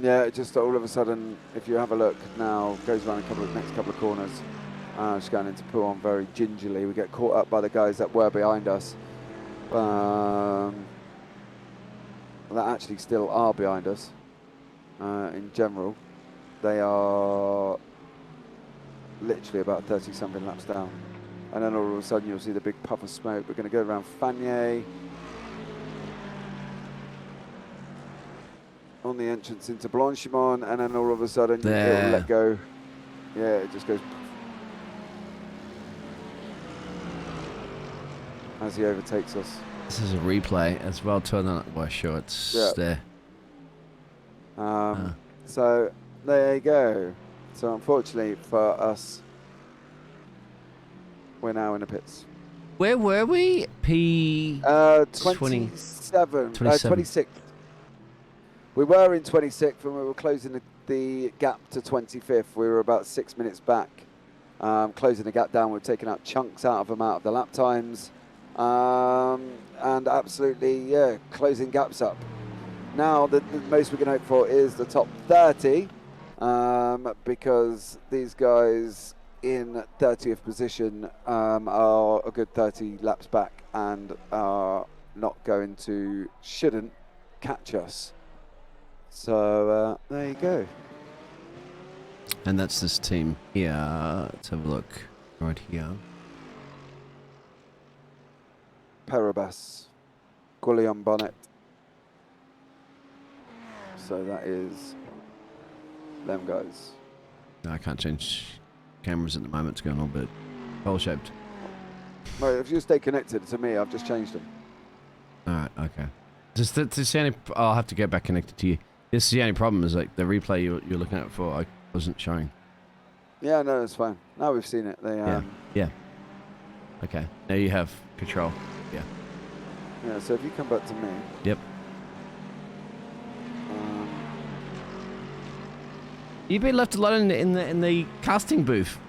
Yeah, it just all of a sudden, if you have a look now, goes around next couple of corners. Just going into Pouhon very gingerly. We get caught up by the guys that were behind us. That actually still are behind us. In general, they are literally about 30-something laps down. And then all of a sudden, you'll see the big puff of smoke. We're going to go around Fagnier. On the entrance into Blanchimont, and then all of a sudden it'll let go. Yeah, it just goes as he overtakes us. This is a replay as well. Turn on. Well, sure, it's there. So there you go. So unfortunately for us, we're now in the pits. Where were we? 27. 26th. We were in 26th when we were closing the gap to 25th. We were about 6 minutes back, closing the gap down. We've taken out chunks out of them out of the lap times, and absolutely, closing gaps up. Now, the most we can hope for is the top 30, because these guys in 30th position are a good 30 laps back and are not shouldn't catch us. So there you go. And that's this team here. Let's have a look right here. Parabas, Guillaume Bonnet. So that is them guys. I can't change cameras at the moment. It's going on a bit bowl-shaped. Well, if you stay connected to me, I've just changed them. All right, okay. Just the only, I'll have to get back connected to you. This is the only problem, is like the replay you're looking at for, I wasn't showing. Yeah, no, it's fine. Now we've seen it. They, yeah. Okay, now you have control. Yeah. Yeah, so if you come back to me. Yep. You've been left alone in the casting booth.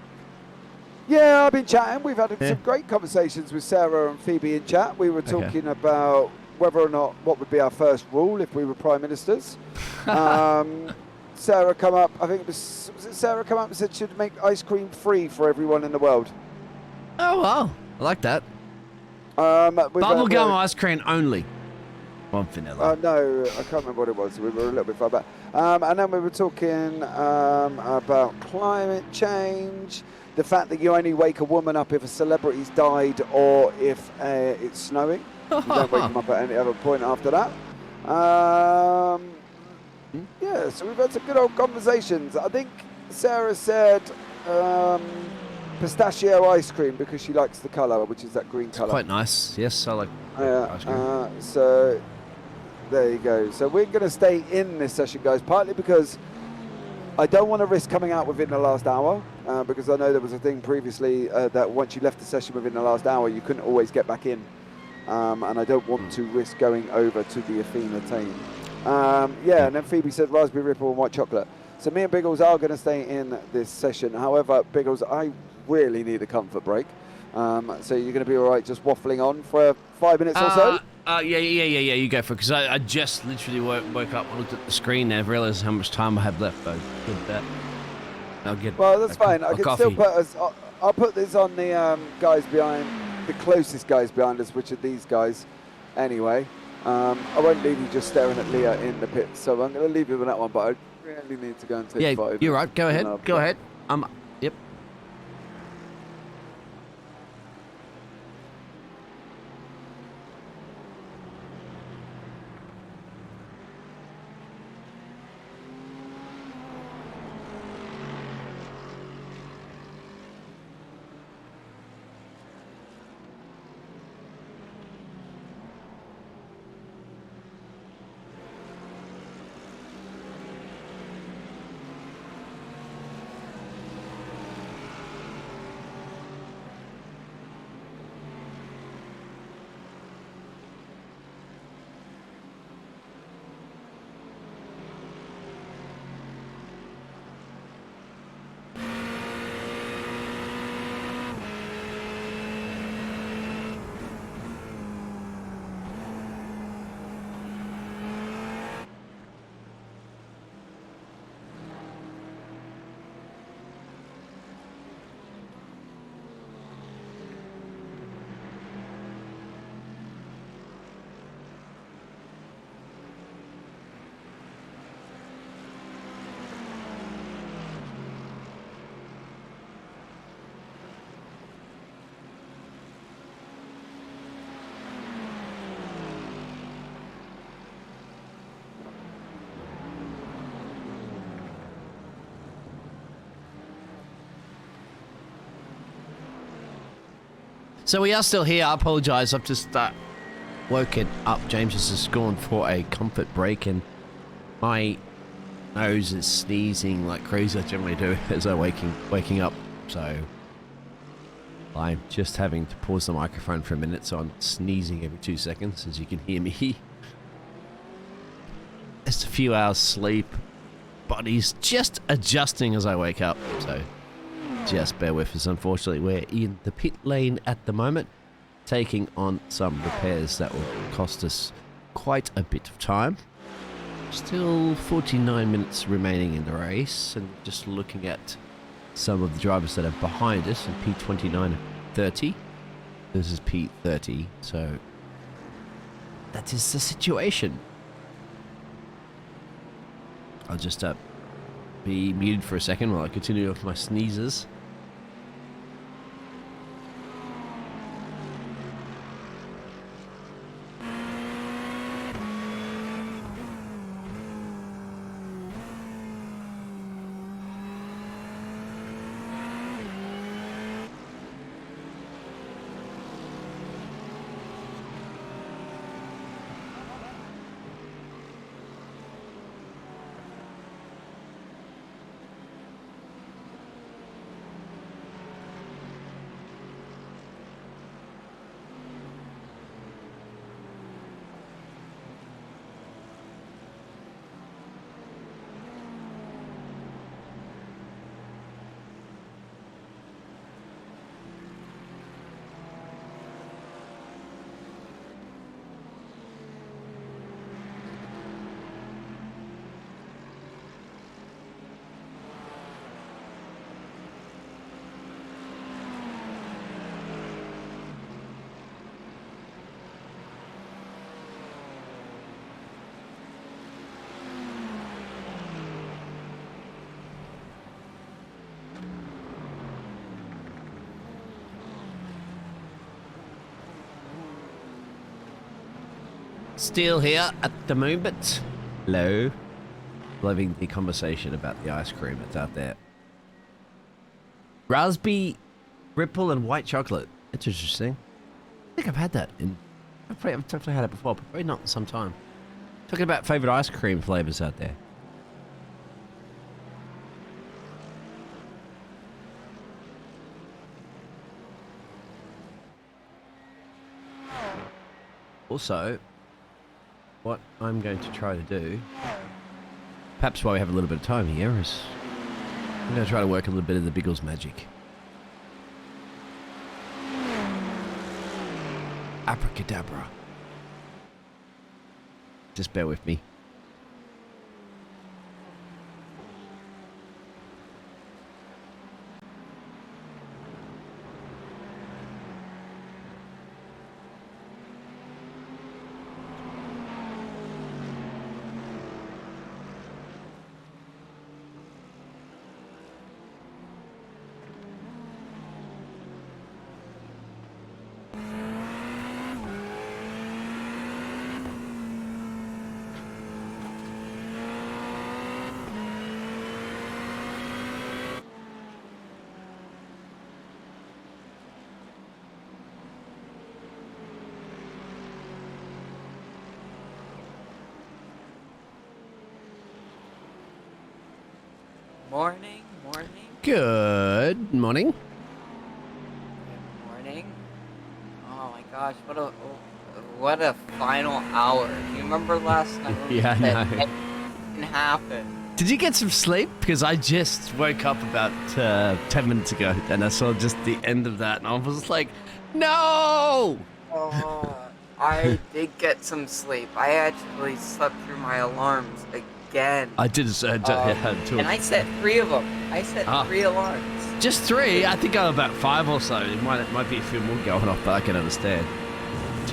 Yeah, I've been chatting. We've had some great conversations with Sarah and Phoebe in chat. We were talking about whether or not what would be our first rule if we were prime ministers. Sarah come up, I think was it Sarah come up and said she'd make ice cream free for everyone in the world. Oh wow, I like that. Bubblegum ice cream only. One vanilla. No, I can't remember what it was. We were a little bit far back. And then we were talking about climate change, the fact that you only wake a woman up if a celebrity's died or if it's snowing. You don't wake them up at any other point after that. Yeah, so we've had some good old conversations. I think Sarah said pistachio ice cream because she likes the colour, which is that green colour. Quite nice. Yes, I like ice cream. So there you go. So we're going to stay in this session, guys, partly because I don't want to risk coming out within the last hour, because I know there was a thing previously that once you left the session within the last hour, you couldn't always get back in. And I don't want to risk going over to the Athena team. And then Phoebe said raspberry ripple and white chocolate. So me and Biggles are going to stay in this session. However, Biggles, I really need a comfort break. So you're going to be all right just waffling on for 5 minutes or so? Yeah, you go for it. Because I just literally woke up and looked at the screen and realised how much time I had left. Though. I'll get well, that's fine. I can coffee. still put us. I'll put this on the guys behind, the closest guys behind us, which are these guys. Anyway, I won't leave you just staring at Leah in the pits. So I'm going to leave you with that one. But I really need to go and take 5 minutes. You're right. Go ahead. Go ahead. Yep. So we are still here. I apologise. I've just woken up. James has just gone for a comfort break, and my nose is sneezing like crazy. I generally do as I waking up. So I'm just having to pause the microphone for a minute, so I'm not sneezing every 2 seconds, as you can hear me. It's a few hours sleep. Body's just adjusting as I wake up, so just bear with us. Unfortunately, we're in the pit lane at the moment, taking on some repairs that will cost us quite a bit of time. Still 49 minutes remaining in the race, and just looking at some of the drivers that are behind us in P29 and 30. This is P30, so that is the situation. I'll just be muted for a second while I continue with my sneezes. Still here at the moment. Hello. Loving the conversation about the ice cream that's out there. Raspberry, ripple, and white chocolate. That's interesting. I think I've had that. I've definitely had it before, but probably not in some time. Talking about favourite ice cream flavours out there. Also, what I'm going to try to do, perhaps while we have a little bit of time here, is I'm going to try to work a little bit of the Biggles magic. Abracadabra. Just bear with me. Morning. Good morning. Good morning. Oh my gosh, what a final hour. You remember last night when Yeah, we I said know. it didn't happen? Did you get some sleep? Because I just woke up about 10 minutes ago, and I saw just the end of that, and I was like, no! I did get some sleep. I actually slept through my alarms again. I did. And I set 3 of them. I set 3 alarms. Just 3? I think I'm about 5 or so. It might be a few more going off, but I can understand.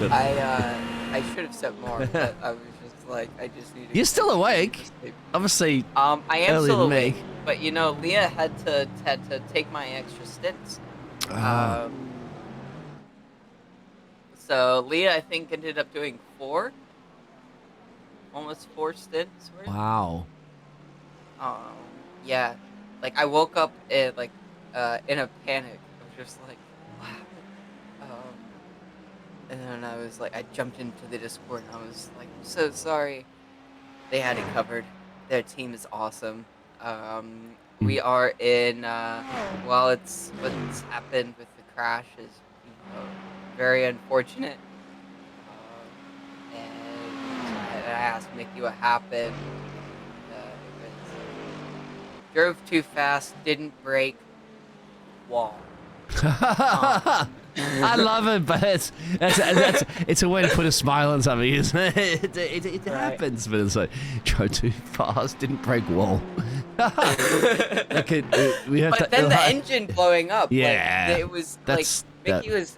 I should have set more, but I was just like, I just needed. You're still awake? Obviously. I am earlier still than me. awake, but you know, Leah had to take my extra stints. So Leah, I think, ended up doing 4, almost 4 stints. Wow. Yeah, like I woke up in a panic. I was just like, what happened? And then I jumped into the Discord and I was like, I'm so sorry. They had it covered. Their team is awesome. We are in, well, what's happened with the crash is, very unfortunate. And I asked Mickey what happened. Drove too fast, didn't brake, wall. I love it, but it's a way to put a smile on something, isn't it? It happens, but it's like, drove too fast, didn't break wall. We have But then the engine blowing up. Yeah, it was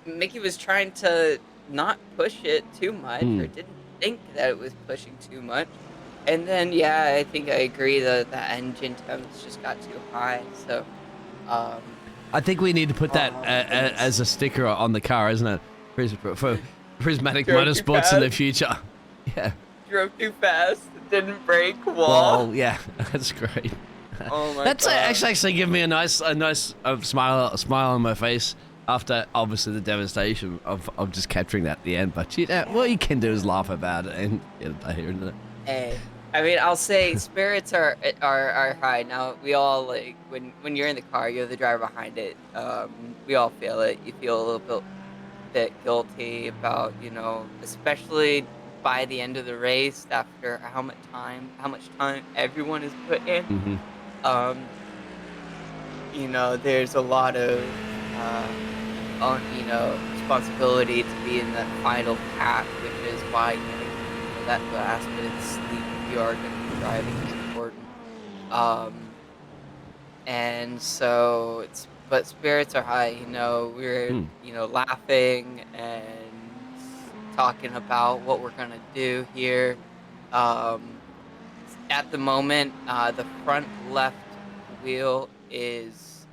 Mickey was trying to not push it too much, or didn't think that it was pushing too much. And then, yeah, I think I agree that the engine temps just got too high. So, I think we need to put that as a sticker on the car, isn't it? For Prismatic Motorsports in the future. Yeah. Drove too fast, didn't brake, wall. Well, yeah, that's great. Oh my That's God. actually give me a nice smile on my face after obviously the devastation of just capturing that at the end. But what you can do is laugh about it and get it here, isn't it? Hey, I mean, I'll say spirits are high. Now, we all, like, when you're in the car, you're the driver behind it, we all feel it. You feel a little bit guilty about, especially by the end of the race, after how much time everyone has put in. Mm-hmm. There's a lot of, responsibility to be in that final pack, which is why, that last bit of sleep you are going to be driving is important. And so but spirits are high, we're, laughing and talking about what we're going to do here. At the moment, the front left wheel is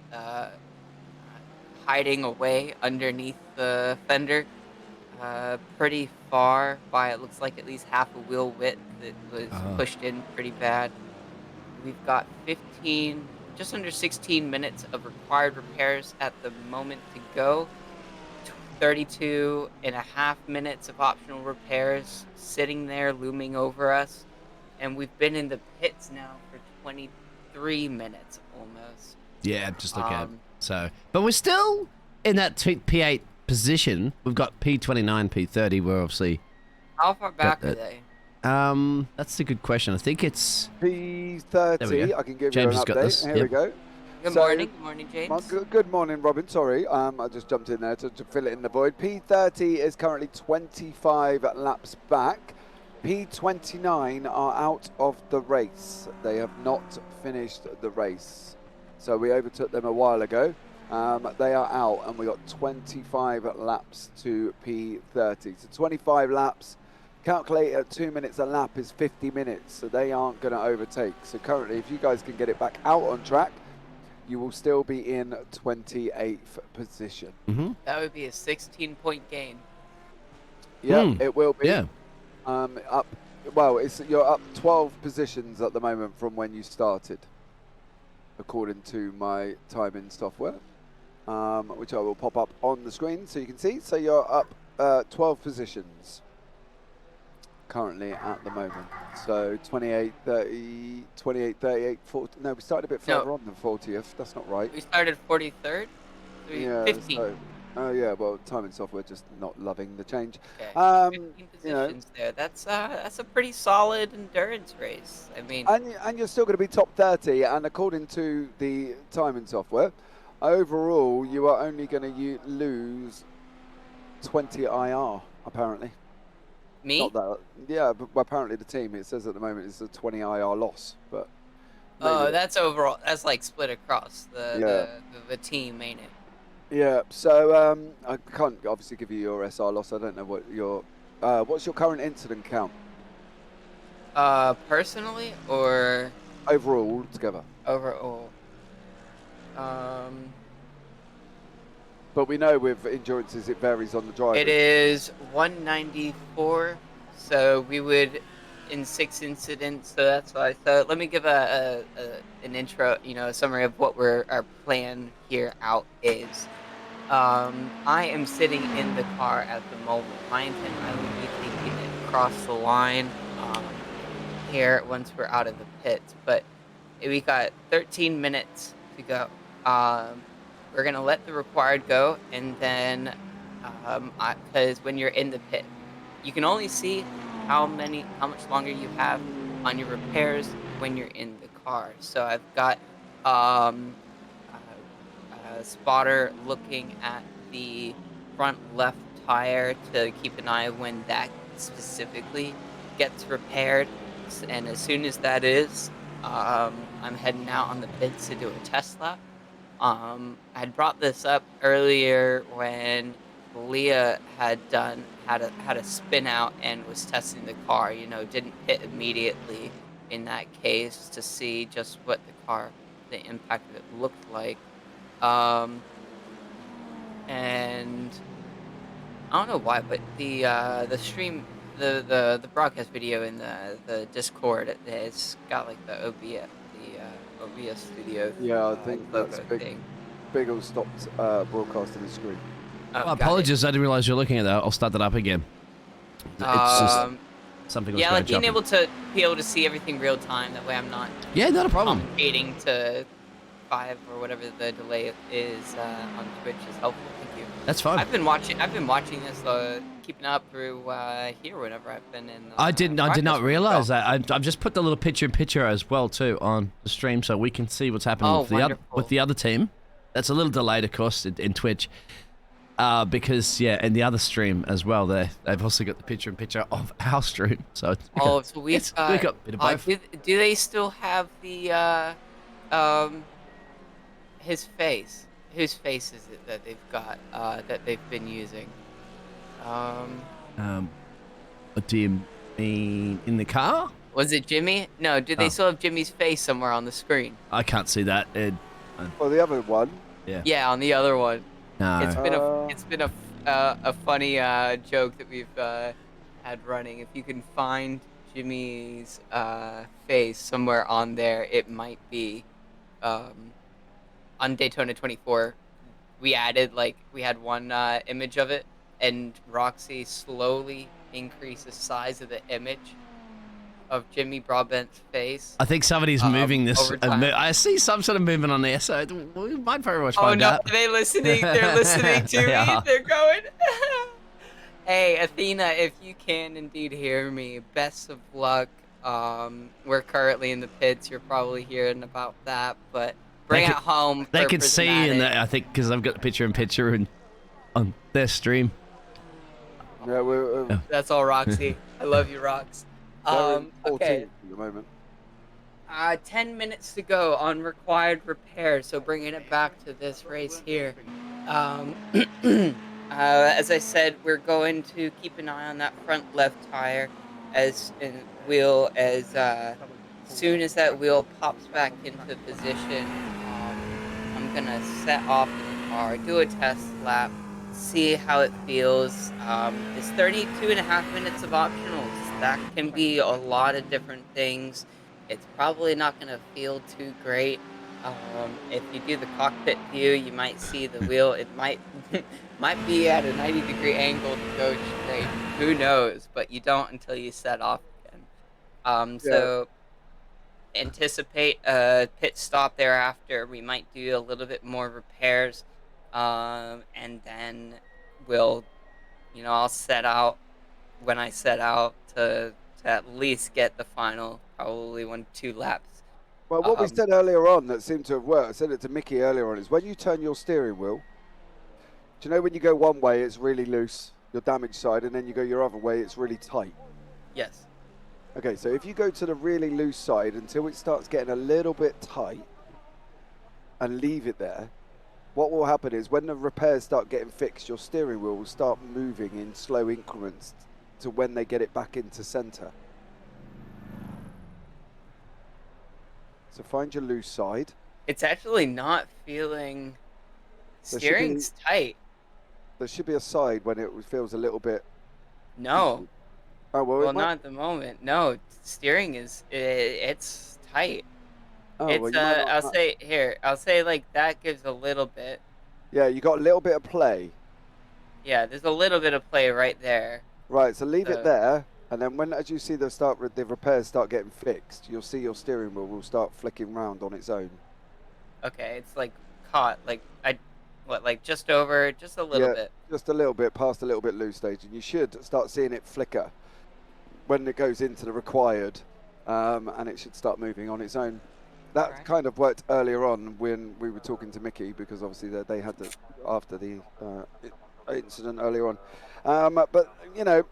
hiding away underneath the fender, pretty far by, it looks like, at least half a wheel width that was pushed in pretty bad. We've got just under 16 minutes of required repairs at the moment to go. 32 and a half minutes of optional repairs sitting there looming over us. And we've been in the pits now for 23 minutes almost. Yeah, just look at it. So, but we're still in that P8 position. We've got P29, P30. We're obviously. How far back are they? That's a good question. I think it's P30. I can give James you has an got update. this. Here Yep. we go. Good morning, James. Good morning, Robin. Sorry, I just jumped in there to fill it in the void. P30 is currently 25 laps back. P29 are out of the race. They have not finished the race. So we overtook them a while ago. They are out, and we got 25 laps to P30. So 25 laps, calculate at 2 minutes a lap is 50 minutes. So they aren't going to overtake. So currently, if you guys can get it back out on track, you will still be in 28th position. Mm-hmm. That would be a 16-point gain. Yeah, it will be. Yeah. You're up 12 positions at the moment from when you started, according to my timing software, which I will pop up on the screen so you can see. So you're up 12 positions currently at the moment. So 28, 30, 28, 38, 40. No, we started a bit further on than 40th. That's not right. We started 43rd? Yeah, 15. Oh yeah, well, timing software just not loving the change. Okay. 15 positions there. That's a pretty solid endurance race. I mean, and you're still going to be top 30. And according to the timing software, overall you are only going to lose 20 IR apparently. me? Not that. Yeah, but apparently the team. It says at the moment it's a 20 IR loss, but. Oh, that's overall. That's like split across the team, ain't it? Yeah, so I can't obviously give you your SR loss. I don't know what your what's your current incident count? Personally or overall together? Overall. But we know with endurances it varies on the driver. It is 194, so we would in 6 incidents. So that's why. So let me give an intro, a summary of what our plan here out is. I am sitting in the car at the moment. My intent, I will be taking it across the line here once we're out of the pits. But we got 13 minutes to go. We're gonna let the required go, and then because when you're in the pit, you can only see how much longer you have on your repairs when you're in the car. So I've got a spotter looking at the front left tire to keep an eye when that specifically gets repaired. And as soon as that is, I'm heading out on the pits to do a test lap. I had brought this up earlier when Leah had a spin out and was testing the car. You know, didn't pit immediately in that case to see just what the impact of it looked like. And I don't know why, but the stream, the broadcast video in the Discord, it's got like the OBS studio. Yeah, I think logo that's thing. Biggle stopped broadcasting the screen. Oh, Well, got apologies, I didn't realize you were looking at that. I'll start that up again. It's just something was yeah, going like being jumping. able to see everything real time. That way, I'm not Yeah, not a problem. fading to 5 or whatever the delay is on Twitch is helpful. Thank you. That's fine. I've been watching this, keeping up through here whenever I've been in. I did not broadcast realize stuff. that. I've just put the little picture as well too on the stream, so we can see what's happening Oh, with the other team. That's a little delayed, of course, in Twitch, because in the other stream as well, they've also got the picture of our stream. So Oh, so we've got a bit of both. do they still have the his face? Whose face is it that they've got that they've been using? What do you mean in the car? Was it Jimmy? No, do they still have Jimmy's face somewhere on the screen? I can't see that. Well, the other one. Yeah, on the other one. No. It's been a funny joke that we've had running. If you can find Jimmy's face somewhere on there, it might be on Daytona 24. We had one image of it, and Roxy slowly increased the size of the image of Jimmy Broadbent's face. I think somebody's moving this. over time. I see some sort of movement on there, so we might very much Oh find no, out. are they listening? They're listening to They me. are. They're going. Hey, Athena, if you can indeed hear me, best of luck. We're currently in the pits. You're probably hearing about that, but bring it home. They for can see, and Prismatic. I think because I've got the picture and on their stream. Yeah, That's all, Roxy. I love you, Rox. they're in 14 Okay. at the moment. 10 minutes to go on required repairs, so bringing it back to this race here. As I said, we're going to keep an eye on that front left tire as soon as that wheel pops back into position. I'm gonna set off in the car, do a test lap, see how it feels. It's 32.5 minutes of optionals. That can be a lot of different things. It's probably not going to feel too great. If you do the cockpit view, you might see the wheel. It might be at a 90-degree angle to go straight. Who knows? But you don't until you set off again. So anticipate a pit stop thereafter. We might do a little bit more repairs. And then I'll set out when I set out to at least get the final probably 1-2 laps. Well, what we said earlier on that seemed to have worked, I said it to Mickey earlier on, is when you turn your steering wheel, do you know when you go one way it's really loose, your damaged side, and then you go your other way it's really tight? Yes. Okay, so if you go to the really loose side until it starts getting a little bit tight and leave it there, what will happen is when the repairs start getting fixed, your steering wheel will start moving in slow increments to when they get it back into center. So find your loose side. It's actually not feeling. Steering's tight. There should be a side when it feels a little bit. No. Oh Well, not at the moment. No, steering it's tight. Oh, It's well, you might not- I'll say like that gives a little bit. Yeah, you got a little bit of play. Yeah, there's a little bit of play right there. Right, so leave it So- there, and then as you see the repairs start getting fixed, you'll see your steering wheel will start flicking round on its own. Okay, it's like caught, like like just over, just a little Yeah, bit. just a little bit past a little bit loose stage, and you should start seeing it flicker when it goes into the required, and it should start moving on its own. That Right. kind of worked earlier on when we were talking to Mickey, because obviously they had after the incident earlier on. But you know,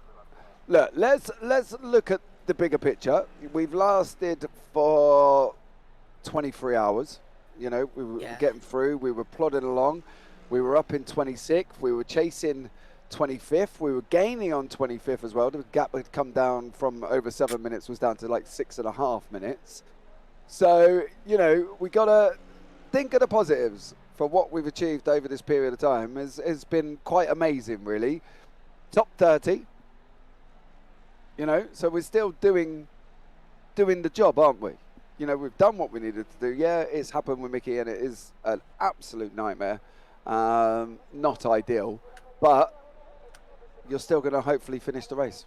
look, let's look at the bigger picture. We've lasted for 23 hours. You know, we were getting through. We were plodding along. We were up in 26th. We were chasing 25th. We were gaining on 25th as well. The gap had come down from over 7 minutes, was down to like 6.5 minutes. So, you know, we got to think of the positives for what we've achieved over this period of time. Has been quite amazing, really. Top 30. You know, so we're still doing the job, aren't we? You know, we've done what we needed to do. Yeah, it's happened with Mickey, and it is an absolute nightmare. Not ideal, but you're still going to hopefully finish the race,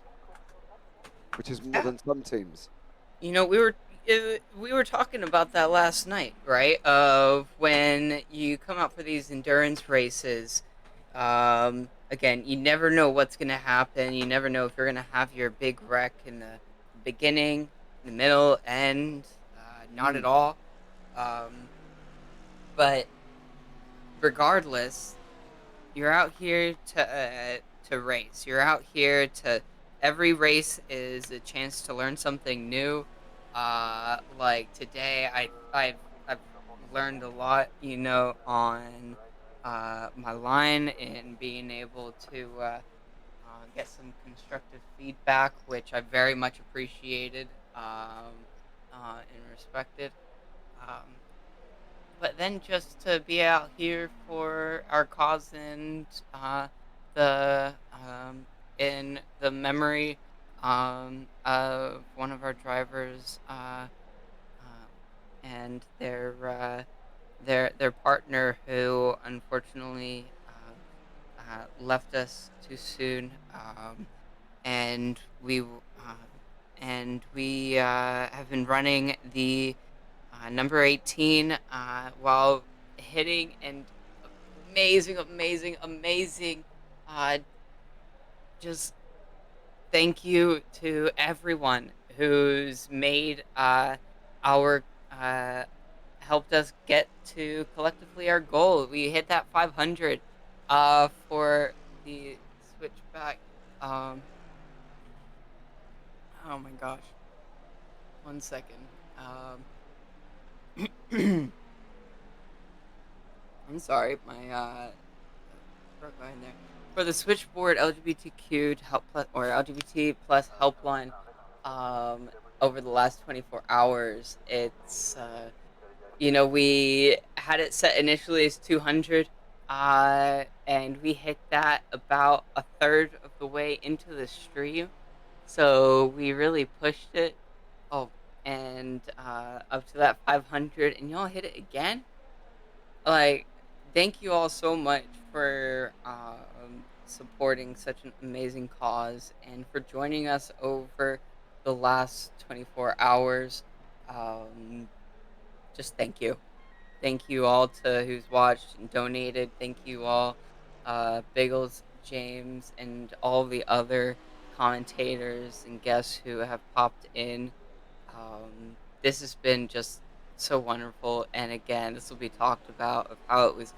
which is more than some teams. You know, we were talking about that last night, right? Of when you come out for these endurance races. Again, you never know what's gonna happen. You never know if you're gonna have your big wreck in the beginning, the middle, end. Not at all. But regardless, you're out here to race. You're out here to. Every race is a chance to learn something new. Like today, I've learned a lot, you know, on my line and being able to get some constructive feedback, which I very much appreciated and respected. Um, but then just to be out here for our cause and the in the memory of one of our drivers and their partner who unfortunately left us too soon, and we have been running the number 18 while hitting and amazing. Just thank you to everyone who's made our helped us get to collectively our goal. We hit that 500 for the switchback. Oh my gosh. 1 second. I'm sorry, my broke line there. For the switchboard LGBTQ help or LGBT plus helpline, over the last 24 hours, it's you know, we had it set initially as 200, and we hit that about a third of the way into the stream. So we really pushed it. Oh, and up to that 500, and y'all hit it again. Like, thank you all so much for supporting such an amazing cause and for joining us over the last 24 hours. Just thank you. Thank you all to who's watched and donated. Thank you all, Biggles, James, and all the other commentators and guests who have popped in. This has been just so wonderful, and again, this will be talked about of how it was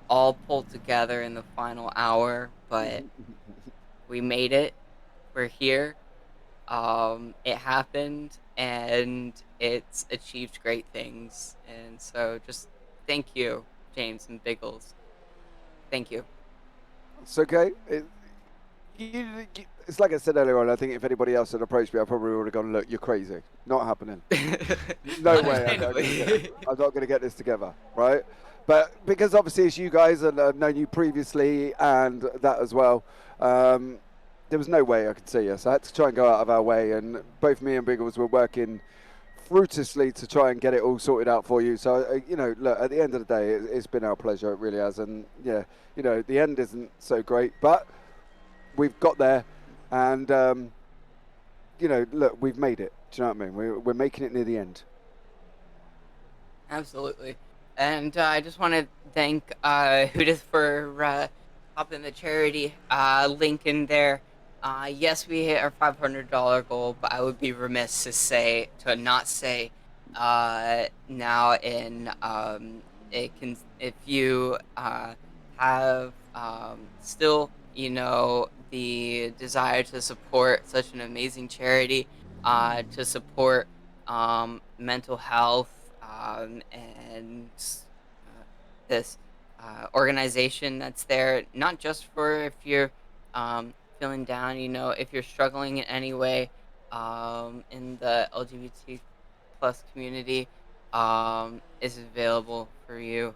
all pulled together in the final hour, but we made it. We're here. It happened, and it's achieved great things, and so just thank you, James and Biggles. Thank you. It's okay. It's like I said earlier on. I think if anybody else had approached me, I probably would have gone, "Look, you're crazy. Not happening. No way. I'm not going to get this together, right?" But because obviously it's you guys, and I've known you previously, and that as well. There was no way I could see us. I had to try and go out of our way, and both me and Biggles were working fruitlessly to try and get it all sorted out for you. So, you know, look, at the end of the day, it's been our pleasure. It really has. And, yeah, you know, the end isn't so great, but we've got there. And, you know, look, we've made it. Do you know what I mean? We're making it near the end. Absolutely. And I just want to thank Judith for popping the charity link in there. Yes, we hit our $500 goal, but I would be remiss to not say now in it can, if you have still, you know, the desire to support such an amazing charity, to support mental health, and this organization that's there, not just for if you're feeling down, you know, if you're struggling in any way in the LGBT plus community, is available for you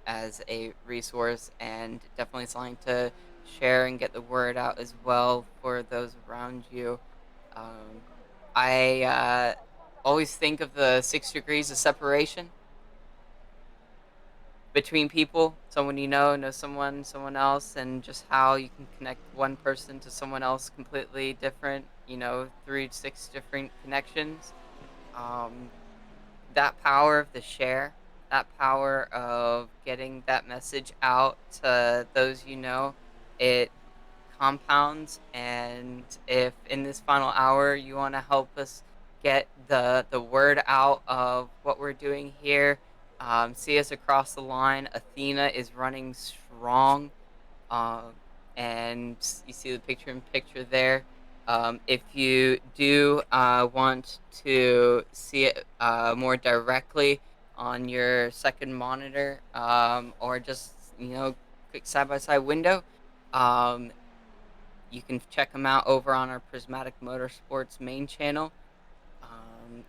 as a resource, and definitely something to share and get the word out as well for those around you. I always think of the 6 degrees of separation between people. Someone you know someone else, and just how you can connect one person to someone else completely different, you know, through 6 different connections. That power of the share, that power of getting that message out to those you know, it compounds. And if in this final hour you want to help us get the word out of what we're doing here, see us across the line. Athena is running strong, and you see the picture there. If you do want to see it more directly on your second monitor, or just, you know, quick side-by-side window, you can check them out over on our Prismatic Motorsports main channel.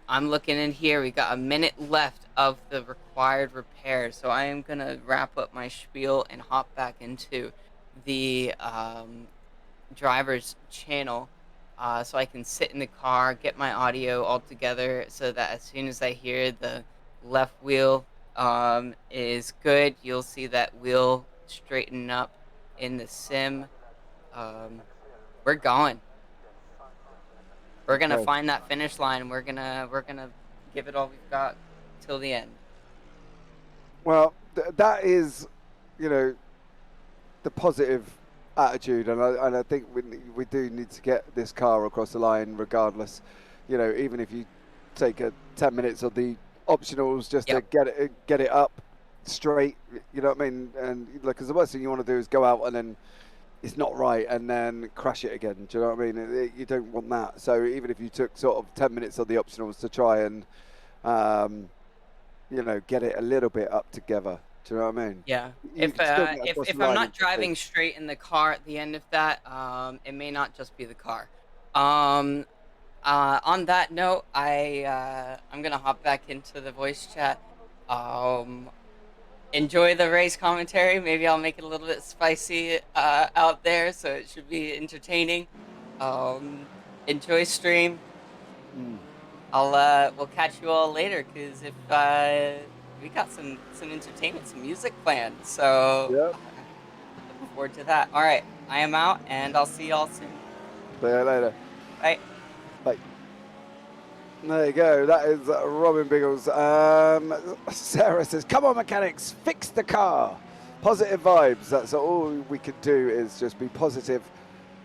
I'm looking in here. We got a minute left of the required repairs, so I am gonna wrap up my spiel and hop back into the driver's channel, so I can sit in the car, get my audio all together, so that as soon as I hear the left wheel is good, you'll see that wheel straighten up in the sim. We're going. We're gonna Okay. find that finish line. We're gonna give it all we've got till the end. Well, that is, you know, the positive attitude, and I think we do need to get this car across the line regardless. You know, even if you take 10 minutes of the optionals just to get it up straight, you know what I mean? And like, because the worst thing you want to do is go out and then it's not right and then crash it again. Do you know what I mean? You don't want that. So even if you took sort of 10 minutes of the optionals to try and, you know, get it a little bit up together. Do you know what I mean? Yeah. You If can still get across if the I'm line not and- driving straight in the car at the end of that, it may not just be the car. On that note, I'm gonna hop back into the voice chat. Enjoy the race commentary. Maybe I'll make it a little bit spicy out there, so it should be entertaining. Enjoy stream. We'll catch you all later, because if we got some entertainment, some music planned. So Yep. looking forward to that. All right, I am out, and I'll see y'all soon. See you later. Bye. Bye. There you go. That is Robin Biggles. Sarah says, "Come on, mechanics, fix the car." Positive vibes. That's all we can do, is just be positive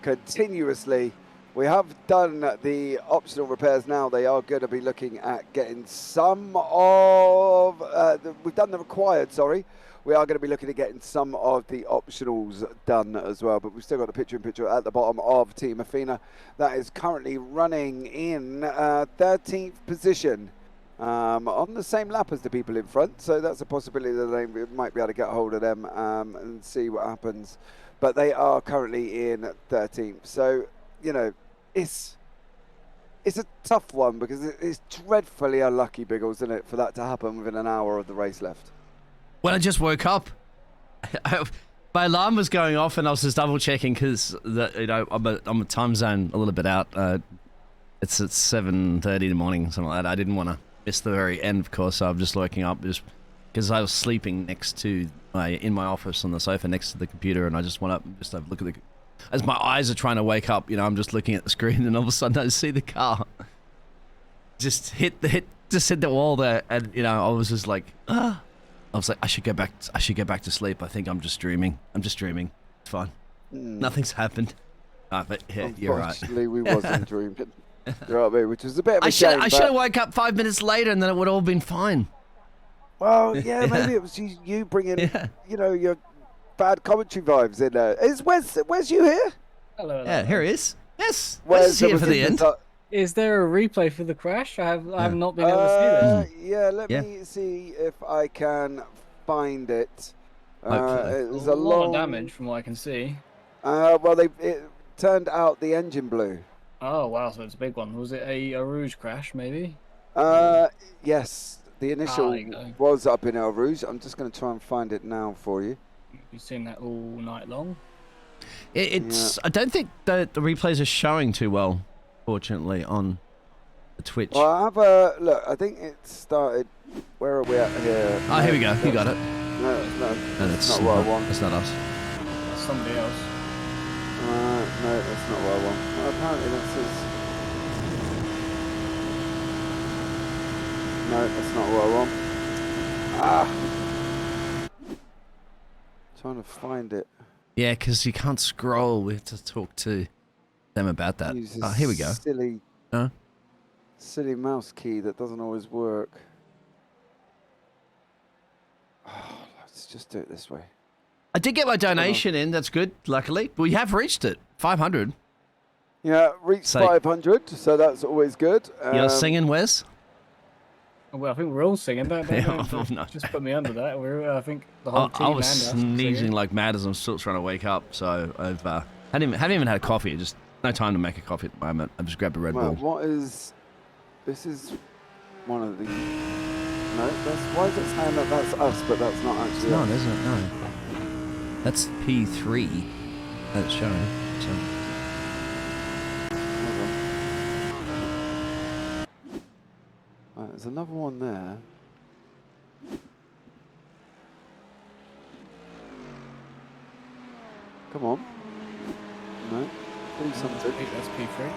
continuously. We have done the optional repairs now. They are going to be looking at getting some of... we've done the required, sorry. We are going to be looking at getting some of the optionals done as well. But we've still got the picture-in-picture at the bottom of Team Athena. That is currently running in 13th position. On the same lap as the people in front. So that's a possibility that they might be able to get hold of them and see what happens. But they are currently in 13th. So, you know, it's a tough one, because it's dreadfully unlucky, Biggles, isn't it, for that to happen within an hour of the race left. When I just woke up, my alarm was going off, and I was just double checking because, you know, I'm a time zone a little bit out. It's at 7:30 in the morning, something like that. I didn't want to miss the very end, of course. So I'm just waking up just because I was sleeping next to in my office on the sofa next to the computer, and I just went up and just have a look at as my eyes are trying to wake up. I'm just looking at the screen, and all of a sudden I see the car just hit the wall there, and I was just like, ah. I was like, I should get back to sleep. I think I'm just dreaming. It's fine. Nothing's happened. But yeah, you're right. Unfortunately, we wasn't dreaming. You know what I mean? Which was a bit of a shame. I should have woke up 5 minutes later, and then it would all been fine. Well, yeah, maybe it was you bringing, your bad commentary vibes in there. Where's you here? Hello. Yeah, here he is. Yes. Where's here for the end? Is there a replay for the crash? I have not been able to see this. Yeah, let me see if I can find it. There's a lot long of damage from what I can see. Well, it turned out the engine blew. Oh wow, so it's a big one. Was it a Rouge crash, maybe? Yes, the initial was up in El Rouge. I'm just going to try and find it now for you. You've seen that all night long? It's. I don't think the replays are showing too well, fortunately, on the Twitch. Well, I have a look. I think it started. Where are we at here? Oh, here we go. You got it. No, that's not what I want. That's not us. That's somebody else. No, that's not what I want. Well, apparently that's his. No, that's not what I want. Trying to find it. Yeah, because you can't scroll. We have to talk to them about that. Oh, here we go. Silly mouse key that doesn't always work. Let's just do it this way. I did get my donation in. That's good, luckily. We have reached it. 500. Yeah, reached 500, so that's always good. You're singing, Wes? Well, I think we're all singing. Don't No. Just put me under that. I think the whole team. I was sneezing like mad as I'm still trying to wake up. So I've hadn't even had a coffee. Just no time to make a coffee at the moment. I just grabbed a Red Bull. What is? This is one of the. No, why is it saying that that's us, but that's not actually. No, us? it isn't. No, that's P3. That's showing. So. There's another one there. Come on. No. Do something. That's P3.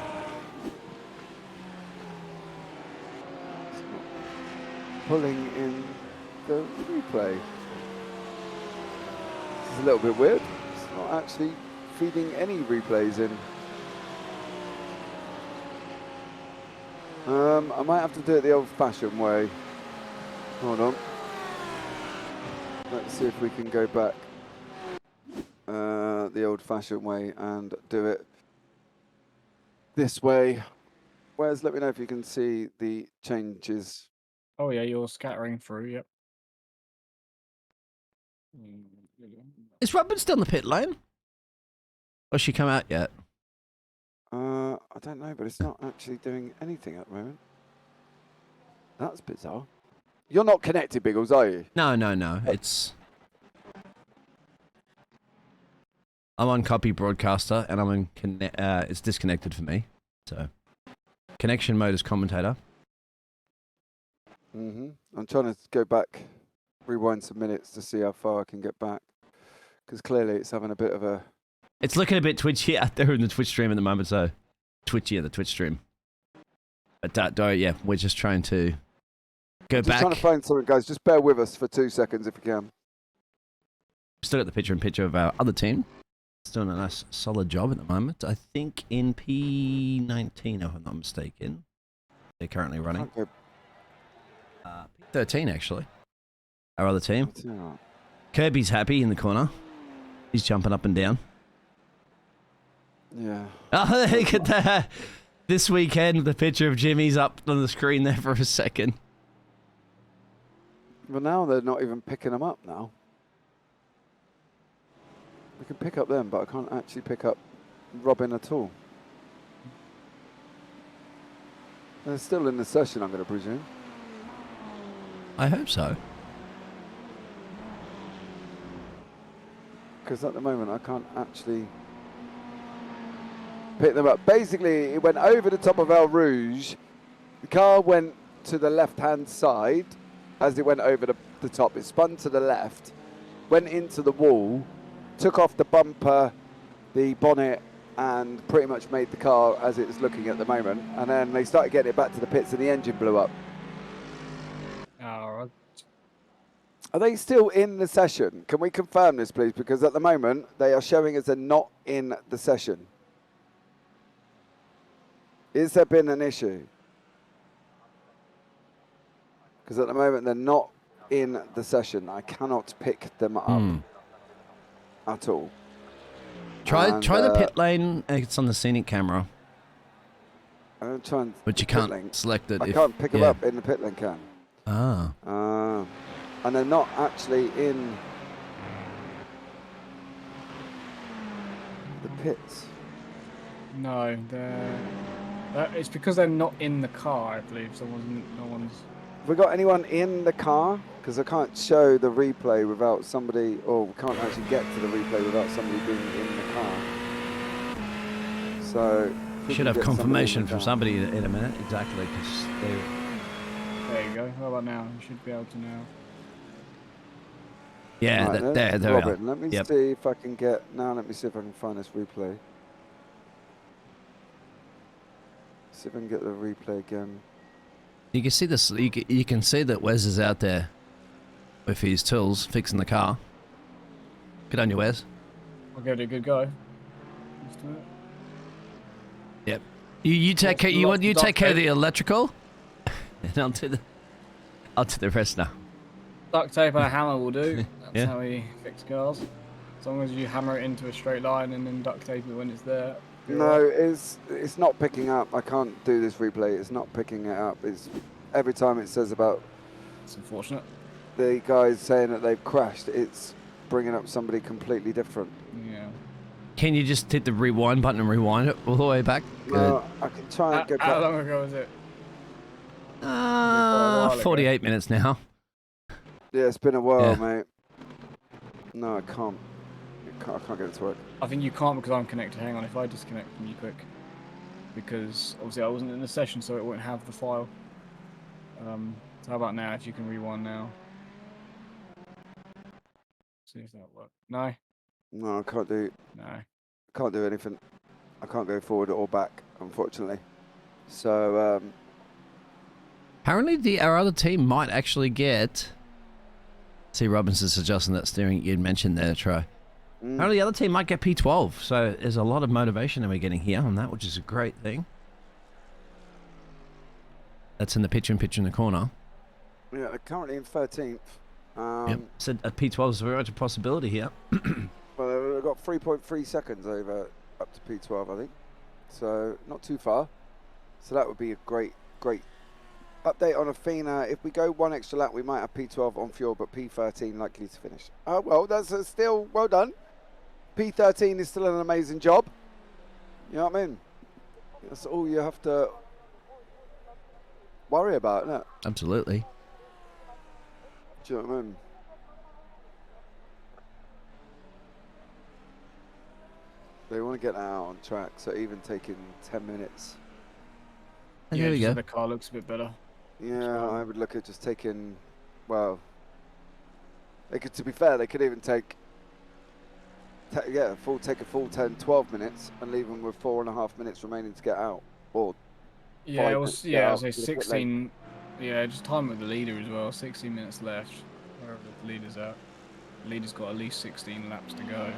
It's not pulling in the replay. This is a little bit weird. It's not actually feeding any replays in. I might have to do it the old-fashioned way. Hold on. Let's see if we can go back the old-fashioned way and do it this way. Wes, let me know if you can see the changes. Oh yeah, you're scattering through. Yep. Is Robin still in the pit lane? Or has she come out yet? I don't know, but it's not actually doing anything at the moment. That's bizarre. You're not connected, Biggles, are you? No. It's... I'm on copy broadcaster, and I'm in it's disconnected for me. So, connection mode is commentator. I'm trying to go back, rewind some minutes to see how far I can get back. Because clearly it's having a bit of a... It's looking a bit twitchy out there in the Twitch stream at the moment, so twitchy in the Twitch stream. But yeah, we're just trying to go back. Just trying to find something, guys. Just bear with us for 2 seconds if you can. Still got the picture of our other team. It's doing a nice, solid job at the moment. I think in P19, if I'm not mistaken, they're currently running. P13, actually. Our other team. Kirby's happy in the corner. He's jumping up and down. Yeah. Oh, look at that. This weekend, the picture of Jimmy's up on the screen there for a second. Well, now they're not even picking them up now. I can pick up them, but I can't actually pick up Robin at all. They're still in the session, I'm going to presume. I hope so. Because at the moment, I can't actually Pick them up. Basically, it went over the top of El Rouge. The car went to the left-hand side as it went over the top. It spun to the left, went into the wall, took off the bumper, the bonnet, and pretty much made the car as it's looking at the moment. And then they started getting it back to the pits and the engine blew up. All right. Are they still in the session? Can we confirm this, please? Because at the moment, they are showing as they're not in the session. Is there been an issue? Because at the moment, they're not in the session. I cannot pick them up at all. Try the pit lane. It's on the scenic camera. I'm going to try and... But you can't select it. I can't pick them up in the pit lane cam. Ah. And they're not actually in the pits. No, it's because they're not in the car, I believe. No one's... Have we got anyone in the car? Because I can't show the replay without somebody, or we can't actually get to the replay without somebody being in the car. So... Should have confirmation from somebody in a minute, exactly, because they... There you go. How about now? You should be able to now. Yeah, right, there we Robin, are. let me see if I can get... Now let me see if I can find this replay. See if I can get the replay again. You can see this. You can see that Wes is out there with his tools fixing the car. Good on you, Wes. I'll give it a good go. Let's do it. Yep. You take care. You take care of the electrical, and I'll do the rest now. Duct tape and a hammer will do. That's Yeah. how we fix cars. As long as you hammer it into a straight line and then duct tape it when it's there. No, it's not picking up. I can't do this replay. It's not picking it up. It's every time it says about... It's unfortunate. The guys saying that they've crashed, it's bringing up somebody completely different. Yeah. Can you just hit the rewind button and rewind it all the way back? No, I can try and get back. How long ago was it? 48 minutes now. Yeah, it's been a while, Yeah. mate. No, I can't. I can't get it to work. I think you can't because I'm connected. Hang on, if I disconnect from you quick. Because obviously I wasn't in the session, so it won't have the file. So how about now, if you can rewind now? See if that works. No? No, I can't do. No. I can't do anything. I can't go forward or back, unfortunately. So, Apparently, our other team might actually get... See, Robinson's adjusting that steering you'd mentioned there, Troy. Apparently, the other team might get P12, so there's a lot of motivation that we're getting here on that, which is a great thing. That's in the picture in the corner. yeah, they're currently in 13th. Yep. So a P12 is very much a possibility here. Well, they've got 3.3 seconds over up to P12, I think. So, not too far. So that would be a great update on Athena. If we go one extra lap, we might have P12 on fuel, but P13 likely to finish. Oh, well, that's still well done. P13 is still an amazing job. You know what I mean? That's all you have to worry about, isn't it? Absolutely. Do you know what I mean? They want to get that out on track, so even taking 10 minutes. And Yeah, there we just go. so the car looks a bit better. Yeah, I would look at just taking, well, they could, to be fair, they could even take, take a full 10, 12 minutes and leave them with 4.5 minutes remaining to get out. Or Yeah, 5 it minutes was. to get Yeah, I out was say to the pit lane. 16. Yeah, just time with the leader as well. 16 minutes left. Wherever the leader's at. The leader's got at least 16 laps to go.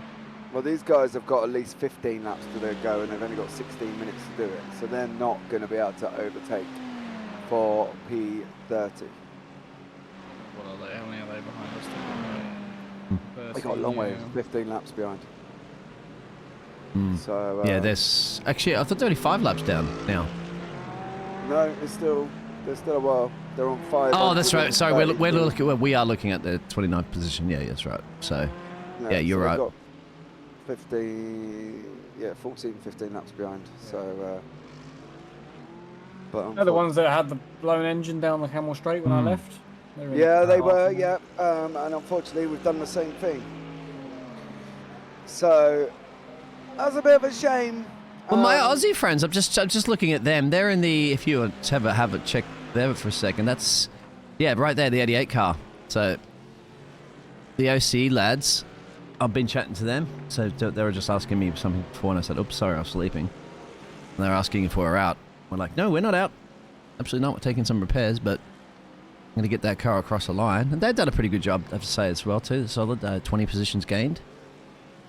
Well, these guys have got at least 15 laps to go, and they've only got 16 minutes to do it. So they're not going to be able to overtake for P30. What are they? How many are they behind us? They got a long way, 15 laps behind. So Yeah, there's... Actually, I thought there were only 5 laps down now. no, there's still a while. They're on 5. Oh, that's right. Sorry, we are looking at the 29th position. Yeah, that's right. So, yeah, you're so right. they've got 14, 15 laps behind. So, but They're the ones that had the blown engine down the Camel Straight when I left. yeah, they were. Yeah, and unfortunately, we've done the same thing. So, that's a bit of a shame. Well, my Aussie friends, I'm just looking at them. They're in the, if you have a check there for a second, that's, yeah, right there, the 88 car. So, the OC lads, I've been chatting to them. So, they were just asking me something before, and I said, oops, sorry, I was sleeping. And they're asking if we're out. We're like, no, we're not out. Absolutely not. We're taking some repairs, but I'm going to get that car across the line. And they've done a pretty good job, I have to say, as well, too. Solid, 20 positions gained.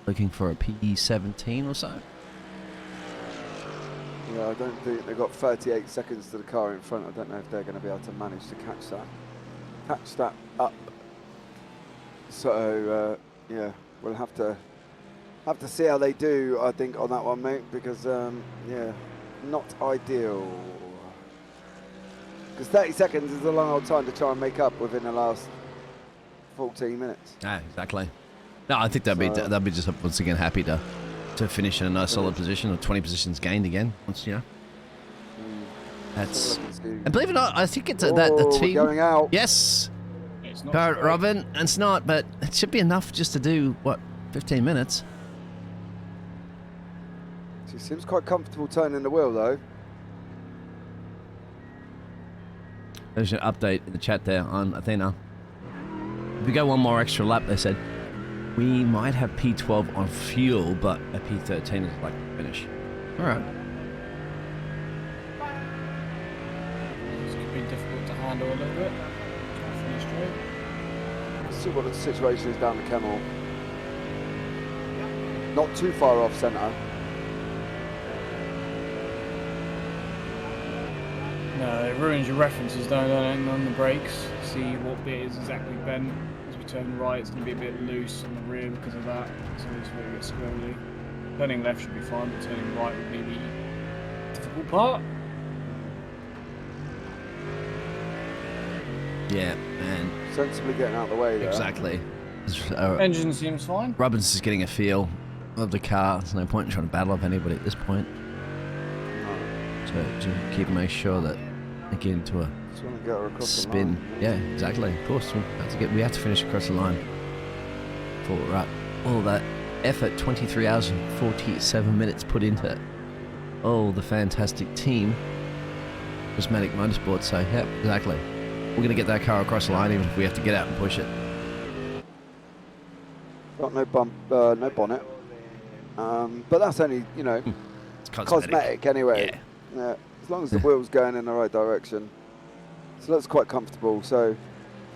Looking for a P17 or so. Yeah, I don't think they've got 38 seconds to the car in front. I don't know if they're going to be able to manage to catch that up. So yeah, we'll have to see how they do, I think, on that one, mate, because yeah, not ideal. Because 30 seconds is a long old time to try and make up within the last 14 minutes. Yeah, exactly. No, I think they'll be just once again happy to finish in a nice solid position, or 20 positions gained again. Once that's, and believe it or not, I think it's that the team going out. Yes, It's not Barrett, straight. Robin, it's not, but it should be enough just to do what 15 minutes. She seems quite comfortable turning the wheel, though. There's an update in the chat there on Athena. If we go one more extra lap, they said we might have P12 on fuel, but a P13 is like finish. All right. This could be difficult to handle a little bit. Try to finish straight. Let's see what the situation is down the Kennel. Not too far off centre. No, it ruins your references, don't it, on the brakes. See what bit is exactly bent. As we turn right, it's going to be a bit loose on the rear because of that. So it's where we get squirrely. Turning left should be fine, but turning right would be the difficult part. Yeah, man. Sensibly getting out of the way there. Exactly. Engine seems fine. Robbins is getting a feel of the car. There's no point in trying to battle up anybody at this point. So just make sure that they get into a Just want to get her across spin. the line. Yeah, exactly. Of course, we have to finish across the line before we're up. All that effort, 23 hours and 47 minutes put into it. Oh, the fantastic team, Prismatic Motorsports. So yeah, exactly. We're gonna get that car across the line, even if we have to get out and push it. Got no bump, no bonnet. But that's only, you know, It's cosmetic anyway. Yeah. Yeah, as long as the wheel's going in the right direction. So that's quite comfortable. So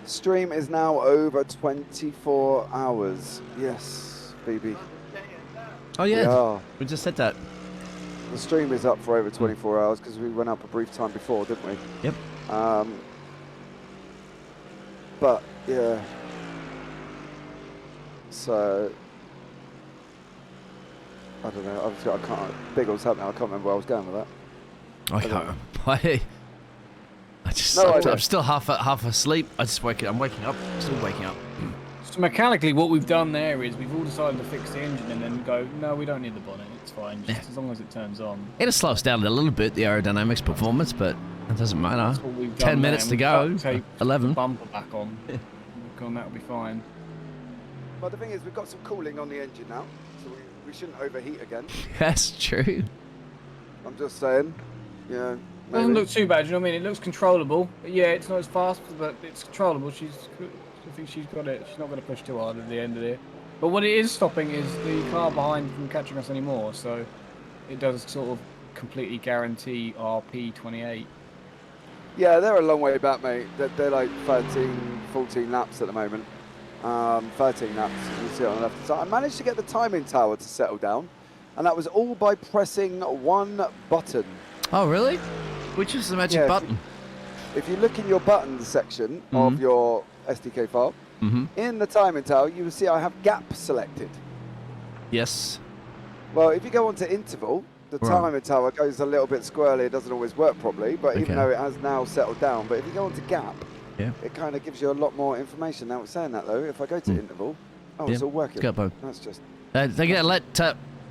stream is now over 24 hours. Yes, baby. Oh yeah, Yeah. we just said that. The stream is up for over 24 hours because we went up a brief time before, didn't we? Yep. But yeah. So I don't know. Obviously, I can't. Biggles help me. I can't remember where I was going with that. I can't. I just. No, I'm still half asleep. I'm waking up. Still waking up. So mechanically, what we've done there is we've all decided to fix the engine and then go, no, we don't need the bonnet. It's fine, just as long as it turns on. It'll slow us down a little bit, the aerodynamics performance, but it doesn't matter. That's what we've done 10 minutes there, to and go. we've tape 11. the bumper back on. That'll be fine. But the thing is, we've got some cooling on the engine now, so we shouldn't overheat again. That's true. I'm just saying. Yeah. Doesn't look too bad, you know what I mean? It looks controllable. Yeah, it's not as fast, but it's controllable. I think she's got it. She's not going to push too hard at the end of it. But what it is stopping is the car behind from catching us anymore. So it does sort of completely guarantee our P28. Yeah, they're a long way back, mate. They're like 13, 14 laps at the moment. 13 laps, you see it on the left side. I managed to get the timing tower to settle down, and that was all by pressing one button. Oh, really? Which is the magic button? If you look in your buttons section of your SDK file, in the timing tower, you will see I have gap selected. Yes. Well, if you go onto interval, the timing tower goes a little bit squirrely. It doesn't always work properly, but even though it has now settled down, but if you go onto gap, it kind of gives you a lot more information. Now, saying that though, if I go to interval, it's all working. That's just... They're going to let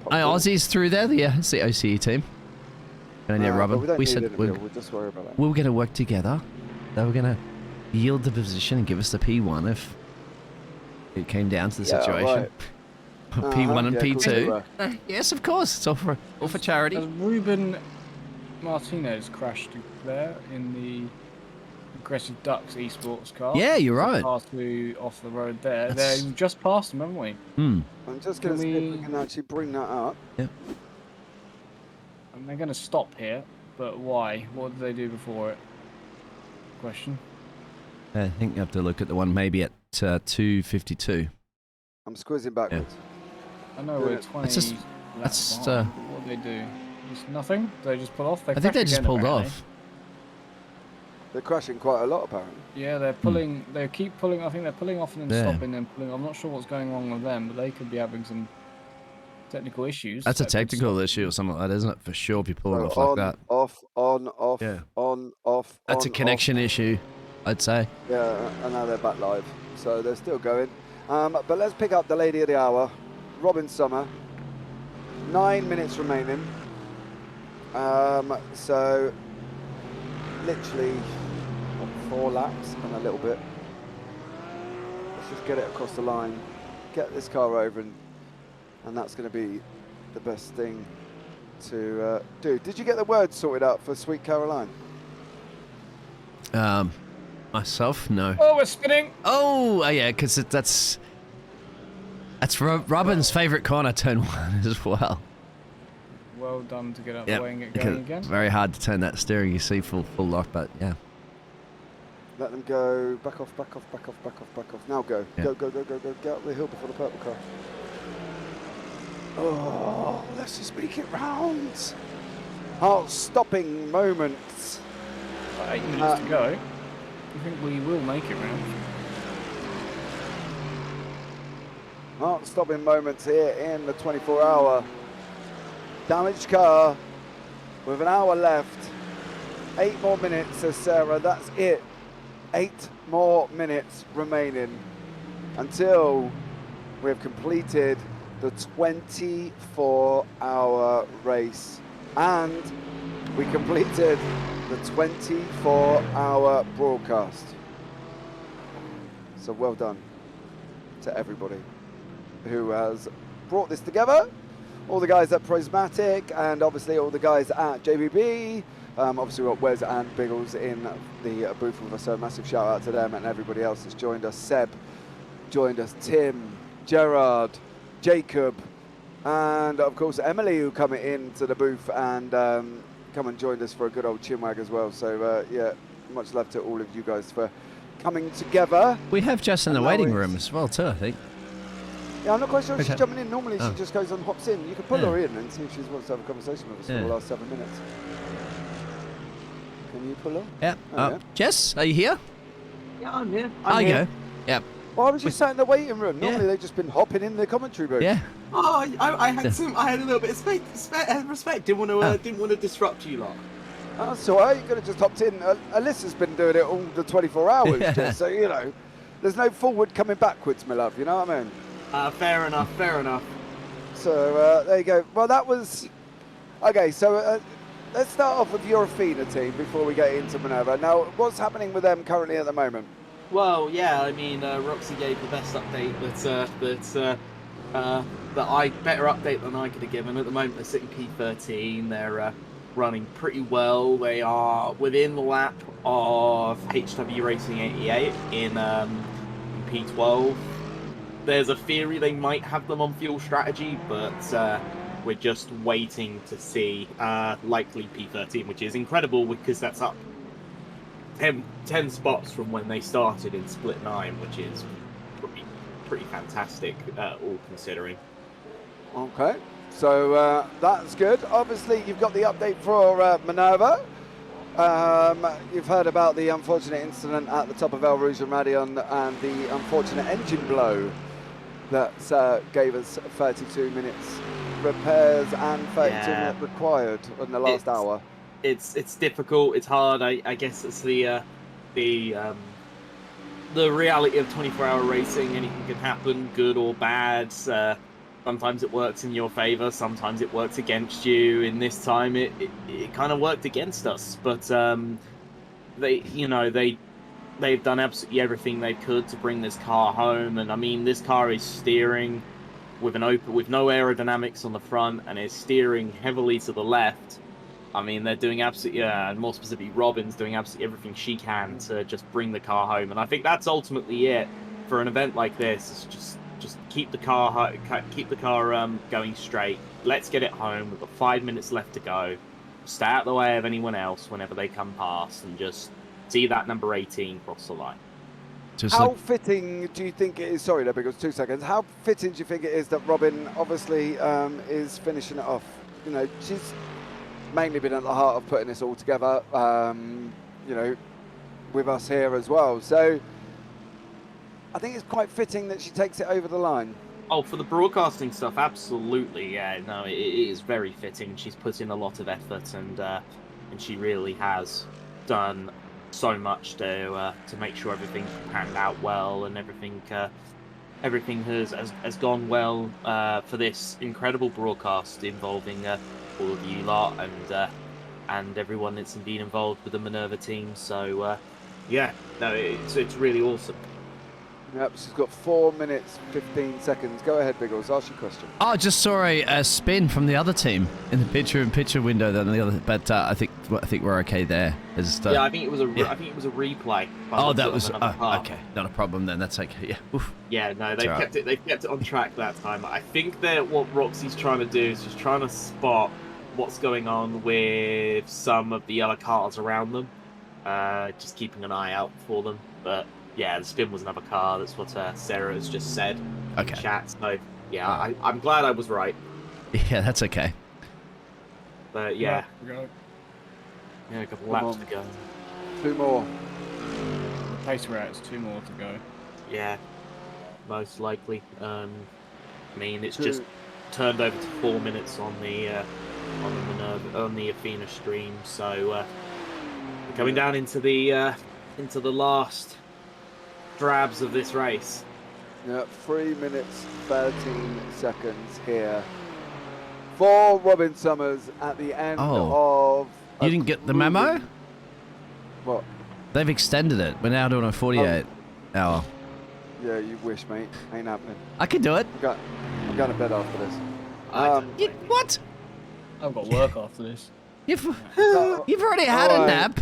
Aussies through there, the OCE team. And yeah, Robin, we said we'll just worry about that. We were going to work together. They were going to yield the position and give us the P1 if it came down to the situation. Right. P1 and yeah, of course they P2. were. Yes, of course. It's all for charity. Has Ruben Martinez crashed there in the Aggressive Ducks esports car? Yeah, you're right. Car 2 off the road there. That's- We've just passed them, haven't we? Hmm. I'm just going to see if we can actually bring that up. Yep. And they're going to stop here, but why? What did they do before it? Question. I think you have to look at the one maybe at 252. I'm squeezing backwards. I know we're 20 That's laps just, behind, but what did they do? Just nothing? Did they just pull off? I think they just pulled off. They're crashing quite a lot, apparently. Yeah, they're pulling. They keep pulling. I think they're pulling off and then Yeah. stopping and pulling. I'm not sure what's going wrong with them, but they could be having some technical issues. That's a that could technical stop- issue or something like that, isn't it? For sure, if you pull it So off on, like that. off, on, off, Yeah. on, off. That's on, a connection issue, I'd say. Off. Yeah, and now they're back live. So they're still going. But let's pick up the lady of the hour, Robin Summer. 9 minutes remaining. So literally 4 laps and a little bit. Let's just get it across the line, get this car over, and that's going to be the best thing to do. Did you get the words sorted out for Sweet Caroline? Myself, no. Oh, we're spinning. Oh, yeah, because that's Robin's favourite corner, turn 1 as well. Well done to get out Yep, the way and get because going again. very hard to turn that steering, you see, full lock, but yeah. Let them go. Back off, back off, back off, back off, back off. Now go. Yeah. Go, go, go, go, go. Get up the hill before the purple car. Oh, let's just make it round. Heart-stopping moments. 8 minutes to go. I think we will make it round. Heart-stopping moments here in the 24-hour. Damaged car with an hour left. 8 more minutes, says Sarah. That's it. 8 more minutes remaining until we've completed the 24-hour race. And we completed the 24-hour broadcast. So well done to everybody who has brought this together. All the guys at Prismatic and obviously all the guys at JBB. Obviously we've got Wes and Biggles in the booth with us, so a massive shout out to them and everybody else that's joined us. Seb joined us, Tim, Gerard, Jacob, and of course Emily, who come into the booth and come and joined us for a good old chinwag as well. So yeah, much love to all of you guys for coming together. We have Jess in the And now waiting it's- room as well too, I think. Yeah, I'm not quite sure if she's Okay. jumping in. Normally Oh. she just goes and hops in. You can pull Yeah. her in and see if she wants to have a conversation with us for Yeah. the last 7 minutes. Can you pull her? Yeah. Oh, yeah. Jess, are you here? Yeah, I'm here. Are you go? Yeah. Why was you sat in the waiting room? Normally they've just been hopping in the commentary booth. Yeah. Oh, I had a little bit of respect. Didn't want to disrupt you lot. That's all right. You could have just hopped in. Alyssa's been doing it all the 24 hours, Yeah. Jess, so you know, there's no forward coming backwards, my love. You know what I mean? Fair enough. Fair enough. So there you go. Well, that was okay. So let's start off with your Athena team before we get into Minerva. Now, what's happening with them currently at the moment? Well, yeah. I mean, Roxy gave the best update better update than I could have given. At the moment, they're sitting P13. They're running pretty well. They are within the lap of HW Racing 88 in P12. There's a theory they might have them on fuel strategy, but we're just waiting to see. Likely P13, which is incredible because that's up 10 spots from when they started in Split 9, which is pretty fantastic, all considering. Okay, so that's good. Obviously, you've got the update for Minerva. You've heard about the unfortunate incident at the top of El Rouge and Radion and the unfortunate engine blow that gave us 32 minutes repairs and 32 minutes required in the last hour. It's difficult. It's hard. I guess it's the reality of 24-hour racing. Anything can happen, good or bad. Sometimes it works in your favor. Sometimes it works against you. In this time, it kind of worked against us. But they've done absolutely everything they could to bring this car home. And I mean, this car is steering with with no aerodynamics on the front and is steering heavily to the left. I mean, they're doing absolutely, and more specifically, Robin's doing absolutely everything she can to just bring the car home. And I think that's ultimately it for an event like this. Is just keep the car going straight. Let's get it home. We've got 5 minutes left to go. Stay out the way of anyone else whenever they come past, and just see that number 18 cross the line. How fitting do you think it is? Sorry, there because 2 seconds. How fitting do you think it is that Robin obviously is finishing it off? You know, she's mainly been at the heart of putting this all together, you know, with us here as well. So I think it's quite fitting that she takes it over the line. Oh, for the broadcasting stuff, absolutely, yeah. No, it is very fitting. She's put in a lot of effort, and she really has done so much to make sure everything panned out well, and everything has gone well for this incredible broadcast involving all of you lot and everyone that's been involved with the Minerva team. So yeah, no, it's really awesome. Yep, she's got 4 minutes 15 seconds. Go ahead, Biggles. Ask your question. Oh, I just saw a spin from the other team in the picture window. Then the other, but I think we're okay there. Yeah, I think it was a replay. Oh, that was okay. Not a problem then. That's okay. Yeah. Oof. Yeah, no, they kept it on track that time. I think that what Roxy's trying to do is just trying to spot what's going on with some of the other cars around them. Just keeping an eye out for them, but. Yeah, the spin was another car. That's what Sarah has just said in chat. So, yeah, I'm glad I was right. Yeah, that's okay. But, yeah. Yeah, a couple laps to go. 2 more. The pace we're at is 2 more to go. Yeah, most likely. I mean, it's just turned over to 4 minutes on the Minerva, on the Athena stream. So, we're coming down into the last drabs of this race. Yeah, 3 minutes 13 seconds here for Robin Summers at the end of. You didn't get the memo? What? They've extended it. We're now doing a 48 hour. Yeah, you wish, mate. Ain't happening. I can do it. I'm going to bed after this. What? I've got work after this. You've already had a nap.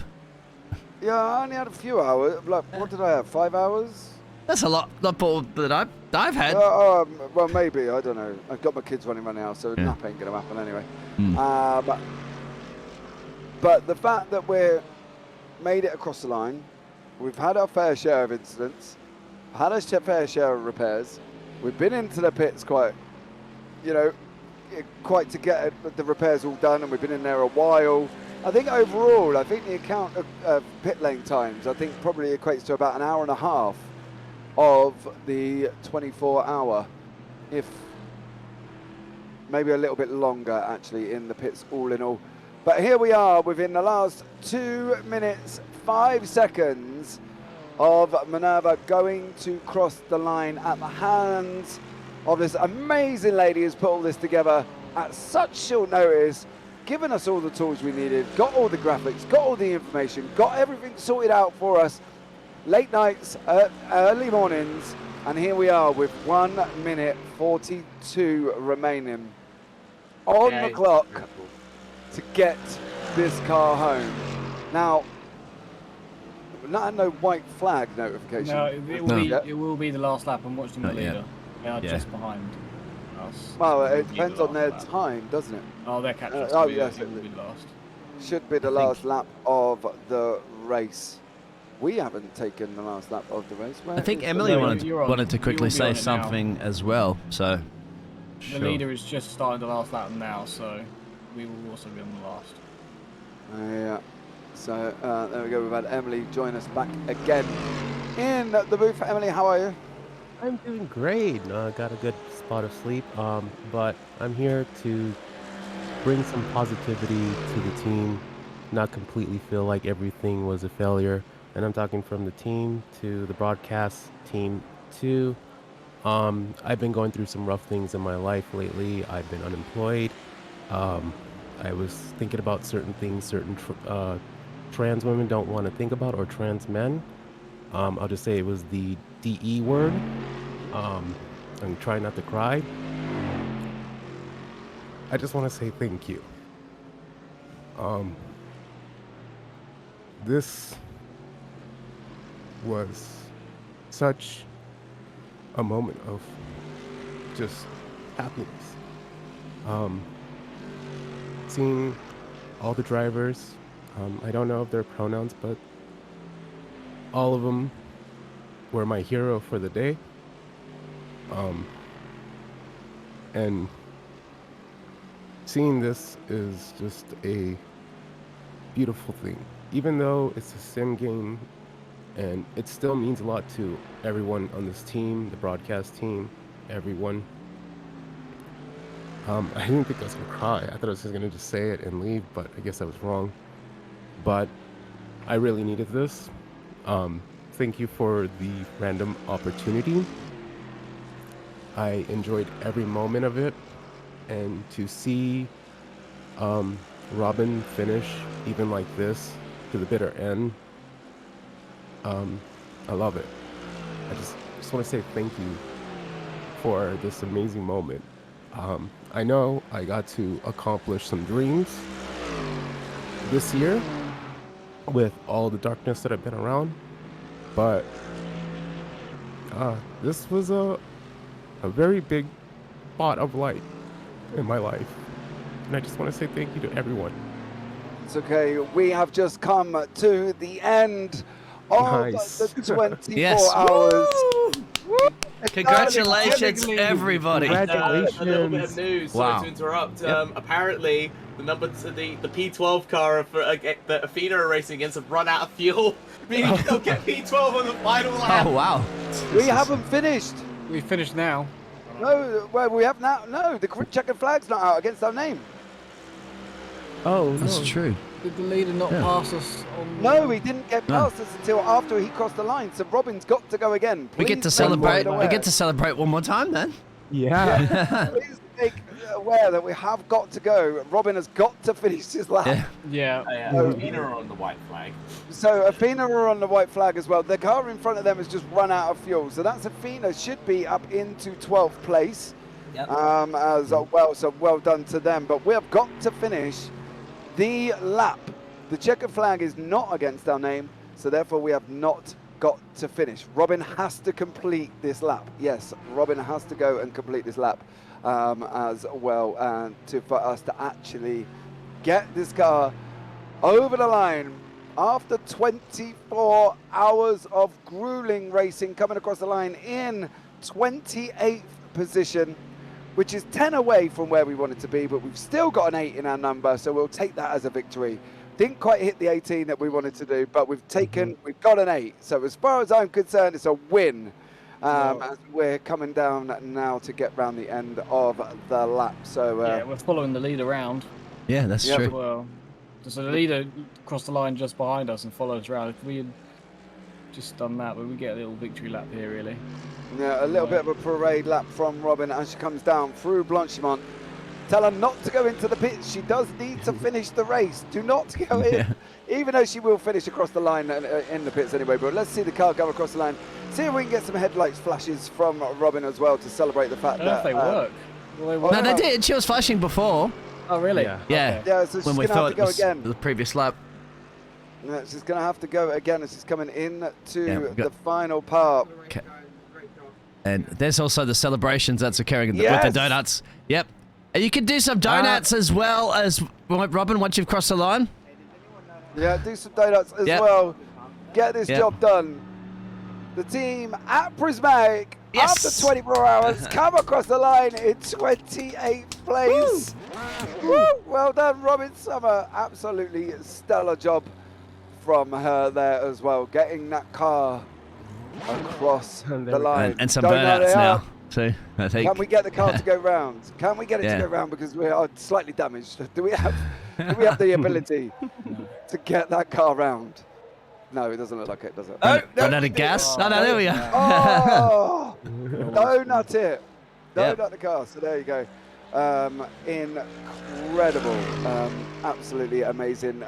Yeah, I only had a few hours. Like, what did I have? 5 hours? That's a lot more than I've had. Well, maybe. I don't know. I've got my kids running right now, so nap ain't going to happen anyway. But the fact that we're made it across the line, we've had our fair share of incidents, had our fair share of repairs. We've been into the pits quite to get the repairs all done, and we've been in there a while. I think overall, I think the account of pit lane times, I think probably equates to about an hour and a half of the 24-hour, if maybe a little bit longer actually in the pits all in all. But here we are within the last 2 minutes 5 seconds of Minerva going to cross the line at the hands of this amazing lady who's put all this together at such short notice. Given us all the tools we needed, got all the graphics, got all the information, got everything sorted out for us. Late nights, early mornings, and here we are with 1 minute 42 remaining on the clock to get this car home. Now, no white flag notification. No, it will be the last lap. I'm watching the leader. They are just behind us. Well, it depends on their time, doesn't it? Oh, they're catching us. Yes, it will be the last. Should be the last lap of the race. We haven't taken the last lap of the race. I think Emily wanted to quickly say something as well. So the leader is just starting the last lap now, so we will also be on the last. Yeah. So there we go. We've had Emily join us back again in the booth. Emily, how are you? I'm doing great. Got a good spot of sleep. But I'm here to bring some positivity to the team. Not completely feel like everything was a failure. And I'm talking from the team to the broadcast team too. I've been going through some rough things in my life lately. I've been unemployed. I was thinking about certain things certain trans women don't want to think about, or trans men. I'll just say it was the DE word. I'm trying not to cry. I just want to say thank you. This was such a moment of just happiness. Seeing all the drivers, I don't know if their pronouns, but all of them were my hero for the day. And seeing this is just a beautiful thing. Even though it's a sim game, and it still means a lot to everyone on this team, the broadcast team, everyone. I didn't think I was gonna cry. I thought I was just gonna just say it and leave, but I guess I was wrong. But I really needed this. Thank you for the random opportunity. I enjoyed every moment of it, and to see Robin finish even like this to the bitter end, I love it. I just want to say thank you for this amazing moment. I know I got to accomplish some dreams this year with all the darkness that I've been around, but this was a very big spot of light in my life, and I just want to say thank you to everyone. It's okay. We have just come to the end of the 24 hours. Woo! Congratulations, everybody. Congratulations. A little bit of news. Sorry to interrupt. Apparently, the P12 car that Athena are racing against have run out of fuel, meaning they'll get P12 on the final lap. Oh, wow. We haven't finished. We finished now. No, well, we have now. No, the checkered flag's not out against our name. Oh, That's true. Did the leader not pass us on? No, he didn't get past us until after he crossed the line. So Robin's got to go again. We get to Please celebrate. make We get to celebrate one more time, then. Yeah. Please make aware that we have got to go. Robin has got to finish his lap. Yeah. Yeah. Athena are on the white flag. So Athena are on the white flag as well. The car in front of them has just run out of fuel. So that's Athena should be up into 12th place. Yep. As well. So well done to them. But we have got to finish the lap. The checkered flag is not against our name, so therefore we have not got to finish. Robin has to complete this lap. Yes, Robin has to go and complete this lap as well, and for us to actually get this car over the line after 24 hours of grueling racing, coming across the line in 28th position, which is 10 away from where we wanted to be, but we've still got an 8 in our number, so we'll take that as a victory. Didn't quite hit the 18 that we wanted to do, but we've got an 8. So as far as I'm concerned, it's a win. As we're coming down now to get round the end of the lap. So yeah, we're following the leader around. Yeah, that's true. Well, so the leader crossed the line just behind us and followed us around. If we had just done that, we get a little victory lap here, really. Yeah, a little bit of a parade lap from Robin as she comes down through Blanchimont. Tell her not to go into the pits. She does need to finish the race. Do not go in, even though she will finish across the line in the pits anyway. But let's see the car go across the line. See if we can get some headlights flashes from Robin as well to celebrate the fact I don't know if they work. Will they work? No, they did. She was flashing before. Oh, really? Yeah. Yeah. Okay. Yeah, so she's When we going to have thought to go it was again. the previous lap. Yeah, she's going to have to go again as she's coming in to Yeah, we've got- the final part. Okay. And there's also the celebrations that's occurring with Yes! the donuts. Yep. And you can do some donuts as well as Robin once you've crossed the line. Yeah, do some donuts as Yep. well. Get this Yep. job done. The team at Prismatic, Yes! after 24 hours, come across the line in 28th place. Woo! Well done, Robin Summer. Absolutely stellar job from her there as well, getting that car across the line. And some Don't know burnouts they now, are. too, I think. Can we get the car to go round? Can we get it Yeah. to go round because we are slightly damaged? Do we have the ability to get that car round? No, it doesn't look like it, does it? Run out of gas? Oh, no, there we are. Oh, donut it. Yep. Donut the car. So there you go. Incredible. Absolutely amazing.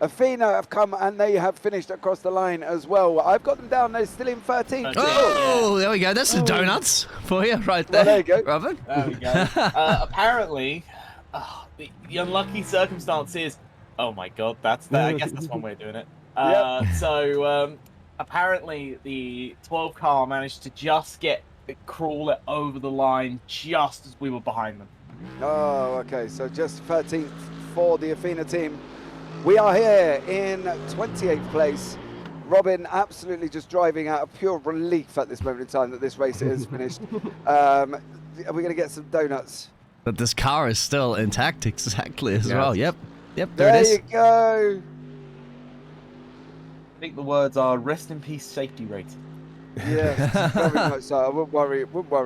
Athena have come and they have finished across the line as well. I've got them down. They're still in 13th. Oh, there we go. That's some donuts for you right there. Well, there you go. Robin. There we go. Apparently, the unlucky circumstance is, oh my god, I guess that's one way of doing it. So apparently the 12 car managed to just crawl it over the line just as we were behind them. Oh, okay. So just 13th for the Athena team. We are here in 28th place. Robin absolutely just driving out of pure relief at this moment in time that this race is finished. Are we going to get some donuts? But this car is still intact exactly as well. Yep, there it There is. you go. I think the words are rest in peace, safety rating. Yeah, very much so. I wouldn't worry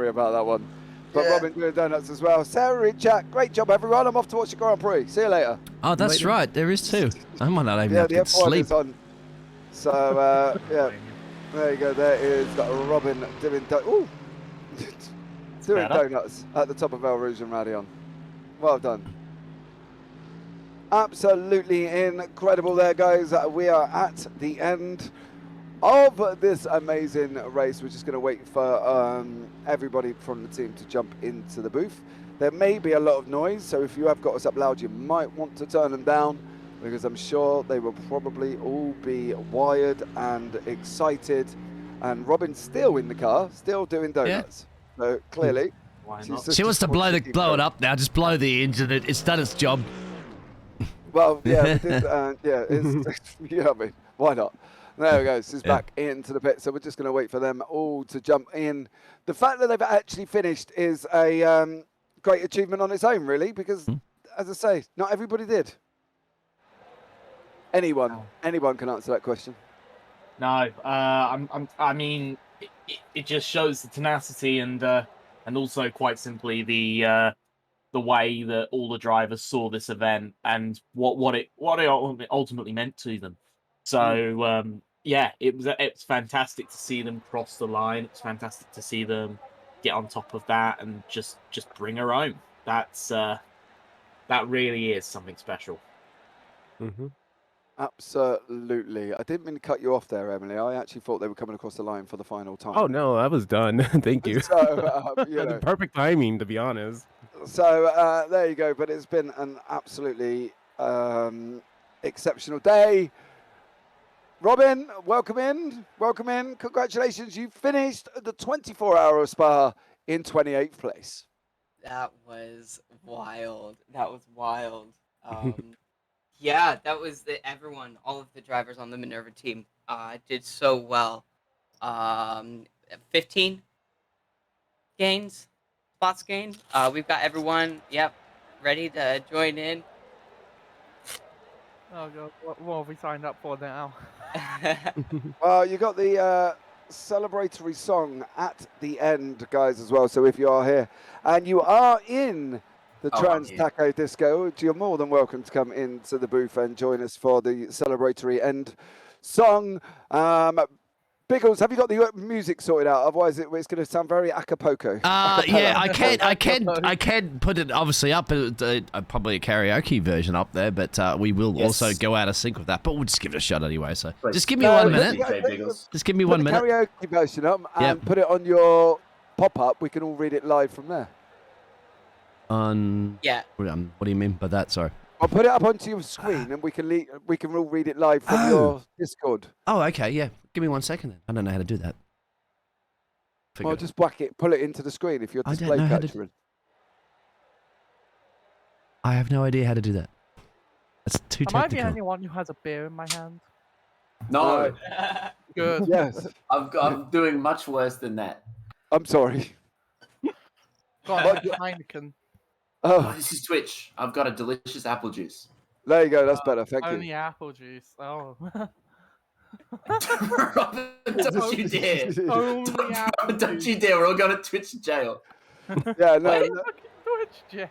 about that one. But Robin doing donuts as well. Sarah in chat, great job everyone. I'm off to watch the Grand Prix. See you later. Oh, that's right. There is two. I might not even have the to F1 sleep. is on. So there you go. There is Robin doing donuts at the top of El Rouge and Radion. Well done. Absolutely incredible there, guys. We are at the end of this amazing race. We're just going to wait for everybody from the team to jump into the booth. There may be a lot of noise, so if you have got us up loud, you might want to turn them down, because I'm sure they will probably all be wired and excited. And Robin's still in the car, still doing donuts. So clearly, Why not? She wants to blow it up now. Just blow the engine. It's done its job. Well, yeah, I mean, why not? There we go. She's back into the pit. So we're just going to wait for them all to jump in. The fact that they've actually finished is a great achievement on its own, really, because, as I say, not everybody did. Anyone can answer that question. No, I mean, it just shows the tenacity and also quite simply the way that all the drivers saw this event and what it ultimately meant to them. So it was fantastic to see them cross the line. It's fantastic to see them get on top of that and just bring her home. That really is something special. Mm-hmm. Absolutely. I didn't mean to cut you off there, Emily. I actually thought they were coming across the line for the final time. Oh no, I was done. Thank you. So, The perfect timing, to be honest. So there you go. But it's been an absolutely exceptional day. Robin, welcome in. Welcome in. Congratulations. You finished the 24-hour Spa in 28th place. That was wild. That was wild. Yeah, that was everyone, all of the drivers on the Minerva team did so well. 15 spots gained. We've got everyone, ready to join in. Oh god, what have we signed up for now? Well, you got the celebratory song at the end, guys, as well. So if you are here and you are in the Trans Taco Disco, you're more than welcome to come into the booth and join us for the celebratory end song. Biggles, have you got the music sorted out? Otherwise, it's going to sound very Acapulco. Yeah, I can put it obviously up. Probably a karaoke version up there, but we will also go out of sync with that. But we'll just give it a shot anyway. So just give me 1 minute. Just give me 1 minute. Put the karaoke version up and put it on your pop-up. We can all read it live from there. What do you mean by that? Sorry. I'll put it up onto your screen and we can all read it live from your Discord. Oh, okay, yeah. Give me 1 second then. I don't know how to do that. Well, just whack it, pull it into the screen if you're display capturing. I have no idea how to do that. That's too technical. Am I the only one who has a beer in my hand? No. Good. Yes. I'm doing much worse than that. I'm sorry. God, Heineken. Oh, this is Twitch. I've got a delicious apple juice. There you go. That's better. Thank you. Only apple juice. Oh. Robin, don't you dare. Don't you juice. dare. We're all going to Twitch jail. Yeah, no. Twitch jail.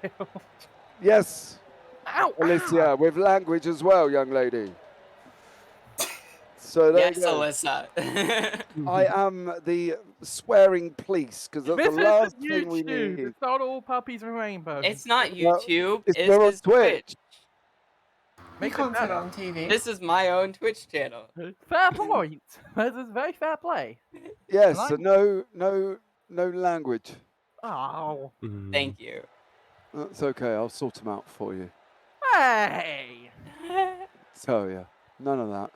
Yes. Ow. Alicia, with language as well, young lady. So there Yes, you go. Alyssa. I am the swearing police because that's This the last is thing we YouTube. need. It's not all puppies and rainbows. It's not YouTube. We're on It's Twitch. You Makes it can't say that better. on TV. This is my own Twitch channel. Fair point. This is very fair play. Yes, I so no language. Oh. Thank you. That's okay. I'll sort them out for you. Hey. So yeah, none of that.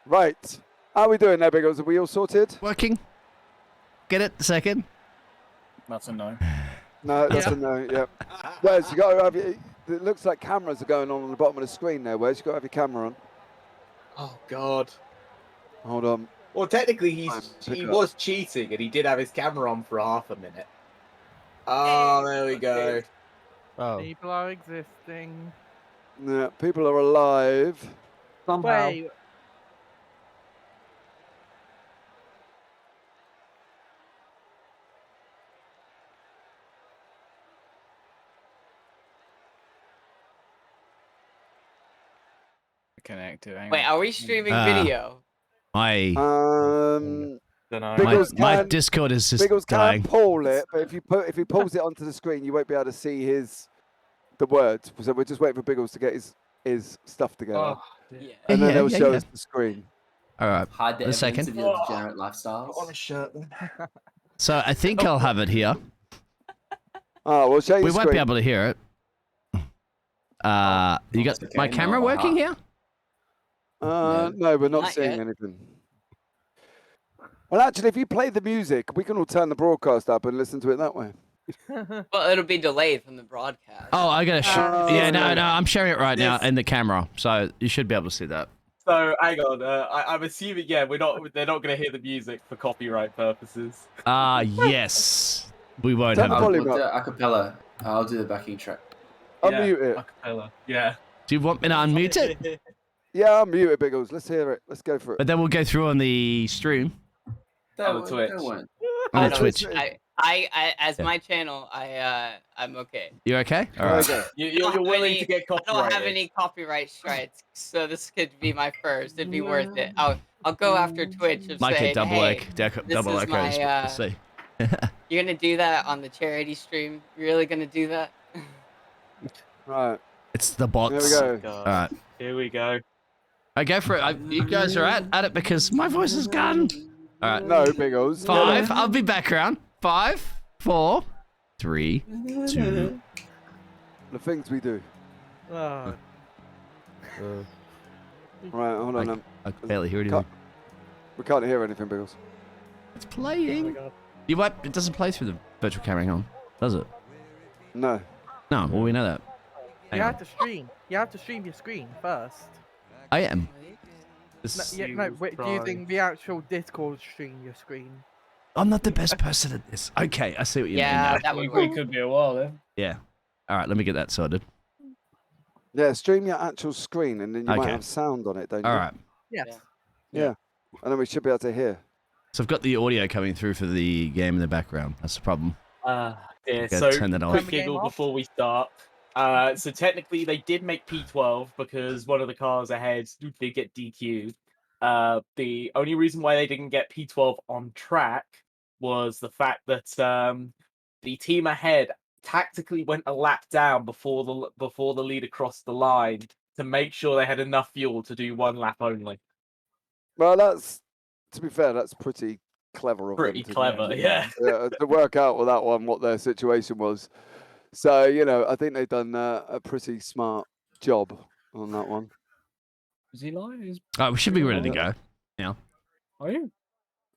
Right. How are we doing there, Biggles? Are we all sorted? Working. Get it? Second. That's a no. No, that's a no. Yeah. Wes, you got to have it looks like cameras are going on the bottom of the screen there. Wes, you got to have your camera on. Oh God. Hold on. Well, technically, he pick up. was cheating, and he did have his camera on for half a minute. Oh, there we go. Oh. People are existing. Yeah, people are alive. Somehow. Wait. Connected. Hang Wait, on. are we streaming Ah. video? My Don't know. Biggles my can- Discord is just Biggles can dying. pull it, but if he pulls it onto the screen, you won't be able to see the words. So we're just waiting for Biggles to get his stuff together, Oh, Yeah. and then Yeah, he'll yeah, show yeah. us the screen. All right. Hide the A evidence second. of your degenerate put on a lifestyles. shirt then. So I think I'll have it here. Oh, we'll show you We the won't be screen. able to hear it. You got okay, my no, camera why working not? here? No, we're not Not seeing yet. anything. Well, actually, if you play the music, we can all turn the broadcast up and listen to it that way. Well, it'll be delayed from the broadcast. Oh, I gotta. Oh, Yeah, no, no. I'm sharing it right now This- in the camera, so you should be able to see that. So hang on, I'm assuming they're not going to hear the music for copyright purposes. Yes, we won't Turn have. the it. volume We'll do up. it a cappella. I'll do the backing track. Unmute it. Acapella. Yeah. Do you want me to unmute it? Yeah, unmute it, Biggles. Let's hear it. Let's go for it. But then we'll go through on the stream On the Twitch. on I the don't- Twitch. I as Yeah. my channel, I'm okay. You okay? All There right. we go. You're have willing any- to get I copyrighted. don't have any copyright strikes, so this could be my first. It'd be worth it. I'll go after Twitch and Like say, a double hey, double is echo. my, We'll see. you're gonna do that on the charity stream? You're really gonna do that? Right. It's the There we bots. go. All right. Here we go. I go for it. You guys are at it because my voice is gone. All right. No, Biggles. 5. I'll be background. 5, 4, 3, 2. The things we do. Oh. Right, hold on. I can barely hear anything. We can't hear anything, Biggles. It's playing. You won't. It doesn't play through the virtual camera. Hang on. Does it? No. No. Well, we know that. You Hang on. have to stream. You have to stream your screen first. I am. No, This- wait, do you think the actual Discord stream your screen? I'm not the best person at this. Okay, I see what you mean Yeah, now. that We, would we work. could be a while then. Yeah. All right. Let me get that sorted. Yeah, stream your actual screen, and then you might Okay. have sound on it, don't you? All right. Yes. Yeah. And then we should be able to hear. So I've got the audio coming through for the game in the background. That's the problem. Yeah, Gotta so turn that off. quick Turn the game giggle off. before we start. So technically they did make P12 because one of the cars ahead did get DQ'd. The only reason why they didn't get P12 on track was the fact that the team ahead tactically went a lap down before the leader crossed the line to make sure they had enough fuel to do one lap only. Well, that's, to be fair, that's pretty clever of them. Pretty to do. clever, yeah. To work out with that one what their situation was. So, you know, I think they've done a pretty smart job on that one. Is he live? All right, we should be ready to go. Are you?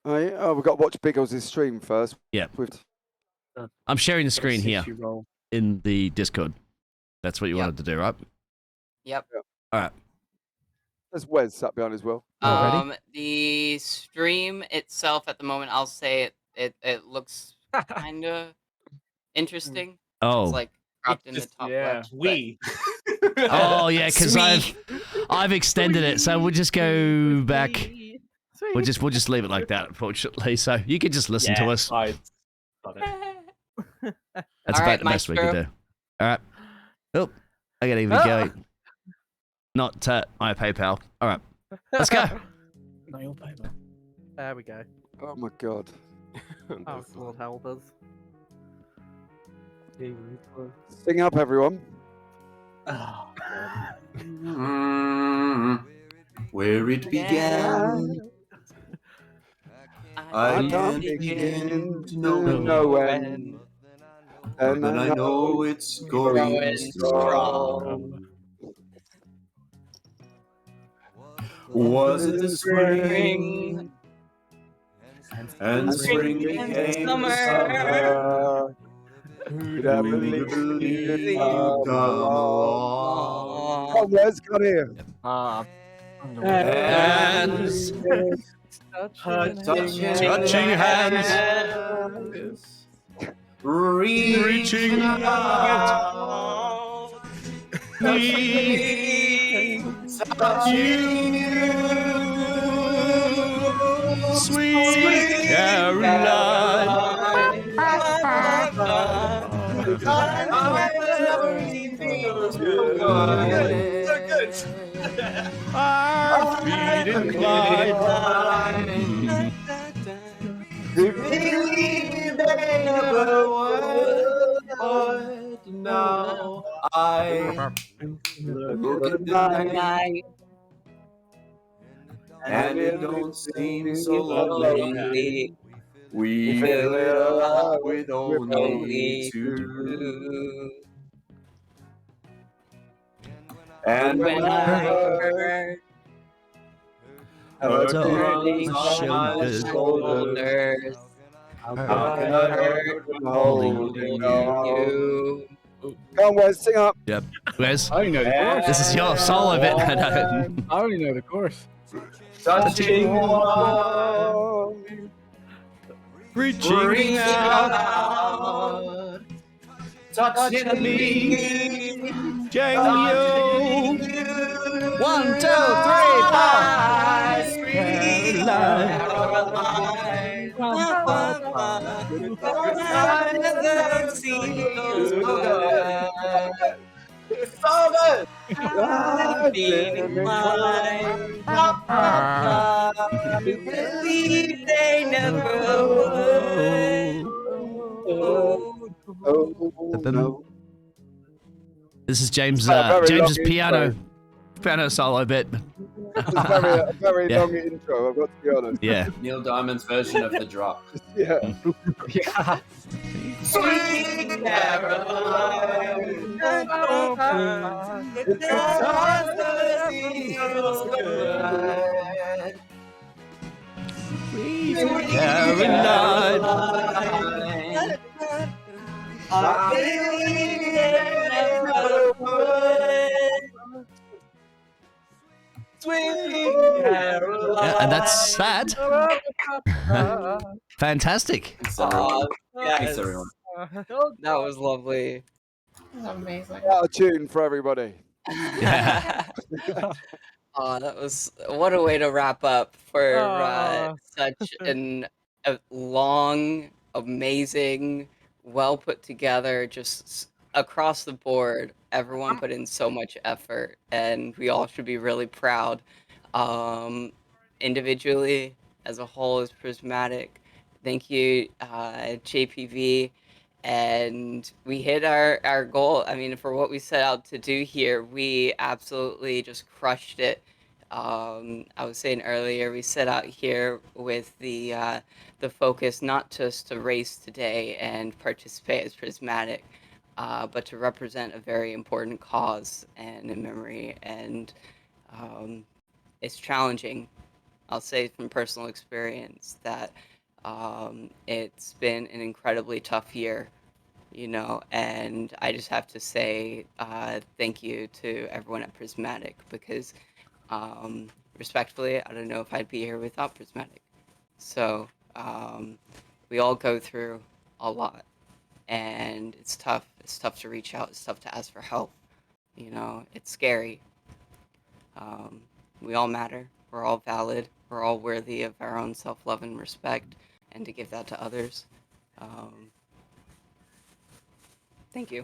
Oh, yeah? Oh, we've got to watch Biggles' stream first. Yeah. With, I'm sharing the screen here Six-year roll. in the Discord. That's what you Yep. wanted to do, right? Yep. All right. there's Wes sat behind as well. The stream itself at the moment, I'll say it looks kind of interesting. Oh. It's like cropped in the Just- top yeah. left. but- We. Oh yeah, because I've extended it, so we'll just go back. Sweet. We'll just leave it like that, unfortunately. So you can just listen to us. Fine. Got it. That's All about right, the best we can do. Maestro. All right. Oh, I gotta even go. Not my PayPal. All right, let's go. No, you'll pay that. There we go. Oh my god. Oh, Lord help us. Sing up, everyone. Oh, Where it began, I can't begin to know when, and but I know it's going strong. Was it the spring? And spring became the summer. Who'd Who have would believed believe you'd you come along? along? Come, Wes, come here. And Touching hands, reaching out, touching you, sweet Caroline. Our feet inclined. Believe they never would, but now I look at the night, and it don't seem so lonely. We fill it up with only two. And when I heard her arms on my shoulders, how can I hurt from holding you? Come, Wes, sing up. Yep. Wes, I only know the chorus. this is your solo bit. I only know the chorus. Touching one, Reaching out, touching me, Jang you. 1, 2, 3, 4. Believe they never would. Oh, no. This is James. Very James's long piano solo bit. It's a very Yeah. long intro, I've got to be honest. Yeah. Neil Diamond's version of the drop. Yeah. Yeah. Sweet Caroline, Caroline. I believe they never would. Sweet Caroline. Yeah, and that's sad. Fantastic. Thanks, everyone. That was lovely. Out of tune for everybody. Yeah. Oh, that was what a way to wrap up for such a long, amazing, well put together, just across the board. Everyone put in so much effort, and we all should be really proud. Individually, as a whole, as Prismatic. Thank you, JPV. And we hit our goal. I mean, for what we set out to do here, we absolutely just crushed it. I was saying earlier, we set out here with the focus not just to race today and participate as Prismatic, but to represent a very important cause and a memory. And it's challenging. I'll say from personal experience that it's been an incredibly tough year, and I just have to say thank you to everyone at Prismatic, because respectfully, I don't know if I'd be here without Prismatic. So we all go through a lot, and it's tough. It's tough to reach out. It's tough to ask for help. It's scary. We all matter. We're all valid. We're all worthy of our own self-love and respect, and to give that to others. Thank you.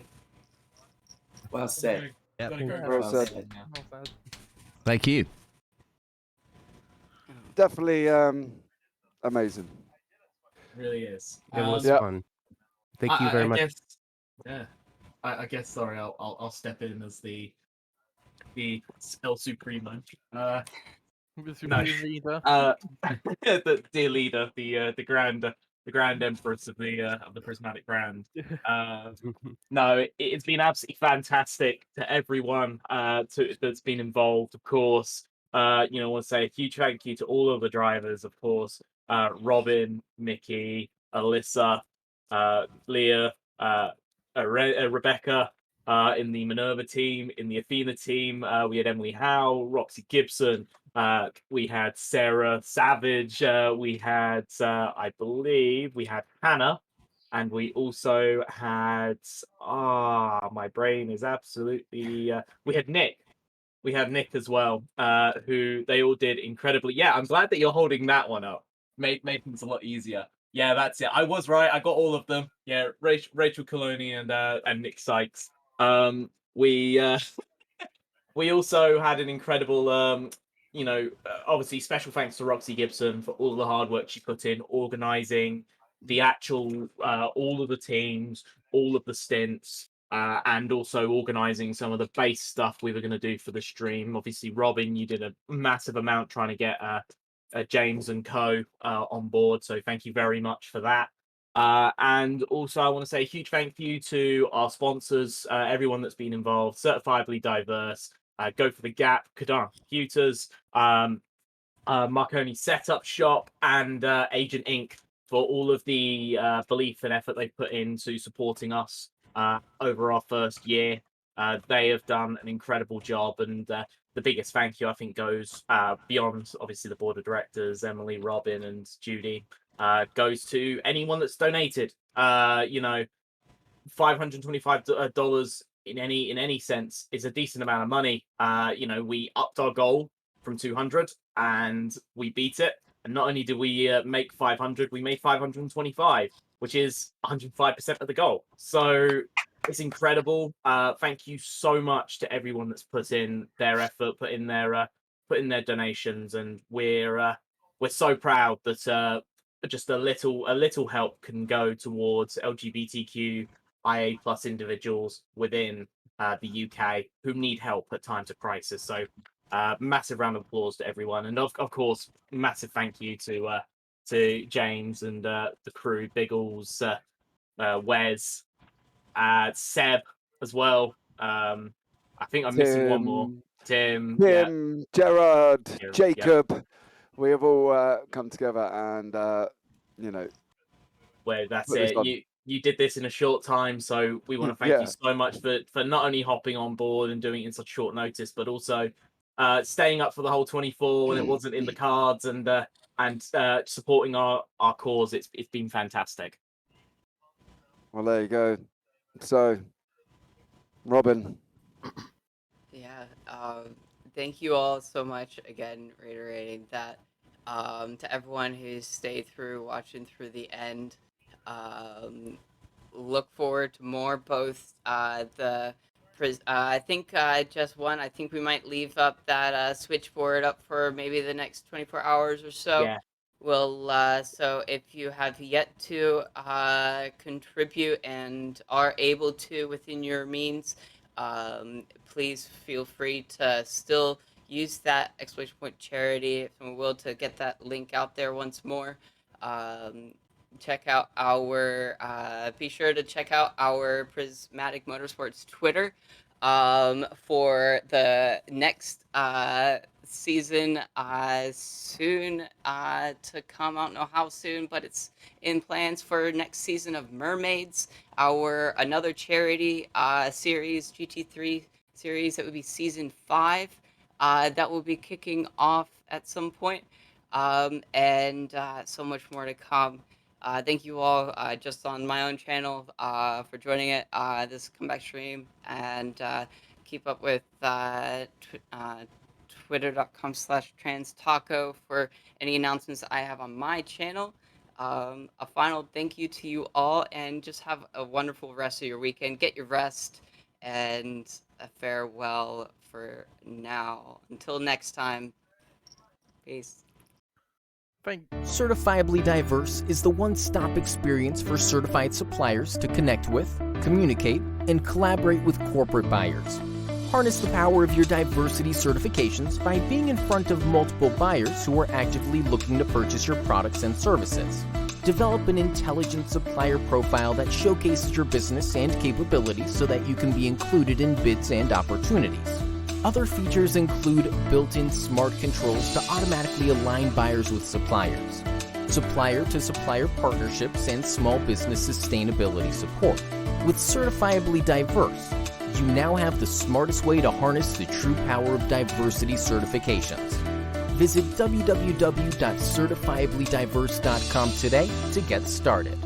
Well said. Yep. Well said. Thank you. Definitely amazing. Really is. It was Yeah. fun. Thank you very much. I guess. Sorry, I'll step in as the the El Supremo. The No. supreme leader. The dear leader, the grand empress of the prismatic brand. No, it's been absolutely fantastic to everyone that's been involved. Of course, I want to say a huge thank you to all of the drivers. Of course, Robin, Mickey, Alyssa, Leah, Rebecca. In the Minerva team, in the Athena team, we had Emily Howe, Roxy Gibson, we had Sarah Savage, we had, I believe, we had Hannah, and we also had, my brain is absolutely, we had Nick. We had Nick as well, who they all did incredibly. Yeah, I'm glad that you're holding that one up. Made things a lot easier. Yeah, that's it. I was right. I got all of them. Yeah, Rachel Coloni and Nick Sykes. We we also had an incredible, obviously special thanks to Roxy Gibson for all the hard work she put in organizing the actual, all of the teams, all of the stints, and also organizing some of the base stuff we were going to do for the stream. Obviously, Robin, you did a massive amount trying to get James and co on board. So thank you very much for that. And also, I want to say a huge thank you to our sponsors, everyone that's been involved, Certifiably Diverse, Go for the Gap, Kadar Computers, Marconi Setup Shop, and Agent Inc. for all of the belief and effort they've put into supporting us over our first year. They have done an incredible job, and the biggest thank you, I think, goes beyond, obviously, the board of directors, Emily, Robin, and Judy. Goes to anyone that's donated. $525 in any sense is a decent amount of money. We upped our goal from 200 and we beat it. And not only did we make 500, we made 525, which is 105% of the goal. So it's incredible. Thank you so much to everyone that's put in their effort, put in their donations, and we're so proud that just a little help can go towards LGBTQIA+ individuals within the UK who need help at times of crisis. So massive round of applause to everyone, and of course, massive thank you to James and the crew, Biggles, Wes, Seb as well. I think I'm missing one more. Tim, Gerard, Yeah, Jacob. Yeah. We have all come together and, Well, that's it. You did this in a short time, so we want to thank you so much for not only hopping on board and doing it in such short notice, but also staying up for the whole 24 when it wasn't in the cards, and supporting our cause. It's been fantastic. Well, there you go. So, Robin. Yeah. Thank you all so much. Again, reiterating that to everyone who's stayed through, watching through the end. Look forward to more. Both I think just one. I think we might leave up that switchboard up for maybe the next 24 hours or so. Yeah. We'll so if you have yet to contribute and are able to within your means, please feel free to still use that exclamation point charity, if we will, to get that link out there once more. Check out our be sure to check out our Prismatic Motorsports Twitter for the next season soon to come. I don't know how soon, but it's in plans for next season of Mermaids, our another charity series, GT3 series. That would be season 5 that will be kicking off at some point, and so much more to come. Thank you all just on my own channel for joining it, this comeback stream, and keep up with twitter.com/transtaco for any announcements I have on my channel. A final thank you to you all, and just have a wonderful rest of your weekend. Get your rest, and a farewell for now. Until next time, peace. Certifiably Diverse is the one-stop experience for certified suppliers to connect with, communicate, and collaborate with corporate buyers. Harness the power of your diversity certifications by being in front of multiple buyers who are actively looking to purchase your products and services. Develop an intelligent supplier profile that showcases your business and capabilities so that you can be included in bids and opportunities. Other features include built-in smart controls to automatically align buyers with suppliers, supplier-to-supplier partnerships, and small business sustainability support. With Certifiably Diverse, you now have the smartest way to harness the true power of diversity certifications. Visit www.certifiablydiverse.com today to get started.